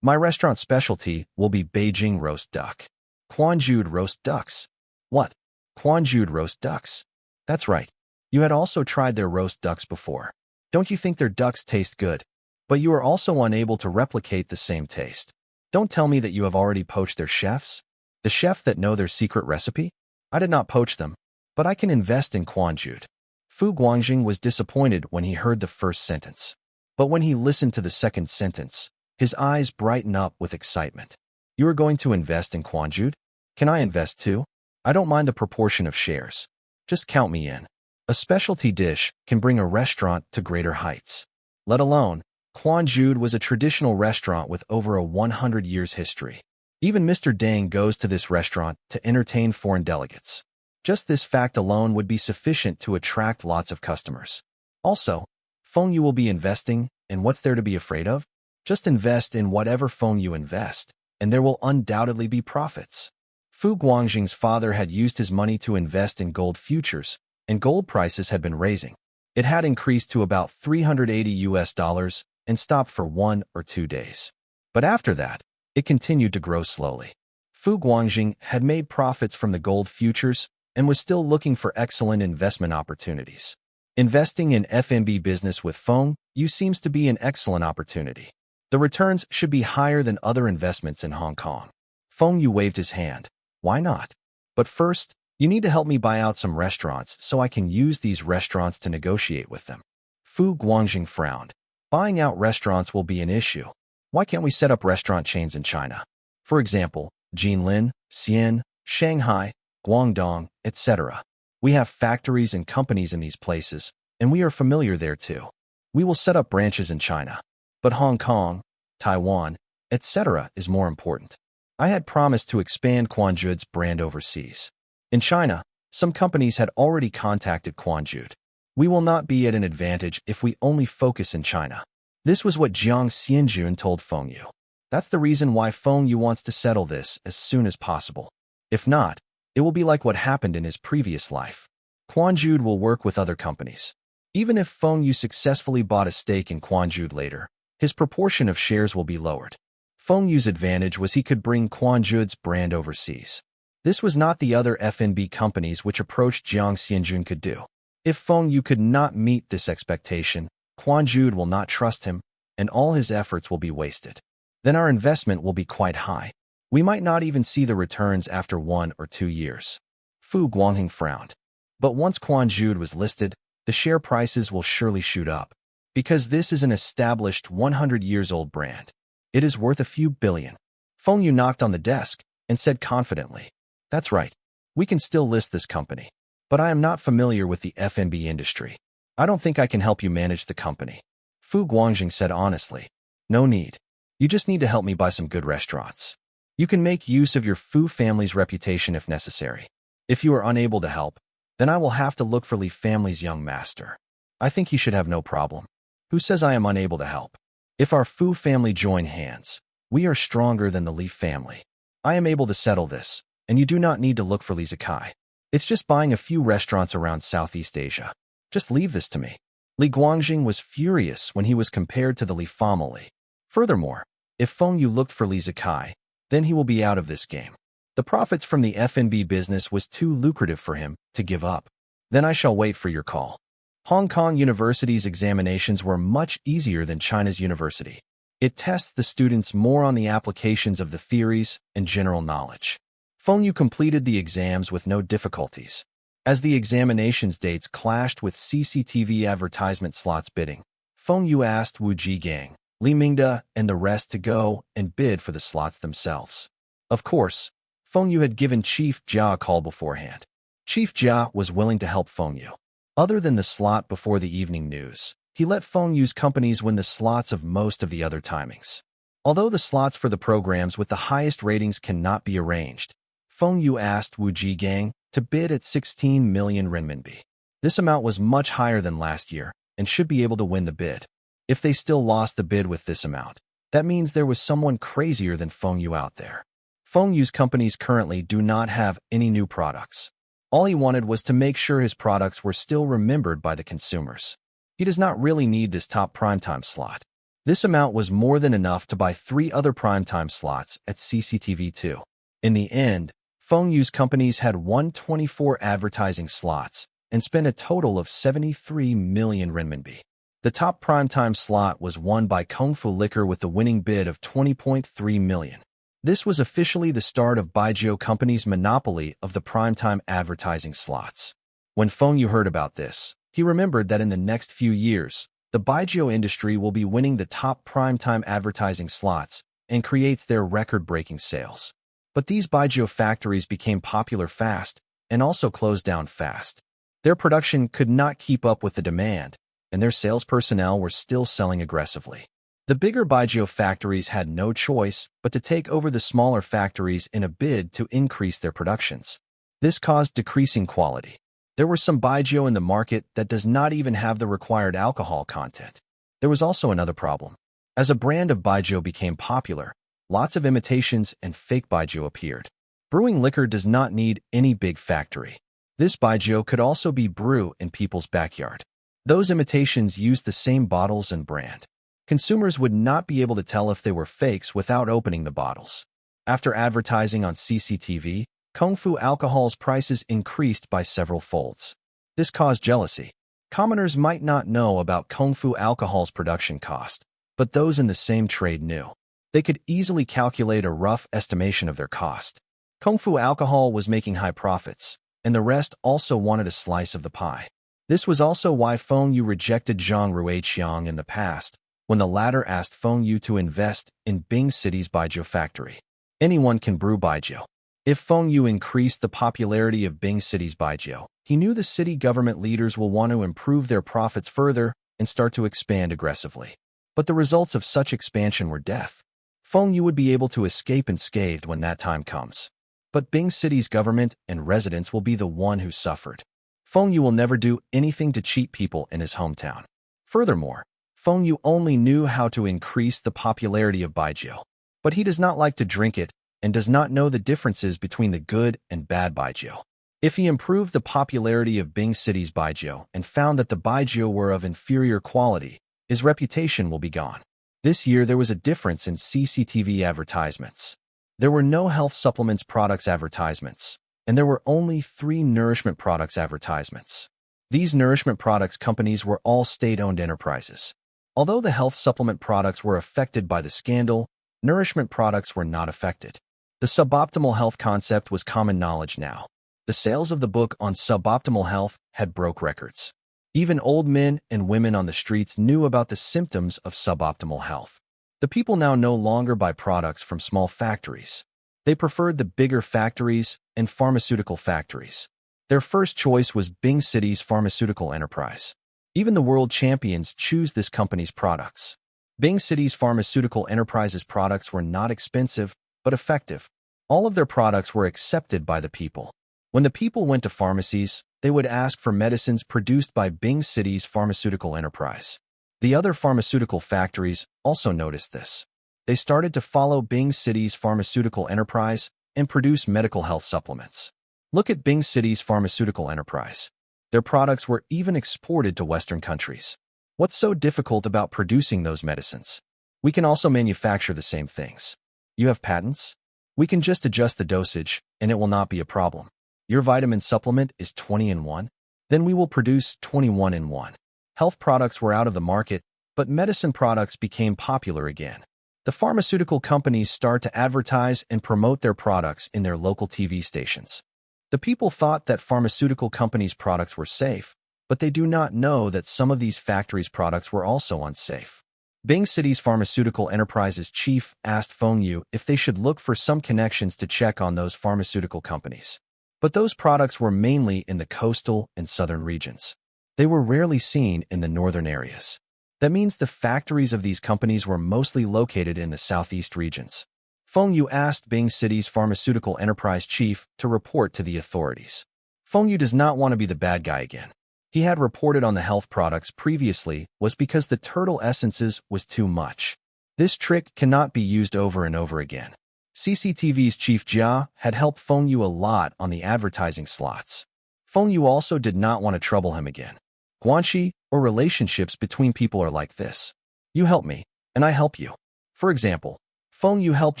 My restaurant specialty will be Beijing roast duck. Quanjude roast ducks. What? Quanjude roast ducks? That's right. You had also tried their roast ducks before. Don't you think their ducks taste good? But you are also unable to replicate the same taste. Don't tell me that you have already poached their chefs? The chef that know their secret recipe? I did not poach them, but I can invest in Quanjude. Fu Guangjing was disappointed when he heard the first sentence. But when he listened to the second sentence, his eyes brightened up with excitement. You are going to invest in Quanjude? Can I invest too? I don't mind the proportion of shares. Just count me in. A specialty dish can bring a restaurant to greater heights. Let alone, Quanjude was a traditional restaurant with over a 100 years history. Even Mr. Deng goes to this restaurant to entertain foreign delegates. Just this fact alone would be sufficient to attract lots of customers. Also, Feng Yu will be investing, and what's there to be afraid of? Just invest in whatever Feng Yu invest, and there will undoubtedly be profits. Fu Guangjing's father had used his money to invest in gold futures, and gold prices had been raising. It had increased to about $380 and stopped for 1 or 2 days. But after that, it continued to grow slowly. Fu Guangjing had made profits from the gold futures and was still looking for excellent investment opportunities. Investing in F&B business with Feng Yu seems to be an excellent opportunity. The returns should be higher than other investments in Hong Kong. Feng Yu waved his hand. Why not? But first, you need to help me buy out some restaurants so I can use these restaurants to negotiate with them. Fu Guangjing frowned. Buying out restaurants will be an issue. Why can't we set up restaurant chains in China? For example, Jinlin, Xi'an, Shanghai, Guangdong, etc. We have factories and companies in these places, and we are familiar there too. We will set up branches in China. But Hong Kong, Taiwan, etc. is more important. I had promised to expand Quanjude's brand overseas. In China, some companies had already contacted Quanjude. We will not be at an advantage if we only focus in China. This was what Jiang Xianjun told Feng Yu. That's the reason why Feng Yu wants to settle this as soon as possible. If not, it will be like what happened in his previous life. Quanjude will work with other companies. Even if Feng Yu successfully bought a stake in Quanjude later, his proportion of shares will be lowered. Feng Yu's advantage was he could bring Quanjude's brand overseas. This was not the other F&B companies which approached Jiang Xianjun could do. If Feng Yu could not meet this expectation, Quanjude will not trust him, and all his efforts will be wasted. Then our investment will be quite high. We might not even see the returns after 1 or 2 years. Fu Guangjing frowned. But once Quanjude was listed, the share prices will surely shoot up. Because this is an established 100-years-old brand. It is worth a few billion. Feng Yu knocked on the desk and said confidently, "That's right. We can still list this company. But I am not familiar with the F&B industry. I don't think I can help you manage the company." Fu Guangjing said honestly, "No need. You just need to help me buy some good restaurants. You can make use of your Fu family's reputation if necessary. If you are unable to help, then I will have to look for Li family's young master. I think he should have no problem. Who says I am unable to help? If our Fu family join hands, we are stronger than the Li family. I am able to settle this, and you do not need to look for Li Zikai. It's just buying a few restaurants around Southeast Asia. Just leave this to me." Li Guangjing was furious when he was compared to the Li family. Furthermore, if Feng Yu looked for Li Zikai, then he will be out of this game. The profits from the F&B business was too lucrative for him to give up. Then I shall wait for your call. Hong Kong University's examinations were much easier than China's university. It tests the students more on the applications of the theories and general knowledge. Feng Yu completed the exams with no difficulties. As the examinations dates clashed with CCTV advertisement slots bidding, Feng Yu asked Wu Jigang, Li Mingde, and the rest to go and bid for the slots themselves. Of course, Feng Yu had given Chief Jia a call beforehand. Chief Jia was willing to help Feng Yu. Other than the slot before the evening news, he let Feng Yu's companies win the slots of most of the other timings. Although the slots for the programs with the highest ratings cannot be arranged, Feng Yu asked Wu Jigang to bid at 16 million renminbi. This amount was much higher than last year and should be able to win the bid. If they still lost the bid with this amount, that means there was someone crazier than Feng Yu out there. Feng Yu's companies currently do not have any new products. All he wanted was to make sure his products were still remembered by the consumers. He does not really need this top primetime slot. This amount was more than enough to buy 3 other primetime slots at CCTV2. In the end, Feng Yu's companies had 124 advertising slots and spent a total of 73 million renminbi. The top primetime slot was won by Kung Fu Liquor with the winning bid of 20.3 million. This was officially the start of Baijiu Company's monopoly of the primetime advertising slots. When Feng Yu heard about this, he remembered that in the next few years, the Baijiu industry will be winning the top primetime advertising slots and creates their record-breaking sales. But these Baijiu factories became popular fast and also closed down fast. Their production could not keep up with the demand, and their sales personnel were still selling aggressively. The bigger Baijiu factories had no choice but to take over the smaller factories in a bid to increase their productions. This caused decreasing quality. There were some Baijiu in the market that does not even have the required alcohol content. There was also another problem. As a brand of Baijiu became popular, lots of imitations and fake Baijiu appeared. Brewing liquor does not need any big factory. This Baijiu could also be brewed in people's backyard. Those imitations used the same bottles and brand. Consumers would not be able to tell if they were fakes without opening the bottles. After advertising on CCTV, Kung Fu alcohol's prices increased by several folds. This caused jealousy. Commoners might not know about Kung Fu alcohol's production cost, but those in the same trade knew. They could easily calculate a rough estimation of their cost. Kung Fu alcohol was making high profits, and the rest also wanted a slice of the pie. This was also why Feng Yu rejected Zhang Ruiqiang in the past, when the latter asked Feng Yu to invest in Bing City's Baijiu factory. Anyone can brew Baijiu. If Feng Yu increased the popularity of Bing City's Baijiu, he knew the city government leaders will want to improve their profits further and start to expand aggressively. But the results of such expansion were death. Feng Yu would be able to escape unscathed when that time comes. But Bing City's government and residents will be the one who suffered. Feng Yu will never do anything to cheat people in his hometown. Furthermore, Feng Yu only knew how to increase the popularity of Baijiu. But he does not like to drink it and does not know the differences between the good and bad Baijiu. If he improved the popularity of Bing City's Baijiu and found that the Baijiu were of inferior quality, his reputation will be gone. This year there was a difference in CCTV advertisements. There were no health supplements products advertisements, and there were only 3 nourishment products advertisements. These nourishment products companies were all state-owned enterprises. Although the health supplement products were affected by the scandal, nourishment products were not affected. The suboptimal health concept was common knowledge now. The sales of the book on suboptimal health had broke records. Even old men and women on the streets knew about the symptoms of suboptimal health. The people now no longer buy products from small factories. They preferred the bigger factories and pharmaceutical factories. Their first choice was Bing City's pharmaceutical enterprise. Even the world champions choose this company's products. Bing City's pharmaceutical enterprise's products were not expensive, but effective. All of their products were accepted by the people. When the people went to pharmacies, they would ask for medicines produced by Bing City's pharmaceutical enterprise. The other pharmaceutical factories also noticed this. They started to follow Bing City's pharmaceutical enterprise and produce medical health supplements. Look at Bing City's pharmaceutical enterprise. Their products were even exported to Western countries. What's so difficult about producing those medicines? We can also manufacture the same things. You have patents? We can just adjust the dosage, and it will not be a problem. Your vitamin supplement is 20 in 1? Then we will produce 21 in 1. Health products were out of the market, but medicine products became popular again. The pharmaceutical companies start to advertise and promote their products in their local TV stations. The people thought that pharmaceutical companies' products were safe, but they do not know that some of these factories' products were also unsafe. Bing City's pharmaceutical enterprise's chief asked Feng Yu if they should look for some connections to check on those pharmaceutical companies. But those products were mainly in the coastal and southern regions. They were rarely seen in the northern areas. That means the factories of these companies were mostly located in the southeast regions. Feng Yu asked Bing City's pharmaceutical enterprise chief to report to the authorities. Feng Yu does not want to be the bad guy again. He had reported on the health products previously was because the turtle essences was too much. This trick cannot be used over and over again. CCTV's Chief Jia had helped Feng Yu a lot on the advertising slots. Feng Yu also did not want to trouble him again. Guanxi, or relationships between people, are like this. You help me, and I help you. For example, Feng Yu helped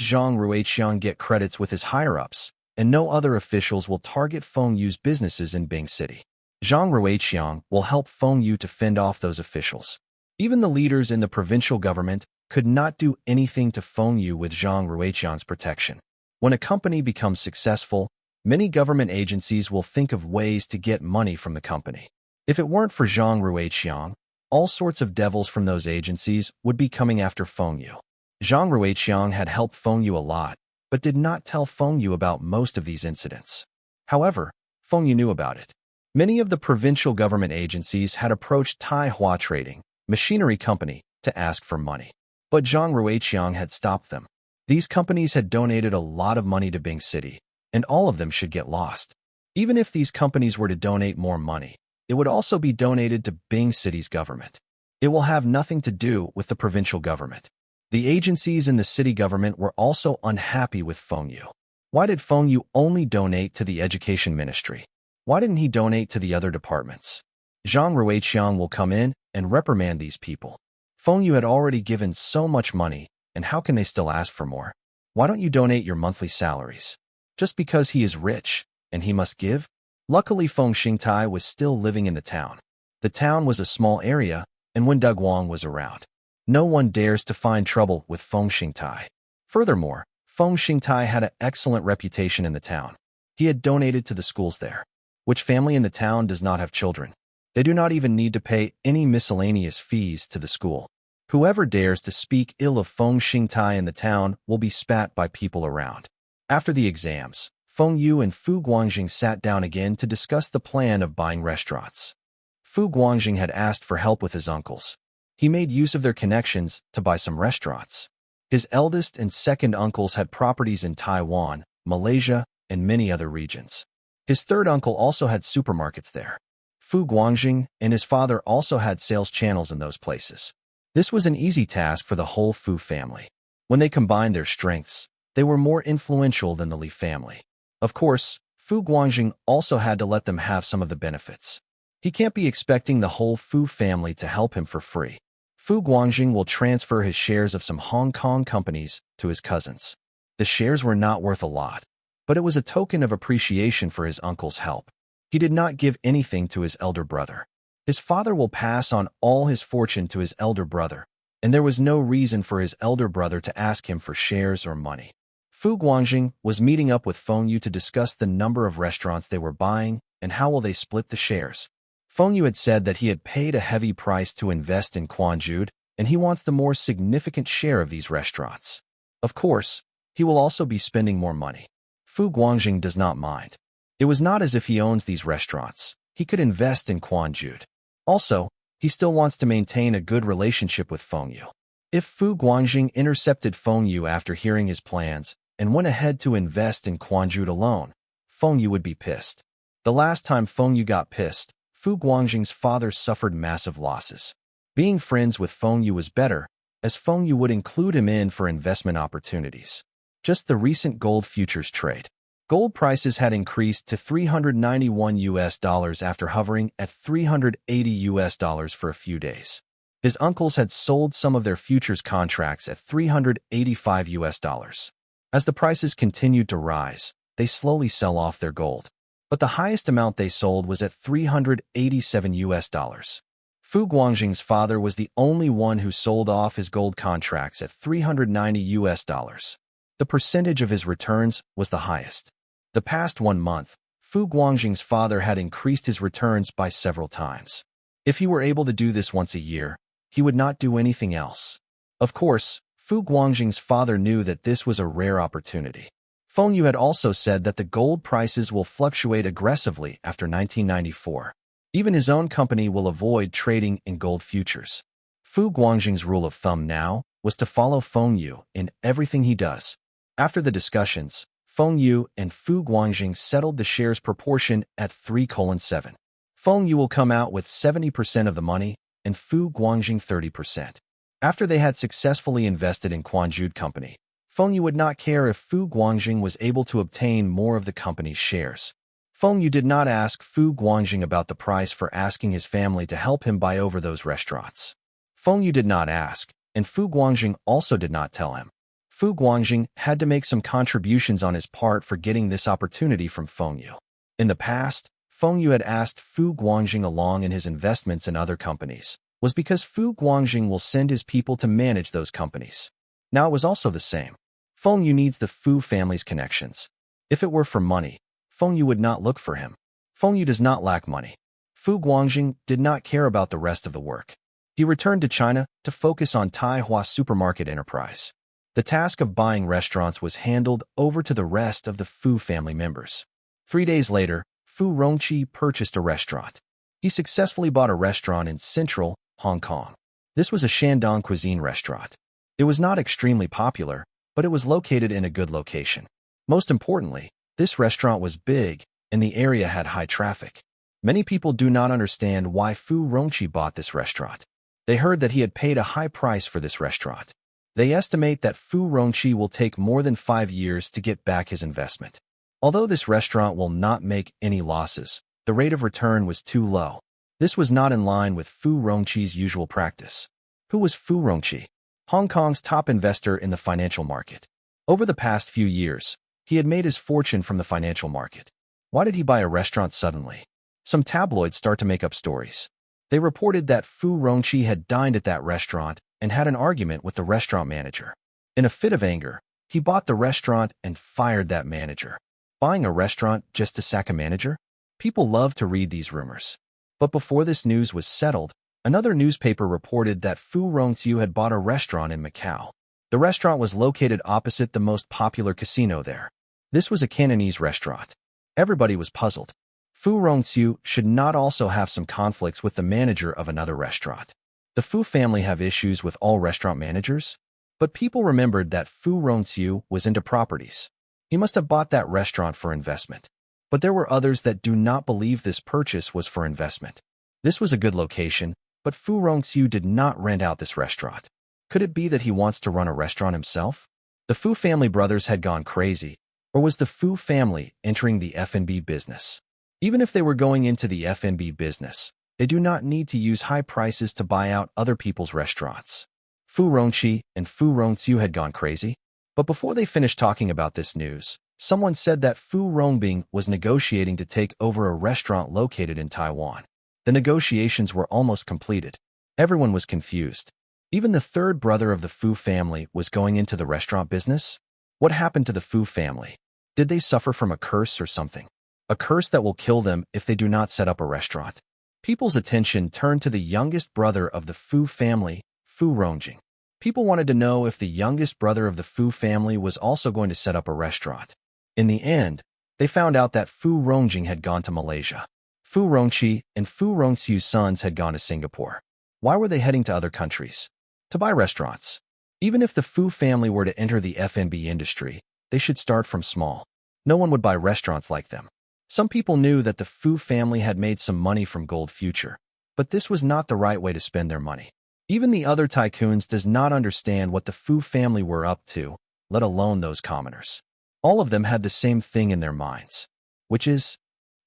Zhang Ruiqiang get credits with his higher-ups, and no other officials will target Feng Yu's businesses in Bing City. Zhang Ruiqiang will help Feng Yu to fend off those officials. Even the leaders in the provincial government could not do anything to Feng Yu with Zhang Ruiqiang's protection. When a company becomes successful, many government agencies will think of ways to get money from the company. If it weren't for Zhang Ruiqiang, all sorts of devils from those agencies would be coming after Feng Yu. Zhang Ruiqiang had helped Feng Yu a lot, but did not tell Feng Yu about most of these incidents. However, Feng Yu knew about it. Many of the provincial government agencies had approached Tai Hua Trading, machinery company, to ask for money. But Zhang Ruiqiang had stopped them. These companies had donated a lot of money to Bing City, and all of them should get lost. Even if these companies were to donate more money, it would also be donated to Bing City's government. It will have nothing to do with the provincial government. The agencies in the city government were also unhappy with Feng Yu. Why did Feng Yu only donate to the education ministry? Why didn't he donate to the other departments? Zhang Ruiqiang will come in and reprimand these people. Feng Yu had already given so much money, and how can they still ask for more? Why don't you donate your monthly salaries? Just because he is rich, and he must give? Luckily, Feng Xingtai was still living in the town. The town was a small area, and when Guang was around, no one dares to find trouble with Feng Xingtai. Furthermore, Feng Xingtai had an excellent reputation in the town. He had donated to the schools there. Which family in the town does not have children? They do not even need to pay any miscellaneous fees to the school. Whoever dares to speak ill of Feng Xingtai in the town will be spat by people around. After the exams, Feng Yu and Fu Guangjing sat down again to discuss the plan of buying restaurants. Fu Guangjing had asked for help with his uncles. He made use of their connections to buy some restaurants. His eldest and second uncles had properties in Taiwan, Malaysia, and many other regions. His third uncle also had supermarkets there. Fu Guangjing and his father also had sales channels in those places. This was an easy task for the whole Fu family. When they combined their strengths, they were more influential than the Li family. Of course, Fu Guangjing also had to let them have some of the benefits. He can't be expecting the whole Fu family to help him for free. Fu Guangjing will transfer his shares of some Hong Kong companies to his cousins. The shares were not worth a lot, but it was a token of appreciation for his uncle's help. He did not give anything to his elder brother. His father will pass on all his fortune to his elder brother, and there was no reason for his elder brother to ask him for shares or money. Fu Guangjing was meeting up with Feng Yu to discuss the number of restaurants they were buying and how will they split the shares. Feng Yu had said that he had paid a heavy price to invest in Quanjude, and he wants the more significant share of these restaurants. Of course, he will also be spending more money. Fu Guangjing does not mind. It was not as if he owns these restaurants. He could invest in Quanjude. Also, he still wants to maintain a good relationship with Feng Yu. If Fu Guangjing intercepted Feng Yu after hearing his plans and went ahead to invest in Quanjude alone, Feng Yu would be pissed. The last time Feng Yu got pissed, Fu Guangjing's father suffered massive losses. Being friends with Feng Yu was better, as Feng Yu would include him in for investment opportunities. Just the recent gold futures trade. Gold prices had increased to $391 after hovering at $380 for a few days. His uncles had sold some of their futures contracts at $385. As the prices continued to rise, they slowly sell off their gold. But the highest amount they sold was at $387. Fu Guangjing's father was the only one who sold off his gold contracts at $390. The percentage of his returns was the highest. The past 1 month, Fu Guangjing's father had increased his returns by several times. If he were able to do this once a year, he would not do anything else. Of course, Fu Guangjing's father knew that this was a rare opportunity. Feng Yu had also said that the gold prices will fluctuate aggressively after 1994. Even his own company will avoid trading in gold futures. Fu Guangjing's rule of thumb now was to follow Feng Yu in everything he does. After the discussions, Feng Yu and Fu Guangjing settled the shares proportion at 3:7. Feng Yu will come out with 70% of the money and Fu Guangjing 30%. After they had successfully invested in Quanjude Company, Feng Yu would not care if Fu Guangjing was able to obtain more of the company's shares. Feng Yu did not ask Fu Guangjing about the price for asking his family to help him buy over those restaurants. Feng Yu did not ask, and Fu Guangjing also did not tell him. Fu Guangjing had to make some contributions on his part for getting this opportunity from Feng Yu. In the past, Feng Yu had asked Fu Guangjing along in his investments in other companies, was because Fu Guangjing will send his people to manage those companies. Now it was also the same. Feng Yu needs the Fu family's connections. If it were for money, Feng Yu would not look for him. Feng Yu does not lack money. Fu Guangjing did not care about the rest of the work. He returned to China to focus on Taihua supermarket enterprise. The task of buying restaurants was handed over to the rest of the Fu family members. 3 days later, Fu Rongqi purchased a restaurant. He successfully bought a restaurant in central Hong Kong. This was a Shandong cuisine restaurant. It was not extremely popular, but it was located in a good location. Most importantly, this restaurant was big, and the area had high traffic. Many people do not understand why Fu Rongqi bought this restaurant. They heard that he had paid a high price for this restaurant. They estimate that Fu Rongqi will take more than 5 years to get back his investment. Although this restaurant will not make any losses, the rate of return was too low. This was not in line with Fu Rongqi's usual practice. Who was Fu Rongqi? Hong Kong's top investor in the financial market. Over the past few years, he had made his fortune from the financial market. Why did he buy a restaurant suddenly? Some tabloids start to make up stories. They reported that Fu Rongqi had dined at that restaurant and had an argument with the restaurant manager. In a fit of anger, he bought the restaurant and fired that manager. Buying a restaurant just to sack a manager? People love to read these rumors. But before this news was settled, another newspaper reported that Fu Rongqi had bought a restaurant in Macau. The restaurant was located opposite the most popular casino there. This was a Cantonese restaurant. Everybody was puzzled. Fu Rongqi should not also have some conflicts with the manager of another restaurant. The Fu family have issues with all restaurant managers? But people remembered that Fu Rongqi was into properties. He must have bought that restaurant for investment. But there were others that do not believe this purchase was for investment. This was a good location, but Fu Rongqi did not rent out this restaurant. Could it be that he wants to run a restaurant himself? The Fu family brothers had gone crazy, or was the Fu family entering the F&B business? Even if they were going into the F&B business, they do not need to use high prices to buy out other people's restaurants. Fu Rongqi and Fu Rongqi had gone crazy? But before they finished talking about this news, someone said that Fu Rongbing was negotiating to take over a restaurant located in Taiwan. The negotiations were almost completed. Everyone was confused. Even the third brother of the Fu family was going into the restaurant business? What happened to the Fu family? Did they suffer from a curse or something? A curse that will kill them if they do not set up a restaurant. People's attention turned to the youngest brother of the Fu family, Fu Rongjing. People wanted to know if the youngest brother of the Fu family was also going to set up a restaurant. In the end, they found out that Fu Rongjing had gone to Malaysia. Fu Rongqi and Fu Rongqi's sons had gone to Singapore. Why were they heading to other countries? To buy restaurants. Even if the Fu family were to enter the F&B industry, they should start from small. No one would buy restaurants like them. Some people knew that the Fu family had made some money from gold future, but this was not the right way to spend their money. Even the other tycoons does not understand what the Fu family were up to, let alone those commoners. All of them had the same thing in their minds, which is,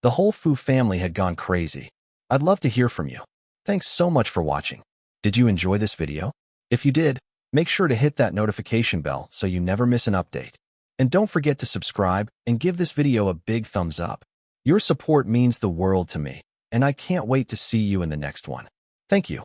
the whole Fu family had gone crazy. I'd love to hear from you. Thanks so much for watching. Did you enjoy this video? If you did, make sure to hit that notification bell so you never miss an update. And don't forget to subscribe and give this video a big thumbs up. Your support means the world to me, and I can't wait to see you in the next one. Thank you.